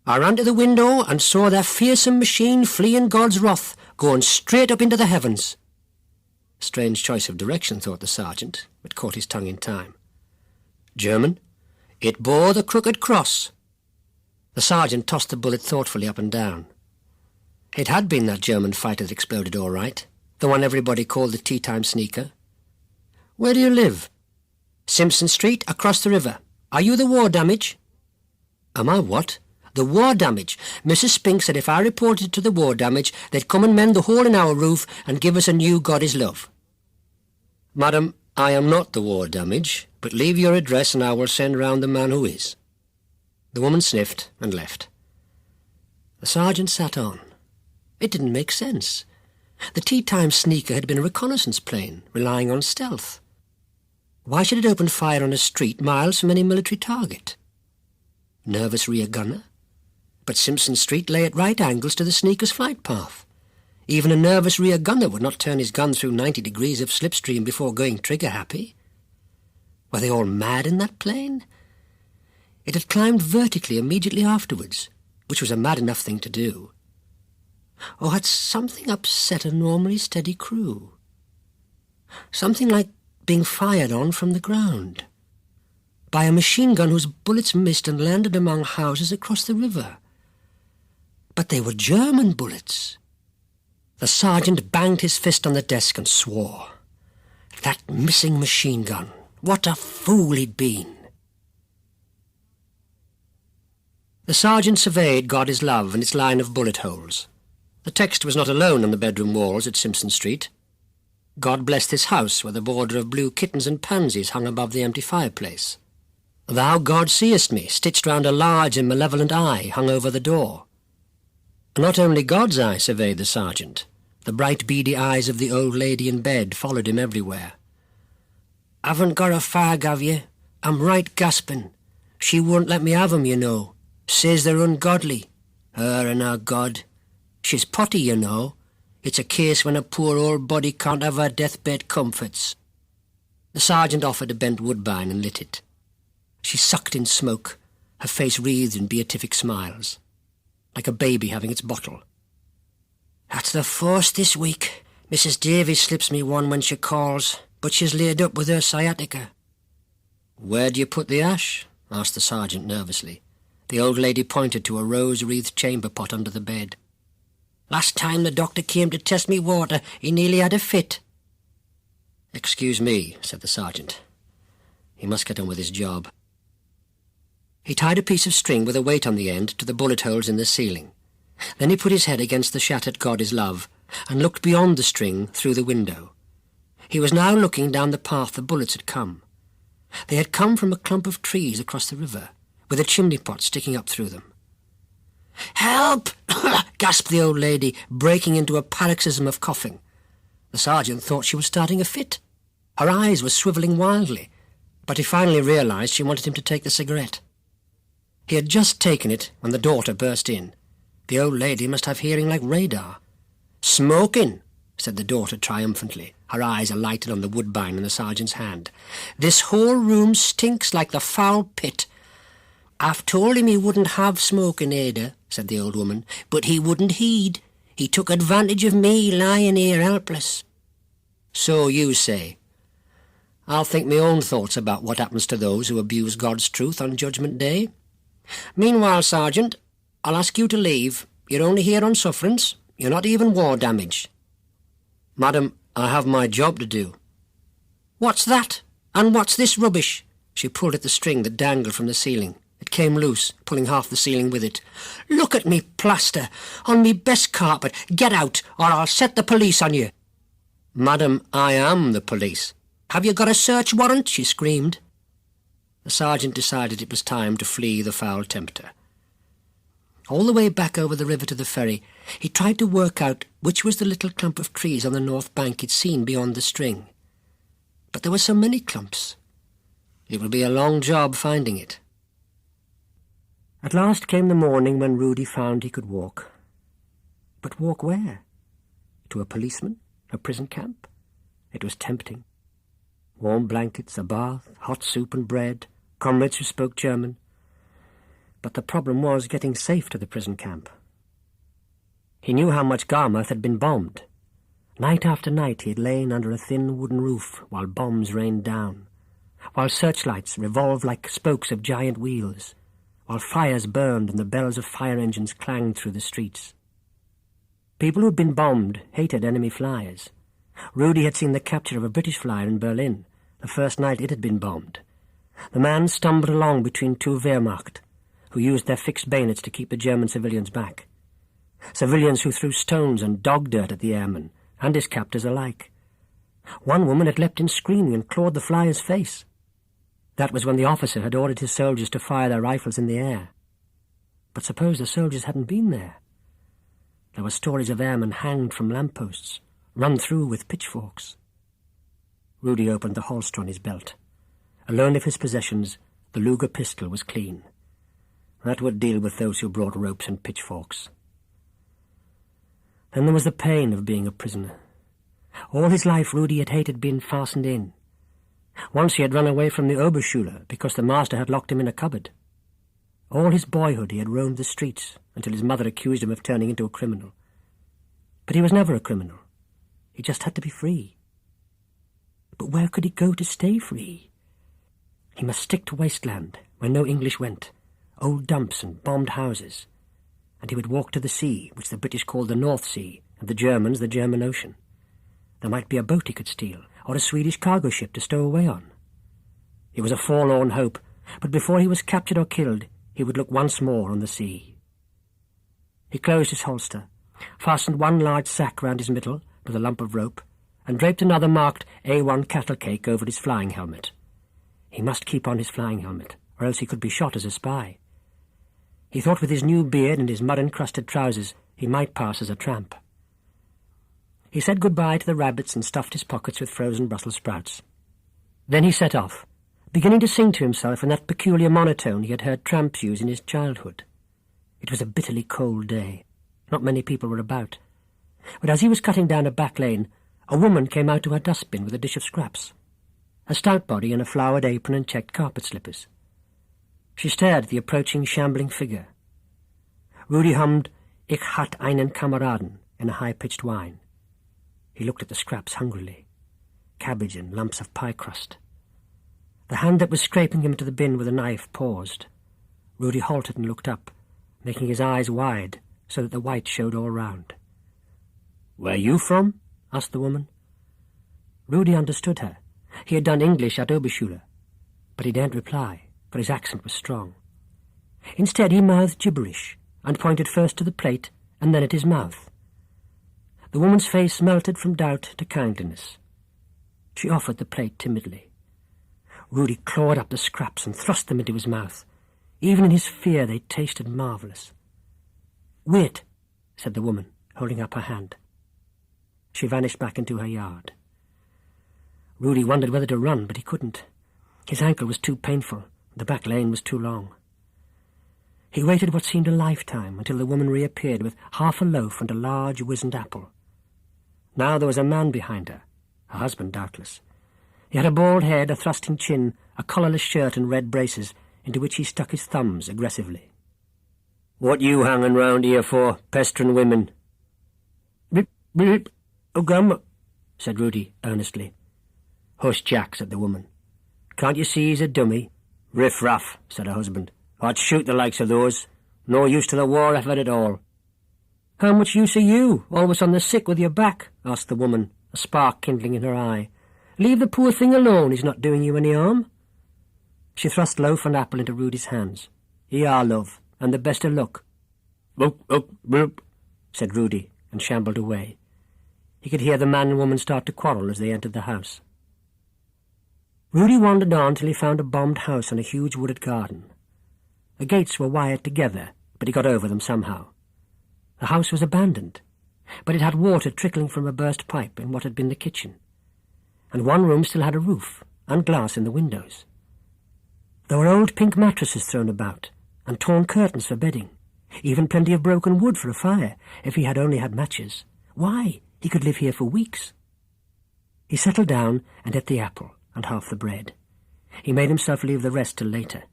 "I ran to the window and saw that fearsome machine fleeing God's wrath, going straight up into the heavens." Strange choice of direction, thought the sergeant, but caught his tongue in time. "German?" "It bore the crooked cross." The sergeant tossed the bullet thoughtfully up and down. It had been that German fighter that exploded all right, the one everybody called the tea-time sneaker. "Where do you live?" "Simpson Street, across the river. Are you the war damage?" "Am I what?" "The war damage. Mrs. Spink said if I reported to the war damage, they'd come and mend the hole in our roof and give us a new God is love." "Madam, I am not the war damage, but leave your address and I will send round the man who is." The woman sniffed and left. The sergeant sat on. It didn't make sense. The tea-time sneaker had been a reconnaissance plane, relying on stealth. Why should it open fire on a street miles from any military target? Nervous rear gunner? But Simpson Street lay at right angles to the sneaker's flight path. Even a nervous rear gunner would not turn his gun through 90 degrees of slipstream before going trigger-happy. Were they all mad in that plane? It had climbed vertically immediately afterwards, which was a mad enough thing to do. Or had something upset a normally steady crew? Something like being fired on from the ground, by a machine gun whose bullets missed and landed among houses across the river. But they were German bullets. The sergeant banged his fist on the desk and swore. That missing machine gun. What a fool he'd been. The sergeant surveyed God is Love and its line of bullet holes. The text was not alone on the bedroom walls at Simpson Street. God bless this house, where the border of blue kittens and pansies hung above the empty fireplace. Thou, God, seest me, stitched round a large and malevolent eye, hung over the door. Not only God's eye surveyed the sergeant. The bright, beady eyes of the old lady in bed followed him everywhere. "Haven't got a fag, have you? I'm right gasping. She won't let me have 'em, you know. Says they're ungodly. Her and her God. She's potty, you know. It's a case when a poor old body can't have her deathbed comforts." The sergeant offered a bent woodbine and lit it. She sucked in smoke, her face wreathed in beatific smiles, like a baby having its bottle. "That's the first this week. Mrs. Davies slips me one when she calls, but she's laid up with her sciatica." "Where do you put the ash?" asked the sergeant nervously. The old lady pointed to a rose-wreathed chamber pot under the bed. "Last time the doctor came to test me water, he nearly had a fit." "Excuse me," said the sergeant. He must get on with his job. He tied a piece of string with a weight on the end to the bullet holes in the ceiling. Then he put his head against the shattered God is Love and looked beyond the string through the window. He was now looking down the path the bullets had come. They had come from a clump of trees across the river, with a chimney pot sticking up through them. "Help!" gasped the old lady, breaking into a paroxysm of coughing. The sergeant thought she was starting a fit. Her eyes were swivelling wildly, but he finally realized she wanted him to take the cigarette. He had just taken it when the daughter burst in. The old lady must have hearing like radar. "Smoking," said the daughter triumphantly, her eyes alighted on the woodbine in the sergeant's hand. "This whole room stinks like the foul pit." "I've told him he wouldn't have smoking, Ada," said the old woman, "but he wouldn't heed. He took advantage of me lying here helpless." "So you say. I'll think my own thoughts about what happens to those who abuse God's truth on Judgment Day. Meanwhile, Sergeant, I'll ask you to leave. You're only here on sufferance. You're not even war damage." "Madam, I have my job to do." "What's that? And what's this rubbish?" She pulled at the string that dangled from the ceiling. It came loose, pulling half the ceiling with it. "Look at me plaster, on me best carpet. Get out, or I'll set the police on you." "Madam, I am the police." "Have you got a search warrant?" she screamed. The sergeant decided it was time to flee the foul tempter. All the way back over the river to the ferry, he tried to work out which was the little clump of trees on the north bank he'd seen beyond the string. But there were so many clumps. It would be a long job finding it. At last came the morning when Rudy found he could walk. But walk where? To a policeman? A prison camp? It was tempting. Warm blankets, a bath, hot soup and bread, comrades who spoke German. But the problem was getting safe to the prison camp. He knew how much Garmouth had been bombed. Night after night he had lain under a thin wooden roof while bombs rained down, while searchlights revolved like spokes of giant wheels, while fires burned and the bells of fire engines clanged through the streets. People who had been bombed hated enemy flyers. Rudy had seen the capture of a British flyer in Berlin, the first night it had been bombed. The man stumbled along between two Wehrmacht, who used their fixed bayonets to keep the German civilians back. Civilians who threw stones and dog dirt at the airman and his captors alike. One woman had leapt in screaming and clawed the flyer's face. That was when the officer had ordered his soldiers to fire their rifles in the air. But suppose the soldiers hadn't been there? There were stories of airmen hanged from lampposts, run through with pitchforks. Rudy opened the holster on his belt. Alone of his possessions, the Luger pistol was clean. That would deal with those who brought ropes and pitchforks. Then there was the pain of being a prisoner. All his life Rudy had hated being fastened in. Once he had run away from the Oberschule because the master had locked him in a cupboard. All his boyhood he had roamed the streets until his mother accused him of turning into a criminal. But he was never a criminal. He just had to be free. But where could he go to stay free? He must stick to wasteland where no English went, old dumps and bombed houses, and he would walk to the sea, which the British called the North Sea, and the Germans the German Ocean. There might be a boat he could steal, or a Swedish cargo ship to stow away on. It was a forlorn hope, but before he was captured or killed, he would look once more on the sea. He closed his holster, fastened one large sack round his middle with a lump of rope, and draped another marked A1 cattle cake over his flying helmet. He must keep on his flying helmet, or else he could be shot as a spy. He thought with his new beard and his mud-encrusted trousers he might pass as a tramp. He said goodbye to the rabbits and stuffed his pockets with frozen Brussels sprouts. Then he set off, beginning to sing to himself in that peculiar monotone he had heard tramps use in his childhood. It was a bitterly cold day. Not many people were about. But as he was cutting down a back lane, a woman came out to her dustbin with a dish of scraps. A stout body in a flowered apron and checked carpet slippers. She stared at the approaching shambling figure. Rudy hummed "Ich hat einen Kameraden" in a high-pitched whine. He looked at the scraps hungrily. Cabbage and lumps of pie crust. The hand that was scraping him to the bin with a knife paused. Rudy halted and looked up, making his eyes wide so that the white showed all round. "Where you from?" asked the woman. Rudy understood her. He had done English at Oberschule, but he daren't reply, for his accent was strong. Instead he mouthed gibberish, and pointed first to the plate and then at his mouth. The woman's face melted from doubt to kindliness. She offered the plate timidly. Rudy clawed up the scraps and thrust them into his mouth. Even in his fear they tasted marvellous. "Wait," said the woman, holding up her hand. She vanished back into her yard. Rudy wondered whether to run, but he couldn't. His ankle was too painful, the back lane was too long. He waited what seemed a lifetime until the woman reappeared with half a loaf and a large wizened apple. Now there was a man behind her, her husband doubtless. He had a bald head, a thrusting chin, a collarless shirt and red braces, into which he stuck his thumbs aggressively. "What you hanging round here for, pesterin' women?" "Rip, rip, oh, Grandma," said Rudy earnestly. "Hush, Jack," said the woman. "Can't you see he's a dummy?" "Riff-raff," said her husband. "I'd shoot the likes of those. No use to the war effort at all. How much use are you, always on the sick with your back? Asked the woman, a spark kindling in her eye. Leave the poor thing alone, he's not doing you any harm. She thrust loaf and apple into Rudy's hands. Here you are, love, and the best of luck. Boop, boop, boop, said Rudy, and shambled away. He could hear the man and woman start to quarrel as they entered the house. Rudy wandered on till he found a bombed house and a huge wooded garden. The gates were wired together, but he got over them somehow. The house was abandoned, but it had water trickling from a burst pipe in what had been the kitchen, and one room still had a roof and glass in the windows. There were old pink mattresses thrown about, and torn curtains for bedding, even plenty of broken wood for a fire, if he had only had matches. Why, he could live here for weeks. He settled down and ate the apple and half the bread. He made himself leave the rest till later.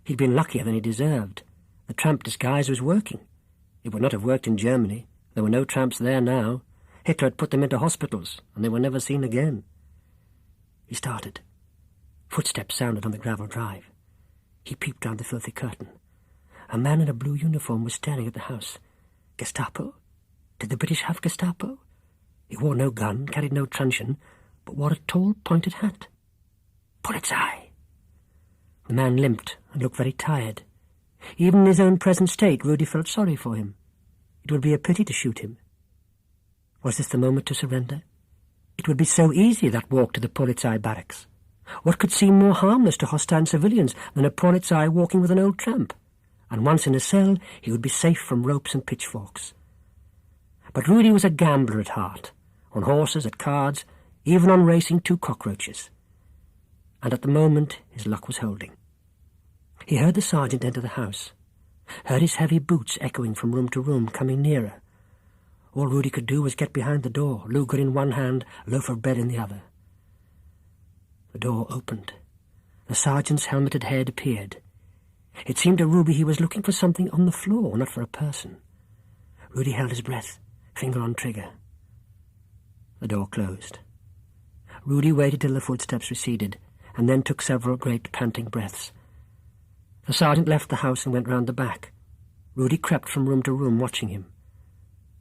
He'd been luckier than he deserved. The tramp disguise was working. It would not have worked in Germany. There were no tramps there now. Hitler had put them into hospitals, and they were never seen again. He started. Footsteps sounded on the gravel drive. He peeped round the filthy curtain. A man in a blue uniform was staring at the house. Gestapo? Did the British have Gestapo? He wore no gun, carried no truncheon, but wore a tall, pointed hat. Polizei! The man limped and looked very tired. Even in his own present state, Rudy felt sorry for him. It would be a pity to shoot him. Was this the moment to surrender? It would be so easy, that walk to the Polizei barracks. What could seem more harmless to hostile civilians than a Polizei walking with an old tramp? And once in a cell, he would be safe from ropes and pitchforks. But Rudy was a gambler at heart, on horses, at cards, even on racing 2 cockroaches. And at the moment his luck was holding. He heard the sergeant enter the house, heard his heavy boots echoing from room to room, coming nearer. All Rudy could do was get behind the door, Luger in one hand, loaf of bread in the other. The door opened. The sergeant's helmeted head appeared. It seemed to Ruby he was looking for something on the floor, not for a person. Rudy held his breath, finger on trigger. The door closed. Rudy waited till the footsteps receded, and then took several great panting breaths. The sergeant left the house and went round the back. Rudy crept from room to room, watching him.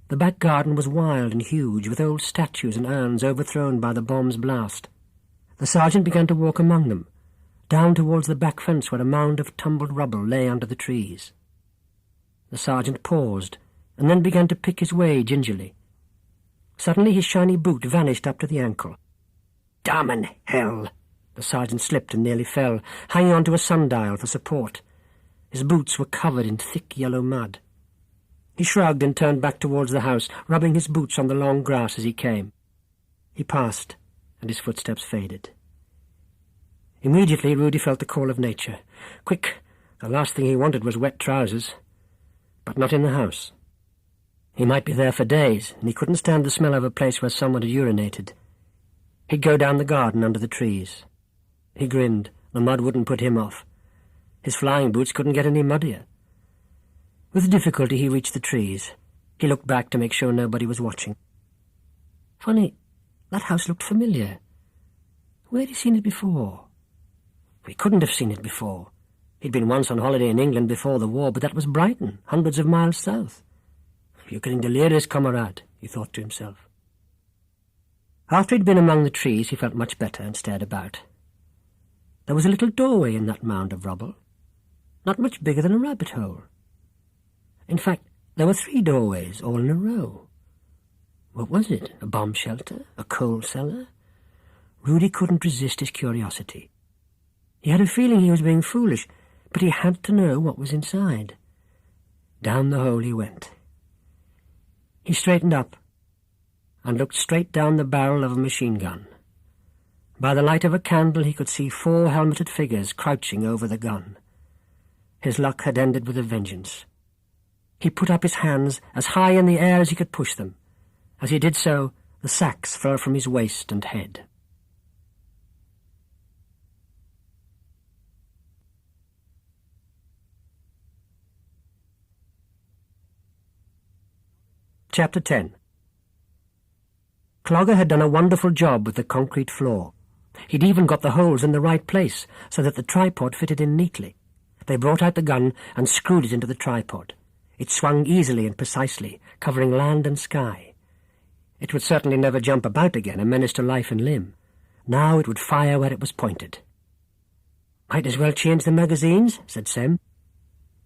The back garden was wild and huge, with old statues and urns overthrown by the bomb's blast. The sergeant began to walk among them, down towards the back fence where a mound of tumbled rubble lay under the trees. The sergeant paused, and then began to pick his way gingerly. Suddenly his shiny boot vanished up to the ankle. "Damn in hell!" The sergeant slipped and nearly fell, hanging onto a sundial for support. His boots were covered in thick yellow mud. He shrugged and turned back towards the house, rubbing his boots on the long grass as he came. He passed, and his footsteps faded. Immediately Rudy felt the call of nature. Quick, the last thing he wanted was wet trousers. But not in the house. He might be there for days, and he couldn't stand the smell of a place where someone had urinated. He'd go down the garden under the trees. He grinned. The mud wouldn't put him off. His flying boots couldn't get any muddier. With difficulty he reached the trees. He looked back to make sure nobody was watching. Funny, that house looked familiar. Where had he seen it before? He couldn't have seen it before. He'd been once on holiday in England before the war, but that was Brighton, hundreds of miles south. "You're getting delirious, comrade," he thought to himself. After he'd been among the trees, he felt much better and stared about. There was a little doorway in that mound of rubble, not much bigger than a rabbit hole. In fact, there were 3 doorways, all in a row. What was it? A bomb shelter? A coal cellar? Rudy couldn't resist his curiosity. He had a feeling he was being foolish, but he had to know what was inside. Down the hole he went. He straightened up and looked straight down the barrel of a machine gun. By the light of a candle he could see 4 helmeted figures crouching over the gun. His luck had ended with a vengeance. He put up his hands as high in the air as he could push them. As he did so, the sacks fell from his waist and head. Chapter 10. Clogger had done a wonderful job with the concrete floor. He'd even got the holes in the right place, so that the tripod fitted in neatly. They brought out the gun and screwed it into the tripod. It swung easily and precisely, covering land and sky. It would certainly never jump about again, a menace to life and limb. Now it would fire where it was pointed. "Might as well change the magazines," said Sem.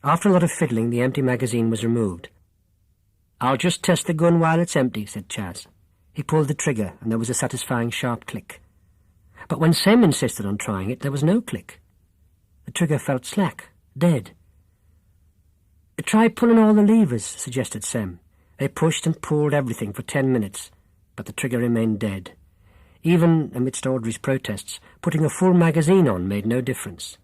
After a lot of fiddling, the empty magazine was removed. "I'll just test the gun while it's empty," said Chas. He pulled the trigger, and there was a satisfying sharp click. But when Sem insisted on trying it, there was no click. The trigger felt slack, dead. "Try pulling all the levers," suggested Sem. They pushed and pulled everything for 10 minutes, but the trigger remained dead. Even, amidst Audrey's protests, putting a full magazine on made no difference.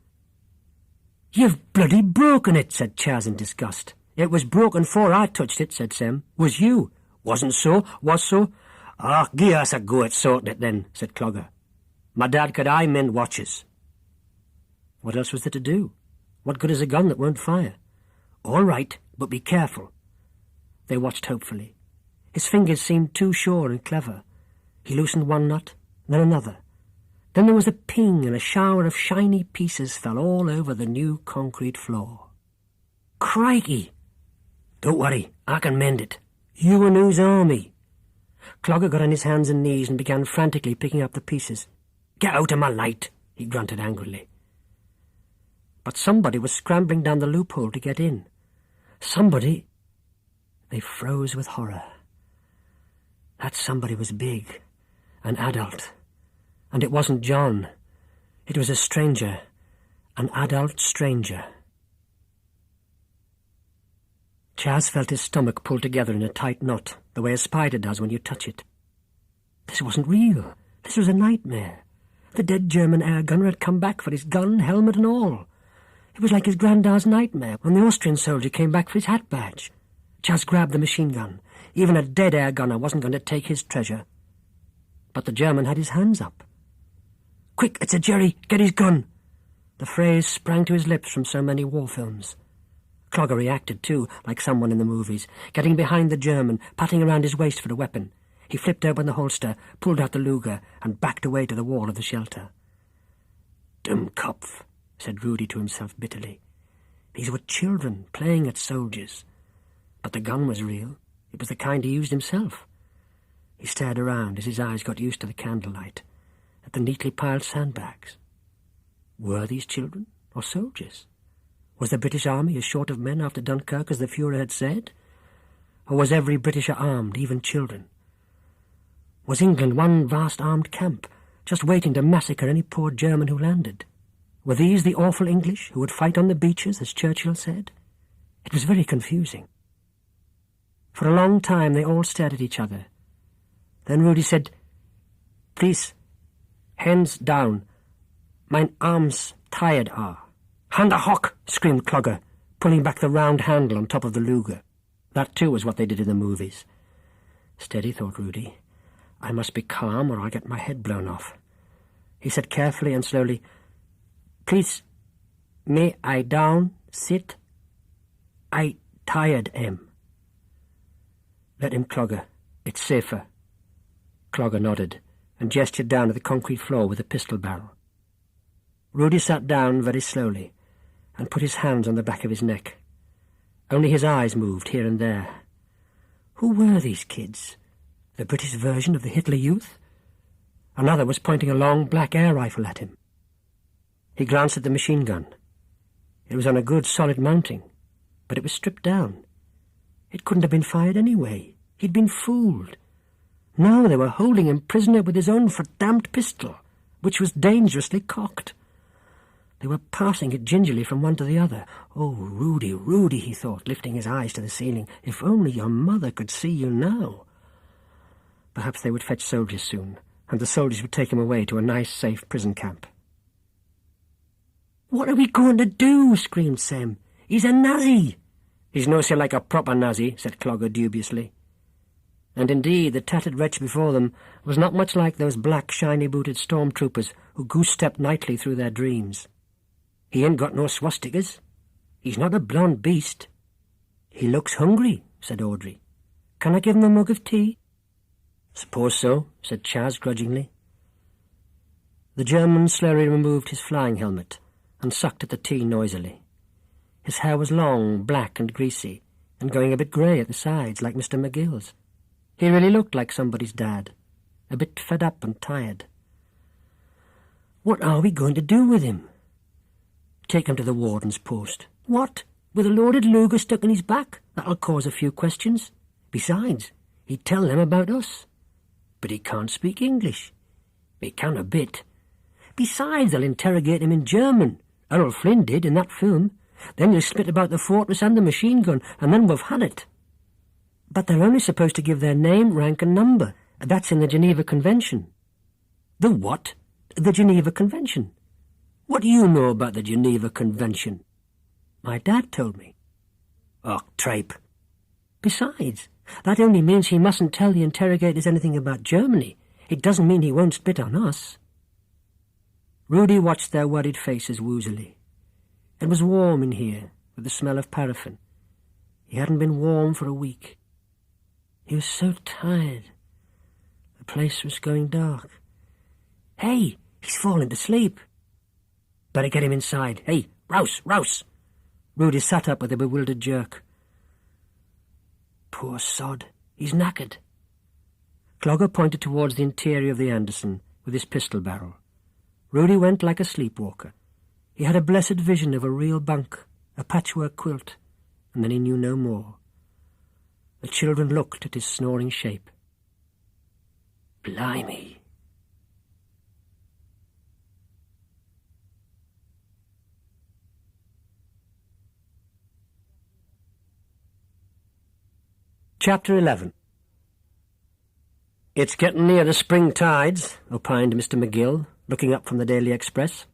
"You've bloody broken it," said Chas in disgust. "It was broken 'fore I touched it," said Sem. "Was you?" "Wasn't so, was so." "Ah, gie us a go at sorting it then," said Clogger. "My dad could aye mend watches." What else was there to do? What good is a gun that won't fire? "All right, but be careful." They watched hopefully. His fingers seemed too sure and clever. He loosened one nut, then another. Then there was a ping, and a shower of shiny pieces fell all over the new concrete floor. "Crikey!" "Don't worry, I can mend it." "You and whose army?" Clogger got on his hands and knees and began frantically picking up the pieces. "Get out of my light," he grunted angrily. But somebody was scrambling down the loophole to get in. Somebody... They froze with horror. That somebody was big, an adult. And it wasn't John. It was a stranger, an adult stranger. Chas felt his stomach pulled together in a tight knot, the way a spider does when you touch it. This wasn't real. This was a nightmare. The dead German air gunner had come back for his gun, helmet and all. It was like his granddad's nightmare when the Austrian soldier came back for his hat badge. Chas grabbed the machine gun. Even a dead air gunner wasn't going to take his treasure. But the German had his hands up. "Quick, it's a Jerry! Get his gun!" The phrase sprang to his lips from so many war films. Clogger reacted too, like someone in the movies, getting behind the German, patting around his waist for a weapon. He flipped open the holster, pulled out the Luger, and backed away to the wall of the shelter. "Dummkopf," said Rudy to himself bitterly. These were children playing at soldiers. But the gun was real. It was the kind he used himself. He stared around as his eyes got used to the candlelight, at the neatly piled sandbags. Were these children or soldiers? Was the British Army as short of men after Dunkirk as the Fuhrer had said? Or was every Britisher armed, even children? Was England one vast armed camp, just waiting to massacre any poor German who landed? Were these the awful English who would fight on the beaches, as Churchill said? It was very confusing. For a long time they all stared at each other. Then Rudy said, "Please, hands down. Mine arms tired are." "Hand a hock!" screamed Clogger, pulling back the round handle on top of the Luger. That too was what they did in the movies. Steady, thought Rudy. I must be calm or I'll get my head blown off. He said carefully and slowly, "Please, may I down, sit? I tired am." "Let him, Clogger. It's safer." Clogger nodded and gestured down at the concrete floor with a pistol barrel. Rudy sat down very slowly and put his hands on the back of his neck. Only his eyes moved here and there. Who were these kids? The British version of the Hitler Youth? Another was pointing a long black air rifle at him. He glanced at the machine gun. It was on a good solid mounting, but it was stripped down. It couldn't have been fired anyway. He'd been fooled. Now they were holding him prisoner with his own verdammt pistol, which was dangerously cocked. They were passing it gingerly from one to the other. "Oh, Rudy, Rudy," he thought, lifting his eyes to the ceiling, "if only your mother could see you now." Perhaps they would fetch soldiers soon, and the soldiers would take him away to a nice, safe prison camp. "What are we going to do?" screamed Sem. "He's a Nazi." "He's no so like a proper Nazi," said Clogger dubiously. And indeed the tattered wretch before them was not much like those black, shiny-booted stormtroopers who goose-stepped nightly through their dreams. "He ain't got no swastikas. He's not a blonde beast." "He looks hungry," said Audrey. "Can I give him a mug of tea?" "Suppose so," said Chas grudgingly. The German slowly removed his flying helmet and sucked at the tea noisily. His hair was long, black and greasy, and going a bit grey at the sides, like Mr. McGill's. He really looked like somebody's dad, a bit fed up and tired. "What are we going to do with him?" "Take him to the warden's post." "What? With a loaded Luger stuck in his back? That'll cause a few questions. Besides, he'd tell them about us." "But he can't speak English." "He can a bit. Besides, they'll interrogate him in German. Errol Flynn did in that film. Then you'll spit about the fortress and the machine gun, and then we've had it." "But they're only supposed to give their name, rank and number. That's in the Geneva Convention." "The what?" "The Geneva Convention." "What do you know about the Geneva Convention?" "My dad told me." "Och, tripe." "Besides, that only means he mustn't tell the interrogators anything about Germany. It doesn't mean he won't spit on us." Rudy watched their worried faces woozily. It was warm in here, with the smell of paraffin. He hadn't been warm for a week. He was so tired. The place was going dark. "Hey, he's fallen to sleep." "Better get him inside. Hey, rouse, rouse!" Rudy sat up with a bewildered jerk. "Poor sod, he's knackered." Clogger pointed towards the interior of the Anderson with his pistol barrel. Rudy went like a sleepwalker. He had a blessed vision of a real bunk, a patchwork quilt, and then he knew no more. The children looked at his snoring shape. Blimey. Chapter 11. "It's getting near the spring tides," opined Mr. McGill, looking up from the Daily Express.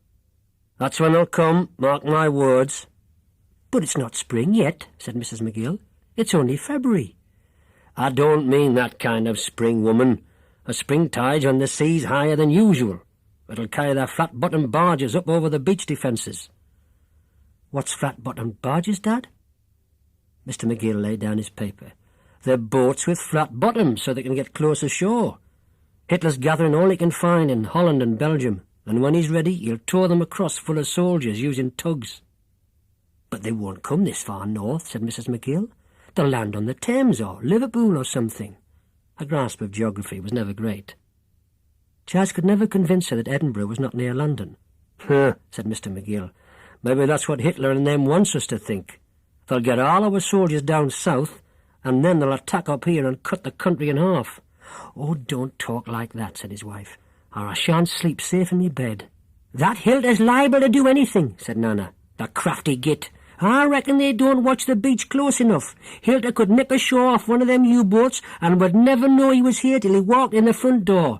"That's when they'll come, mark my words." "But it's not spring yet," said Mrs. McGill. "It's only February." "I don't mean that kind of spring, woman. A spring tide's when the sea's higher than usual. It'll carry their flat-bottomed barges up over the beach defences." "What's flat-bottomed barges, Dad?" Mr. McGill laid down his paper. "They're boats with flat bottoms so they can get close ashore. Hitler's gathering all he can find in Holland and Belgium, and when he's ready he'll tow them across full of soldiers using tugs." "But they won't come this far north," said Mrs. McGill. "They'll land on the Thames or Liverpool or something." Her grasp of geography was never great. Chas could never convince her that Edinburgh was not near London. "Huh," said Mr. McGill. "Maybe that's what Hitler and them wants us to think. They'll get all our soldiers down south, and then they'll attack up here and cut the country in half." "Oh, don't talk like that," said his wife, "or I shan't sleep safe in me bed." "That Hilda's liable to do anything," said Nana. "The crafty git. I reckon they don't watch the beach close enough. Hilda could nip ashore off one of them U-boats and would never know he was here till he walked in the front door.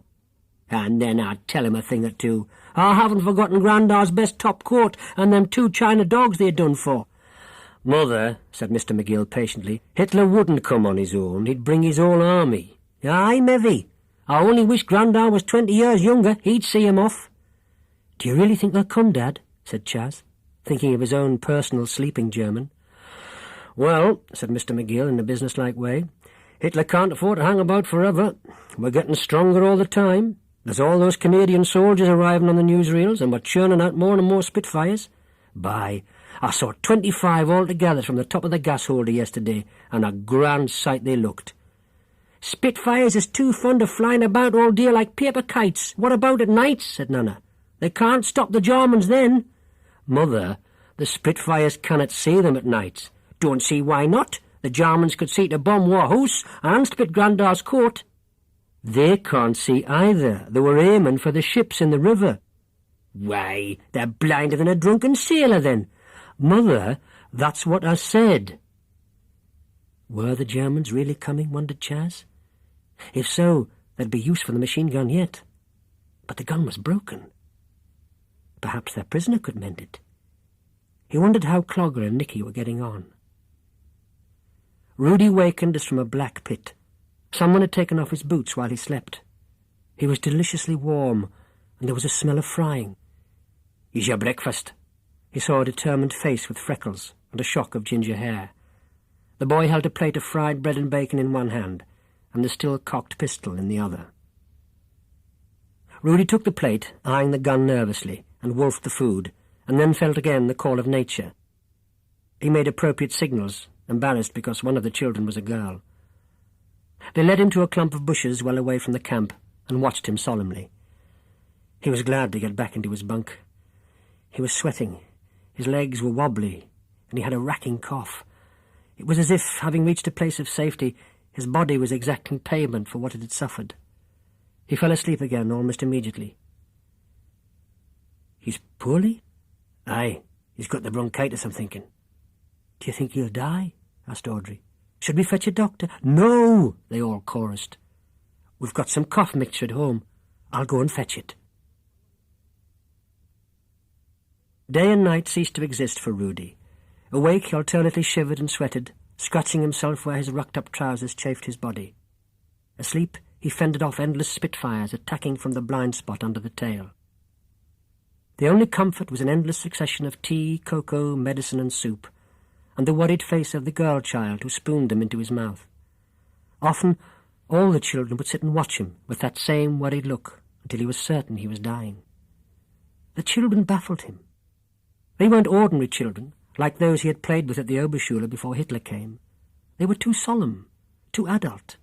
And then I'd tell him a thing or two. I haven't forgotten Grandad's best top coat and them 2 China dogs they'd done for." "Mother," said Mr. McGill patiently, "Hitler wouldn't come on his own. He'd bring his whole army." "Aye, Mevy. I only wish Grandad was 20 years younger. He'd see him off." "Do you really think they'll come, Dad?" said Chas, thinking of his own personal sleeping German. "Well," said Mr. McGill in a businesslike way, "Hitler can't afford to hang about forever. We're getting stronger all the time. There's all those Canadian soldiers arriving on the newsreels, and we're churning out more and more Spitfires. By, I saw 25 altogether from the top of the gas holder yesterday, and a grand sight they looked." "Spitfires is too fond of flying about all day like paper kites. What about at night?" said Nana. "They can't stop the Germans then." "Mother, the Spitfires cannot see them at night." "Don't see why not. The Germans could see to bomb our house and spit Grandad's coat." "They can't see either. They were aiming for the ships in the river." "Why, they're blinder than a drunken sailor then." "Mother, that's what I said." Were the Germans really coming, wondered Chas? If so, there'd be use for the machine gun yet. But the gun was broken. Perhaps their prisoner could mend it. He wondered how Clogger and Nicky were getting on. Rudy wakened as from a black pit. Someone had taken off his boots while he slept. He was deliciously warm, and there was a smell of frying. "Is your breakfast?" He saw a determined face with freckles and a shock of ginger hair. The boy held a plate of fried bread and bacon in one hand, and the still-cocked pistol in the other. Rudy took the plate, eyeing the gun nervously, and wolfed the food, and then felt again the call of nature. He made appropriate signals, embarrassed because one of the children was a girl. They led him to a clump of bushes well away from the camp and watched him solemnly. He was glad to get back into his bunk. He was sweating, his legs were wobbly, and he had a racking cough. It was as if, having reached a place of safety, his body was exacting payment for what it had suffered. He fell asleep again almost immediately. "He's poorly?" "Aye, he's got the bronchitis, I'm thinking." "Do you think he'll die?" asked Audrey. "Should we fetch a doctor?" "No!" they all chorused. "We've got some cough mixture at home. I'll go and fetch it." Day and night ceased to exist for Rudy. Awake, he alternately shivered and sweated, scratching himself where his rucked-up trousers chafed his body. Asleep, he fended off endless spitfires attacking from the blind spot under the tail. The only comfort was an endless succession of tea, cocoa, medicine and soup, and the worried face of the girl-child who spooned them into his mouth. Often, all the children would sit and watch him with that same worried look until he was certain he was dying. The children baffled him. They weren't ordinary children, like those he had played with at the Oberschule before Hitler came. They were too solemn, too adult,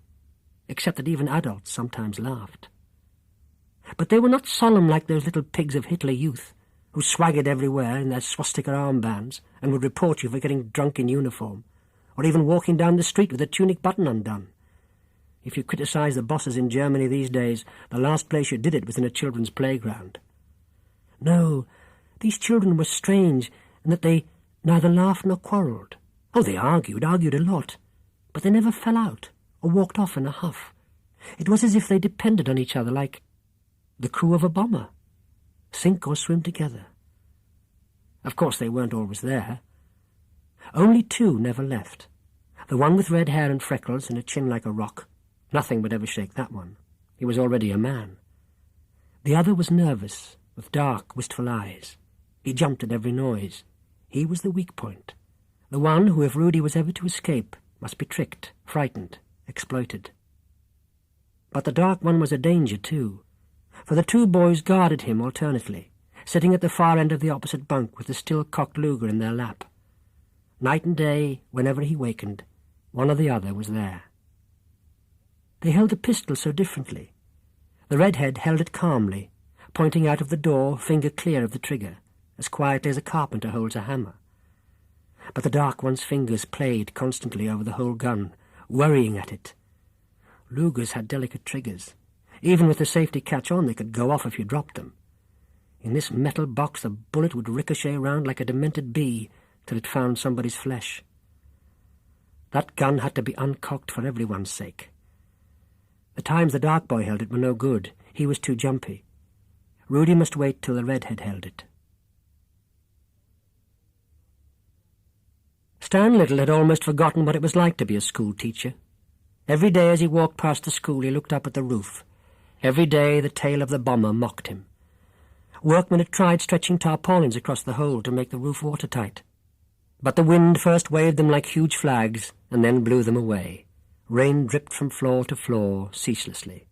except that even adults sometimes laughed. But they were not solemn like those little pigs of Hitler Youth, who swaggered everywhere in their swastika armbands and would report you for getting drunk in uniform, or even walking down the street with a tunic button undone. If you criticise the bosses in Germany these days, the last place you did it was in a children's playground. No, these children were strange in that they neither laughed nor quarrelled. Oh, they argued a lot, but they never fell out or walked off in a huff. It was as if they depended on each other like the crew of a bomber, sink or swim together. Of course, they weren't always there. Only two never left. The one with red hair and freckles and a chin like a rock. Nothing would ever shake that one. He was already a man. The other was nervous, with dark, wistful eyes. He jumped at every noise. He was the weak point. The one who, if Rudy was ever to escape, must be tricked, frightened, exploited. But the dark one was a danger, too, for the two boys guarded him alternately, sitting at the far end of the opposite bunk with the still-cocked Luger in their lap. Night and day, whenever he wakened, one or the other was there. They held the pistol so differently. The redhead held it calmly, pointing out of the door, finger clear of the trigger, as quietly as a carpenter holds a hammer. But the dark one's fingers played constantly over the whole gun, worrying at it. Lugers had delicate triggers. Even with the safety catch on, they could go off if you dropped them. In this metal box, the bullet would ricochet around like a demented bee till it found somebody's flesh. That gun had to be uncocked for everyone's sake. The times the dark boy held it were no good. He was too jumpy. Rudy must wait till the redhead held it. Stan Little had almost forgotten what it was like to be a school teacher. Every day as he walked past the school, he looked up at the roof. Every day the tail of the bomber mocked him. Workmen had tried stretching tarpaulins across the hole to make the roof watertight. But the wind first waved them like huge flags and then blew them away. Rain dripped from floor to floor ceaselessly.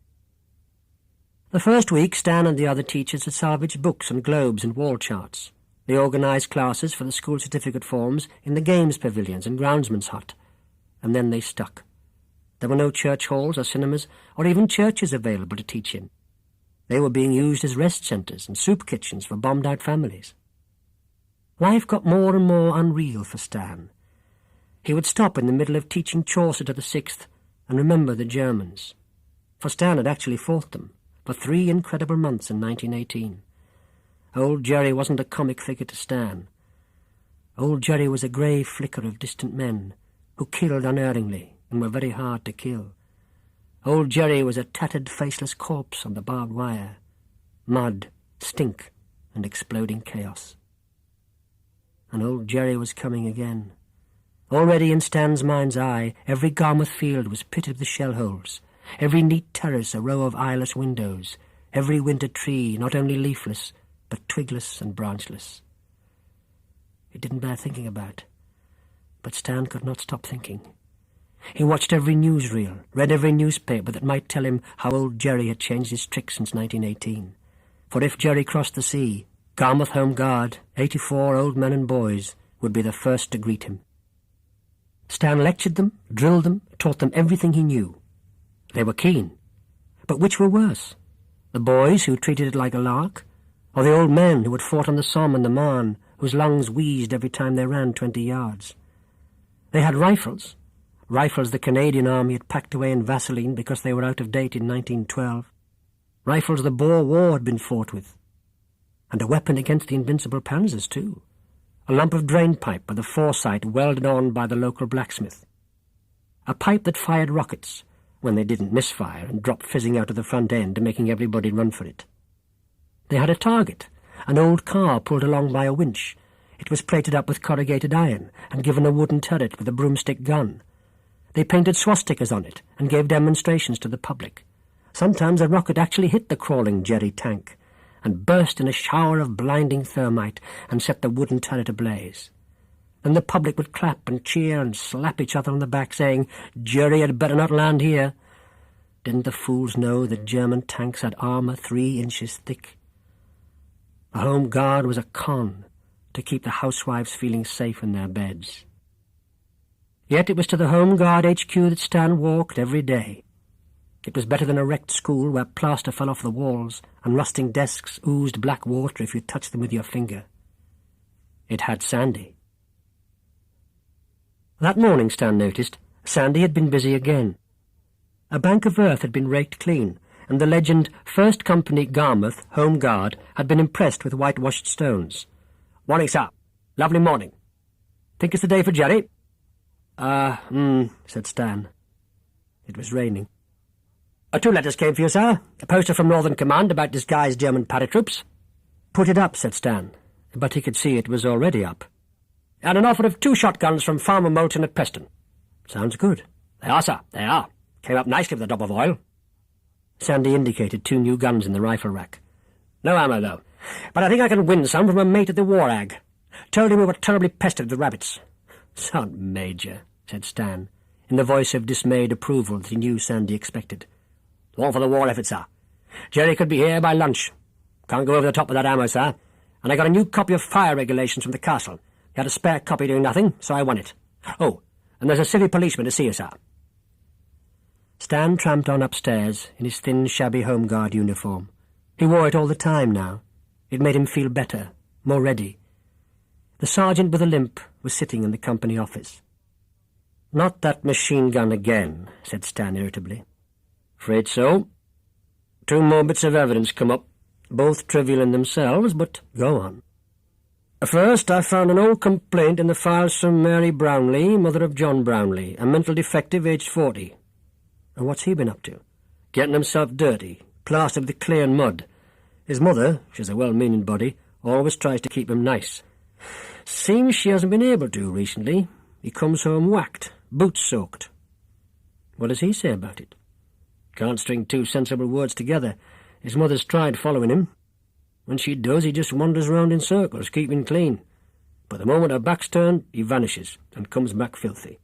The first week, Stan and the other teachers had salvaged books and globes and wall charts. They organised classes for the school certificate forms in the games pavilions and groundsman's hut. And then they stuck. There were no church halls or cinemas or even churches available to teach in. They were being used as rest centres and soup kitchens for bombed-out families. Life got more and more unreal for Stan. He would stop in the middle of teaching Chaucer to the 6th and remember the Germans. For Stan had actually fought them for 3 incredible months in 1918. Old Jerry wasn't a comic figure to Stan. Old Jerry was a grey flicker of distant men who killed unerringly and were very hard to kill. Old Jerry was a tattered, faceless corpse on the barbed wire. Mud, stink, and exploding chaos. And old Jerry was coming again. Already in Stan's mind's eye, every Garmouth field was pitted with shell holes, every neat terrace a row of eyeless windows, every winter tree not only leafless, but twigless and branchless. It didn't bear thinking about, but Stan could not stop thinking. He watched every newsreel, read every newspaper that might tell him how old Jerry had changed his tricks since 1918. For if Jerry crossed the sea, Garmouth Home Guard, 84 old men and boys, would be the first to greet him. Stan lectured them, drilled them, taught them everything he knew. They were keen. But which were worse? The boys who treated it like a lark, or the old men who had fought on the Somme and the Marne, whose lungs wheezed every time they ran 20 yards? They had rifles the Canadian Army had packed away in Vaseline because they were out of date in 1912, rifles the Boer War had been fought with, and a weapon against the invincible panzers, too, a lump of drain pipe with a foresight welded on by the local blacksmith, a pipe that fired rockets when they didn't misfire and dropped fizzing out of the front end, making everybody run for it. They had a target, an old car pulled along by a winch. It was plated up with corrugated iron and given a wooden turret with a broomstick gun. They painted swastikas on it and gave demonstrations to the public. Sometimes a rocket actually hit the crawling jerry tank and burst in a shower of blinding thermite and set the wooden turret ablaze. Then the public would clap and cheer and slap each other on the back, saying, "Jerry had better not land here." Didn't the fools know that German tanks had armour 3 inches thick? The Home Guard was a con to keep the housewives feeling safe in their beds. Yet it was to the Home Guard HQ that Stan walked every day. It was better than a wrecked school where plaster fell off the walls and rusting desks oozed black water if you touched them with your finger. It had Sandy. That morning, Stan noticed, Sandy had been busy again. A bank of earth had been raked clean, and the legend 1st Company Garmouth Home Guard had been impressed with whitewashed stones. "Morning, sir. Lovely morning. Think it's the day for Jerry?" Said Stan. It was raining. 2 letters came for you, sir. A poster from Northern Command about disguised German paratroops." "Put it up," said Stan, but he could see it was already up. "And an offer of 2 shotguns from Farmer Moulton at Preston." "Sounds good." "They are, sir, they are. Came up nicely with a drop of oil." Sandy indicated 2 new guns in the rifle rack. "No ammo, though. But I think I can win some from a mate at the War Ag. Told him we were terribly pestered with rabbits." "Sound major," said Stan, in the voice of dismayed approval that he knew Sandy expected. "All for the war effort, sir. Jerry could be here by lunch. Can't go over the top with that ammo, sir. And I got a new copy of Fire Regulations from the castle. He had a spare copy doing nothing, so I won it. Oh, and there's a city policeman to see you, sir." Stan tramped on upstairs in his thin, shabby Home Guard uniform. He wore it all the time now. It made him feel better, more ready. The sergeant with a limp was sitting in the company office. "Not that machine gun again," said Stan irritably. "Afraid so. 2 more bits of evidence come up, both trivial in themselves, but go on. First, I found an old complaint in the files from Mary Brownlee, mother of John Brownlee, a mental defective aged 40. And what's he been up to? Getting himself dirty, plastered with clay and mud. His mother, she's a well-meaning body, always tries to keep him nice. Seems she hasn't been able to recently. He comes home whacked, boots soaked. What does he say about it? Can't string 2 sensible words together. His mother's tried following him. When she does, he just wanders round in circles, keeping clean. But the moment her back's turned, he vanishes and comes back filthy.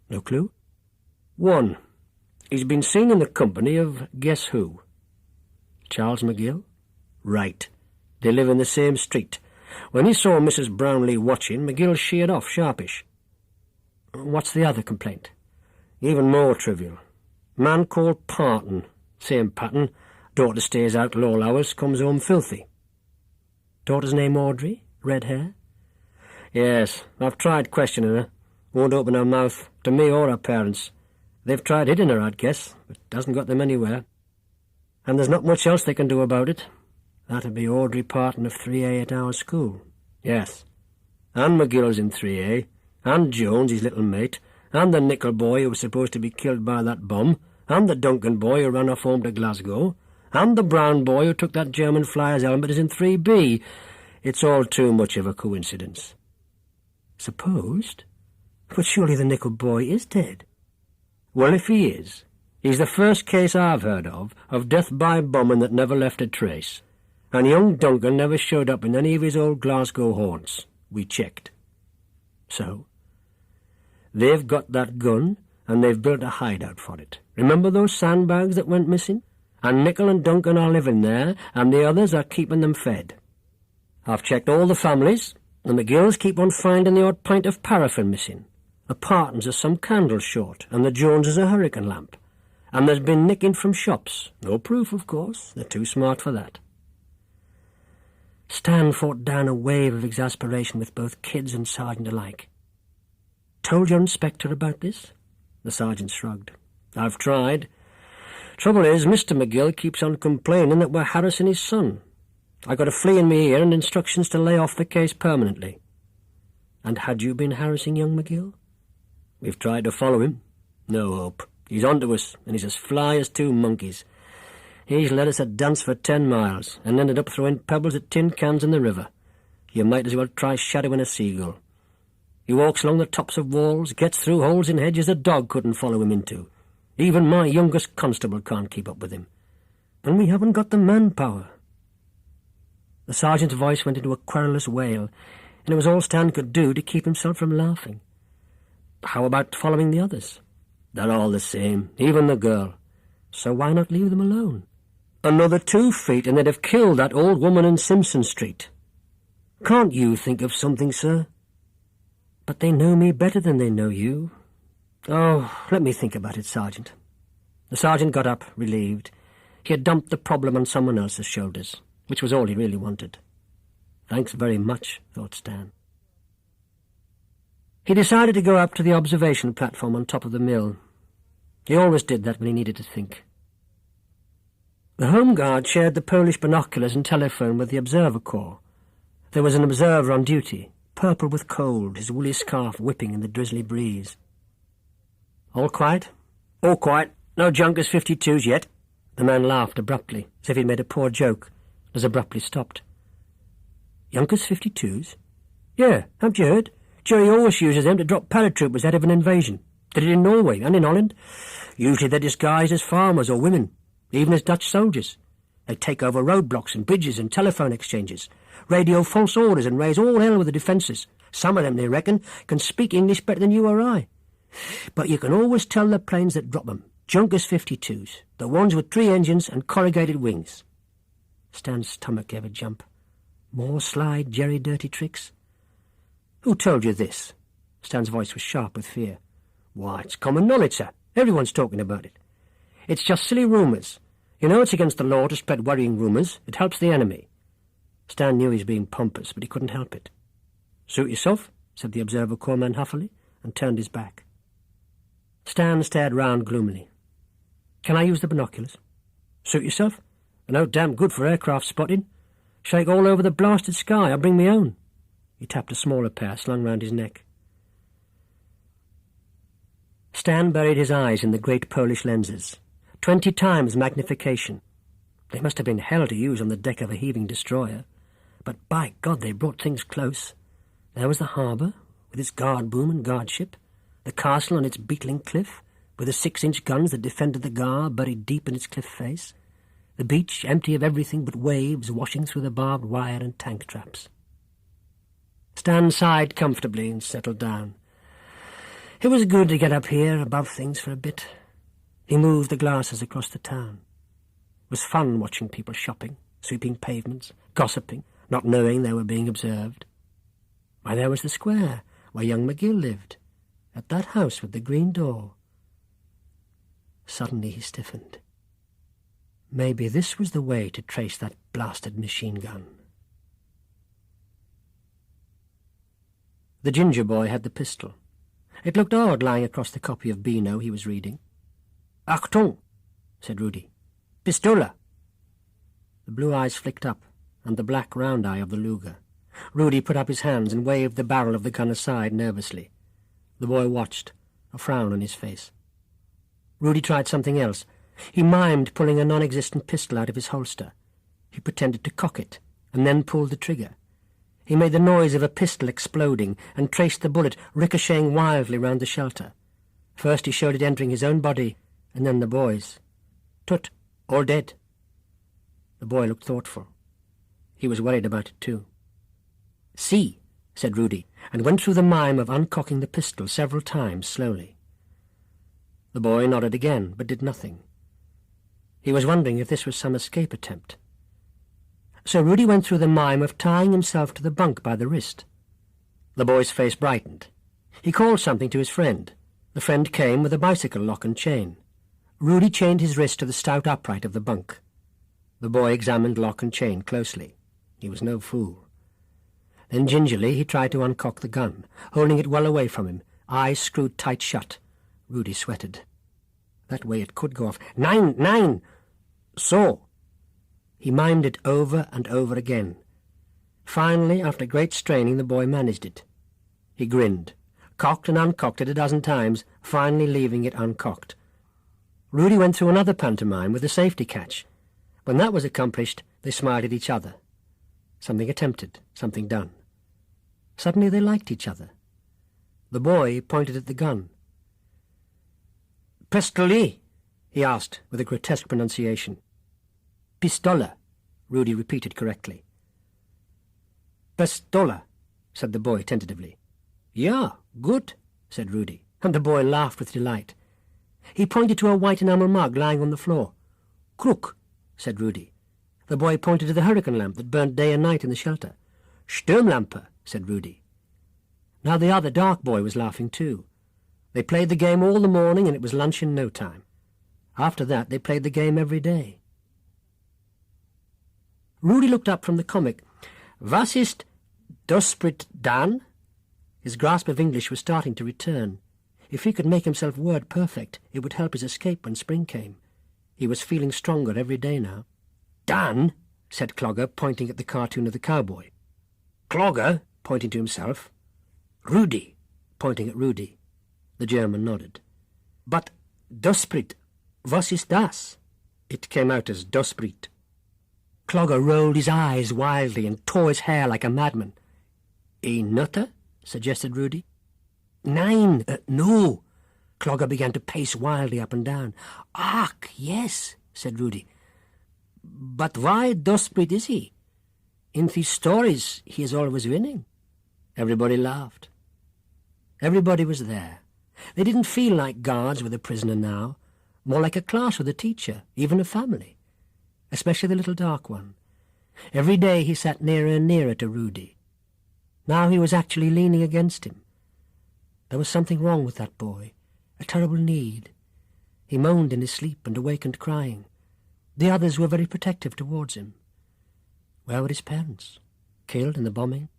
No clue? 1. He's been seen in the company of guess who? Charles McGill? Right. They live in the same street. When he saw Mrs. Brownlee watching, McGill sheared off sharpish. What's the other complaint? Even more trivial. Man called Parton. Same pattern. Daughter stays out all hours, comes home filthy. Daughter's name Audrey? Red hair? Yes, I've tried questioning her. Won't open her mouth, to me or her parents. They've tried hitting her, I'd guess, but it hasn't got them anywhere. And there's not much else they can do about it. That'd be Audrey Parton of 3A at our school. Yes. And McGill's in 3A, and Jones, his little mate, and the Nickel boy who was supposed to be killed by that bomb, and the Duncan boy who ran off home to Glasgow, and the Brown boy who took that German flyer's helmet is in 3B. It's all too much of a coincidence. Supposed? But surely the Nickel boy is dead. Well, if he is, he's the first case I've heard of death by bombing that never left a trace. And young Duncan never showed up in any of his old Glasgow haunts. We checked. So? They've got that gun, and they've built a hideout for it. Remember those sandbags that went missing? And Nickel and Duncan are living there, and the others are keeping them fed. I've checked all the families, The McGills keep on finding the odd pint of paraffin missing. The Partons are some candles short, and the Joneses a hurricane lamp. And there's been nicking from shops. No proof, of course. They're too smart for that. Stan fought down a wave of exasperation with both kids and sergeant alike. "Told your inspector about this?" The sergeant shrugged. "I've tried. Trouble is, Mr. McGill keeps on complaining that we're harassing his son. I got a flea in me ear and instructions to lay off the case permanently." "And had you been harassing young McGill?" "We've tried to follow him. No hope. He's onto us, and he's as fly as two monkeys. He's led us a dance for 10 miles, and ended up throwing pebbles at tin cans in the river. You might as well try shadowing a seagull. He walks along the tops of walls, gets through holes in hedges a dog couldn't follow him into. Even my youngest constable can't keep up with him. And we haven't got the manpower." The sergeant's voice went into a querulous wail, and it was all Stan could do to keep himself from laughing. "How about following the others?" "They're all the same, even the girl." "So why not leave them alone?" "Another 2 feet and they'd have killed that old woman in Simpson Street. Can't you think of something, sir?" "But they know me better than they know you." "Oh, let me think about it, Sergeant." The sergeant got up, relieved. He had dumped the problem on someone else's shoulders, which was all he really wanted. Thanks very much, thought Stan. He decided to go up to the observation platform on top of the mill. He always did that when he needed to think. The Home Guard shared the Polish binoculars and telephone with the Observer Corps. There was an observer on duty, purple with cold, his woolly scarf whipping in the drizzly breeze. "All quiet?" "All quiet. No Junkers 52s yet." The man laughed abruptly, as if he'd made a poor joke, as abruptly stopped. "Junkers 52s? Yeah, haven't you heard? Jerry always uses them to drop paratroopers out of an invasion. Did it in Norway and in Holland. Usually they're disguised as farmers or women, even as Dutch soldiers. They take over roadblocks and bridges and telephone exchanges, radio false orders and raise all hell with the defences. Some of them, they reckon, can speak English better than you or I. But you can always tell the planes that drop them. Junkers 52s, the ones with 3 engines and corrugated wings." Stan's stomach gave a jump. More sly Jerry dirty tricks? "Who told you this?" Stan's voice was sharp with fear. "Why, it's common knowledge, sir. Everyone's talking about it. It's just silly rumours. You know it's against the law to spread worrying rumours. It helps the enemy." Stan knew he was being pompous, but he couldn't help it. "Suit yourself," said the Observer Corps man huffily, and turned his back. Stan stared round gloomily. "Can I use the binoculars?" "Suit yourself. They're no damn good for aircraft spotting. Shake all over the blasted sky. I'll bring me own." He tapped a smaller pair slung round his neck. Stan buried his eyes in the great Polish lenses. 20 times magnification. They must have been hell to use on the deck of a heaving destroyer. But by God, they brought things close. There was the harbour, with its guard boom and guardship, the castle on its beetling cliff, with the 6-inch guns that defended the Gar buried deep in its cliff face, the beach empty of everything but waves washing through the barbed wire and tank traps. Stan sighed comfortably and settled down. It was good to get up here above things for a bit. He moved the glasses across the town. It was fun watching people shopping, sweeping pavements, gossiping, not knowing they were being observed. Why, there was the square where young McGill lived, at that house with the green door. Suddenly he stiffened. Maybe this was the way to trace that blasted machine gun. The ginger boy had the pistol. It looked odd lying across the copy of Beano he was reading. "Achtung," said Rudy. "Pistola." The blue eyes flicked up, and the black round eye of the Luger. Rudy put up his hands and waved the barrel of the gun aside nervously. The boy watched, a frown on his face. Rudy tried something else. He mimed pulling a non-existent pistol out of his holster. He pretended to cock it, and then pulled the trigger. He made the noise of a pistol exploding and traced the bullet ricocheting wildly round the shelter. First he showed it entering his own body, and then the boy's. "Tut, all dead." The boy looked thoughtful. He was worried about it too. "See," said Rudy, and went through the mime of uncocking the pistol several times slowly. The boy nodded again, but did nothing. He was wondering if this was some escape attempt. So Rudy went through the mime of tying himself to the bunk by the wrist. The boy's face brightened. He called something to his friend. The friend came with a bicycle lock and chain. Rudy chained his wrist to the stout upright of the bunk. The boy examined lock and chain closely. He was no fool. Then gingerly he tried to uncock the gun, holding it well away from him, eyes screwed tight shut. Rudy sweated. That way it could go off. 9, 9! So! He mimed it over and over again. Finally, after great straining, the boy managed it. He grinned, cocked and uncocked it a dozen times, finally leaving it uncocked. Rudy went through another pantomime with a safety catch. When that was accomplished, they smiled at each other. Something attempted, something done. Suddenly they liked each other. The boy pointed at the gun. "Pistoli?" he asked with a grotesque pronunciation. "Pistola," Rudy repeated correctly. "Pistola," said the boy tentatively. "Yeah, good," said Rudy, and the boy laughed with delight. He pointed to a white enamel mug lying on the floor. "Crook," said Rudy. The boy pointed to the hurricane lamp that burned day and night in the shelter. "Sturmlampe," said Rudy. Now the other dark boy was laughing too. They played the game all the morning, and it was lunch in no time. After that they played the game every day. Rudy looked up from the comic. "Was ist Dosprit Dan?" His grasp of English was starting to return. If he could make himself word perfect, it would help his escape when spring came. He was feeling stronger every day now. "Dan," said Clogger, pointing at the cartoon of the cowboy. "Clogger," pointing to himself. "Rudy," pointing at Rudy. The German nodded. "But Dosprit, was ist das?" It came out as Dosprit. Clogger rolled his eyes wildly and tore his hair like a madman. "A nutter?" suggested Rudy. "Nein, no." Clogger began to pace wildly up and down. "Ach, yes," said Rudy. "But why Dosprit is he? In these stories he is always winning." Everybody laughed. Everybody was there. They didn't feel like guards with a prisoner now, more like a class with a teacher, even a family, especially the little dark one. Every day he sat nearer and nearer to Rudy. Now he was actually leaning against him. There was something wrong with that boy, a terrible need. He moaned in his sleep and awakened crying. The others were very protective towards him. Where were his parents? Killed in the bombing?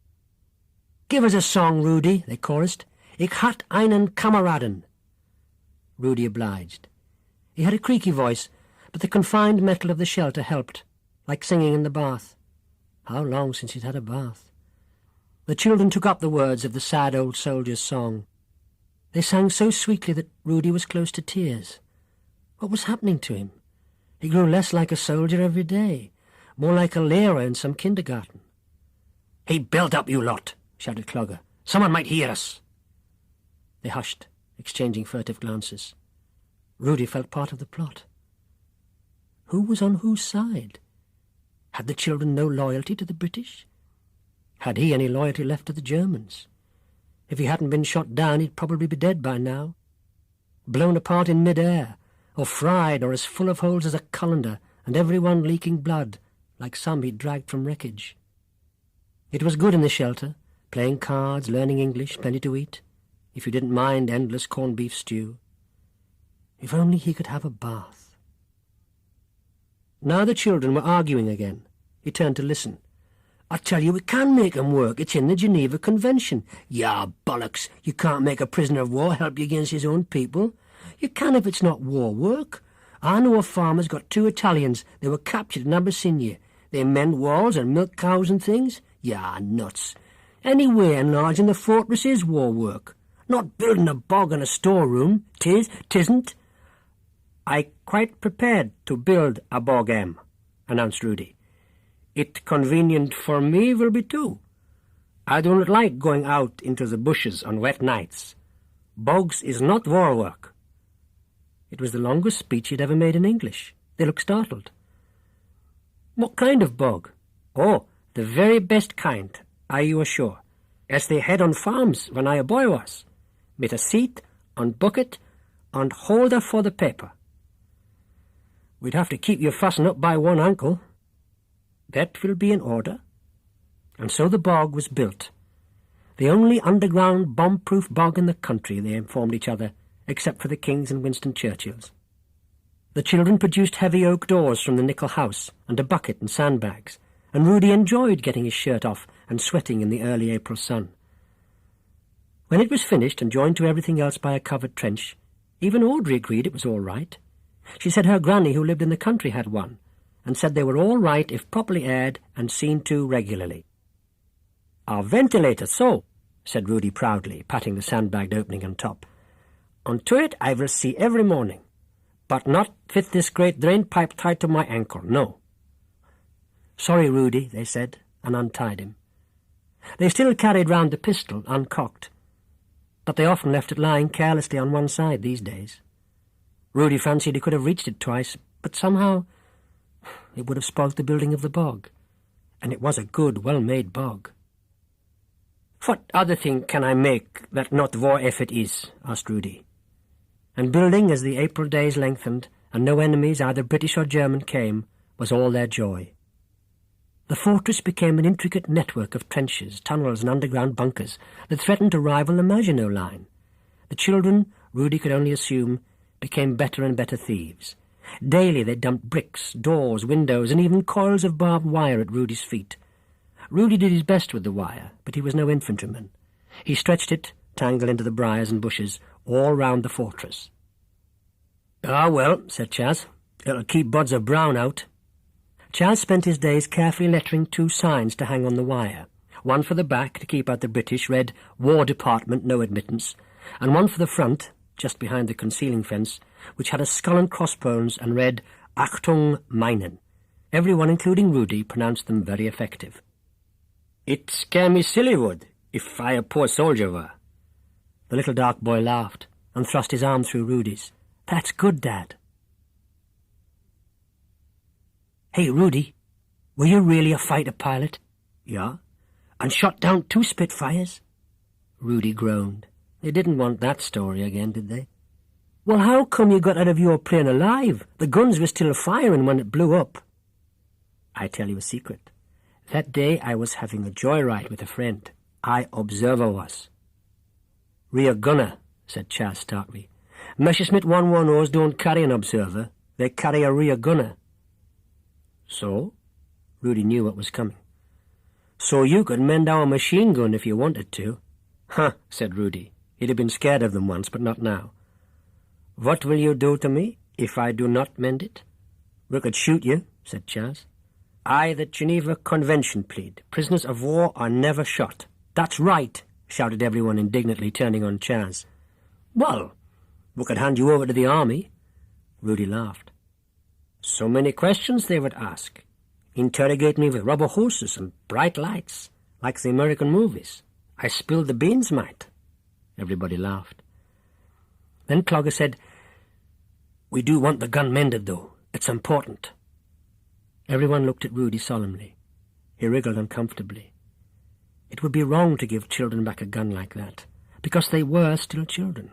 "Give us a song, Rudy," they chorused. "Ich hat einen Kameraden." Rudy obliged. He had a creaky voice, but the confined metal of the shelter helped, like singing in the bath. How long since he'd had a bath? The children took up the words of the sad old soldier's song. They sang so sweetly that Rudy was close to tears. What was happening to him? He grew less like a soldier every day, more like a Lehrer in some kindergarten. "Hey, belt up, you lot!" shouted Clogger. "Someone might hear us!" They hushed, exchanging furtive glances. Rudy felt part of the plot. Who was on whose side? Had the children no loyalty to the British? Had he any loyalty left to the Germans? If he hadn't been shot down, he'd probably be dead by now. Blown apart in mid-air, or fried, or as full of holes as a colander, and everyone leaking blood, like some he'd dragged from wreckage. It was good in the shelter, playing cards, learning English, plenty to eat, if you didn't mind endless corned beef stew. If only he could have a bath. Now the children were arguing again. He turned to listen. "I tell you, we can make 'em work. It's in the Geneva Convention." "Yeah, bollocks. You can't make a prisoner of war help you against his own people. You can if it's not war work. I know a farmer's got 2 Italians. They were captured in Abyssinia. They mend walls and milk cows and things. Yeah, nuts. Anyway, enlarging the fortress is war work. Not building a bog and a storeroom. 'Tisn't. "I quite prepared to build a bog, announced Rudy. "It convenient for me will be too. I do not like going out into the bushes on wet nights. Bogs is not war work." It was the longest speech he'd ever made in English. They looked startled. "What kind of bog?" "Oh, the very best kind, I you assure, as they had on farms when I a boy was, with a seat and bucket and holder for the paper. We'd have to keep you fastened up by one ankle." "That will be in order." And so the bog was built. The only underground bomb-proof bog in the country, they informed each other, except for the Kings and Winston Churchills. The children produced heavy oak doors from the nickel house and a bucket and sandbags, and Rudy enjoyed getting his shirt off and sweating in the early April sun. When it was finished and joined to everything else by a covered trench, even Audrey agreed it was all right. She said her granny, who lived in the country, had one, and said they were all right if properly aired and seen to regularly. "Our ventilator, so," said Rudy proudly, patting the sandbagged opening on top. "Onto it I will see every morning, but not with this great drain pipe tied to my ankle, no." "Sorry, Rudy," they said, and untied him. They still carried round the pistol, uncocked, but they often left it lying carelessly on one side these days. Rudy fancied he could have reached it twice, but somehow it would have spoilt the building of the bog, and it was a good, well-made bog. "What other thing can I make that not war effort is?" asked Rudy. And building as the April days lengthened, and no enemies, either British or German, came, was all their joy. The fortress became an intricate network of trenches, tunnels, and underground bunkers that threatened to rival the Maginot Line. The children, Rudy could only assume, became better and better thieves. Daily they dumped bricks, doors, windows, and even coils of barbed wire at Rudy's feet. Rudy did his best with the wire, but he was no infantryman. He stretched it, tangled into the briars and bushes, all round the fortress. "Ah, well," said Chas, "it'll keep buds of brown out." Chas spent his days carefully lettering 2 signs to hang on the wire. One for the back, to keep out the British, read, "War Department, no admittance," and one for the front, just behind the concealing fence, which had a skull and crossbones and read, "Achtung, Meinen." Everyone, including Rudy, pronounced them very effective. "It scare me silly would, if I a poor soldier were." The little dark boy laughed and thrust his arm through Rudy's. "That's good, Dad." "Hey, Rudy, were you really a fighter pilot?" "Yeah." "And shot down 2 Spitfires?" Rudy groaned. They didn't want that story again, did they? "Well, how come you got out of your plane alive? The guns were still firing when it blew up." "I tell you a secret. That day I was having a joyride with a friend. I observer was." "Rear gunner," said Chas starkly. "Messerschmitt 110s don't carry an observer. They carry a rear gunner." "So?" Rudy knew what was coming. "So you could mend our machine gun if you wanted to." "Huh," said Rudy. He'd have been scared of them once, but not now. "What will you do to me if I do not mend it?" "We could shoot you," said Chas. "I the Geneva Convention plead. Prisoners of war are never shot." "That's right," shouted everyone indignantly, turning on Chas. "Well, we could hand you over to the army." Rudy laughed. "So many questions they would ask. Interrogate me with rubber hoses and bright lights, like the American movies. I spilled the beans, mate." Everybody laughed. Then Clogger said, "We do want the gun mended, though. It's important." Everyone looked at Rudy solemnly. He wriggled uncomfortably. It would be wrong to give children back a gun like that, because they were still children.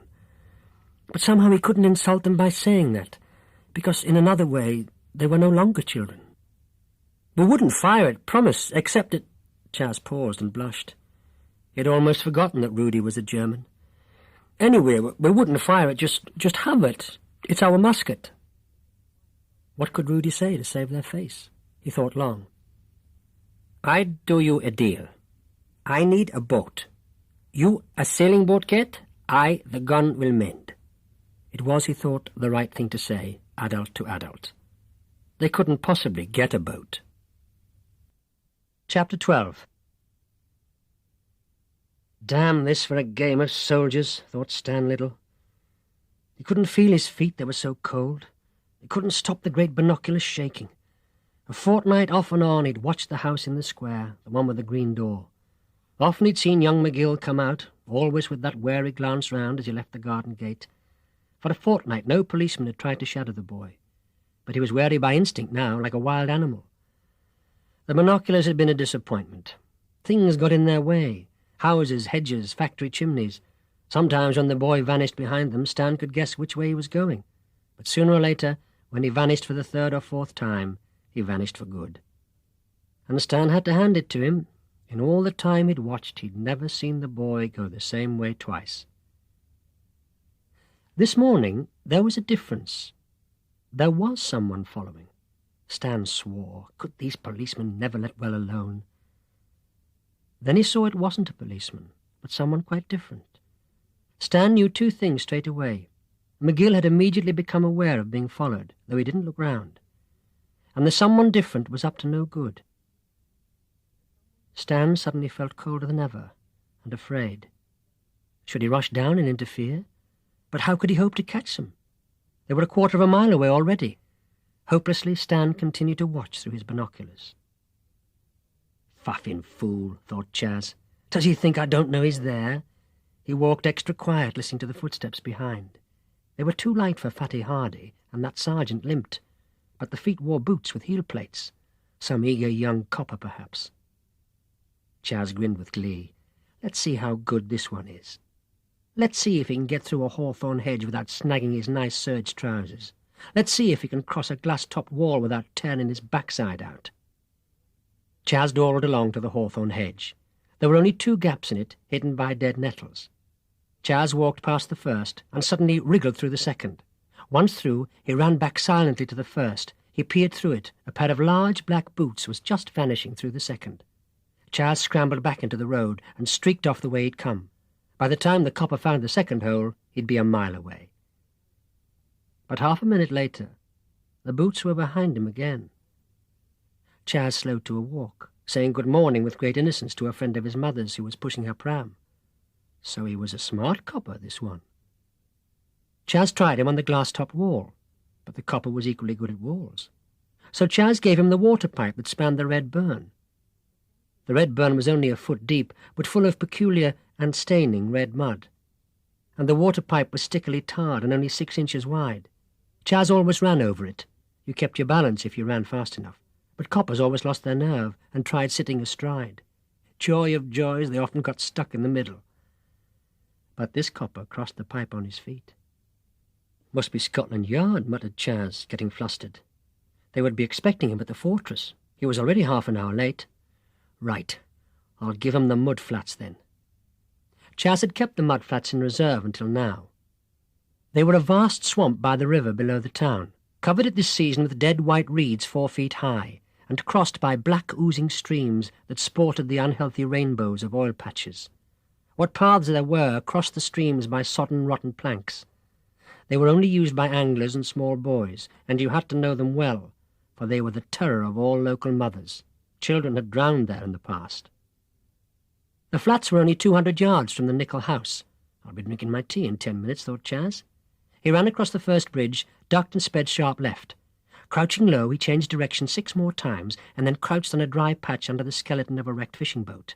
But somehow he couldn't insult them by saying that, because in another way they were no longer children. "We wouldn't fire it, promise, except it—" Chas paused and blushed. He had almost forgotten that Rudy was a German. "Anyway, we wouldn't fire it, just have it. It's our musket." What could Rudy say to save their face? He thought long. "I'd do you a deal. I need a boat. You a sailing boat get, I the gun will mend." It was, he thought, the right thing to say, adult to adult. They couldn't possibly get a boat. Chapter 12. "Damn this for a game of soldiers," thought Stan Little. He couldn't feel his feet, they were so cold. He couldn't stop the great binoculars shaking. A fortnight off and on he'd watched the house in the square, the one with the green door. Often he'd seen young McGill come out, always with that wary glance round as he left the garden gate. For a fortnight no policeman had tried to shadow the boy, but he was wary by instinct now, like a wild animal. The binoculars had been a disappointment. Things got in their way. Houses, hedges, factory chimneys. Sometimes when the boy vanished behind them, Stan could guess which way he was going. But sooner or later, when he vanished for the 3rd or 4th time, he vanished for good. And Stan had to hand it to him. In all the time he'd watched, he'd never seen the boy go the same way twice. This morning there was a difference. There was someone following. Stan swore. Could these policemen never let well alone? Then he saw it wasn't a policeman, but someone quite different. Stan knew two things straight away. McGill had immediately become aware of being followed, though he didn't look round. And the someone different was up to no good. Stan suddenly felt colder than ever, and afraid. Should he rush down and interfere? But how could he hope to catch them? They were a quarter of a mile away already. Hopelessly, Stan continued to watch through his binoculars. Faffing fool, thought Chas. Does he think I don't know he's there? He walked extra quiet, listening to the footsteps behind. They were too light for Fatty Hardy, and that sergeant limped, but the feet wore boots with heel plates. Some eager young copper, perhaps. Chas grinned with glee. Let's see how good this one is. Let's see if he can get through a hawthorn hedge without snagging his nice serge trousers. Let's see if he can cross a glass-topped wall without tearing his backside out. Chas dawdled along to the hawthorn hedge. There were only 2 gaps in it, hidden by dead nettles. Chas walked past the first and suddenly wriggled through the second. Once through, he ran back silently to the first. He peered through it. A pair of large black boots was just vanishing through the second. Chas scrambled back into the road and streaked off the way he'd come. By the time the copper found the second hole, he'd be a mile away. But half a minute later, the boots were behind him again. Chas slowed to a walk, saying good morning with great innocence to a friend of his mother's who was pushing her pram. So he was a smart copper, this one. Chas tried him on the glass-topped wall, but the copper was equally good at walls. So Chas gave him the water pipe that spanned the red burn. The red burn was only a foot deep, but full of peculiar and staining red mud, and the water pipe was stickily tarred and only 6 inches wide. Chas always ran over it. You kept your balance if you ran fast enough, but coppers always lost their nerve and tried sitting astride. Joy of joys, they often got stuck in the middle. But this copper crossed the pipe on his feet. Must be Scotland Yard, muttered Chas, getting flustered. They would be expecting him at the fortress. He was already half an hour late. Right, I'll give him the mud flats then. Chas had kept the mud flats in reserve until now. They were a vast swamp by the river below the town, covered at this season with dead white reeds 4 feet high, and crossed by black oozing streams that sported the unhealthy rainbows of oil patches. What paths there were crossed the streams by sodden, rotten planks. They were only used by anglers and small boys, and you had to know them well, for they were the terror of all local mothers. Children had drowned there in the past. The flats were only 200 yards from the nickel house. I'll be drinking my tea in 10 minutes, thought Chas. He ran across the first bridge, ducked and sped sharp left. Crouching low, he changed direction 6 more times, and then crouched on a dry patch under the skeleton of a wrecked fishing boat.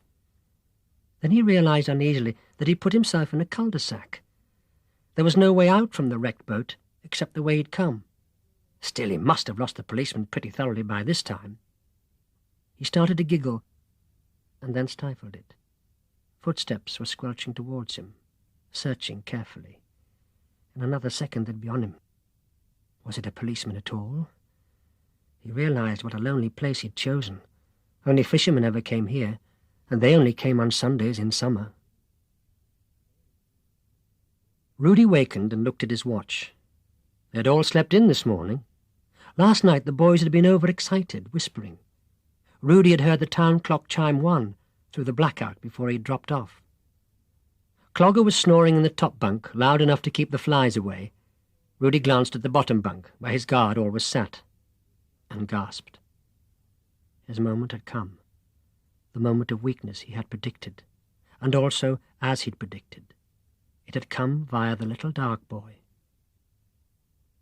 Then he realized uneasily that he'd put himself in a cul-de-sac. There was no way out from the wrecked boat, except the way he'd come. Still, he must have lost the policeman pretty thoroughly by this time. He started to giggle, and then stifled it. Footsteps were squelching towards him, searching carefully. In another second they'd be on him. Was it a policeman at all? He realized what a lonely place he'd chosen. Only fishermen ever came here, and they only came on Sundays in summer. Rudy wakened and looked at his watch. They had all slept in this morning. Last night the boys had been overexcited, whispering. Rudy had heard the town clock chime 1 through the blackout before he dropped off. Clogger was snoring in the top bunk, loud enough to keep the flies away. Rudy glanced at the bottom bunk, where his guard always sat, and gasped. His moment had come, the moment of weakness he had predicted, and also as he'd predicted. It had come via the little dark boy.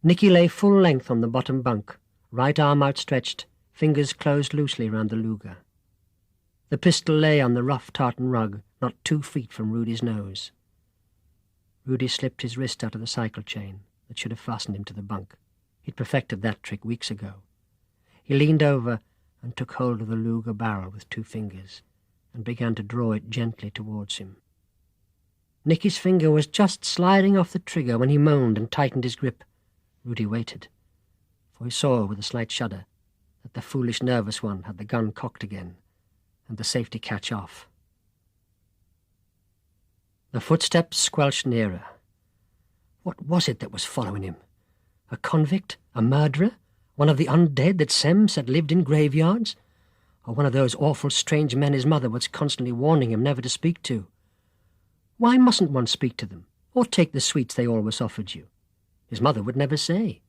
Nicky lay full length on the bottom bunk, right arm outstretched, fingers closed loosely round the luger. The pistol lay on the rough tartan rug, not 2 feet from Rudy's nose. Rudy slipped his wrist out of the cycle chain that should have fastened him to the bunk. He'd perfected that trick weeks ago. He leaned over and took hold of the luger barrel with 2 fingers and began to draw it gently towards him. Nicky's finger was just sliding off the trigger when he moaned and tightened his grip. Rudy waited, for he saw with a slight shudder that the foolish nervous one had the gun cocked again, and the safety catch off. The footsteps squelched nearer. What was it that was following him? A convict? A murderer? One of the undead that Sem said lived in graveyards? Or one of those awful strange men his mother was constantly warning him never to speak to? Why mustn't one speak to them, or take the sweets they always offered you? His mother would never say.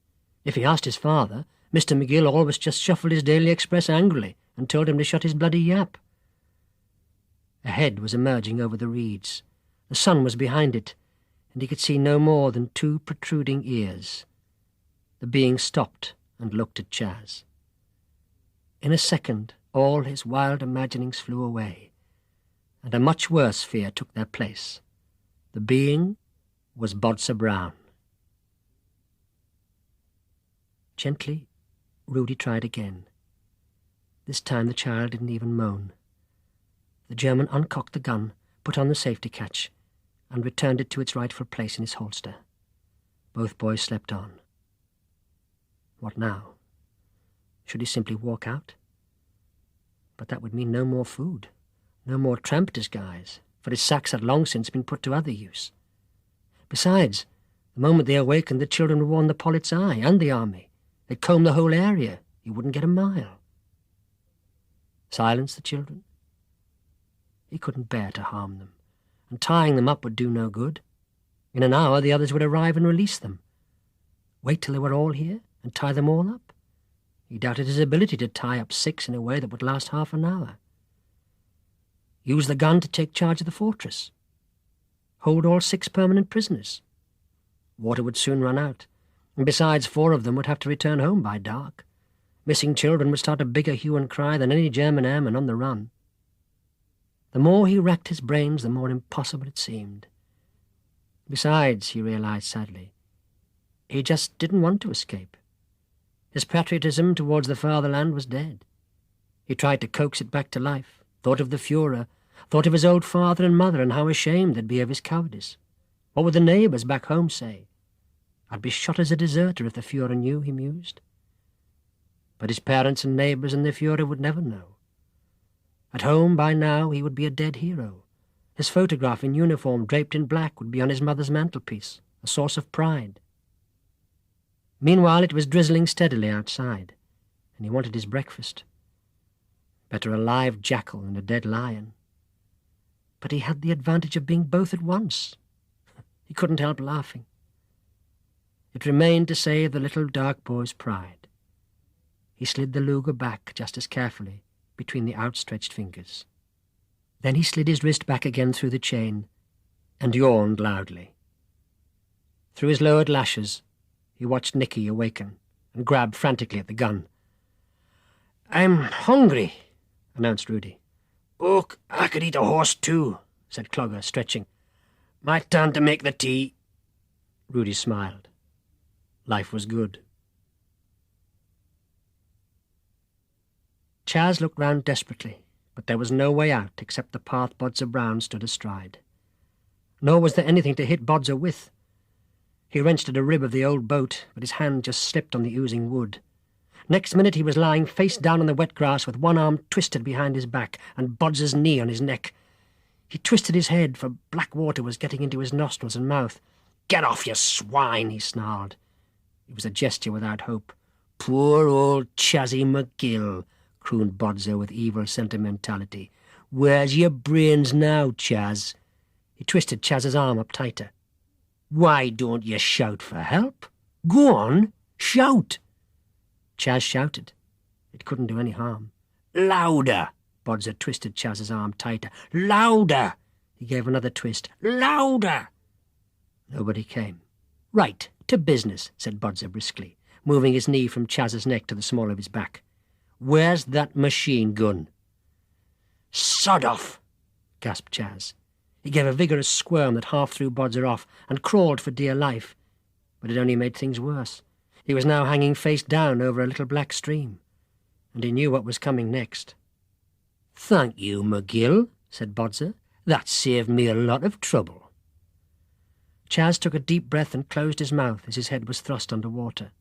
If he asked his father, Mr. McGill always just shuffled his Daily Express angrily and told him to shut his bloody yap. A head was emerging over the reeds. The sun was behind it, and he could see no more than 2 protruding ears. The being stopped and looked at Chas. In a second, all his wild imaginings flew away, and a much worse fear took their place. The being was Bodser Brown. Gently, Rudy tried again. This time the child didn't even moan. The German uncocked the gun, put on the safety catch, and returned it to its rightful place in his holster. Both boys slept on. What now? Should he simply walk out? But that would mean no more food, no more tramp disguise, for his sacks had long since been put to other use. Besides, the moment they awakened, the children would warn the Pollitt's eye and the army. They'd comb the whole area. He wouldn't get a mile. Silence the children? He couldn't bear to harm them, and tying them up would do no good. In an hour the others would arrive and release them. Wait till they were all here and tie them all up? He doubted his ability to tie up 6 in a way that would last half an hour. Use the gun to take charge of the fortress. Hold all 6 permanent prisoners. Water would soon run out, and besides 4 of them would have to return home by dark. Missing children would start a bigger hue and cry than any German airman on the run. The more he racked his brains, the more impossible it seemed. Besides, he realized sadly, he just didn't want to escape. His patriotism towards the fatherland was dead. He tried to coax it back to life, thought of the Führer, thought of his old father and mother and how ashamed they'd be of his cowardice. What would the neighbours back home say? I'd be shot as a deserter if the Führer knew, he mused. But his parents and neighbours and the Führer would never know. At home, by now, he would be a dead hero. His photograph in uniform, draped in black, would be on his mother's mantelpiece, a source of pride. Meanwhile, it was drizzling steadily outside, and he wanted his breakfast. Better a live jackal than a dead lion. But he had the advantage of being both at once. He couldn't help laughing. It remained to save the little dark boy's pride. He slid the Luger back just as carefully between the outstretched fingers. Then he slid his wrist back again through the chain and yawned loudly. Through his lowered lashes, he watched Nicky awaken and grabbed frantically at the gun. "I'm hungry," announced Rudy. "Och, I could eat a horse too," said Clogger, stretching. "My turn to make the tea." Rudy smiled. Life was good. Chas looked round desperately, but there was no way out except the path Bodser Brown stood astride. Nor was there anything to hit Bodser with. He wrenched at a rib of the old boat, but his hand just slipped on the oozing wood. Next minute he was lying face down on the wet grass with one arm twisted behind his back and Bodser's knee on his neck. He twisted his head, for black water was getting into his nostrils and mouth. "Get off, you swine!" he snarled. It was a gesture without hope. "Poor old Chasy McGill," crooned Bodser with evil sentimentality. "Where's your brains now, Chas?" He twisted Chas's arm up tighter. "Why don't you shout for help? Go on, shout!" Chas shouted. It couldn't do any harm. "Louder!" Bodser twisted Chas's arm tighter. "Louder!" He gave another twist. "Louder!" Nobody came. "Right, to business," said Bodser briskly, moving his knee from Chas's neck to the small of his back. "Where's that machine gun?" "Sod off!" gasped Chas. He gave a vigorous squirm that half threw Bodser off and crawled for dear life, but it only made things worse. He was now hanging face down over a little black stream, and he knew what was coming next. "Thank you, McGill," said Bodser. "That saved me a lot of trouble." Chas took a deep breath and closed his mouth as his head was thrust under water.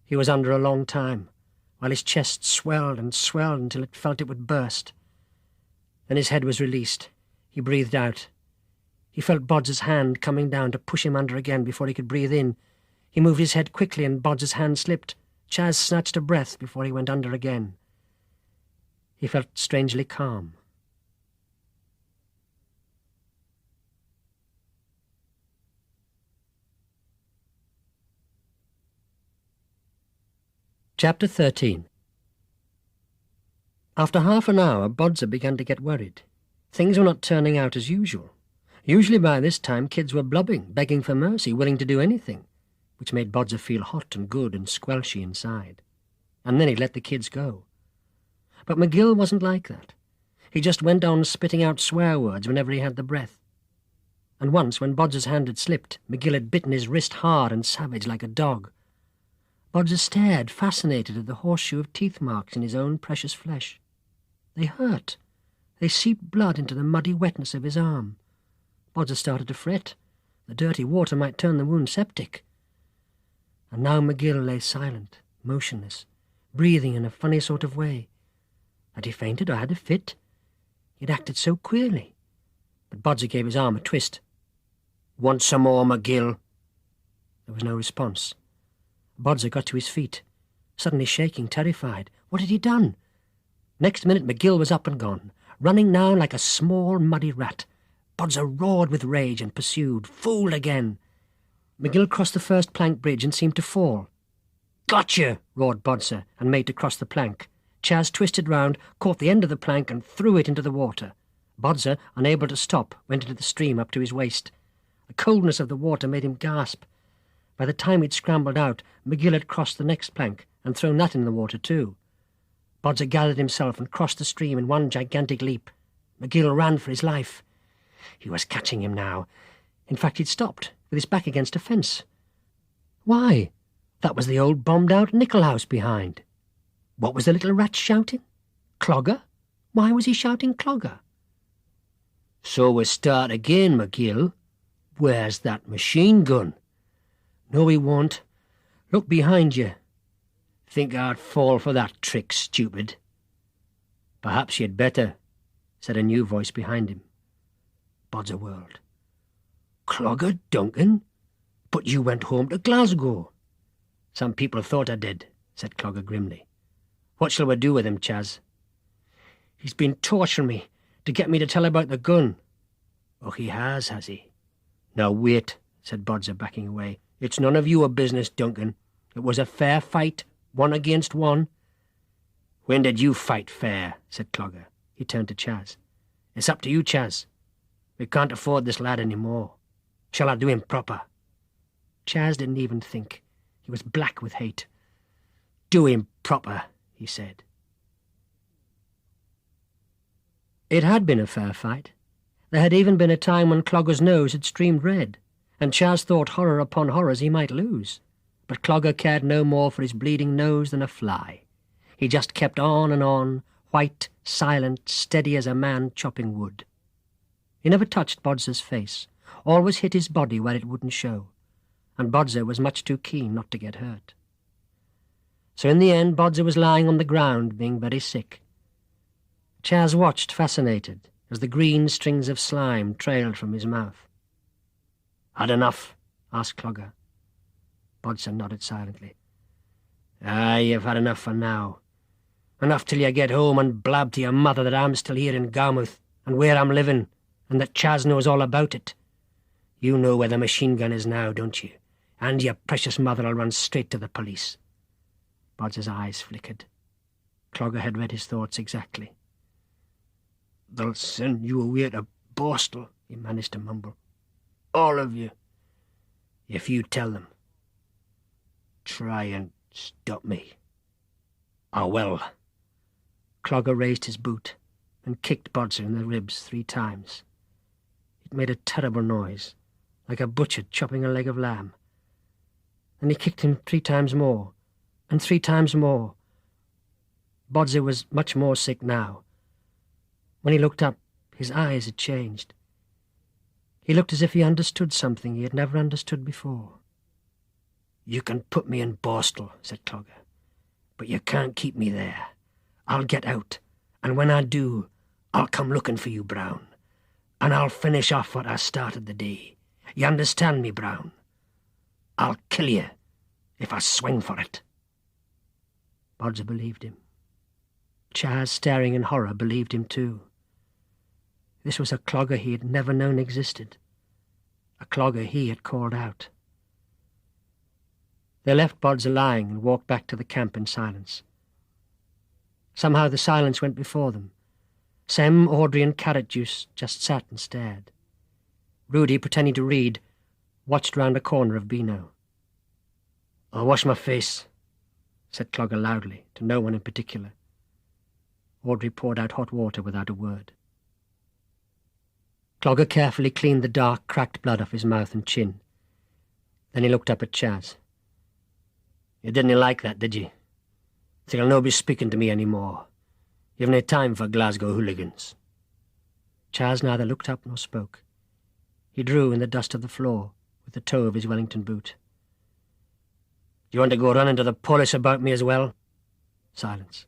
He was under a long time, while his chest swelled and swelled until it felt it would burst. Then his head was released. He breathed out. He felt Bod's hand coming down to push him under again before he could breathe in. He moved his head quickly and Bod's hand slipped. Chas snatched a breath before he went under again. He felt strangely calm. Chapter 13. After half an hour, Bodzer began to get worried. Things were not turning out as usual. Usually by this time kids were blubbing, begging for mercy, willing to do anything, which made Bodzer feel hot and good and squelchy inside. And then he let the kids go. But McGill wasn't like that. He just went on spitting out swear words whenever he had the breath. And once, when Bodzer's hand had slipped, McGill had bitten his wrist hard and savage like a dog. Bodzer stared, fascinated at the horseshoe of teeth marks in his own precious flesh. They hurt. They seeped blood into the muddy wetness of his arm. Bodzer started to fret. The dirty water might turn the wound septic. And now McGill lay silent, motionless, breathing in a funny sort of way. Had he fainted or had a fit? He had acted so queerly. But Bodzer gave his arm a twist. "Want some more, McGill?" There was no response. Bodzer got to his feet, suddenly shaking, terrified. What had he done? Next minute McGill was up and gone, running now like a small, muddy rat. Bodzer roared with rage and pursued, fooled again. McGill crossed the first plank bridge and seemed to fall. "Gotcha!" roared Bodzer, and made to cross the plank. Chas twisted round, caught the end of the plank and threw it into the water. Bodzer, unable to stop, went into the stream up to his waist. The coldness of the water made him gasp. By the time he'd scrambled out, McGill had crossed the next plank and thrown that in the water too. Bodzer gathered himself and crossed the stream in one gigantic leap. McGill ran for his life. He was catching him now. In fact, he'd stopped, with his back against a fence. Why? That was the old bombed-out nickel house behind. What was the little rat shouting? Clogger? Why was he shouting Clogger? "So we start again, McGill. Where's that machine gun?" "No, he won't. Look behind you." "Think I'd fall for that trick, stupid?" "Perhaps you'd better," said a new voice behind him. Bodzer whirled. "Clogger, Duncan? But you went home to Glasgow." "Some people thought I did," said Clogger grimly. "What shall we do with him, Chas?" "He's been torturing me to get me to tell about the gun." "Oh, he has he?" "Now wait," said Bodzer, backing away. "It's none of your business, Duncan. It was a fair fight, 1 against 1. "When did you fight fair?" said Clogger. He turned to Chas. "It's up to you, Chas. We can't afford this lad any more. Shall I do him proper?" Chas didn't even think. He was black with hate. "Do him proper," he said. It had been a fair fight. There had even been a time when Clogger's nose had streamed red, and Chas thought horror upon horrors he might lose. But Clogger cared no more for his bleeding nose than a fly. He just kept on and on, white, silent, steady as a man chopping wood. He never touched Bodzer's face, always hit his body where it wouldn't show, and Bodzer was much too keen not to get hurt. So in the end Bodzer was lying on the ground, being very sick. Chas watched, fascinated, as the green strings of slime trailed from his mouth. "Had enough?" asked Clogger. Bodzer nodded silently. "Aye, you've had enough for now. Enough till you get home and blab to your mother that I'm still here in Garmouth, and where I'm living, and that Chas knows all about it. You know where the machine gun is now, don't you? And your precious mother'll run straight to the police." Bodzer's eyes flickered. Clogger had read his thoughts exactly. "They'll send you away to Borstal," he managed to mumble. "All of you. If you tell them. Try and stop me. I will." Clogger raised his boot and kicked Bodzer in the ribs 3 times. It made a terrible noise, like a butcher chopping a leg of lamb. And he kicked him 3 times more, and 3 times more. Bodzer was much more sick now. When he looked up, his eyes had changed. He looked as if he understood something he had never understood before. "You can put me in Borstal," said Clogger, "but you can't keep me there. I'll get out, and when I do, I'll come looking for you, Brown, and I'll finish off what I started the day. You understand me, Brown? I'll kill you if I swing for it." Bodger believed him. Chas, staring in horror, believed him too. This was a clogger he had never known existed, a clogger he had called out. They left Bodger lying and walked back to the camp in silence. Somehow the silence went before them. Sem, Audrey and Carrot Juice just sat and stared. Rudy, pretending to read, watched round a corner of Beano. "I'll wash my face," said Clogger loudly, to no one in particular. Audrey poured out hot water without a word. Clogger carefully cleaned the dark, cracked blood off his mouth and chin. Then he looked up at Chas. "You didn't like that, did you? So you'll no be speaking to me any more. You've no time for Glasgow hooligans." Chas neither looked up nor spoke. He drew in the dust of the floor with the toe of his Wellington boot. "Do you want to go running to the police about me as well?" Silence.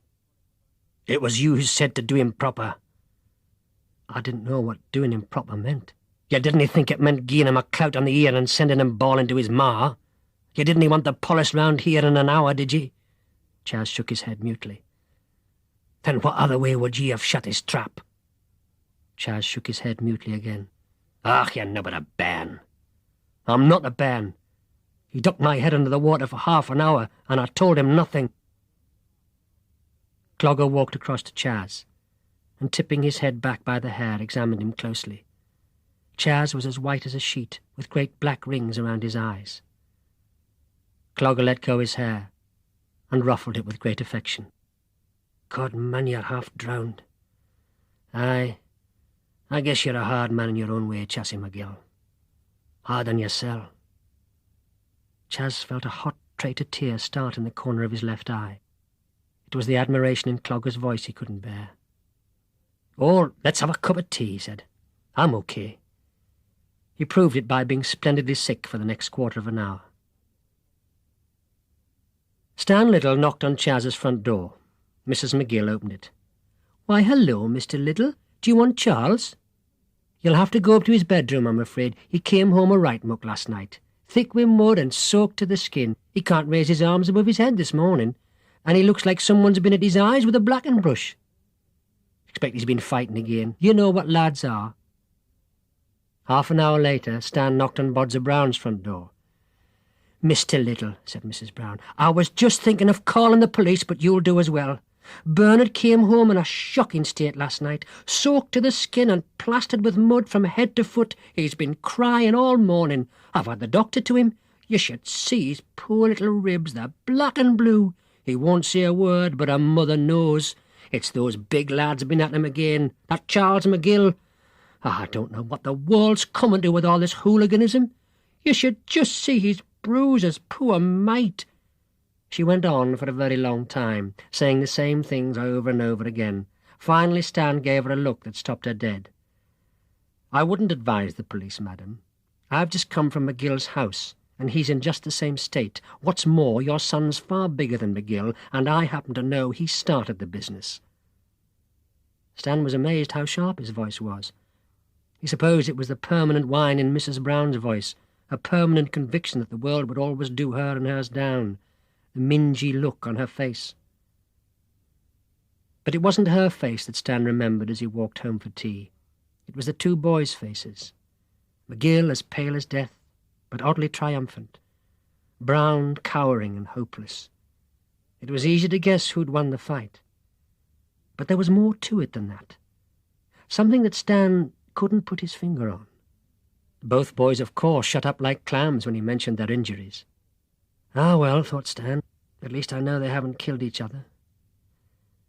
"It was you who said to do him proper." "I didn't know what doing him proper meant." "You didn't think it meant giving him a clout on the ear and sending him bawling to his ma? You didn't want the police round here in an hour, did ye?" Chas shook his head mutely. "Then what other way would ye have shut his trap?" Chas shook his head mutely again. "Ach, you're no but a bairn." "I'm not a bairn. He ducked my head under the water for half an hour, and I told him nothing." Clogger walked across to Chas, and tipping his head back by the hair, examined him closely. Chas was as white as a sheet, with great black rings around his eyes. Clogger let go his hair, and ruffled it with great affection. "God, man, you're half drowned." "Aye, I guess you're a hard man in your own way, Chas McGill. Hard on yourself." Chas felt a hot traitor tear start in the corner of his left eye. It was the admiration in Clogger's voice he couldn't bear. "Oh, let's have a cup of tea," he said. "I'm okay." He proved it by being splendidly sick for the next quarter of an hour. Stan Little knocked on Chas's front door. Mrs. McGill opened it. "Why, hello, Mr. Little. Do you want Charles?" "You'll have to go up to his bedroom, I'm afraid. He came home a right muck last night. Thick with mud and soaked to the skin. He can't raise his arms above his head this morning, and he looks like someone's been at his eyes with a blacking brush. Expect he's been fighting again. You know what lads are." Half an hour later, Stan knocked on Bodger Brown's front door. "Mr. Little," said Mrs. Brown, "I was just thinking of calling the police, but you'll do as well. Bernard came home in a shocking state last night, soaked to the skin and plastered with mud from head to foot. He's been crying all morning. I've had the doctor to him. You should see his poor little ribs, they're black and blue. He won't say a word, but her mother knows. It's those big lads been at him again. That Charles McGill. I don't know what the world's coming to with all this hooliganism. You should just see his bruises, poor mate." She went on for a very long time, saying the same things over and over again. Finally Stan gave her a look that stopped her dead. "I wouldn't advise the police, madam. I've just come from McGill's house, and he's in just the same state. What's more, your son's far bigger than McGill, and I happen to know he started the business." Stan was amazed how sharp his voice was. He supposed it was the permanent whine in Mrs. Brown's voice, a permanent conviction that the world would always do her and hers down, the mingy look on her face. But it wasn't her face that Stan remembered as he walked home for tea. It was the two boys' faces. McGill as pale as death, but oddly triumphant. Brown, cowering and hopeless. It was easy to guess who'd won the fight. But there was more to it than that. Something that Stan couldn't put his finger on. Both boys, of course, shut up like clams when he mentioned their injuries. "Ah, well," thought Stan, "at least I know they haven't killed each other."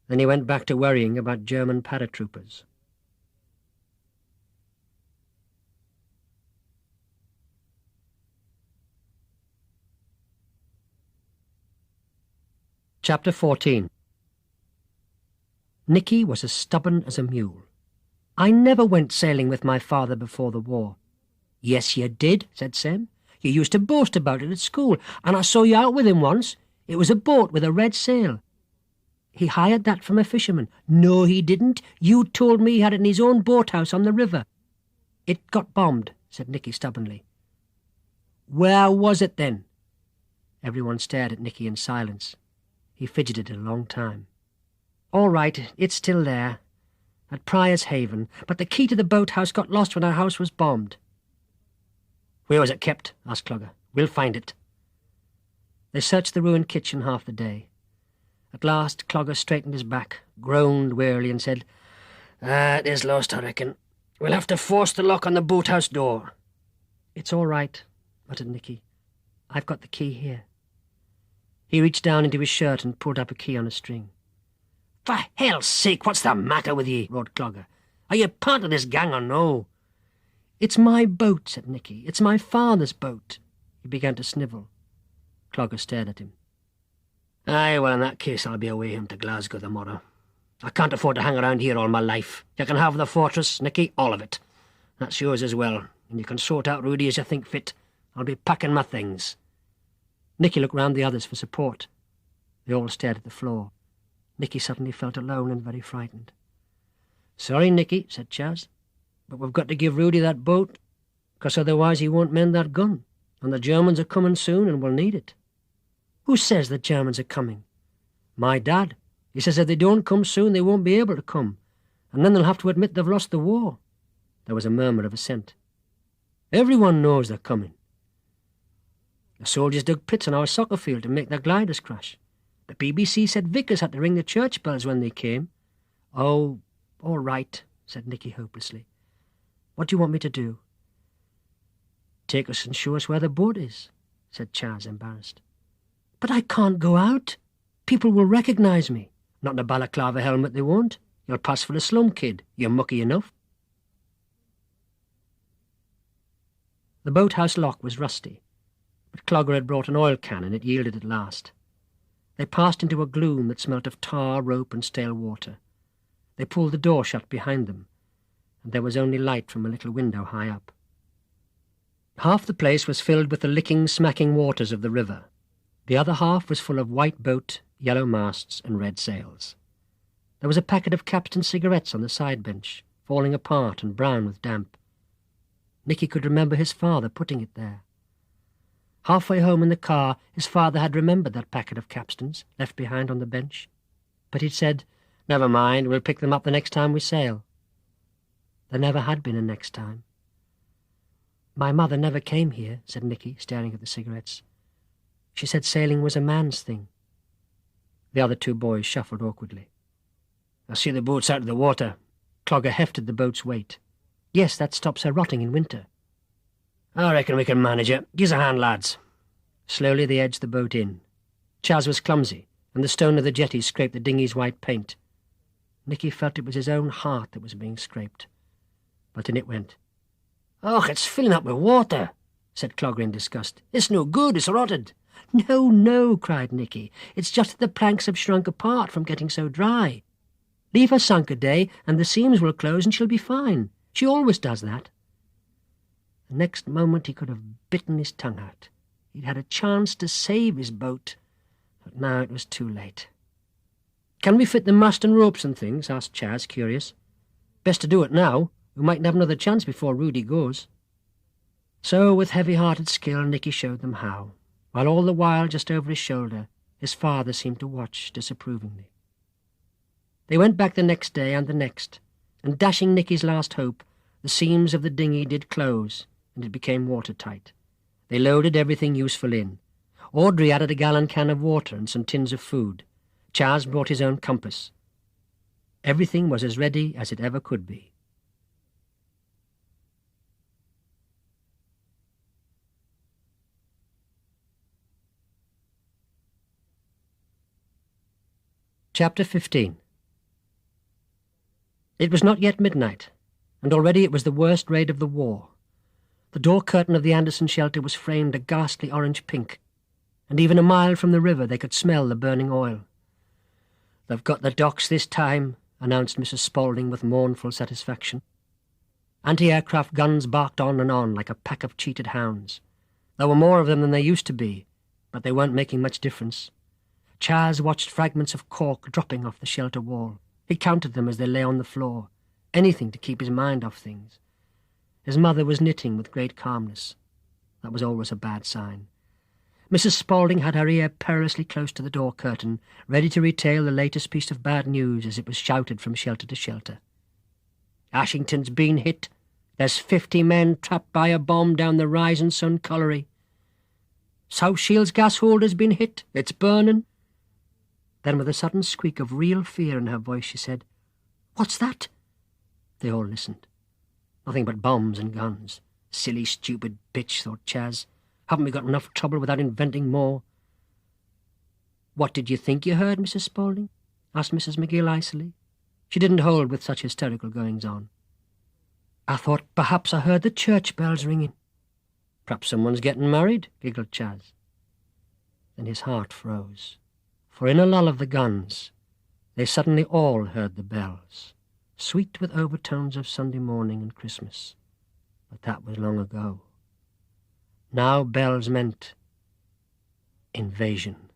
Then he went back to worrying about German paratroopers. Chapter 14. Nicky was as stubborn as a mule. "I never went sailing with my father before the war." "Yes, you did," said Sem. "You used to boast about it at school, and I saw you out with him once. It was a boat with a red sail." He hired that from a fisherman. No, he didn't. You told me he had it in his own boathouse on the river. It got bombed, said Nicky stubbornly. Where was it then? Everyone stared at Nicky in silence. He fidgeted a long time. All right, it's still there, at Prior's Haven, but the key to the boathouse got lost when our house was bombed. Where was it kept? Asked Clogger. We'll find it. They searched the ruined kitchen half the day. At last, Clogger straightened his back, groaned wearily, and said, it is lost, I reckon. We'll have to force the lock on the boathouse door. It's all right, muttered Nicky. I've got the key here. He reached down into his shirt and pulled up a key on a string. For hell's sake, what's the matter with ye? Roared Clogger. Are you part of this gang or no? It's my boat, said Nicky. It's my father's boat. He began to snivel. Clogger stared at him. Aye, well, in that case I'll be away home to Glasgow tomorrow. I can't afford to hang around here all my life. You can have the fortress, Nicky, all of it. That's yours as well, and you can sort out Rudy as you think fit. I'll be packing my things. Nicky looked round the others for support. They all stared at the floor. Nicky suddenly felt alone and very frightened. Sorry, Nicky, said Chas, but we've got to give Rudy that boat, because otherwise he won't mend that gun, and the Germans are coming soon and we'll need it. Who says the Germans are coming? My dad. He says if they don't come soon, they won't be able to come, and then they'll have to admit they've lost the war. There was a murmur of assent. Everyone knows they're coming. The soldiers dug pits on our soccer field to make their gliders crash. The BBC said vicars had to ring the church bells when they came. Oh, all right, said Nicky hopelessly. What do you want me to do? Take us and show us where the boat is, said Chas, embarrassed. But I can't go out. People will recognise me. Not in a balaclava helmet they won't. You'll pass for a slum kid. You're mucky enough. The boathouse lock was rusty, but Clogger had brought an oil can and it yielded at last. They passed into a gloom that smelt of tar, rope and stale water. They pulled the door shut behind them, and there was only light from a little window high up. Half the place was filled with the licking, smacking waters of the river. The other half was full of white boat, yellow masts and red sails. There was a packet of capstan cigarettes on the side bench, falling apart and brown with damp. Nicky could remember his father putting it there. Halfway home in the car, his father had remembered that packet of capstans left behind on the bench. But he'd said, never mind, we'll pick them up the next time we sail. There never had been a next time. My mother never came here, said Nicky, staring at the cigarettes. She said sailing was a man's thing. The other two boys shuffled awkwardly. I see the boat's out of the water. Clogger hefted the boat's weight. Yes, that stops her rotting in winter. I reckon we can manage it. Give us a hand, lads. Slowly they edged the boat in. Chas was clumsy, and the stone of the jetty scraped the dinghy's white paint. Nicky felt it was his own heart that was being scraped. But in it went. Och, it's filling up with water, said Clogger in disgust. It's no good, it's rotted. No, no, cried Nicky. It's just that the planks have shrunk apart from getting so dry. Leave her sunk a day, and the seams will close and she'll be fine. She always does that. The next moment he could have bitten his tongue out. He'd had a chance to save his boat, but now it was too late. Can we fit the mast and ropes and things? Asked Chas, curious. Best to do it now. We mightn't have another chance before Rudy goes. So, with heavy-hearted skill, Nicky showed them how, while all the while, just over his shoulder, his father seemed to watch disapprovingly. They went back the next day and the next, and dashing Nicky's last hope, the seams of the dinghy did close, and it became watertight. They loaded everything useful in. Audrey added a gallon can of water and some tins of food. Chas brought his own compass. Everything was as ready as it ever could be. Chapter 15. It was not yet midnight, and already it was the worst raid of the war. The door curtain of the Anderson shelter was framed a ghastly orange pink, and even a mile from the river they could smell the burning oil. "They've got the docks this time," announced Mrs. Spaulding with mournful satisfaction. Anti-aircraft guns barked on and on like a pack of cheated hounds. There were more of them than there used to be, but they weren't making much difference. Chas watched fragments of cork dropping off the shelter wall. He counted them as they lay on the floor, anything to keep his mind off things. His mother was knitting with great calmness. That was always a bad sign. Mrs. Spaulding had her ear perilously close to the door curtain, ready to retail the latest piece of bad news as it was shouted from shelter to shelter. "Ashington's been hit. There's 50 men trapped by a bomb down the Rising Sun colliery. South Shields gas holder's been hit. It's burning." Then with a sudden squeak of real fear in her voice she said, "What's that?" They all listened. Nothing but bombs and guns. Silly, stupid bitch, thought Chas. Haven't we got enough trouble without inventing more? "What did you think you heard, Mrs. Spaulding?" asked Mrs. McGill icily. She didn't hold with such hysterical goings-on. "I thought perhaps I heard the church bells ringing." "Perhaps someone's getting married," giggled Chas. Then his heart froze, for in a lull of the guns, they suddenly all heard the bells, sweet with overtones of Sunday morning and Christmas. But that was long ago. Now bells meant invasion.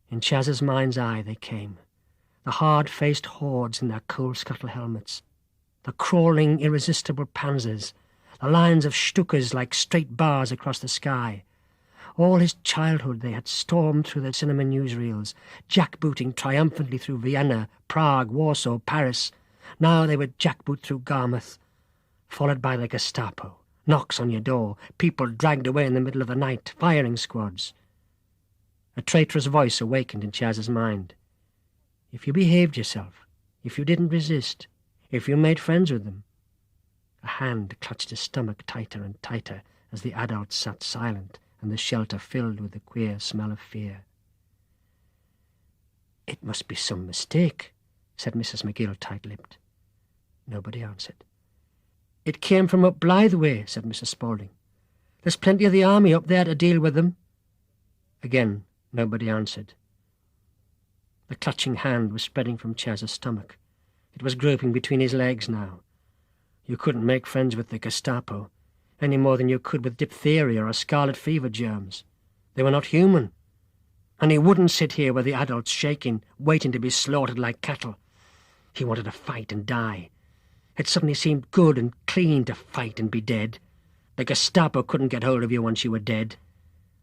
In Chas's mind's eye they came, the hard-faced hordes in their coal-scuttle helmets, the crawling, irresistible panzers, the lines of Stukas like straight bars across the sky. All his childhood they had stormed through the cinema newsreels, jackbooting triumphantly through Vienna, Prague, Warsaw, Paris. Now they would jackboot through Garmouth, followed by the Gestapo, knocks on your door, people dragged away in the middle of the night, firing squads. A traitorous voice awakened in Chas's mind. If you behaved yourself, if you didn't resist, if you made friends with them. A hand clutched his stomach tighter and tighter as the adults sat silent and the shelter filled with the queer smell of fear. "It must be some mistake," said Mrs. McGill tight-lipped. Nobody answered. "It came from up Blythe way," said Mrs. Spaulding. "There's plenty of the army up there to deal with them." Again nobody answered. The clutching hand was spreading from Chas's stomach. It was groping between his legs now. You couldn't make friends with the Gestapo, any more than you could with diphtheria or scarlet fever germs. They were not human. And he wouldn't sit here with the adults shaking, waiting to be slaughtered like cattle. He wanted to fight and die. It suddenly seemed good and clean to fight and be dead. The Gestapo couldn't get hold of you once you were dead.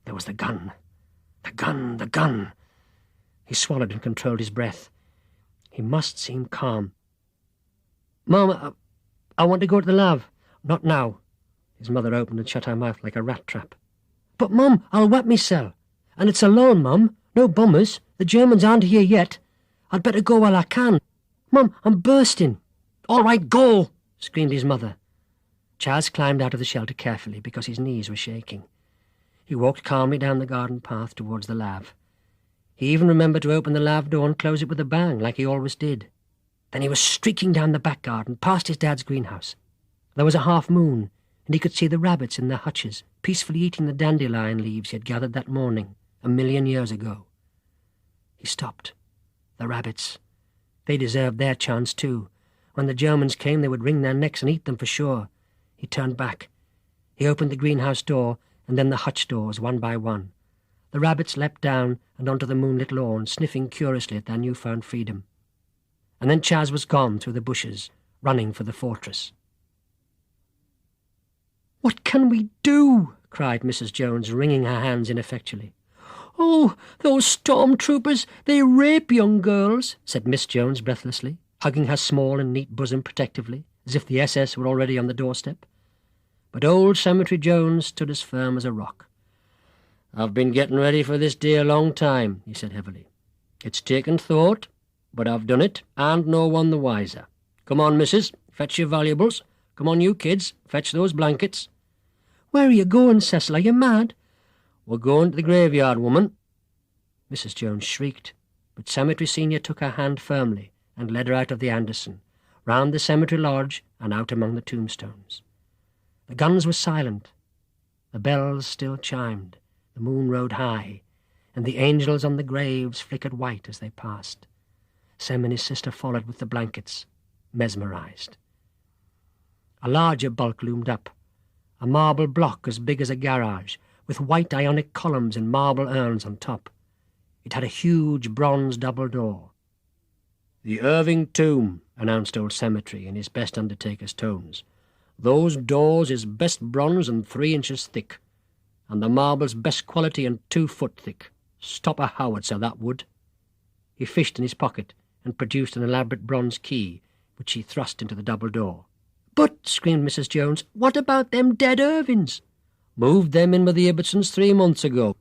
There was the gun. The gun, the gun. He swallowed and controlled his breath. He must seem calm. "Mum, I want to go to the lav." "Not now." His mother opened and shut her mouth like a rat trap. "But, Mum, I'll wet myself. And it's alone, Mum. No bombers. The Germans aren't here yet. I'd better go while I can. Mum, I'm bursting." "All right, go!" screamed his mother. Chas climbed out of the shelter carefully because his knees were shaking. He walked calmly down the garden path towards the lav. He even remembered to open the lav door and close it with a bang, like he always did. Then he was streaking down the back garden, past his dad's greenhouse. There was a half moon, and he could see the rabbits in their hutches, peacefully eating the dandelion leaves he had gathered that morning, 1,000,000 years ago. He stopped. The rabbits. They deserved their chance too. When the Germans came, they would wring their necks and eat them for sure. He turned back. He opened the greenhouse door, and then the hutch doors, one by one. The rabbits leapt down and onto the moonlit lawn, sniffing curiously at their newfound freedom. And then Chas was gone through the bushes, running for the fortress. "What can we do?" cried Mrs. Jones, wringing her hands ineffectually. "Oh, those stormtroopers, they rape young girls," said Miss Jones breathlessly, hugging her small and neat bosom protectively, as if the SS were already on the doorstep. But old Cemetery Jones stood as firm as a rock. "I've been getting ready for this day a long time," he said heavily. "It's taken thought, but I've done it, and no one the wiser. Come on, missus, fetch your valuables. Come on, you kids, fetch those blankets." "Where are you going, Cecil? Are you mad?" "We're going to the graveyard, woman." Mrs. Jones shrieked, but Cemetery Senior took her hand firmly and led her out of the Anderson, round the cemetery lodge and out among the tombstones. The guns were silent. The bells still chimed, the moon rode high, and the angels on the graves flickered white as they passed. Sem and his sister followed with the blankets, mesmerized. A larger bulk loomed up, a marble block as big as a garage, with white ionic columns and marble urns on top. It had a huge bronze double door. "The Irving tomb," announced Old Cemetery in his best undertaker's tones. "Those doors is best bronze and 3 inches thick, and the marble's best quality and 2 foot thick. Stop a howitzer, that would." He fished in his pocket and produced an elaborate bronze key, which he thrust into the double door. "But," screamed Mrs. Jones, "what about them dead Irvings?" "Moved them in with the Ibbotsons 3 months ago.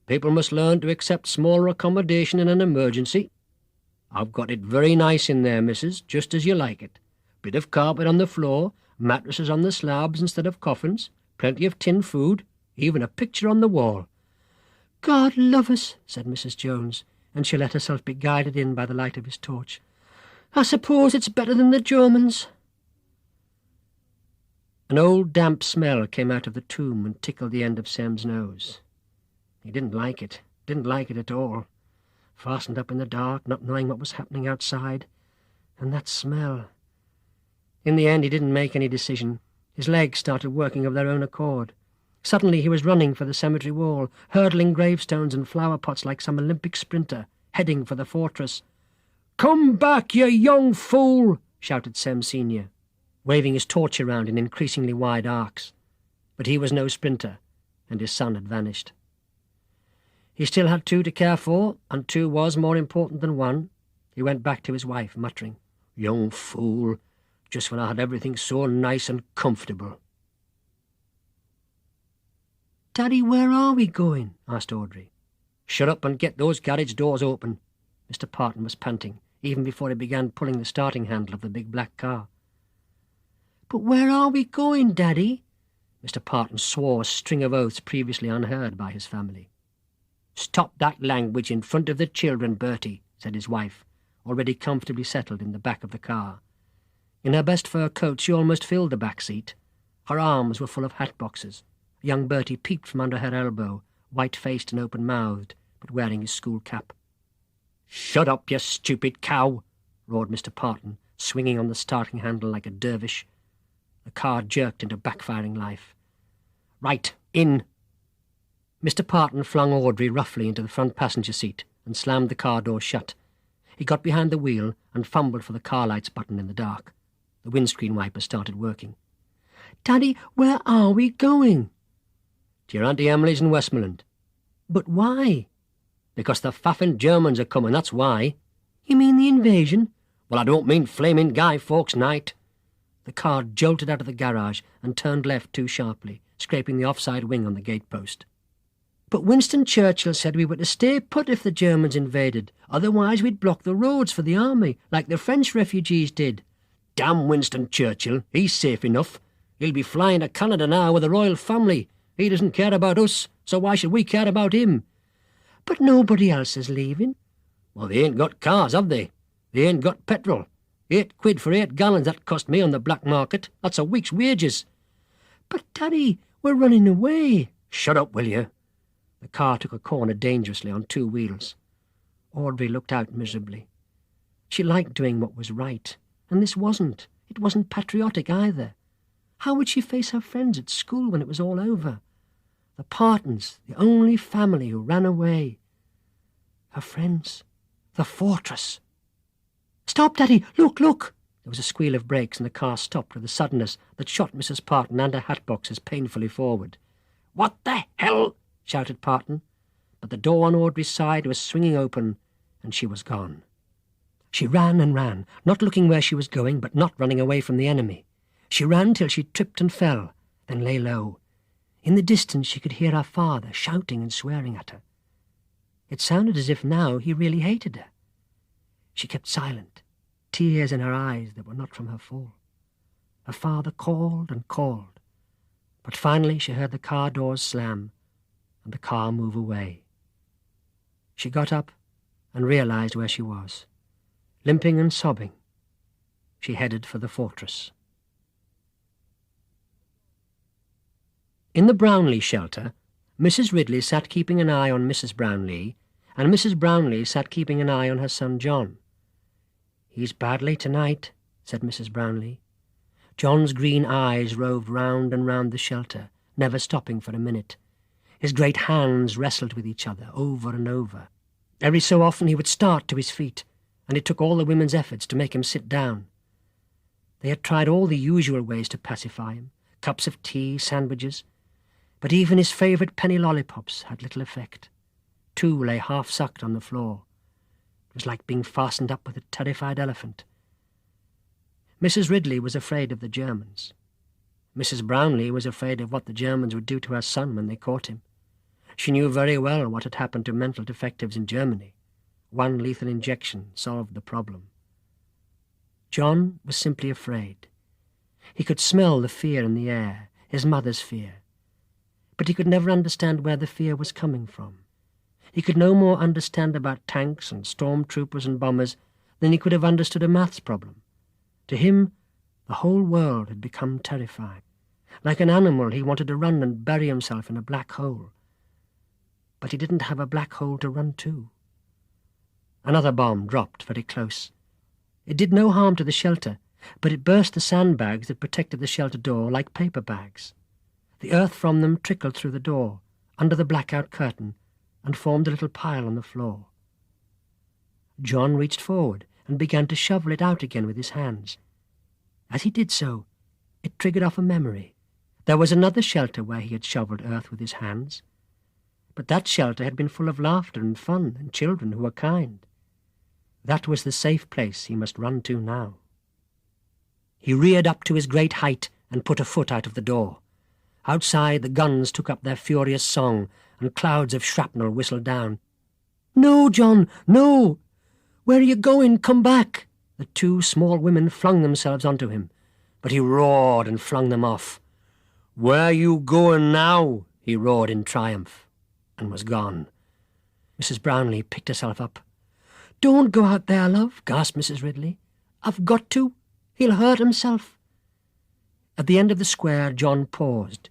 People must learn to accept smaller accommodation in an emergency. I've got it very nice in there, missus, just as you like it. Bit of carpet on the floor, mattresses on the slabs instead of coffins, plenty of tin food, even a picture on the wall." "God love us," said Mrs. Jones, and she let herself be guided in by the light of his torch. "I suppose it's better than the Germans." An old damp smell came out of the tomb and tickled the end of Sem's nose. He didn't like it at all. Fastened up in the dark, not knowing what was happening outside, and that smell. In the end he didn't make any decision. His legs started working of their own accord. Suddenly he was running for the cemetery wall, hurdling gravestones and flower pots like some Olympic sprinter, heading for the fortress. "Come back, you young fool!" shouted Sem Senior, waving his torch around in increasingly wide arcs. But he was no sprinter, and his son had vanished. He still had 2 to care for, and 2 was more important than 1. He went back to his wife, muttering, "Young fool, just when I had everything so nice and comfortable." "Daddy, where are we going?" asked Audrey. "Shut up and get those garage doors open." Mr. Parton was panting, even before he began pulling the starting handle of the big black car. "But where are we going, Daddy?" Mr. Parton swore a string of oaths previously unheard by his family. "Stop that language in front of the children, Bertie," said his wife, already comfortably settled in the back of the car. In her best fur coat she almost filled the back seat. Her arms were full of hat boxes. Young Bertie peeped from under her elbow, white-faced and open-mouthed, but wearing his school cap. "Shut up, you stupid cow!" roared Mr. Parton, swinging on the starting handle like a dervish. The car jerked into backfiring life. "Right, in!" Mr. Parton flung Audrey roughly into the front passenger seat and slammed the car door shut. He got behind the wheel and fumbled for the car lights button in the dark. The windscreen wiper started working. "Daddy, where are we going?" "To your Auntie Emily's in Westmoreland." "But why?" "Because the faffing Germans are coming, that's why." "You mean the invasion?" "Well, I don't mean flaming Guy Fawkes night." The car jolted out of the garage and turned left too sharply, scraping the offside wing on the gatepost. "But Winston Churchill said we were to stay put if the Germans invaded. Otherwise we'd block the roads for the army, like the French refugees did." "Damn Winston Churchill. He's safe enough. He'll be flying to Canada now with the royal family. He doesn't care about us, so why should we care about him?" "But nobody else is leaving." "Well, they ain't got cars, have they? They ain't got petrol. 8 quid for 8 gallons that cost me on the black market. That's a week's wages." "But, Daddy, we're running away." "Shut up, will you?" The car took a corner dangerously on 2 wheels. Audrey looked out miserably. She liked doing what was right, and this wasn't. It wasn't patriotic either. How would she face her friends at school when it was all over? The Partons, the only family who ran away. Her friends. The fortress. "Stop, Daddy! Look, look!" There was a squeal of brakes, and the car stopped with a suddenness that shot Mrs. Parton and her hat boxes painfully forward. "What the hell?" shouted Parton, but the door on Audrey's side was swinging open, and she was gone. She ran and ran, not looking where she was going, but not running away from the enemy. She ran till she tripped and fell, then lay low. In the distance she could hear her father shouting and swearing at her. It sounded as if now he really hated her. She kept silent, tears in her eyes that were not from her fall. Her father called and called, but finally she heard the car doors slam and the car move away. She got up and realized where she was. Limping and sobbing, she headed for the fortress. In the Brownlee shelter, Mrs. Ridley sat keeping an eye on Mrs. Brownlee, and Mrs. Brownlee sat keeping an eye on her son John. "He's badly tonight," said Mrs. Brownlee. John's green eyes roved round and round the shelter, never stopping for a minute. His great hands wrestled with each other over and over. Every so often he would start to his feet, and it took all the women's efforts to make him sit down. They had tried all the usual ways to pacify him, cups of tea, sandwiches, but even his favourite penny lollipops had little effect. 2 lay half-sucked on the floor. It was like being fastened up with a terrified elephant. Mrs. Ridley was afraid of the Germans. Mrs. Brownlee was afraid of what the Germans would do to her son when they caught him. She knew very well what had happened to mental defectives in Germany. 1 lethal injection solved the problem. John was simply afraid. He could smell the fear in the air, his mother's fear. But he could never understand where the fear was coming from. He could no more understand about tanks and stormtroopers and bombers than he could have understood a maths problem. To him, the whole world had become terrifying. Like an animal, he wanted to run and bury himself in a black hole. But he didn't have a black hole to run to. Another bomb dropped very close. It did no harm to the shelter, but it burst the sandbags that protected the shelter door like paper bags. The earth from them trickled through the door, under the blackout curtain, and formed a little pile on the floor. John reached forward and began to shovel it out again with his hands. As he did so, it triggered off a memory. There was another shelter where he had shoveled earth with his hands. But that shelter had been full of laughter and fun and children who were kind. That was the safe place he must run to now. He reared up to his great height and put a foot out of the door. Outside, the guns took up their furious song, and clouds of shrapnel whistled down. "No, John, no! Where are you going? Come back!" The 2 small women flung themselves onto him, but he roared and flung them off. "Where you going now?" he roared in triumph, and was gone. Mrs. Brownlee picked herself up. "Don't go out there, love," gasped Mrs. Ridley. "I've got to. He'll hurt himself." At the end of the square, John paused.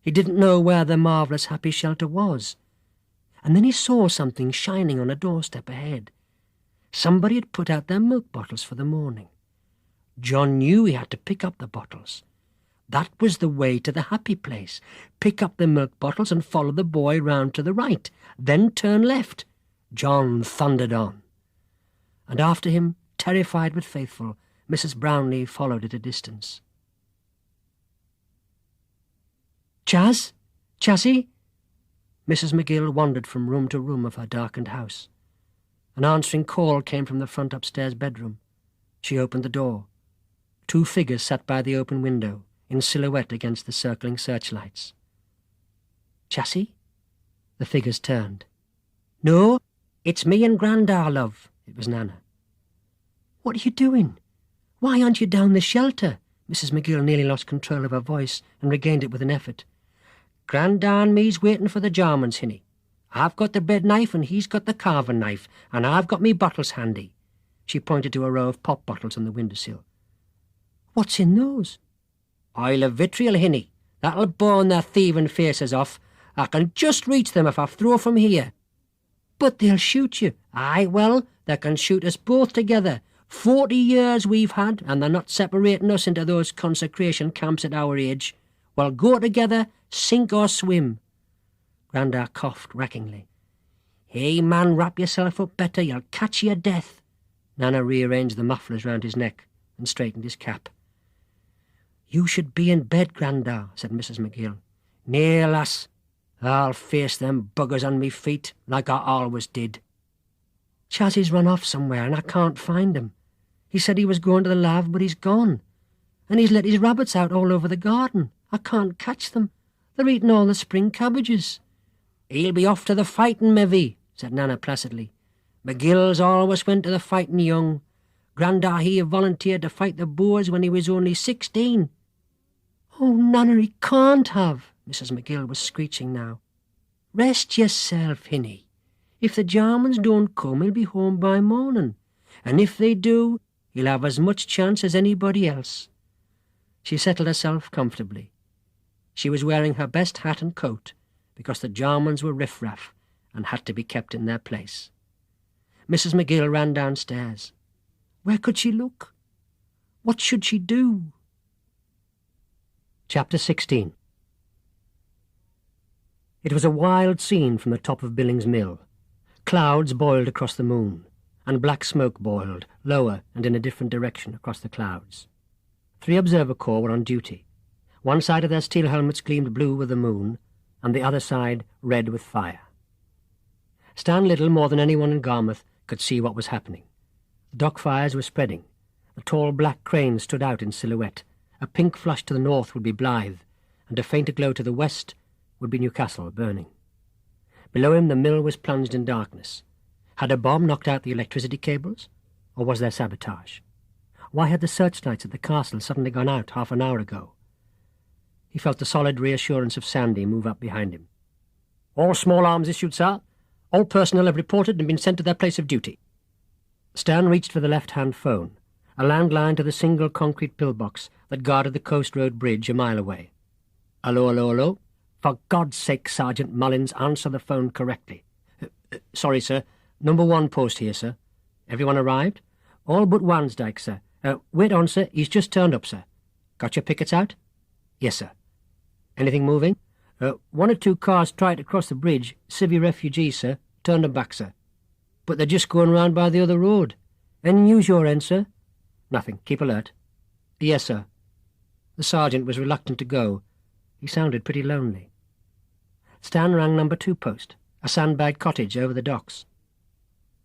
He didn't know where the marvellous happy shelter was. And then he saw something shining on a doorstep ahead. Somebody had put out their milk bottles for the morning. John knew he had to pick up the bottles. That was the way to the happy place. Pick up the milk bottles and follow the boy round to the right, then turn left. John thundered on. And after him, terrified but faithful, Mrs. Brownlee followed at a distance. "Chas? Chassie?" Mrs. McGill wandered from room to room of her darkened house. An answering call came from the front upstairs bedroom. She opened the door. 2 figures sat by the open window, in silhouette against the circling searchlights. "Chassie?" The figures turned. "No, it's me and Grandad, love." It was Nana. "What are you doing? Why aren't you down the shelter?" Mrs. McGill nearly lost control of her voice and regained it with an effort. "Grandad and me's waiting for the Germans, Hinny. I've got the bread knife and he's got the carving knife, and I've got me bottles handy." She pointed to a row of pop bottles on the windowsill. "What's in those?" "Oil of vitriol, Hinny. That'll burn their thieving faces off. I can just reach them if I throw from here." "But they'll shoot you." "Aye, well, they can shoot us both together. 40 years we've had, and they're not separating us into those consecration camps at our age. We'll go together, sink or swim." Grandad coughed rackingly. "Hey, man, wrap yourself up better. You'll catch your death." Nana rearranged the mufflers round his neck and straightened his cap. "You should be in bed, Grandad," said Mrs. McGill. "Nay, lass, I'll face them buggers on me feet, like I always did." "Chassie's run off somewhere, and I can't find him. He said he was going to the lave, but he's gone. And he's let his rabbits out all over the garden. I can't catch them. They're eating all the spring cabbages." "He'll be off to the fighting, Mevy," said Nana placidly. "McGill's always went to the fighting young. Grandad he volunteered to fight the Boers when he was only 16. "Oh, Nana, he can't have." Mrs. McGill was screeching now. "Rest yourself, Hinny. If the Germans don't come, he'll be home by morning. And if they do, he'll have as much chance as anybody else." She settled herself comfortably. She was wearing her best hat and coat, because the Germans were riff-raff and had to be kept in their place. Mrs. McGill ran downstairs. Where could she look? What should she do? Chapter 16. It was a wild scene from the top of Billings Mill. Clouds boiled across the moon, and black smoke boiled, lower and in a different direction across the clouds. 3 observer corps were on duty. One side of their steel helmets gleamed blue with the moon, and the other side red with fire. Stan Little, more than anyone in Garmouth, could see what was happening. The dock fires were spreading. The tall black cranes stood out in silhouette. A pink flush to the north would be Blythe, and a fainter glow to the west would be Newcastle burning. Below him the mill was plunged in darkness. Had a bomb knocked out the electricity cables, or was there sabotage? Why had the searchlights at the castle suddenly gone out half an hour ago? He felt the solid reassurance of Sandy move up behind him. "All small arms issued, sir. All personnel have reported and been sent to their place of duty." Stan reached for the left-hand phone, a landline to the single concrete pillbox that guarded the Coast Road Bridge a mile away. "Hello, hello, hello. For God's sake, Sergeant Mullins, answer the phone correctly." Sorry, sir. Number 1 post here, sir. Everyone arrived?" "All but Wansdyke, sir. Wait on, sir. He's just turned up, sir." "Got your pickets out?" "Yes, sir." "Anything moving?" 1 or 2 cars tried to cross the bridge. Civvy refugees, sir. Turned them back, sir." "But they're just going round by the other road." "Any news your end, sir?" "Nothing. Keep alert." "Yes, sir." The sergeant was reluctant to go. He sounded pretty lonely. Stan rang number 2 post, a sandbagged cottage over the docks.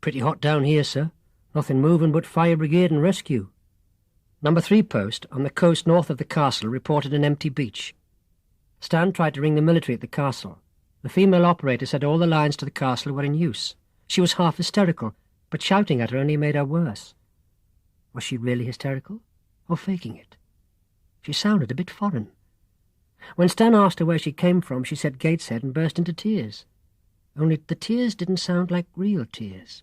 "Pretty hot down here, sir. Nothing moving but fire brigade and rescue." Number 3 post, on the coast north of the castle, reported an empty beach. Stan tried to ring the military at the castle. The female operator said all the lines to the castle were in use. She was half hysterical, but shouting at her only made her worse. Was she really hysterical, or faking it? She sounded a bit foreign. When Stan asked her where she came from, she said Gateshead and burst into tears. Only the tears didn't sound like real tears.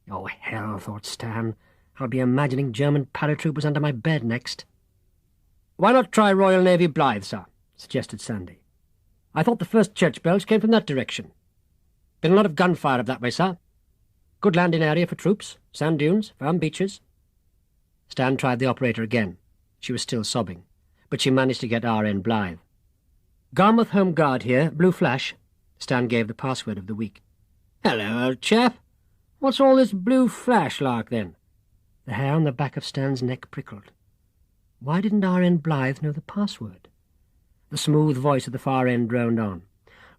"Oh, hell," thought Stan. "I'll be imagining German paratroopers under my bed next." "Why not try Royal Navy Blythe, sir?" suggested Sandy. "I thought the first church bells came from that direction. Been a lot of gunfire up that way, sir. Good landing area for troops, sand dunes, firm beaches." Stan tried the operator again. She was still sobbing, but she managed to get RN Blythe. "Garmouth Home Guard here, Blue Flash." Stan gave the password of the week. "Hello, old chap. What's all this blue flash like, then?" The hair on the back of Stan's neck prickled. Why didn't RN Blythe know the password? The smooth voice at the far end droned on.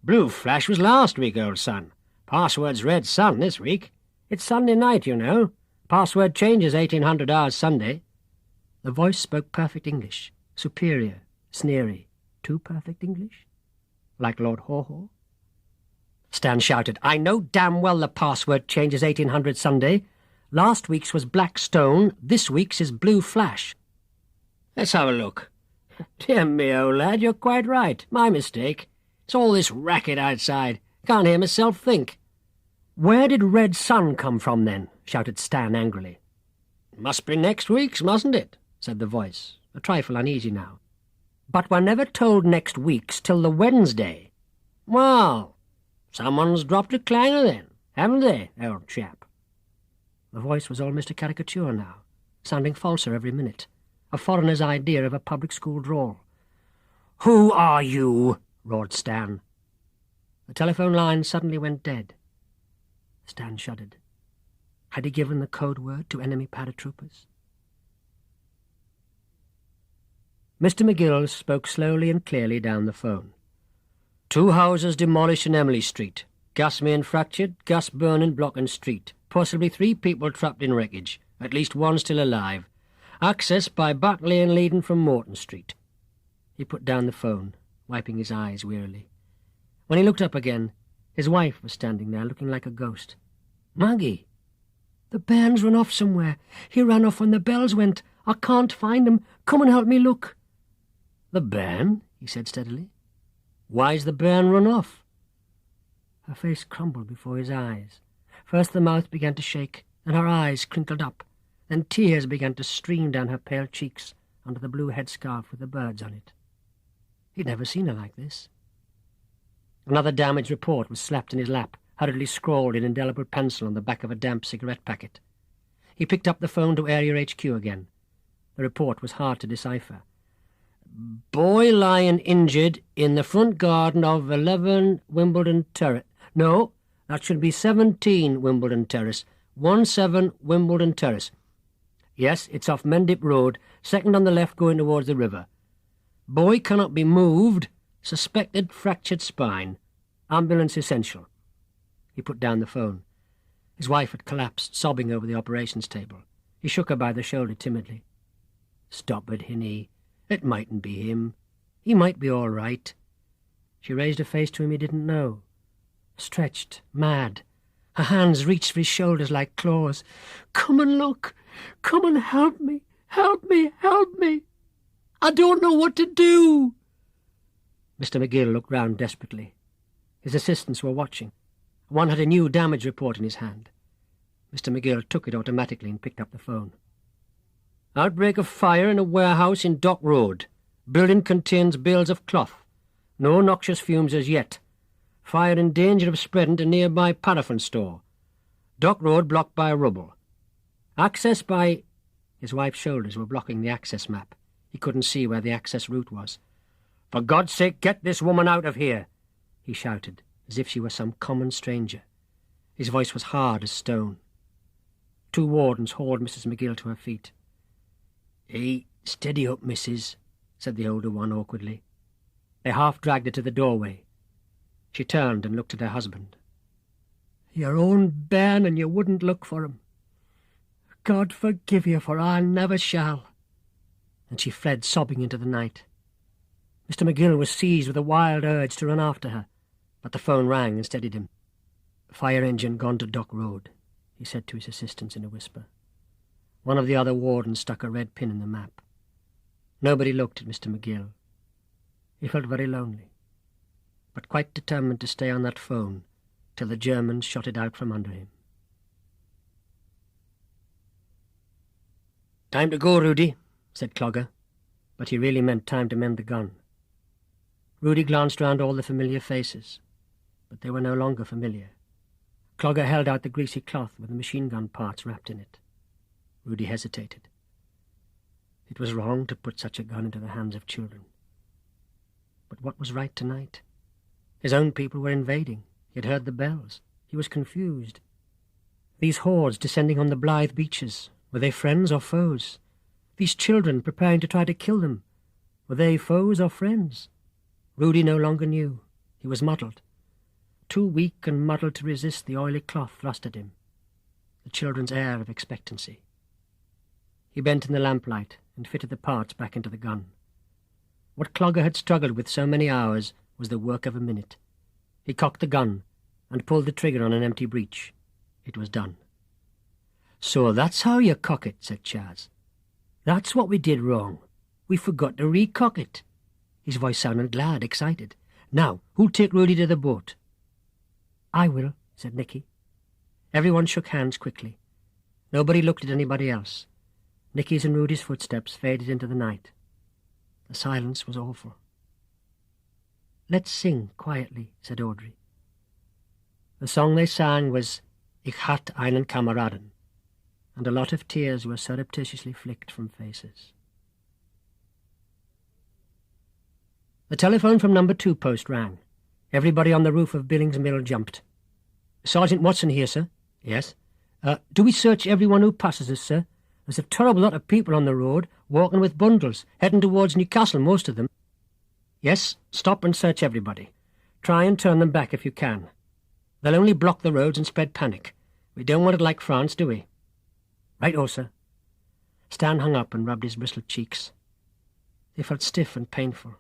"Blue flash was last week, old son. Password's red sun this week. It's Sunday night, you know. Password changes 1800 hours Sunday." The voice spoke perfect English, superior, sneery. Too perfect English? Like Lord Haw-Haw? Stan shouted, "I know damn well the password changes 1800 Sunday. Last week's was Black Stone, this week's is Blue Flash." "Let's have a look. Dear me, old lad, you're quite right. My mistake. It's all this racket outside. Can't hear myself think." "Where did Red Sun come from, then?" shouted Stan angrily. "Must be next week's, mustn't it?" said the voice, a trifle uneasy now. "But we're never told next week's till the Wednesday." "Well, someone's dropped a clanger then, haven't they, old chap?" The voice was all Mr. Caricature now, sounding falser every minute, a foreigner's idea of a public school drawl. "Who are you?" roared Stan. The telephone line suddenly went dead. Stan shuddered. Had he given the code word to enemy paratroopers? Mr. McGill spoke slowly and clearly down the phone. "2 houses demolished in Emily Street. Gas main fractured, gas burning blocking street. Possibly 3 people trapped in wreckage, at least 1 still alive. Access by back lane leading from Morton Street." He put down the phone, wiping his eyes wearily. When he looked up again, his wife was standing there looking like a ghost. "Maggie!" "The bairn's run off somewhere. He ran off when the bells went. I can't find him. Come and help me look." "The bairn?" he said steadily. "Why's the bairn run off?" Her face crumbled before his eyes. First the mouth began to shake, and her eyes crinkled up. Then tears began to stream down her pale cheeks under the blue headscarf with the birds on it. He'd never seen her like this. Another damaged report was slapped in his lap, hurriedly scrawled in indelible pencil on the back of a damp cigarette packet. He picked up the phone to Area HQ again. The report was hard to decipher. "Boy lying injured in the front garden of 11 Wimbledon Terrace. No, That should be 17 Wimbledon Terrace. 17 Wimbledon Terrace. Yes, it's off Mendip Road, second on the left going towards the river. Boy cannot be moved. Suspected fractured spine. Ambulance essential. He put down the phone. His wife had collapsed, sobbing over the operations table. He shook her by the shoulder timidly. "Stop it, Hinny. It mightn't be him. He might be all right." She raised her face to him he didn't know. Stretched, mad. Her hands reached for his shoulders like claws. "Come and look. Come and help me. Help me. Help me. I don't know what to do." Mr. McGill looked round desperately. His assistants were watching. One had a new damage report in his hand. Mr. McGill took it automatically and picked up the phone. "Outbreak of fire in a warehouse in Dock Road. Building contains bales of cloth. No noxious fumes as yet. Fire in danger of spreading to nearby paraffin store. Dock Road blocked by rubble. Access by—" His wife's shoulders were blocking the access map. He couldn't see where the access route was. "For God's sake, get this woman out of here," he shouted, as if she were some common stranger. His voice was hard as stone. Two wardens hauled Mrs. McGill to her feet. "Hey, steady up, missus," said the older one awkwardly. They half-dragged her to the doorway. She turned and looked at her husband. "Your own bairn, and you wouldn't look for him. God forgive you, for I never shall." And she fled sobbing into the night. Mr. McGill was seized with a wild urge to run after her, but the phone rang and steadied him. "Fire engine gone to Dock Road," he said to his assistants in a whisper. One of the other wardens stuck a red pin in the map. Nobody looked at Mr. McGill. He felt very lonely, but quite determined to stay on that phone till the Germans shot it out from under him. "Time to go, Rudy," said Clogger, but he really meant time to mend the gun. Rudy glanced round all the familiar faces, but they were no longer familiar. Clogger held out the greasy cloth with the machine-gun parts wrapped in it. Rudy hesitated. It was wrong to put such a gun into the hands of children. But what was right tonight? His own people were invading. He had heard the bells. He was confused. These hordes descending on the Blythe beaches, were they friends or foes? These children preparing to try to kill them, were they foes or friends? Rudy no longer knew. He was muddled. Too weak and muddled to resist the oily cloth thrust at him, the children's air of expectancy. He bent in the lamplight and fitted the parts back into the gun. What Clogger had struggled with so many hours was the work of a minute. He cocked the gun and pulled the trigger on an empty breech. It was done. "So that's how you cock it," said Chas. "That's what we did wrong. We forgot to recock it." His voice sounded glad, excited. "Now, who'll take Rudy to the boat?" "I will," said Nicky. Everyone shook hands quickly. Nobody looked at anybody else. Nicky's and Rudy's footsteps faded into the night. The silence was awful. "Let's sing quietly," said Audrey. The song they sang was Ich hat einen Kameraden, and a lot of tears were surreptitiously flicked from faces. The telephone from number 2 post rang. Everybody on the roof of Billings Mill jumped. "Sergeant Watson here, sir." "Yes." Do we search everyone who passes us, sir? There's a terrible lot of people on the road, walking with bundles, heading towards Newcastle, most of them." "Yes, stop and search everybody. Try and turn them back if you can. They'll only block the roads and spread panic. We don't want it like France, do we?" "Right-o, sir." Stan hung up and rubbed his bristled cheeks. They felt stiff and painful.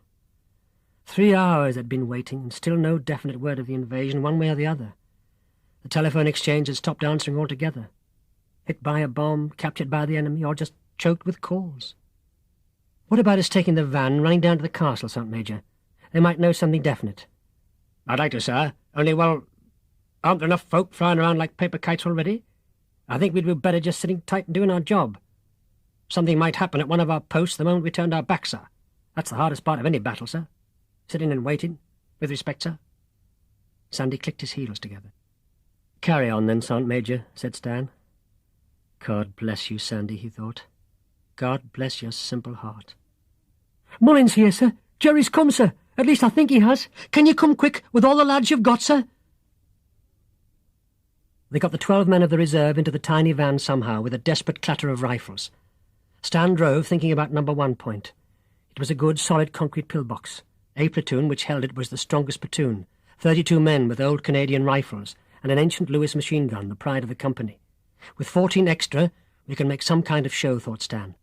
3 hours they'd been waiting, and still no definite word of the invasion, one way or the other. The telephone exchange had stopped answering altogether. Hit by a bomb, captured by the enemy, or just choked with calls. "What about us taking the van and running down to the castle, Sergeant Major? They might know something definite." "I'd like to, sir. Only, well, aren't there enough folk flying around like paper kites already? I think we'd be better just sitting tight and doing our job. Something might happen at one of our posts the moment we turned our backs, sir. That's the hardest part of any battle, sir. Sitting and waiting. With respect, sir." Sandy clicked his heels together. "Carry on then, Sergeant Major," said Stan. God bless you, Sandy, he thought. God bless your simple heart. "Mullins here, sir. Jerry's come, sir. At least I think he has. Can you come quick with all the lads you've got, sir?" They got the 12 men of the reserve into the tiny van somehow, with a desperate clatter of rifles. Stan drove, thinking about number 1 point. It was a good, solid concrete pillbox. A platoon which held it was the strongest platoon, 32 men with old Canadian rifles and an ancient Lewis machine gun, the pride of the company. With 14 extra, we can make some kind of show, thought Stan.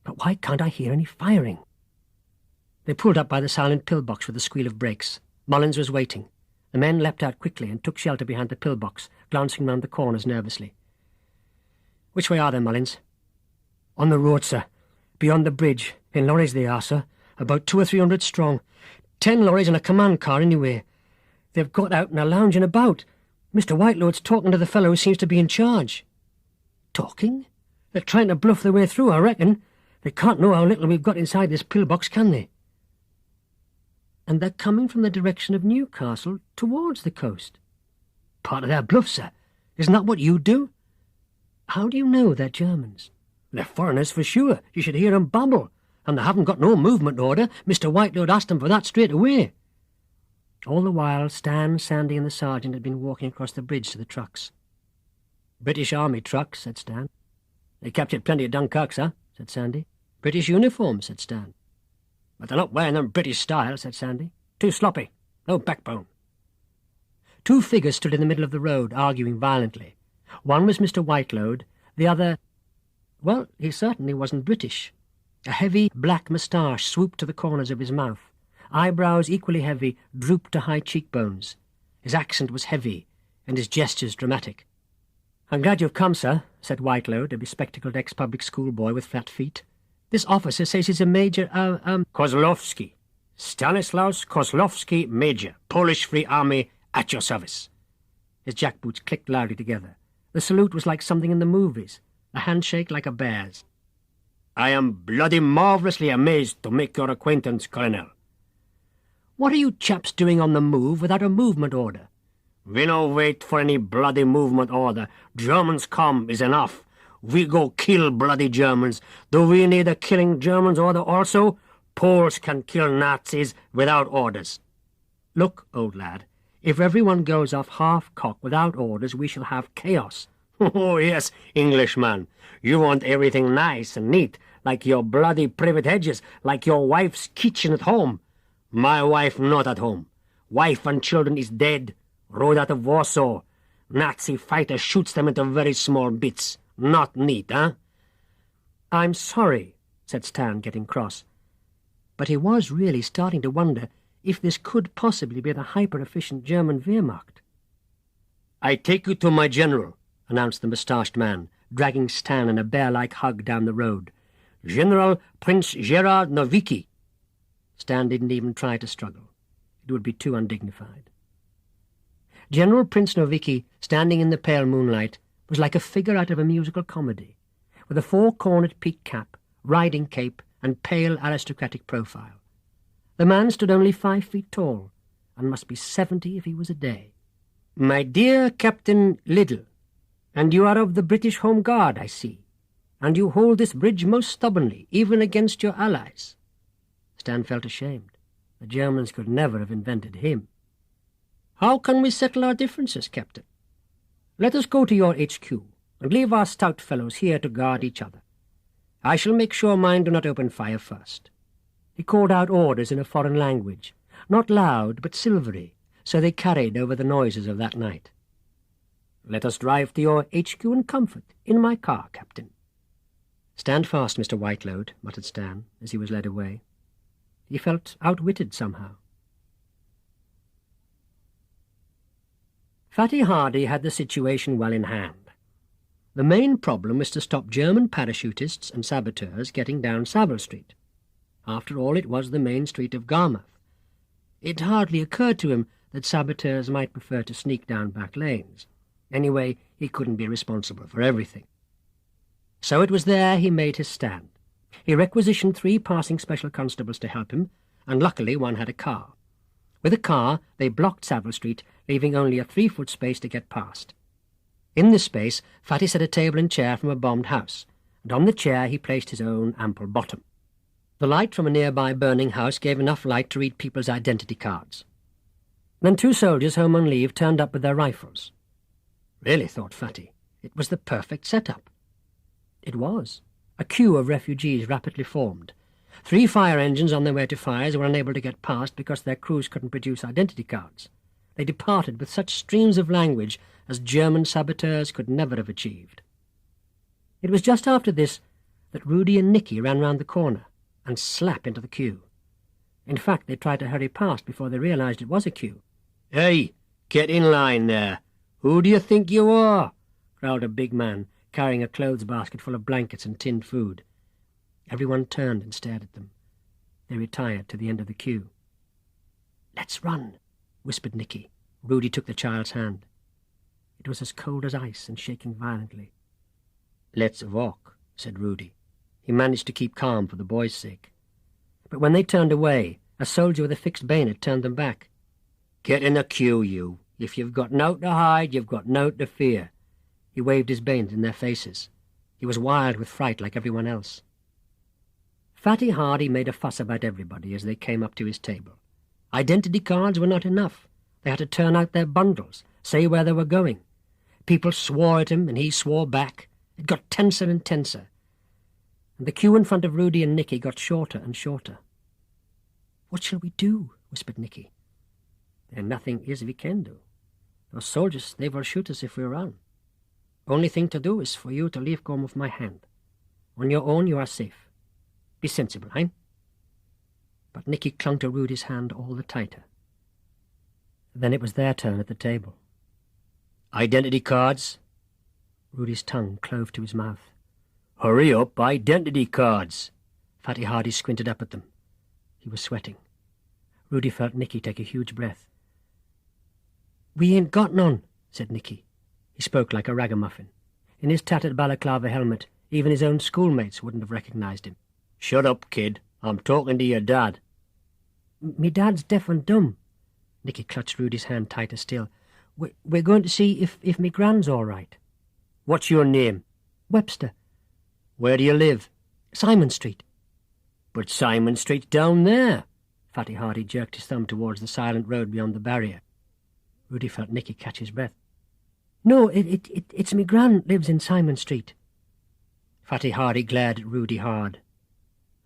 But why can't I hear any firing? They pulled up by the silent pillbox with a squeal of brakes. Mullins was waiting. The men leapt out quickly and took shelter behind the pillbox, glancing round the corners nervously. "Which way are they, Mullins?" "On the road, sir. Beyond the bridge. In lorries they are, sir. About 200 or 300 strong. 10 lorries and a command car anyway. They've got out and are lounging about. Mr. Whiteload's talking to the fellow who seems to be in charge." "Talking? They're trying to bluff their way through, I reckon. They can't know how little we've got inside this pillbox, can they?" "And they're coming from the direction of Newcastle towards the coast." "Part of their bluff, sir. Isn't that what you do?" "How do you know they're Germans?" "They're foreigners for sure. You should hear 'em babble. And they haven't got no movement order. Mr. Whiteload asked them for that straight away." All the while, Stan, Sandy and the sergeant had been walking across the bridge to the trucks. "British Army trucks," said Stan. "They captured plenty of Dunkirk, sir," said Sandy. "British uniforms," said Stan. "But they're not wearing them British style," said Sandy. "Too sloppy. No backbone." 2 figures stood in the middle of the road, arguing violently. One was Mr. Whiteload, the other... well, he certainly wasn't British. A heavy black moustache swooped to the corners of his mouth. Eyebrows, equally heavy, drooped to high cheekbones. His accent was heavy, and his gestures dramatic. "I'm glad you've come, sir," said Whiteload, a bespectacled ex-public school boy with flat feet. "This officer says he's a major, Kozlowski. Stanislaus Kozlowski, Major, Polish Free Army, at your service." His jackboots clicked loudly together. The salute was like something in the movies, a handshake like a bear's. "I am bloody marvellously amazed to make your acquaintance, Colonel." "What are you chaps doing on the move without a movement order?" "We no wait for any bloody movement order. Germans come is enough. We go kill bloody Germans. Do we need a killing Germans order also? Poles can kill Nazis without orders." "Look, old lad, if everyone goes off half-cock without orders, we shall have chaos." "Oh, yes, Englishman. You want everything nice and neat, like your bloody privet hedges, like your wife's kitchen at home. My wife not at home. Wife and children is dead, rode out of Warsaw. Nazi fighter shoots them into very small bits. Not neat, eh?" "I'm sorry," said Stan, getting cross. But he was really starting to wonder if this could possibly be the hyper-efficient German Wehrmacht. "I take you to my general," announced the moustached man, dragging Stan in a bear-like hug down the road. "General Prince Gerard Nowicki." Stan didn't even try to struggle. It would be too undignified. General Prince Nowicki, standing in the pale moonlight, was like a figure out of a musical comedy, with a 4-cornered peaked cap, riding cape, and pale aristocratic profile. The man stood only 5 feet tall, and must be 70 if he was a day. "My dear Captain Liddell, and you are of the British Home Guard, I see, and you hold this bridge most stubbornly, even against your allies." Stan felt ashamed. The Germans could never have invented him. "How can we settle our differences, Captain? Let us go to your HQ, and leave our stout fellows here to guard each other. I shall make sure mine do not open fire first." He called out orders in a foreign language, not loud but silvery, so they carried over the noises of that night. "Let us drive to your HQ in comfort, in my car, Captain." "Stand fast, Mr. Whiteload," muttered Stan, as he was led away. He felt outwitted somehow. Fatty Hardy had the situation well in hand. The main problem was to stop German parachutists and saboteurs getting down Savile Street. After all, it was the main street of Garmouth. It hardly occurred to him that saboteurs might prefer to sneak down back lanes. Anyway, he couldn't be responsible for everything. So it was there he made his stand. He requisitioned 3 passing special constables to help him, and luckily one had a car. With a car, they blocked Savile Street, leaving only a 3-foot space to get past. In this space, Fatty set a table and chair from a bombed house, and on the chair he placed his own ample bottom. The light from a nearby burning house gave enough light to read people's identity cards. Then 2 soldiers home on leave turned up with their rifles. Really, thought Fatty, it was the perfect setup. It was. A queue of refugees rapidly formed. 3 fire engines on their way to fires were unable to get past because their crews couldn't produce identity cards. They departed with such streams of language as German saboteurs could never have achieved. It was just after this that Rudy and Nicky ran round the corner and slap into the queue. In fact, they tried to hurry past before they realised it was a queue. "Hey, get in line there. Who do you think you are?" growled a big man, carrying a clothes basket full of blankets and tinned food. Everyone turned and stared at them. They retired to the end of the queue. "Let's run," whispered Nicky. Rudy took the child's hand. It was as cold as ice and shaking violently. "Let's walk," said Rudy. He managed to keep calm for the boy's sake. But when they turned away, a soldier with a fixed bayonet turned them back. "Get in the queue, you. If you've got nought to hide, you've got nought to fear." He waved his bayonet in their faces. He was wild with fright like everyone else. Fatty Hardy made a fuss about everybody as they came up to his table. Identity cards were not enough. They had to turn out their bundles, say where they were going. People swore at him, and he swore back. It got tenser and tenser. And the queue in front of Rudy and Nicky got shorter and shorter. "What shall we do?" whispered Nicky. "There nothing is we can do. Those soldiers, they will shoot us if we run. Only thing to do is for you to leave go with my hand. On your own you are safe. Be sensible, hein?" But Nicky clung to Rudy's hand all the tighter. Then it was their turn at the table. "Identity cards." Rudy's tongue clove to his mouth. "Hurry up, identity cards." Fatty Hardy squinted up at them. He was sweating. Rudy felt Nicky take a huge breath. "We ain't got none," said Nicky. He spoke like a ragamuffin. In his tattered balaclava helmet, even his own schoolmates wouldn't have recognized him. "Shut up, kid. I'm talking to your dad." "Me dad's deaf and dumb." Nicky clutched Rudy's hand tighter still. "We're going to see if me gran's all right." "What's your name?" "Webster." "Where do you live?" "Simon Street." "But Simon Street's down there." Fatty Hardy jerked his thumb towards the silent road beyond the barrier. Rudy felt Nicky catch his breath. "No, it's me gran lives in Simon Street." Fatty Hardy glared at Rudy hard.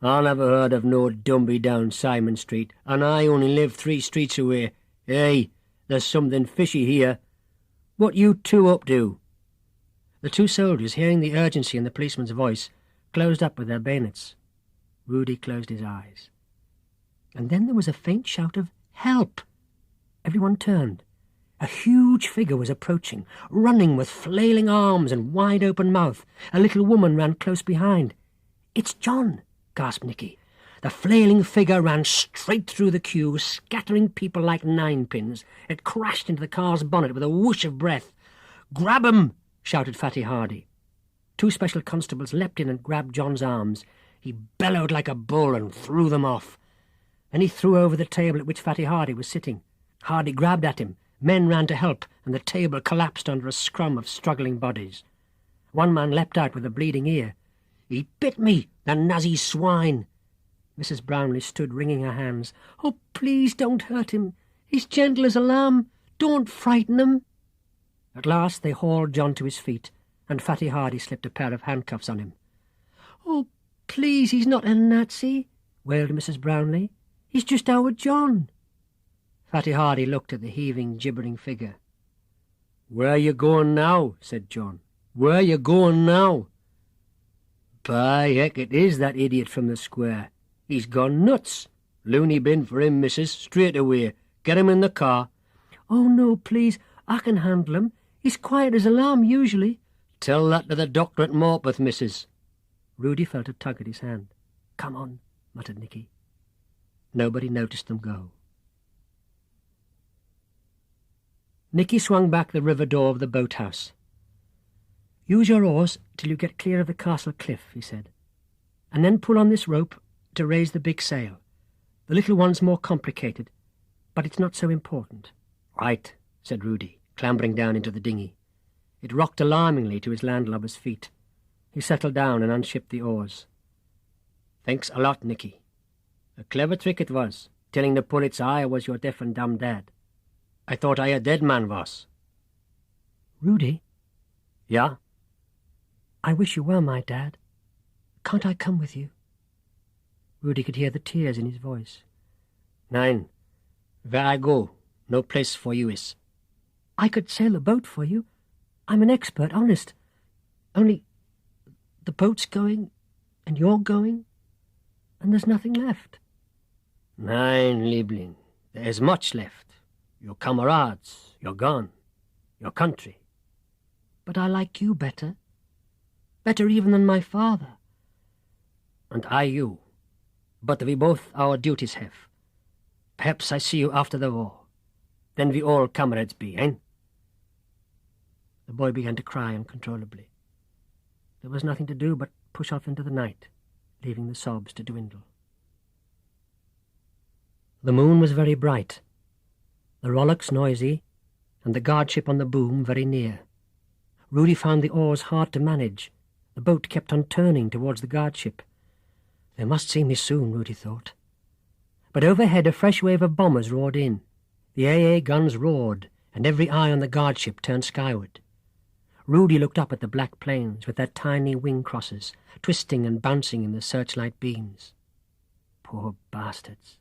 "I never heard of no Dumby down Simon Street, and I only live 3 streets away. Hey, there's something fishy here. What you two up to?" The 2 soldiers, hearing the urgency in the policeman's voice, closed up with their bayonets. Rudy closed his eyes. And then there was a faint shout of "Help!" Everyone turned. A huge figure was approaching, running with flailing arms and wide-open mouth. A little woman ran close behind. "It's John!" gasped Nicky. The flailing figure ran straight through the queue, scattering people like ninepins. It crashed into the car's bonnet with a whoosh of breath. "Grab 'em!" shouted Fatty Hardy. 2 special constables leapt in and grabbed John's arms. He bellowed like a bull and threw them off. Then he threw over the table at which Fatty Hardy was sitting. Hardy grabbed at him. Men ran to help, and the table collapsed under a scrum of struggling bodies. One man leapt out with a bleeding ear. "He bit me, the nazi swine!" Mrs. Brownlee stood wringing her hands. "Oh, please don't hurt him. He's gentle as a lamb. Don't frighten him." At last they hauled John to his feet, and Fatty Hardy slipped a pair of handcuffs on him. "Oh, please, he's not a Nazi," wailed Mrs. Brownlee. "He's just our John." Fatty Hardy looked at the heaving, gibbering figure. "Where you going now?" said John. "Where you going now?" "By heck, it is that idiot from the square. He's gone nuts. Loony bin for him, missus, straight away. Get him in the car." "Oh, no, please, I can handle him. He's quiet as a lamb, usually." "Tell that to the doctor at Morpeth, missus." Rudy felt a tug at his hand. "Come on," muttered Nicky. Nobody noticed them go. Nicky swung back the river door of the boathouse. "Use your oars till you get clear of the castle cliff," he said, "and then pull on this rope to raise the big sail. The little one's more complicated, but it's not so important." "Right," said Rudy, clambering down into the dinghy. It rocked alarmingly to his landlubber's feet. He settled down and unshipped the oars. "Thanks a lot, Nicky. A clever trick it was, telling the pullets I was your deaf and dumb dad. I thought I a dead man was." "Rudy," Yeah? I wish you were my dad. Can't I come with you? Rudy could hear the tears in his voice. Nein. Where I go, no place for you is. I could sail a boat for you. I'm an expert, honest. Only the boat's going, and you're going, and there's nothing left. Nein, Liebling, there is much left. Your comrades, your gun, your country. But I like you better. Better even than my father. And I you. But we both our duties have. Perhaps I see you after the war. Then we all comrades be, eh? The boy began to cry uncontrollably. There was nothing to do but push off into the night, leaving the sobs to dwindle. The moon was very bright, the rowlocks noisy, and the guardship on the boom very near. Rudy found the oars hard to manage. The boat kept on turning towards the guardship. They must see me soon, Rudy thought. But overhead a fresh wave of bombers roared in. The AA guns roared, and every eye on the guardship turned skyward. Rudy looked up at the black planes with their tiny wing crosses, twisting and bouncing in the searchlight beams. Poor bastards.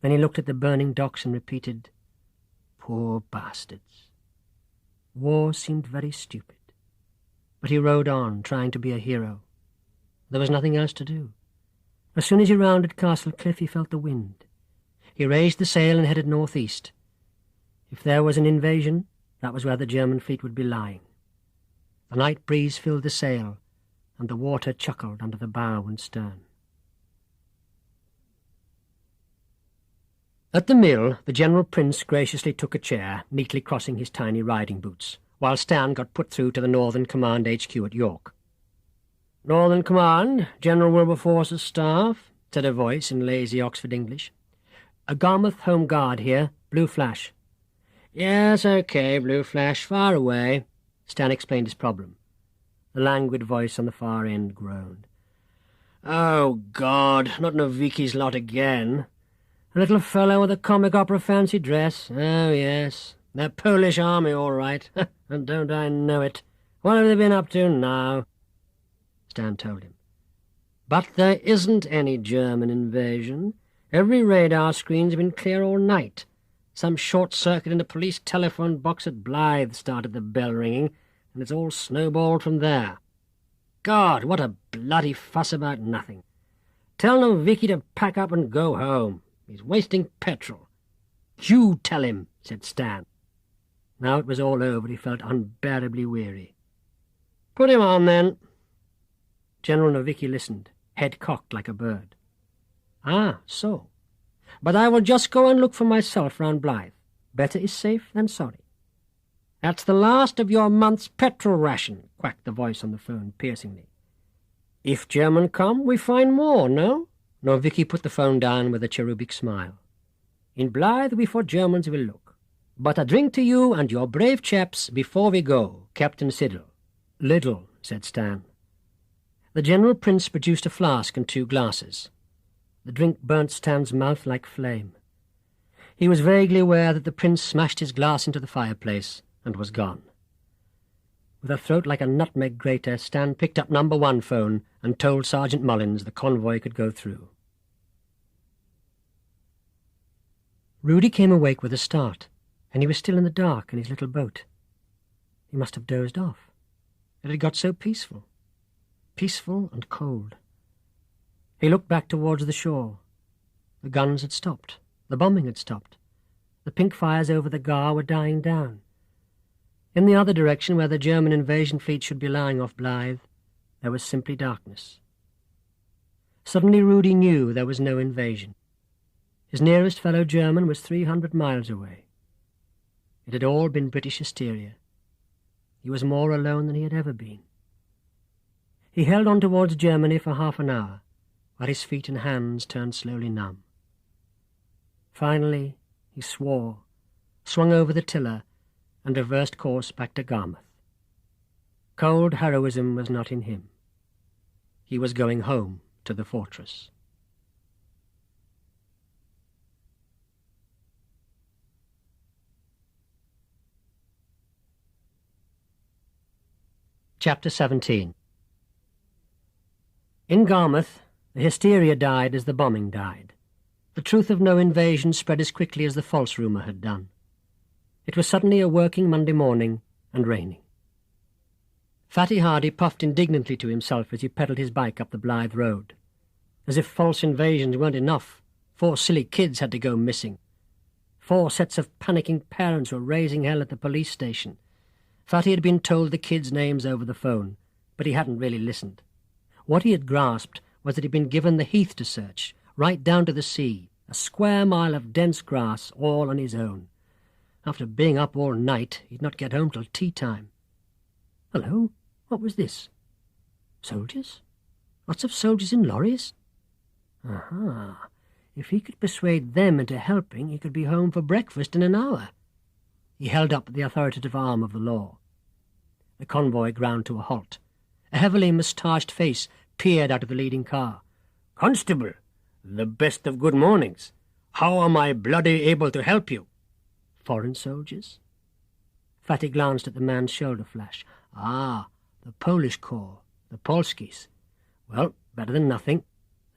Then he looked at the burning docks and repeated, poor bastards. War seemed very stupid. But he rowed on, trying to be a hero. There was nothing else to do. As soon as he rounded Castle Cliff, he felt the wind. He raised the sail and headed northeast. If there was an invasion, that was where the German fleet would be lying. The night breeze filled the sail, and the water chuckled under the bow and stern. At the mill, the General Prince graciously took a chair, neatly crossing his tiny riding boots, while Stan got put through to the Northern Command HQ at York. "Northern Command, General Wilberforce's staff," said a voice in lazy Oxford English. "A Garmouth Home Guard here, Blue Flash." "Yes, okay, Blue Flash, far away." Stan explained his problem. The languid voice on the far end groaned. "Oh, God, not Nowitzki's lot again. A little fellow with a comic opera fancy dress. Oh, yes, that Polish army, all right. And don't I know it. What have they been up to now?" Stan told him. "But there isn't any German invasion. Every radar screen's been clear all night. Some short circuit in the police telephone box at Blythe started the bell ringing, and it's all snowballed from there. God, what a bloody fuss about nothing. Tell Nowitzki to pack up and go home. He's wasting petrol." "You tell him," said Stan. Now it was all over, he felt unbearably weary. "Put him on, then." General Nowitzki listened, head cocked like a bird. "Ah, so. But I will just go and look for myself round Blythe. Better is safe than sorry." "That's the last of your month's petrol ration," quacked the voice on the phone piercingly. "If German come, we find more, no?" Nowitzki put the phone down with a cherubic smile. "In Blythe we for Germans will look. But a drink to you and your brave chaps before we go, Captain Siddle." "Little," said Stan. The General Prince produced a flask and 2 glasses. The drink burnt Stan's mouth like flame. He was vaguely aware that the Prince smashed his glass into the fireplace and was gone. With a throat like a nutmeg grater, Stan picked up number 1 phone and told Sergeant Mullins the convoy could go through. Rudy came awake with a start, and he was still in the dark in his little boat. He must have dozed off. It had got so peaceful and cold. He looked back towards the shore. The guns had stopped. The bombing had stopped. The pink fires over the Gar were dying down. In the other direction, where the German invasion fleet should be lying off Blythe, there was simply darkness. Suddenly Rudy knew there was no invasion. His nearest fellow German was 300 miles away. It had all been British hysteria. He was more alone than he had ever been. He held on towards Germany for half an hour, while his feet and hands turned slowly numb. Finally, he swore, swung over the tiller, and reversed course back to Garmouth. Cold heroism was not in him. He was going home to the fortress. Chapter 17. In Garmouth, the hysteria died as the bombing died. The truth of no invasion spread as quickly as the false rumour had done. It was suddenly a working Monday morning and raining. Fatty Hardy puffed indignantly to himself as he pedalled his bike up the Blythe Road. As if false invasions weren't enough, 4 silly kids had to go missing. 4 sets of panicking parents were raising hell at the police station. Fatty had been told the kids' names over the phone, but he hadn't really listened. What he had grasped was that he'd been given the heath to search, right down to the sea, a square mile of dense grass, all on his own. After being up all night, he'd not get home till tea time. Hello, what was this? Soldiers? Lots of soldiers in lorries? Aha, if he could persuade them into helping, he could be home for breakfast in an hour. He held up the authoritative arm of the law. The convoy ground to a halt. A heavily moustached face peered out of the leading car. "Constable, the best of good mornings. How am I bloody able to help you?" "Foreign soldiers?" Fatty glanced at the man's shoulder flash. "Ah, the Polish Corps, the Polskis. Well, better than nothing.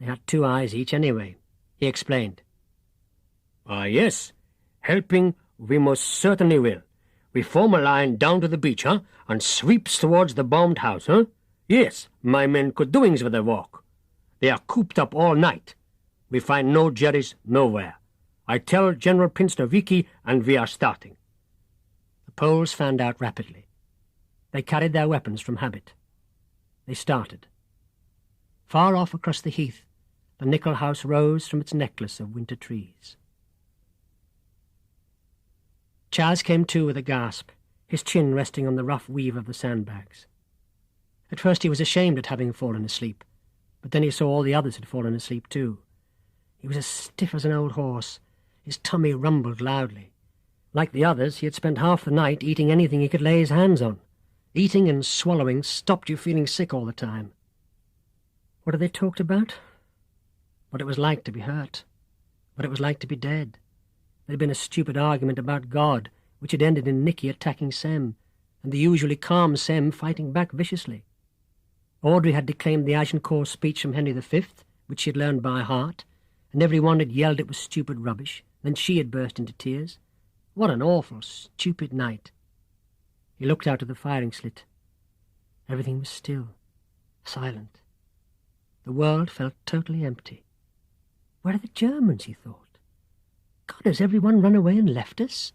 They had 2 eyes each anyway," he explained. "Yes, helping we most certainly will. We form a line down to the beach, and sweeps towards the bombed house, Yes, my men could doings with their walk. They are cooped up all night. We find no Jerrys nowhere. I tell General Pinstovicki, and we are starting." The Poles fanned out rapidly. They carried their weapons from habit. They started. Far off across the heath, the nickel house rose from its necklace of winter trees. Chas came to with a gasp, his chin resting on the rough weave of the sandbags. At first he was ashamed at having fallen asleep, but then he saw all the others had fallen asleep too. He was as stiff as an old horse. His tummy rumbled loudly. Like the others, he had spent half the night eating anything he could lay his hands on. Eating and swallowing stopped you feeling sick all the time. What had they talked about? What it was like to be hurt. What it was like to be dead. There had been a stupid argument about God, which had ended in Nicky attacking Sem, and the usually calm Sem fighting back viciously. Audrey had declaimed the Agincourt speech from Henry V, which she had learned by heart, and everyone had yelled it was stupid rubbish. Then she had burst into tears. What an awful, stupid night. He looked out of the firing slit. Everything was still, silent. The world felt totally empty. Where are the Germans, he thought? God, has everyone run away and left us?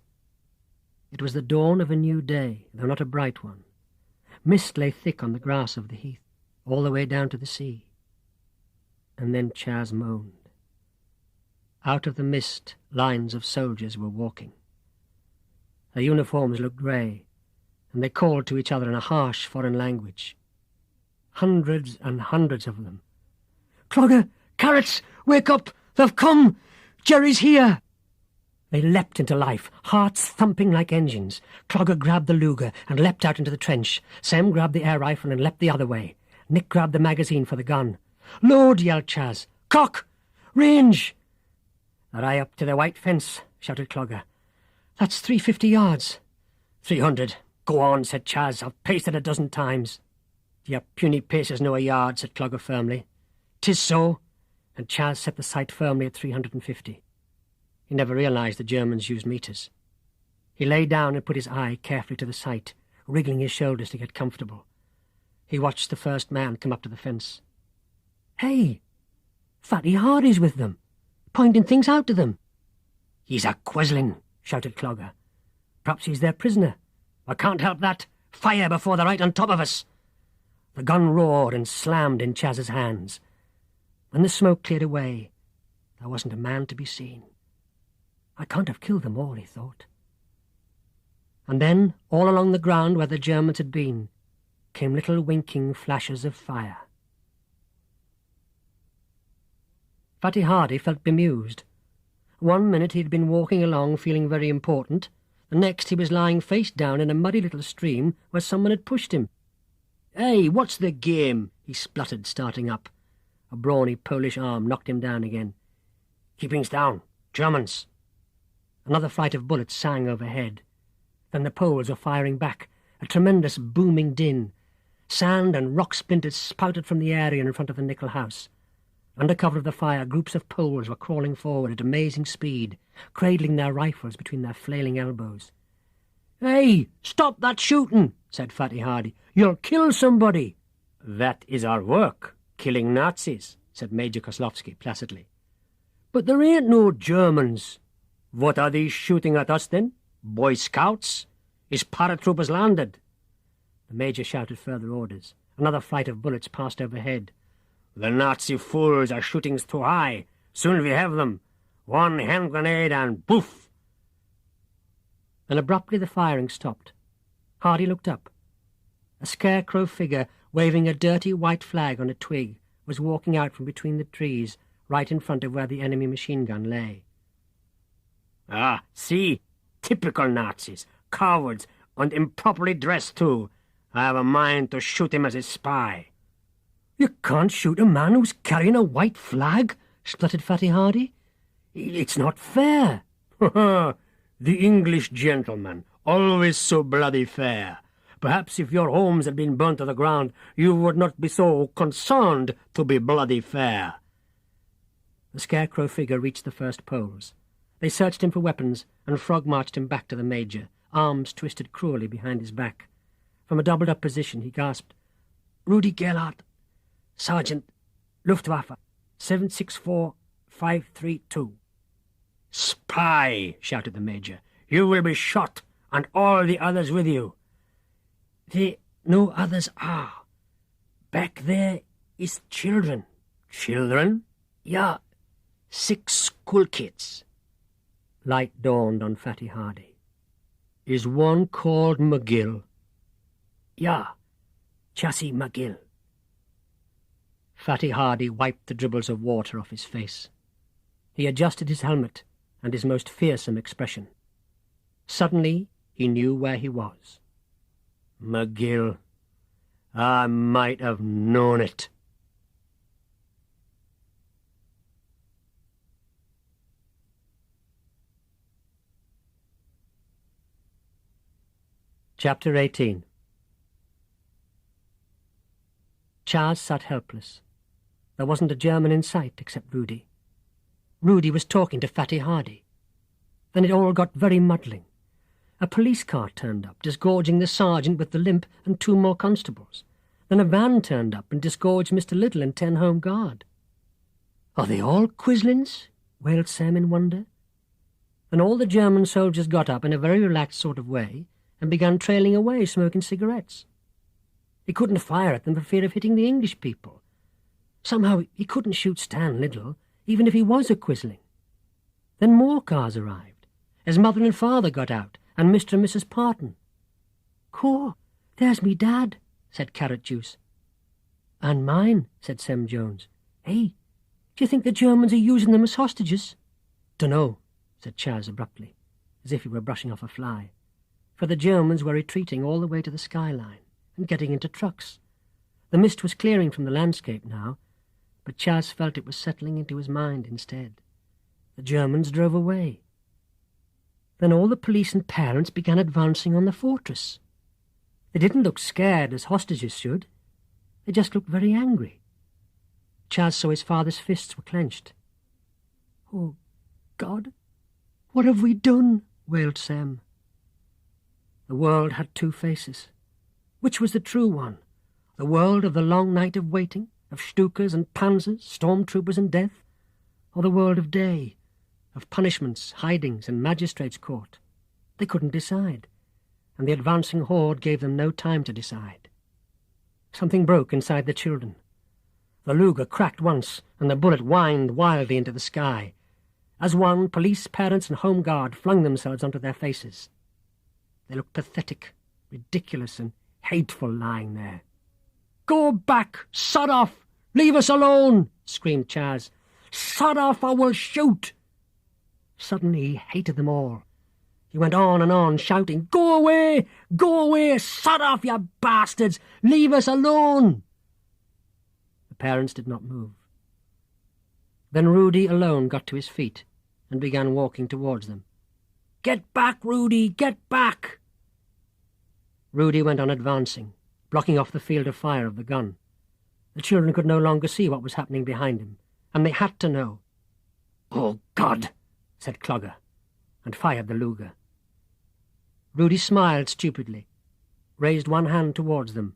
It was the dawn of a new day, though not a bright one. Mist lay thick on the grass of the heath, all the way down to the sea. And then Chas moaned. Out of the mist, lines of soldiers were walking. Their uniforms looked grey, and they called to each other in a harsh foreign language. Hundreds and hundreds of them. "Clogger! Carrots! Wake up! They've come! Jerry's here!" They leapt into life, hearts thumping like engines. Clogger grabbed the Luger and leapt out into the trench. Sem grabbed the air rifle and leapt the other way. Nick grabbed the magazine for the gun. "Load!" yelled Chas. "Cock! Range!" "They're high up to the white fence," shouted Clogger. "That's 350 yards. 300. Go on," said Chas. "I've paced it a dozen times." "Your puny paces know a yard," said Clogger firmly. "'Tis so," and Chas set the sight firmly at 350. He never realized the Germans used meters. He lay down and put his eye carefully to the sight, wriggling his shoulders to get comfortable. He watched the first man come up to the fence. "Hey! Fatty Hardy's with them, pointing things out to them." "He's a quizzling," shouted Clogger. "Perhaps he's their prisoner. I can't help that. Fire before they're right on top of us." The gun roared and slammed in Chas's hands. When the smoke cleared away, there wasn't a man to be seen. "I can't have killed them all," he thought. And then, all along the ground where the Germans had been, came little winking flashes of fire. Fatty Hardy felt bemused. 1 minute he had been walking along feeling very important. The next he was lying face down in a muddy little stream where someone had pushed him. "Hey, what's the game?" he spluttered, starting up. A brawny Polish arm knocked him down again. "Keepings down. Germans." Another flight of bullets sang overhead. Then the Poles were firing back, a tremendous booming din. Sand and rock splinters spouted from the area in front of the nickel house. Under cover of the fire, groups of Poles were crawling forward at amazing speed, cradling their rifles between their flailing elbows. "Hey, stop that shooting," said Fatty Hardy. "You'll kill somebody." "That is our work, killing Nazis," said Major Kozlowski placidly. "But there ain't no Germans." "What are these shooting at us then? Boy Scouts? Is paratroopers landed?" The Major shouted further orders. Another flight of bullets passed overhead. "The Nazi fools are shooting too high. Soon we have them. One hand grenade and poof!" Then abruptly the firing stopped. Hardy looked up. A scarecrow figure, waving a dirty white flag on a twig, was walking out from between the trees, right in front of where the enemy machine gun lay. "Ah, see? Typical Nazis. Cowards, and improperly dressed too. I have a mind to shoot him as a spy." "You can't shoot a man who's carrying a white flag," spluttered Fatty Hardy. "It's not fair." "The English gentleman, always so bloody fair. Perhaps if your homes had been burnt to the ground, you would not be so concerned to be bloody fair." The scarecrow figure reached the first Poles. They searched him for weapons, and frog-marched him back to the Major, arms twisted cruelly behind his back. From a doubled-up position he gasped, "Rudy Gerhardt, Sergeant, Luftwaffe, 764532. "Spy!" shouted the Major. "You will be shot, and all the others with you." "No others are. Back there is children." "Children?" "Yeah, 6 school kids." Light dawned on Fatty Hardy. "Is one called McGill?" "Yeah, Chas McGill." Fatty Hardy wiped the dribbles of water off his face. He adjusted his helmet and his most fearsome expression. Suddenly he knew where he was. McGill. I might have known it. Chapter 18. Chas sat helpless. There wasn't a German in sight except Rudy. Rudy was talking to Fatty Hardy. Then it all got very muddling. A police car turned up, disgorging the sergeant with the limp and 2 more constables. Then a van turned up and disgorged Mr. Little and 10 Home Guard. "Are they all Quislings?" wailed Sam in wonder. Then all the German soldiers got up in a very relaxed sort of way and began trailing away, smoking cigarettes. He couldn't fire at them for fear of hitting the English people. Somehow he couldn't shoot Stan Little, even if he was a Quisling. Then more cars arrived. His mother and father got out, and Mr. and Mrs. Parton. "Cool, there's me dad," said Carrot Juice. "And mine," said Sem Jones. "Hey, do you think the Germans are using them as hostages?" "Dunno," said Chas abruptly, as if he were brushing off a fly. For the Germans were retreating all the way to the skyline and getting into trucks. The mist was clearing from the landscape now, but Chas felt it was settling into his mind instead. The Germans drove away. Then all the police and parents began advancing on the fortress. They didn't look scared as hostages should. They just looked very angry. Chas saw his father's fists were clenched. "Oh, God, what have we done?" wailed Sam. The world had 2 faces. Which was the true one? The world of the long night of waiting, of Stukas and Panzers, stormtroopers and death? Or the world of day, of punishments, hidings, and magistrates' court? They couldn't decide, and the advancing horde gave them no time to decide. Something broke inside the children. The Luger cracked once, and the bullet whined wildly into the sky. As one, police, parents, and Home Guard flung themselves onto their faces. They looked pathetic, ridiculous, and hateful lying there. "Go back! Sod off! Leave us alone!" screamed Chas. "Sod off or we'll shoot!" Suddenly he hated them all. He went on and on, shouting, "Go away! Go away! Sod off, you bastards! Leave us alone!" The parents did not move. Then Rudy alone got to his feet and began walking towards them. "Get back, Rudy! Get back!" Rudy went on advancing, blocking off the field of fire of the gun. The children could no longer see what was happening behind him, and they had to know. "Oh, God!" said Clogger, and fired the Luger. Rudy smiled stupidly, raised one hand towards them,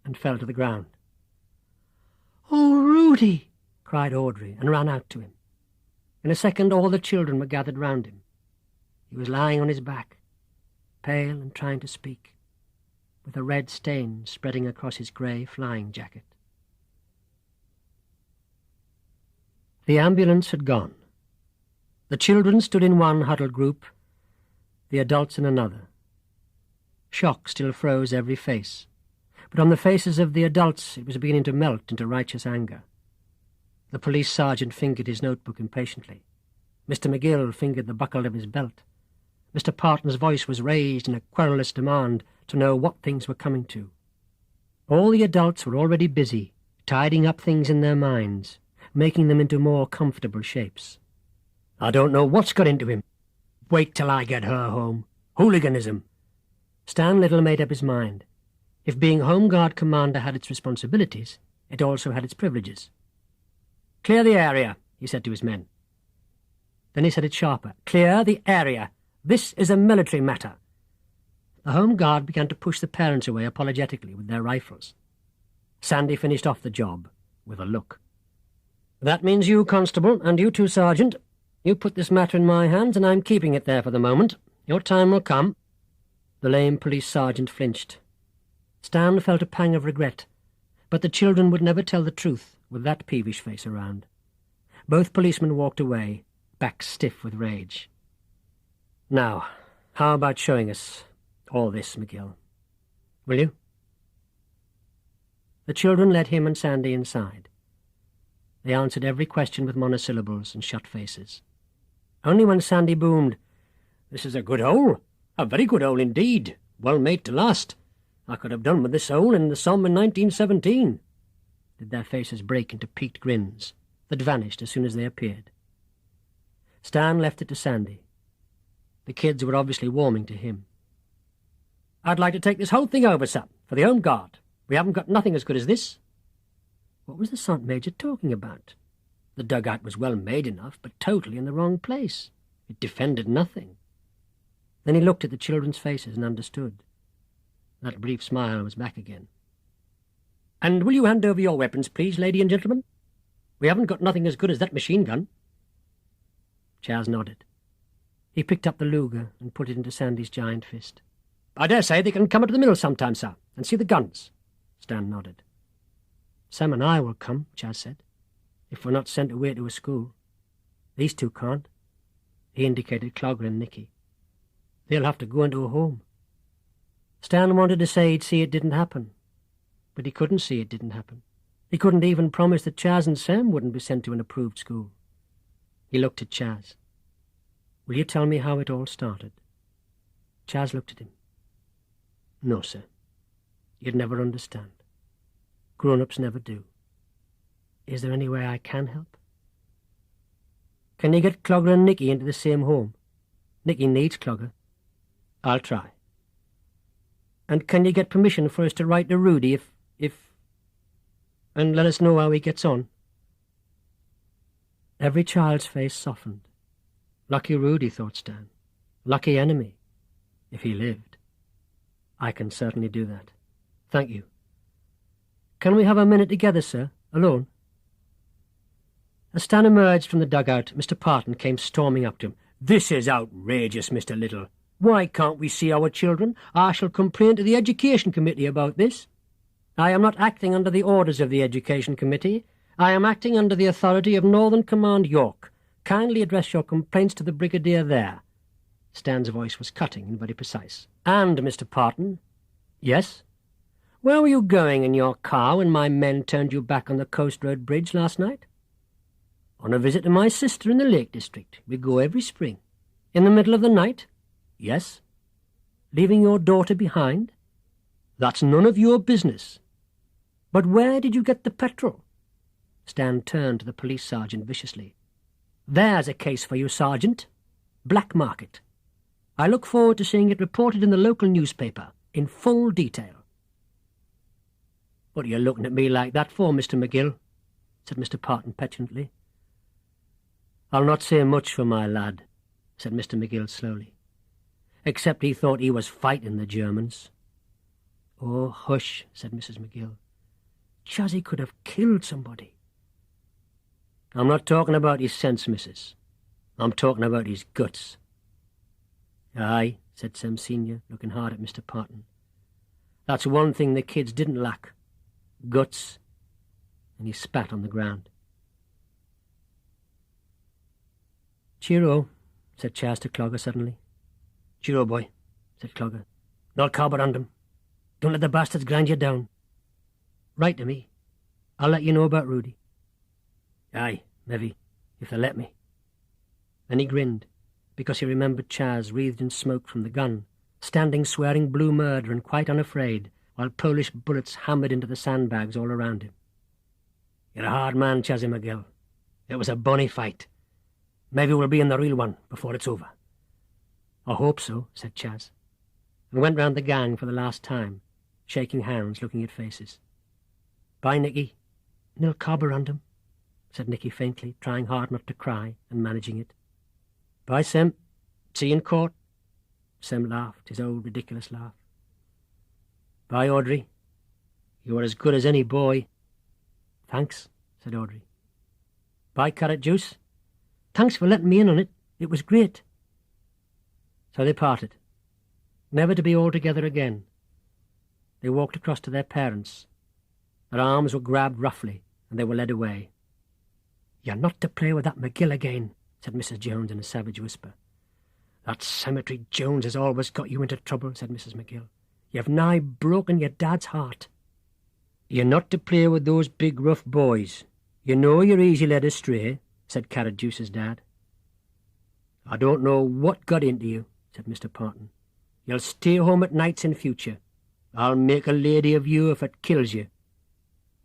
and fell to the ground. "Oh, Rudy!" cried Audrey, and ran out to him. In a second all the children were gathered round him. He was lying on his back, pale and trying to speak, with a red stain spreading across his grey flying jacket. The ambulance had gone. The children stood in one huddled group, the adults in another. Shock still froze every face, but on the faces of the adults it was beginning to melt into righteous anger. The police sergeant fingered his notebook impatiently. Mr. McGill fingered the buckle of his belt. Mr. Parton's voice was raised in a querulous demand to know what things were coming to. All the adults were already busy, tidying up things in their minds, making them into more comfortable shapes. "I don't know what's got into him. Wait till I get her home. Hooliganism." Stan Little made up his mind. If being Home Guard commander had its responsibilities, it also had its privileges. "Clear the area," he said to his men. Then he said it sharper. "Clear the area. This is a military matter." The Home Guard began to push the parents away apologetically with their rifles. Sandy finished off the job with a look. "That means you, Constable, and you too, Sergeant. You put this matter in my hands, and I'm keeping it there for the moment. Your time will come." The lame police sergeant flinched. Stan felt a pang of regret, but the children would never tell the truth with that peevish face around. Both policemen walked away, backs stiff with rage. "Now, how about showing us all this, McGill? Will you?" The children led him and Sandy inside. They answered every question with monosyllables and shut faces. Only when Sandy boomed, "This is a good hole, a very good hole indeed, well made to last. I could have done with this hole in the Somme in 1917, did their faces break into peaked grins that vanished as soon as they appeared. Stan left it to Sandy. The kids were obviously warming to him. "I'd like to take this whole thing over, sir, for the Home Guard. We haven't got nothing as good as this." What was the Sergeant Major talking about? The dugout was well made enough, but totally in the wrong place. It defended nothing. Then he looked at the children's faces and understood. That brief smile was back again. "And will you hand over your weapons, please, lady and gentlemen? We haven't got nothing as good as that machine gun." Chas nodded. He picked up the Luger and put it into Sandy's giant fist. "I dare say they can come up to the mill sometime, sir, and see the guns." Stan nodded. "Sam and I will come," Chas said, "if we're not sent away to a school. These two can't." He indicated Clogger and Nicky. "They'll have to go into a home." Stan wanted to say he'd see it didn't happen, but he couldn't see it didn't happen. He couldn't even promise that Chas and Sam wouldn't be sent to an approved school. He looked at Chas. "Will you tell me how it all started?" Chas looked at him. "No, sir. You'd never understand. Grown-ups never do. Is there any way I can help?" "Can you get Clogger and Nicky into the same home? Nicky needs Clogger." "I'll try." "And can you get permission for us to write to Rudy if... and let us know how he gets on?" Every child's face softened. Lucky Rudy, thought Stan. Lucky enemy, if he lived. "I can certainly do that. Thank you. Can we have a minute together, sir, alone?" As Stan emerged from the dugout, Mr. Parton came storming up to him. "This is outrageous, Mr. Little. Why can't we see our children? I shall complain to the Education Committee about this." "I am not acting under the orders of the Education Committee. I am acting under the authority of Northern Command York. Kindly address your complaints to the Brigadier there." Stan's voice was cutting and very precise. "And, Mr. Parton." "Yes?" "Where were you going in your car when my men turned you back on the Coast Road Bridge last night?" "On a visit to my sister in the Lake District. We go every spring." "In the middle of the night?" "Yes." "Leaving your daughter behind?" "That's none of your business." "But where did you get the petrol?" Stan turned to the police sergeant viciously. "There's a case for you, Sergeant. Black market. I look forward to seeing it reported in the local newspaper, in full detail." "What are you looking at me like that for, Mr. McGill?" said Mr. Parton petulantly. "I'll not say much for my lad," said Mr. McGill slowly, "except he thought he was fighting the Germans." "Oh, hush," said Mrs. McGill. "Chazzy could have killed somebody." "I'm not talking about his sense, missus. I'm talking about his guts." "Aye," said Sem Senior, looking hard at Mr. Parton. "That's one thing the kids didn't lack. Guts." And he spat on the ground. "Cheero," said Chas to Clogger suddenly. "Cheero, boy," said Clogger. "Not cobber on them. Don't let the bastards grind you down." "Write to me. I'll let you know about Rudy." "Aye, maybe, if they let me." Then he grinned, because he remembered Chas wreathed in smoke from the gun, standing swearing blue murder and quite unafraid, while Polish bullets hammered into the sandbags all around him. "You're a hard man, Chas McGill. It was a bonny fight. Maybe we'll be in the real one before it's over." "I hope so," said Chas, and went round the gang for the last time, shaking hands, looking at faces. "Bye, Nicky." "Nil cobber on them," said Nicky faintly, trying hard not to cry and managing it. "Bye, Sem. See you in court." Sem laughed, his old ridiculous laugh. "Bye, Audrey. You were as good as any boy." "Thanks," said Audrey. "Bye, Carrot Juice. Thanks for letting me in on it. It was great." So they parted, never to be all together again. They walked across to their parents. Their arms were grabbed roughly, and they were led away. "You're not to play with that McGill again," said Mrs. Jones in a savage whisper. "That Cemetery Jones has always got you into trouble," said Mrs. McGill. "You've nigh broken your dad's heart." "You're not to play with those big rough boys. You know you're easy led astray," said Carrot Juice's dad. "I don't know what got into you," said Mr. Parton. "You'll stay home at nights in future. I'll make a lady of you if it kills you."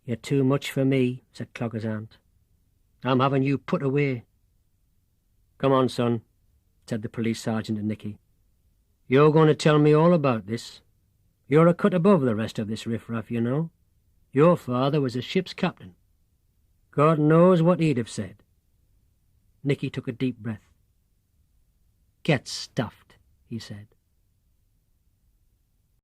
"You're too much for me," said Clogger's aunt. "I'm having you put away." "Come on, son," said the police sergeant to Nicky. "You're going to tell me all about this. You're a cut above the rest of this riffraff, you know. Your father was a ship's captain. God knows what he'd have said." Nicky took a deep breath. "Get stuffed," he said.